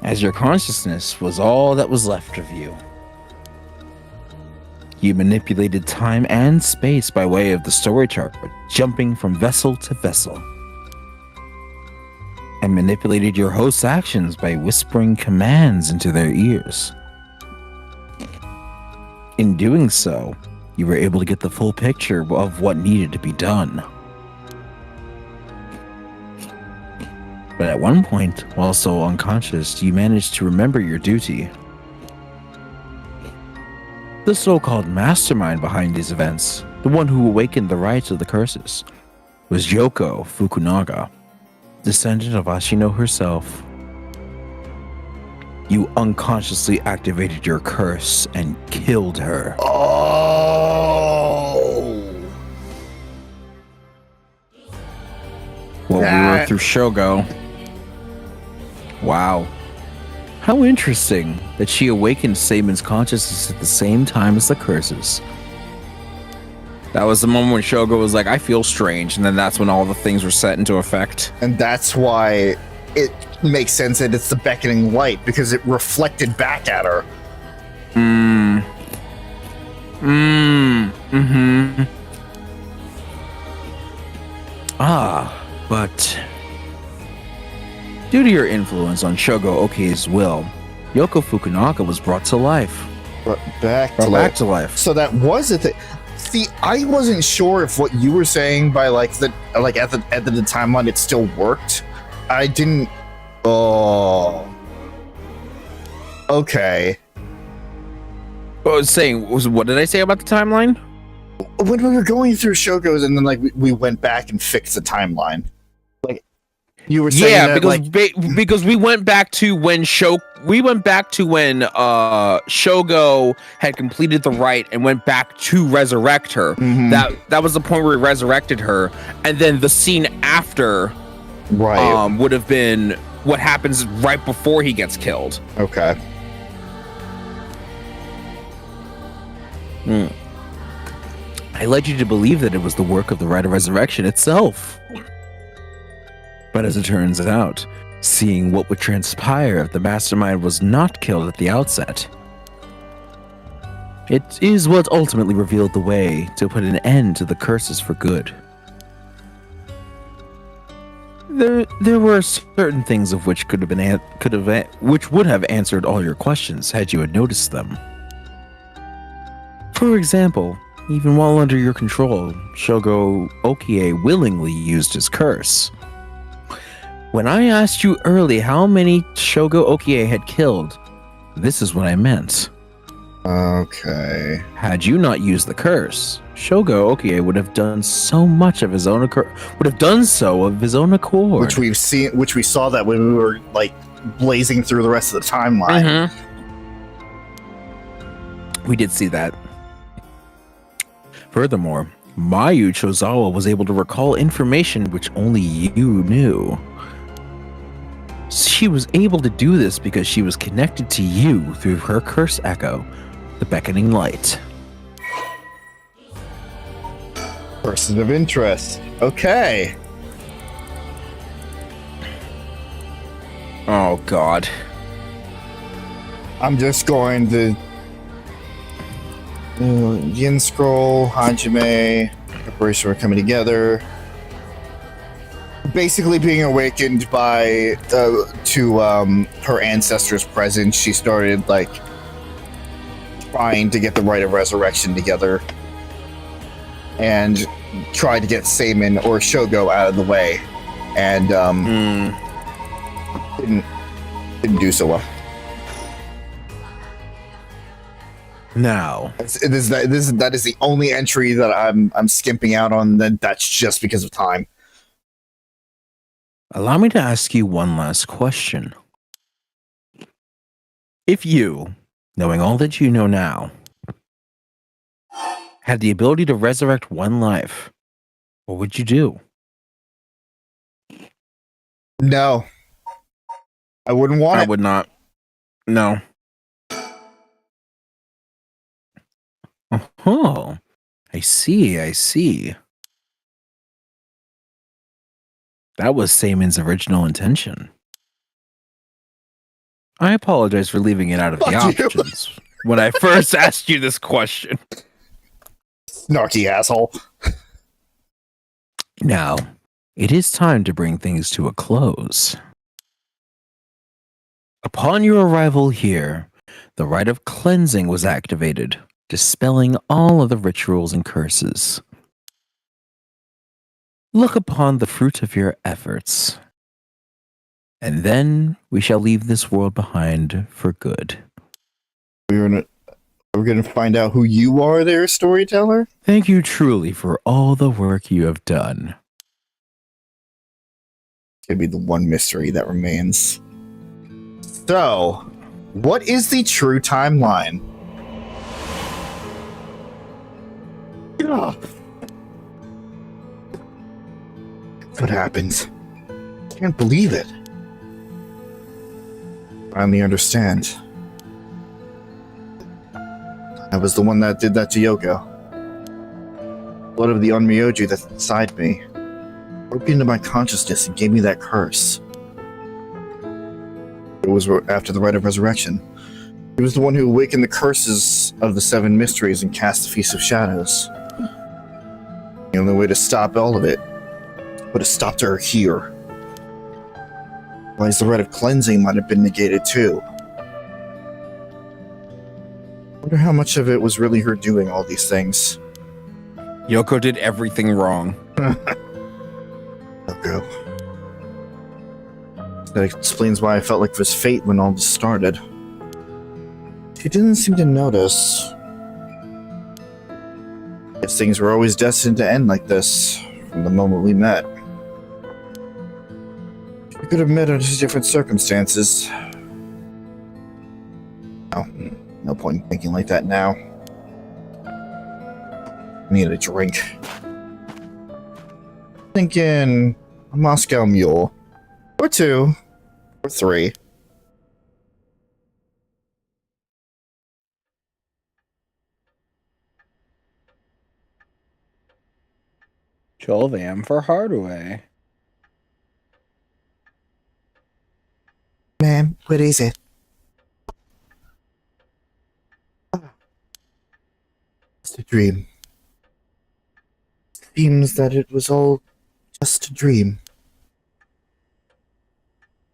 As your consciousness was all that was left of you. You manipulated time and space by way of the story chart, jumping from vessel to vessel. And manipulated your host's actions by whispering commands into their ears. In doing so, you were able to get the full picture of what needed to be done. But at one point, while still unconscious, you managed to remember your duty. The so-called mastermind behind these events, the one who awakened the rites of the curses, was Yoko Fukunaga, descendant of Ashino herself. You unconsciously activated your curse and killed her. Oh. While we were through Shogo. Wow. How interesting that she awakened Seimon's consciousness at the same time as the curses. That was the moment when Shogo was like, I feel strange, and then that's when all the things were set into effect. And that's why it makes sense that it's the beckoning light, because it reflected back at her. But due to your influence on Shogo Okie's will, Yoko Fukunaga was brought to life. Back to life. So that was a thing. See, I wasn't sure if what you were saying by at the end of the timeline it still worked. I didn't. Oh. Okay. What I was saying was, what did I say about the timeline? When we were going through Shogo's and then we went back and fixed the timeline. Like you were saying because we went back to when Shogo had completed the rite and went back to resurrect her. Mhm. That was the point where he resurrected her, and then the scene after would have been what happens right before he gets killed. Okay. I led you to believe that it was the work of the Rite of Resurrection itself. But as it turns out, seeing what would transpire if the mastermind was not killed at the outset, it is what ultimately revealed the way to put an end to the curses for good. There were certain things of which which would have answered all your questions had you had noticed them. For example, even while under your control, Shogo Okie willingly used his curse. When I asked you early how many Shogo Okie had killed, this is what I meant. Okay. Had you not used the curse, Shogo Okie would have done so much of his own of his own accord. Which we saw that when we were blazing through the rest of the timeline. We did see that. Furthermore, Mayu Chozawa was able to recall information which only you knew. She was able to do this because she was connected to you through her curse echo, the beckoning light. Person of interest. Okay. Oh God. I'm just going to Yin Scroll, Hajime, Preparation for Coming Together. Basically being awakened by her ancestors' presence, she started trying to get the Rite of Resurrection together and tried to get Seimon or Shogo out of the way, and didn't do so well. Now, That is the only entry that I'm skimping out on. That's just because of time. allow me to ask you one last question. If you, knowing all that you know now, had the ability to resurrect one life, what would you do? No, I wouldn't want I it. would not. No. Oh, I see. That was Seimon's original intention. I apologize for leaving it out of the Fuck you. options when I first asked you this question. Snarky asshole. Now, it is time to bring things to a close. Upon your arrival here, the rite of cleansing was activated, dispelling all of the rituals and curses. Look upon the fruit of your efforts, and then we shall leave this world behind for good. We're in We're going to find out who you are there, storyteller? Thank you truly for all the work you have done. It's going to be the one mystery that remains. So, what is the true timeline? Ugh. What happened? Can't believe it. Finally understand. I was the one that did that to Yoko. Blood of the Onmyoji that's inside me broke into my consciousness and gave me that curse. It was after the rite of resurrection. He was the one who awakened the curses of the 7 mysteries and cast the Feast of Shadows. The only way to stop all of it would have stopped her here. Otherwise, the rite of cleansing might have been negated too. I wonder how much of it was really her doing all these things. Yoko did everything wrong. Okay. That explains why I felt like it was fate when all this started. She didn't seem to notice. Guess things were always destined to end like this from the moment we met. We could have met under different circumstances. Oh, no point in thinking like that now. I need a drink. Thinking a Moscow Mule. Or 2. Or 3. Jolvam for Hardaway. Ma'am, what is it? It's a dream. Seems that it was all just a dream.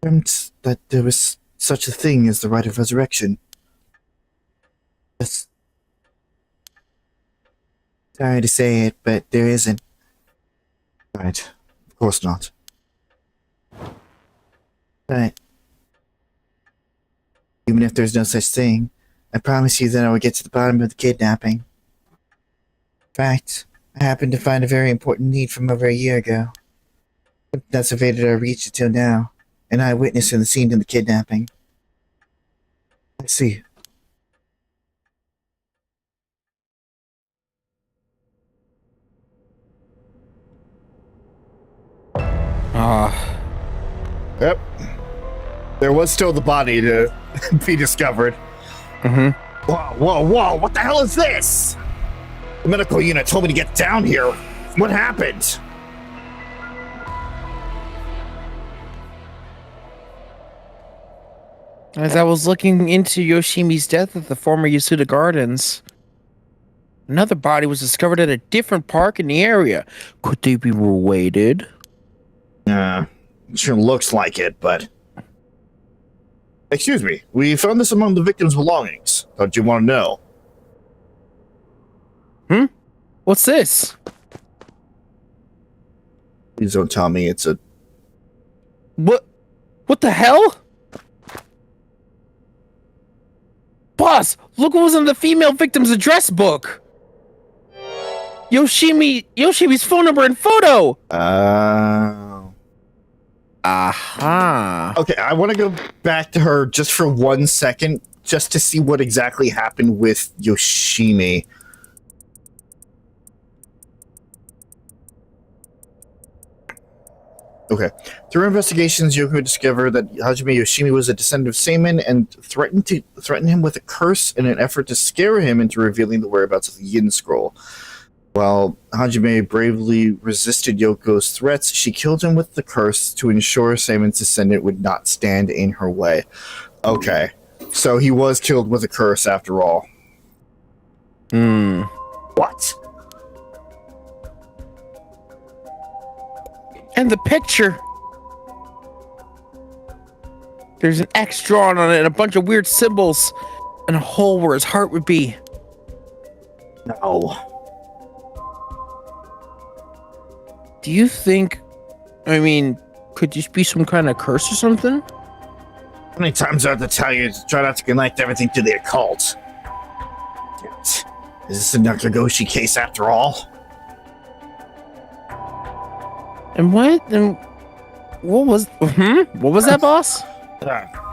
I dreamt that there was such a thing as the rite of resurrection. Yes. Sorry to say it, but there isn't. Right. Of course not. But even if there's no such thing, I promise you that I will get to the bottom of the kidnapping. In fact, I happened to find a very important need from over a year ago. That's evaded our reach until now, an eyewitness in the scene of the kidnapping. I see. Yep. There was still the body to be discovered. Mm-hmm. Whoa, what the hell is this? The medical unit told me to get down here. What happened? As I was looking into Yoshimi's death at the former Yasuda Gardens, another body was discovered at a different park in the area. Could they be related? Sure looks like it, but... Excuse me, we found this among the victim's belongings. Don't you want to know? What's this? Please don't tell me it's a... What the hell? Boss, look what was in the female victim's address book. Yoshimi's phone number and photo. Aha. Okay, I want to go back to her just for 1 second, just to see what exactly happened with Yoshimi. Okay. Through investigations, Yoko discovered that Hajime Yoshimi was a descendant of Seimin and threatened him with a curse in an effort to scare him into revealing the whereabouts of the Yin Scroll. While Hajime bravely resisted Yoko's threats, she killed him with the curse to ensure Seimin's descendant would not stand in her way. Okay. So he was killed with a curse after all. What? And the picture. There's an X drawn on it and a bunch of weird symbols and a hole where his heart would be. No. Do you think, could this be some kind of curse or something? How many times do I have to tell you to try not to connect everything to the occult? Is this a Nakagoshi case after all? And what? And what was? What was that, boss?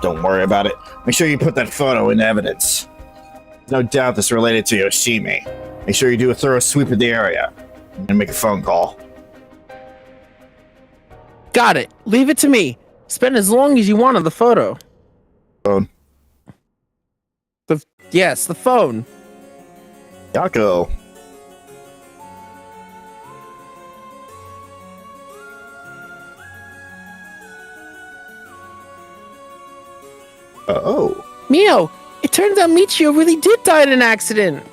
Don't worry about it. Make sure you put that photo in evidence. There's no doubt this related to Yoshimi. Make sure you do a thorough sweep of the area and make a phone call. Got it. Leave it to me. Spend as long as you want on the photo. Phone. Yes, the phone. Yako. Oh. Mio, it turns out Michio really did die in an accident.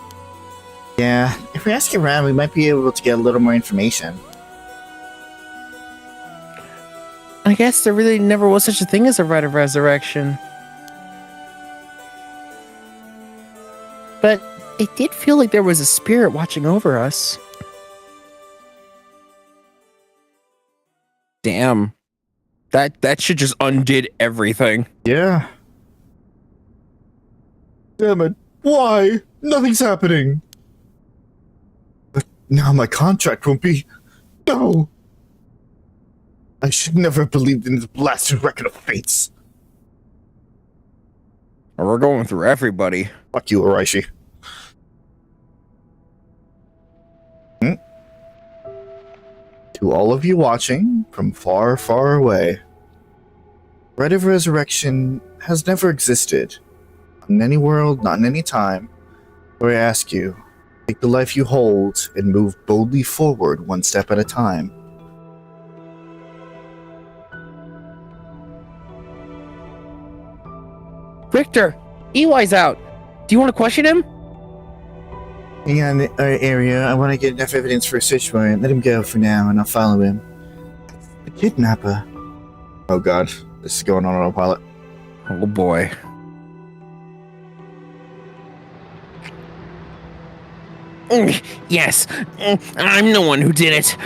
Yeah, if we ask around, we might be able to get a little more information. I guess there really never was such a thing as a rite of resurrection. But it did feel like there was a spirit watching over us. Damn. That shit just undid everything. Yeah. Damn it. Why? Nothing's happening. But now my contract won't be... No. I should never have believed in this blasted record of fates. We're going through everybody. Fuck you, Araishi. To all of you watching from far, far away, Rite of Resurrection has never existed. Not in any world, not in any time. So I ask you, take the life you hold and move boldly forward one step at a time. Richter, EY's out. Do you want to question him? Hang on, area. I want to get enough evidence for a search warrant. Let him go for now, and I'll follow him. The kidnapper. Oh god, this is going on autopilot. Oh boy. Yes, I'm the one who did it.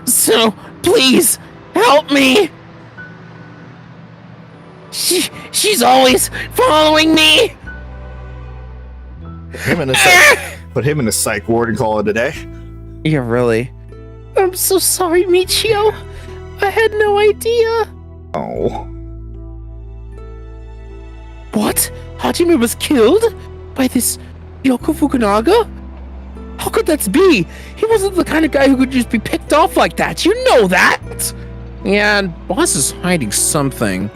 So, please, help me. She's always following me. Put him in a psych ward and call it a day. Yeah, really. I'm so sorry, Michio. I had no idea. Oh. What? Hajime was killed? By this Yoko Fukunaga? How could that be? He wasn't the kind of guy who could just be picked off like that. You know that. Yeah, and boss is hiding something.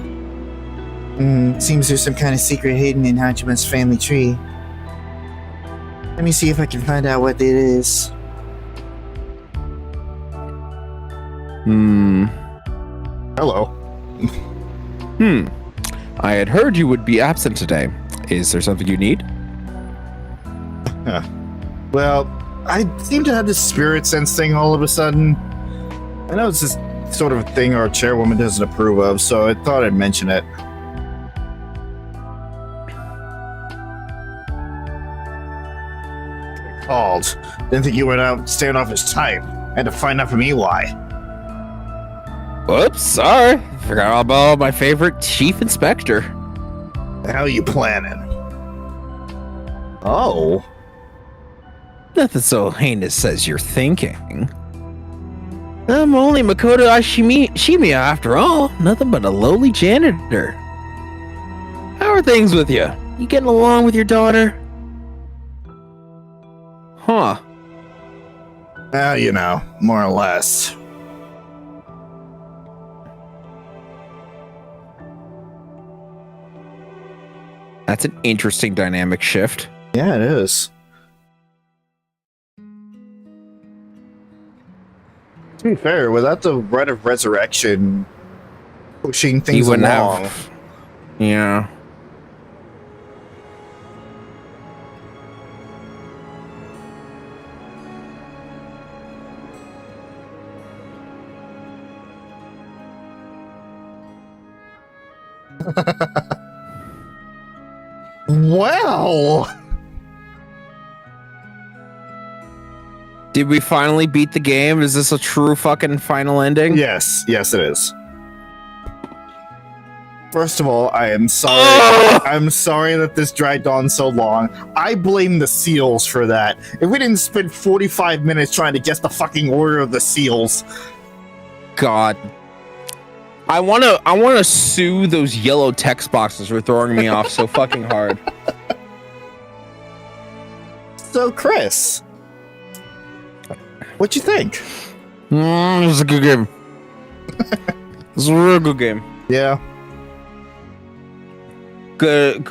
Seems there's some kind of secret hidden in Hajime's family tree. Let me see if I can find out what it is. Hello. I had heard you would be absent today. Is there something you need? Well, I seem to have this spirit sense thing all of a sudden. I know it's this sort of a thing our chairwoman doesn't approve of, so I thought I'd mention it. Called. Didn't think you went out standoffish type. Had to find out from EY. Whoops, sorry. Forgot all about my favorite chief inspector. The hell you planning? Oh. Nothing so heinous as you're thinking. I'm only Makoto Shimiya after all. Nothing but a lowly janitor. How are things with you? You getting along with your daughter? Huh. Well, you know, more or less. That's an interesting dynamic shift. Yeah, it is. To be fair, without the Rite of Resurrection pushing things He wouldn't along, have. Yeah. Well, Did we finally beat the game? Is this a true fucking final ending? yes, it is. First of all, I am sorry. I'm sorry that this dragged on so long. I blame the seals for that. If we didn't spend 45 minutes trying to guess the fucking order of the seals. God. I wanna sue those yellow text boxes for throwing me off so fucking hard. So, Chris, what you think? It was a good game. It was a real good game. Yeah. Good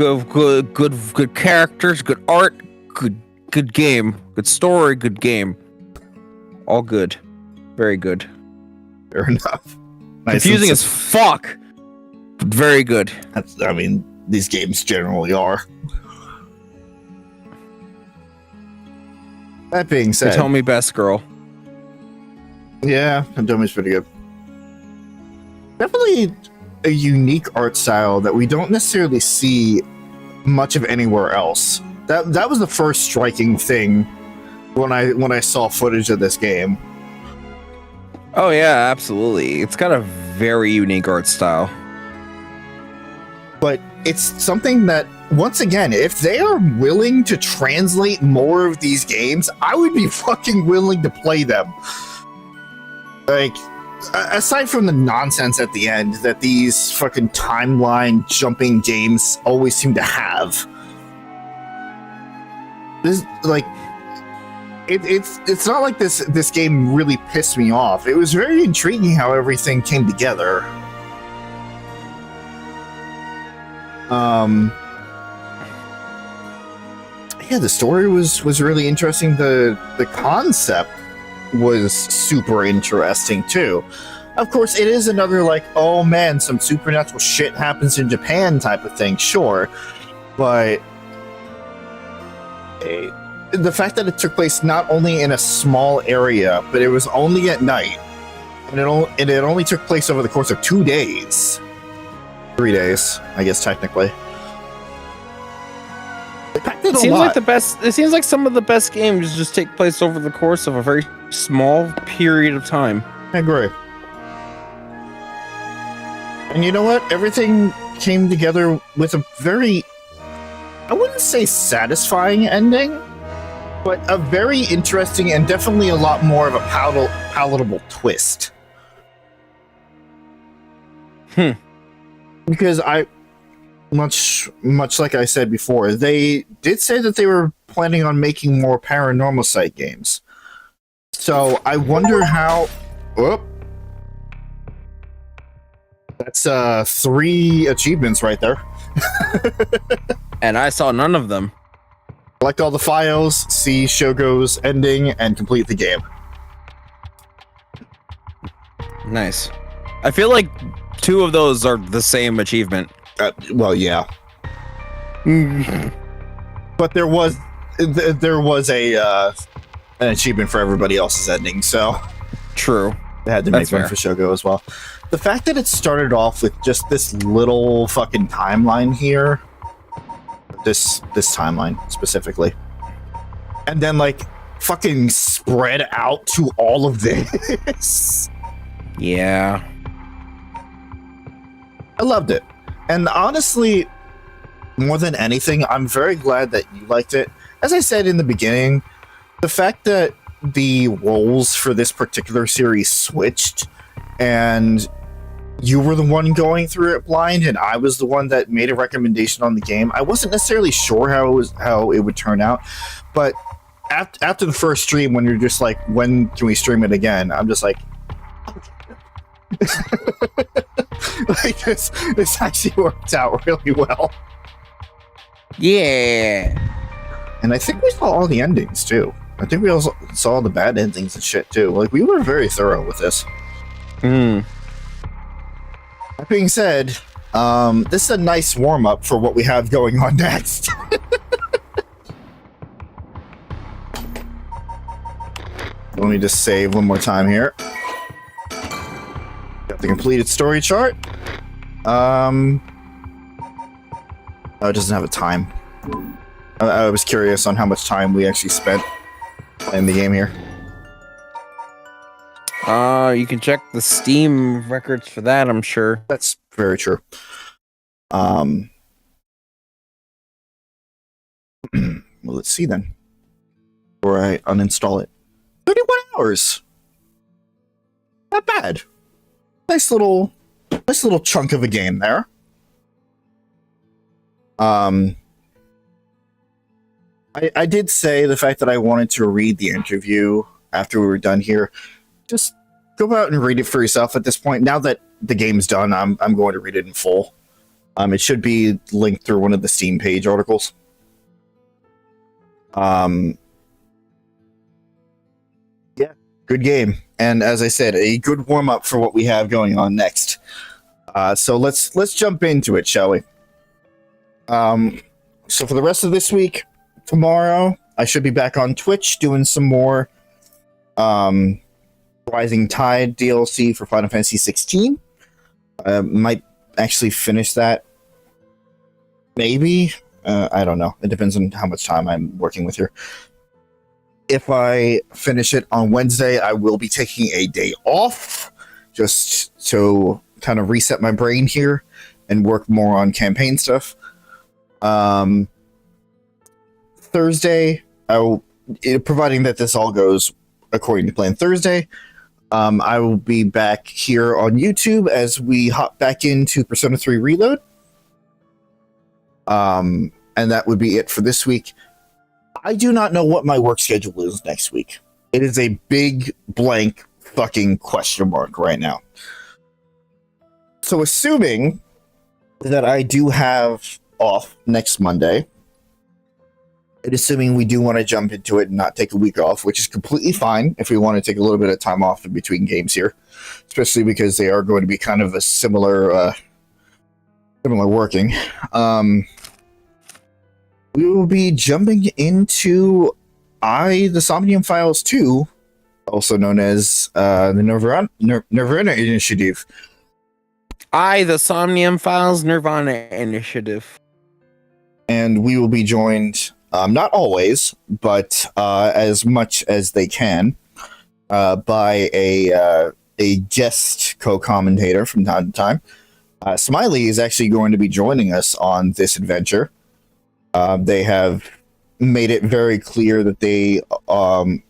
characters, good art, good game, good story, good game. All good. Very good. Fair enough. Nice. Confusing as fuck, but very good. I mean, these games generally are. That being said, Tell me best, girl. yeah, Pandomi's pretty good. Definitely a unique art style that we don't necessarily see much of anywhere else. That was the first striking thing when I saw footage of this game. Oh yeah, absolutely. It's got a very unique art style. But it's something that, once again, if they are willing to translate more of these games, I would be fucking willing to play them. Like, aside from the nonsense at the end that these fucking timeline jumping games always seem to have, this, like, it's not like this game really pissed me off. It was very intriguing how everything came together. Yeah, the story was really interesting. The concept was super interesting too. Of course, it is another like, oh man, some supernatural shit happens in Japan type of thing, sure, but the fact that it took place not only in a small area, but it was only at night, and it only took place over the course of 2 days. 3 days, I guess, technically. It seems like the best. It seems like some of the best games just take place over the course of a very small period of time. I agree. And you know what? Everything came together with a very, I wouldn't say satisfying ending, but a very interesting and definitely a lot more of a palatable twist. Because much like I said before, they did say that they were planning on making more Paranormasight games. So I wonder how. Whoop. That's 3 achievements right there. And I saw none of them. Collect all the files, see Shogo's ending, and complete the game. Nice. I feel like 2 of those are the same achievement. Well, yeah. But there was a an achievement for everybody else's ending, so True. they had to That's make one fair. for Shogo as well. The fact that it started off with just this little fucking timeline here, this timeline specifically, and then like fucking spread out to all of this. Yeah. I loved it. And honestly, more than anything, I'm very glad that you liked it. As I said in the beginning, the fact that the roles for this particular series switched and you were the one going through it blind and I was the one that made a recommendation on the game, I wasn't necessarily sure how it would turn out. But after the first stream, when you're just like, when can we stream it again? I'm just like, like this actually worked out really well. Yeah. And I think we saw all the endings too. I think we also saw the bad endings and shit too. Like, we were very thorough with this. That being said, this is a nice warm-up for what we have going on next. Let me just save one more time here. Got the completed story chart. Oh, it doesn't have a time. I was curious on how much time we actually spent playing the game here. You can check the Steam records for that, I'm sure. That's very true. Well, let's see then. Before I uninstall it. 31 hours. Not bad. Nice little chunk of a game there. I did say the fact that I wanted to read the interview after we were done here. Just go out and read it for yourself at this point. Now that the game's done, I'm going to read it in full. It should be linked through one of the Steam page articles. Yeah, good game. And as I said, a good warm-up for what we have going on next. So let's jump into it, shall we? So for the rest of this week, tomorrow, I should be back on Twitch doing some more Rising Tide DLC for Final Fantasy 16. Might actually finish that. Maybe. I don't know. It depends on how much time I'm working with here. If I finish it on Wednesday, I will be taking a day off just to kind of reset my brain here and work more on campaign stuff. Thursday, providing that this all goes according to plan Thursday, I will be back here on YouTube as we hop back into Persona 3 Reload. And that would be it for this week. I do not know what my work schedule is next week. It is a big blank fucking question mark right now. So assuming that I do have off next Monday, and assuming we do want to jump into it and not take a week off, which is completely fine if we want to take a little bit of time off in between games here, especially because they are going to be kind of a similar working. We will be jumping into the Somnium Files 2, also known as the Nirvana Initiative. The Somnium Files Nirvana Initiative. And we will be joined, not always, but as much as they can, by a guest co-commentator from time to time. Smiley is actually going to be joining us on this adventure. They have made it very clear that they want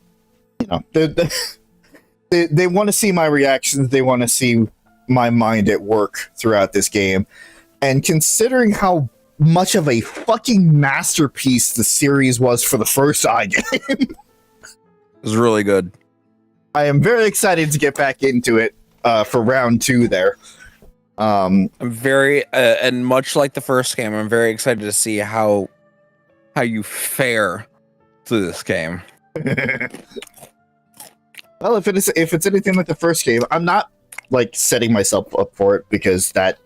to see my reactions. They want to see my mind at work throughout this game. And considering how much of a fucking masterpiece the series was for the first iGame, It was really good. I am very excited to get back into it for round 2 there. I'm very, and much like the first game, I'm very excited to see how you fare through this game. Well, if it's anything like the first game, I'm not like setting myself up for it because that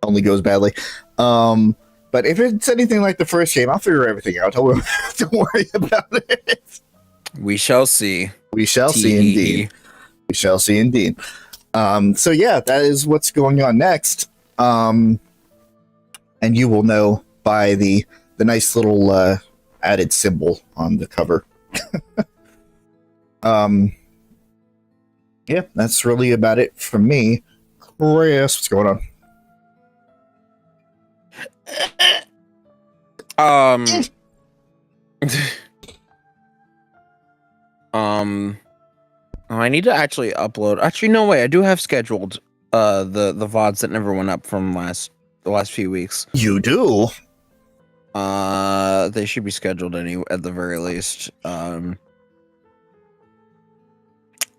only goes badly. But if it's anything like the first game, I'll figure everything out. Don't worry about it. We shall see. We shall see indeed. We shall see indeed. So yeah, that is what's going on next. And you will know by the nice little added symbol on the cover. Yeah, that's really about it from me. Chris, what's going on? I need to actually upload. Actually, no way. I do have scheduled the VODs that never went up from the last few weeks. You do? They should be scheduled at the very least.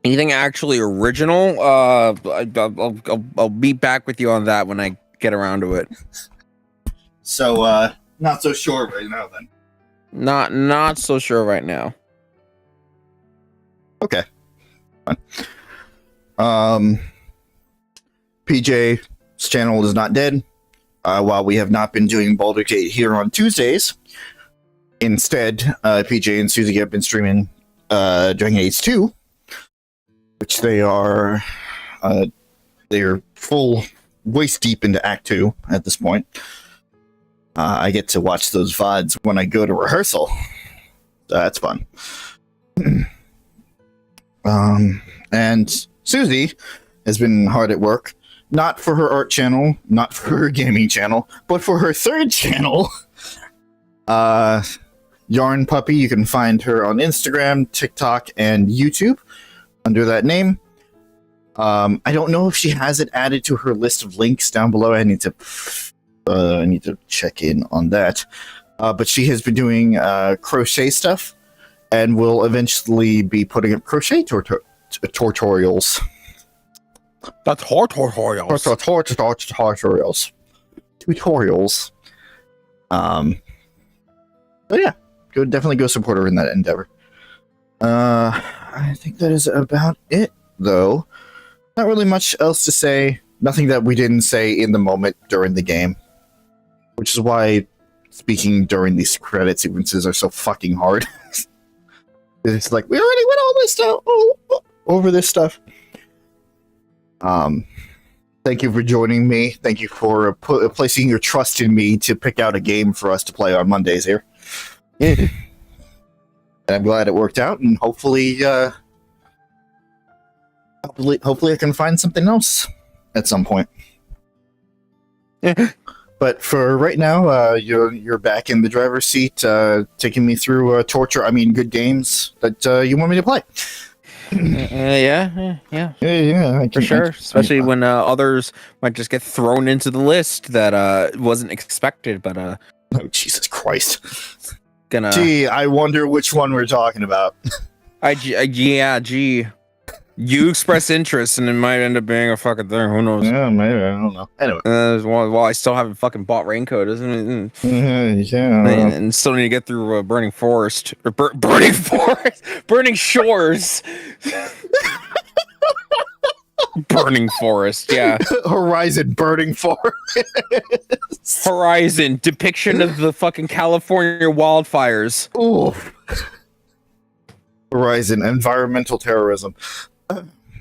Anything actually original? I'll be back with you on that when I get around to it. So, not so sure right now then. Not so sure right now. Okay. PJ's channel is not dead. While we have not been doing Baldur's Gate here on Tuesdays, instead, PJ and Suzie have been streaming Dragon Age 2, which they're full waist deep into Act 2 at this point. I get to watch those VODs when I go to rehearsal. That's fun. And Suzie has been hard at work not for her art channel, not for her gaming channel, but for her third channel, Yarn Puppy. You can find her on Instagram, TikTok, and YouTube under that name. I don't know if she has it added to her list of links down below. I need to check in on that. But she has been doing crochet stuff, and will eventually be putting up crochet tutorials. That's Tutorials. So yeah, definitely go support her in that endeavor. I think that is about it, though. Not really much else to say. Nothing that we didn't say in the moment during the game, which is why speaking during these credit sequences are so fucking hard. It's like we already went all this stuff over this stuff. Thank you for joining me. Thank you for placing your trust in me to pick out a game for us to play on Mondays here. And I'm glad it worked out, and hopefully I can find something else at some point. But for right now, you're back in the driver's seat, taking me through good games that you want me to play. Yeah, For sure. Especially when others might just get thrown into the list that wasn't expected, but oh, Jesus Christ. Gonna. Gee, I wonder which one we're talking about. Gee. You express interest, and it might end up being a fucking thing. Who knows? Yeah, maybe. I don't know. Anyway. Well, I still haven't fucking bought Raincoat, isn't it? Yeah. And still need to get through Burning Forest. Or Burning Forest? Burning Shores! Burning Forest, yeah. Horizon Burning Forest. Horizon, depiction of the fucking California wildfires. Ooh. Horizon, environmental terrorism.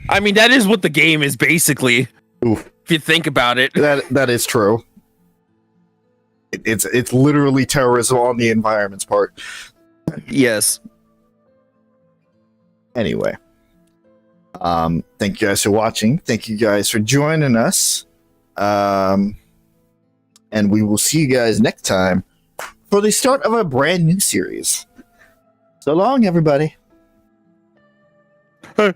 I mean, that is what the game is basically. Oof. If you think about it. That is true. It's literally terrorism on the environment's part. Yes. Anyway. Thank you guys for watching. Thank you guys for joining us. And we will see you guys next time for the start of a brand new series. So long, everybody. Hey.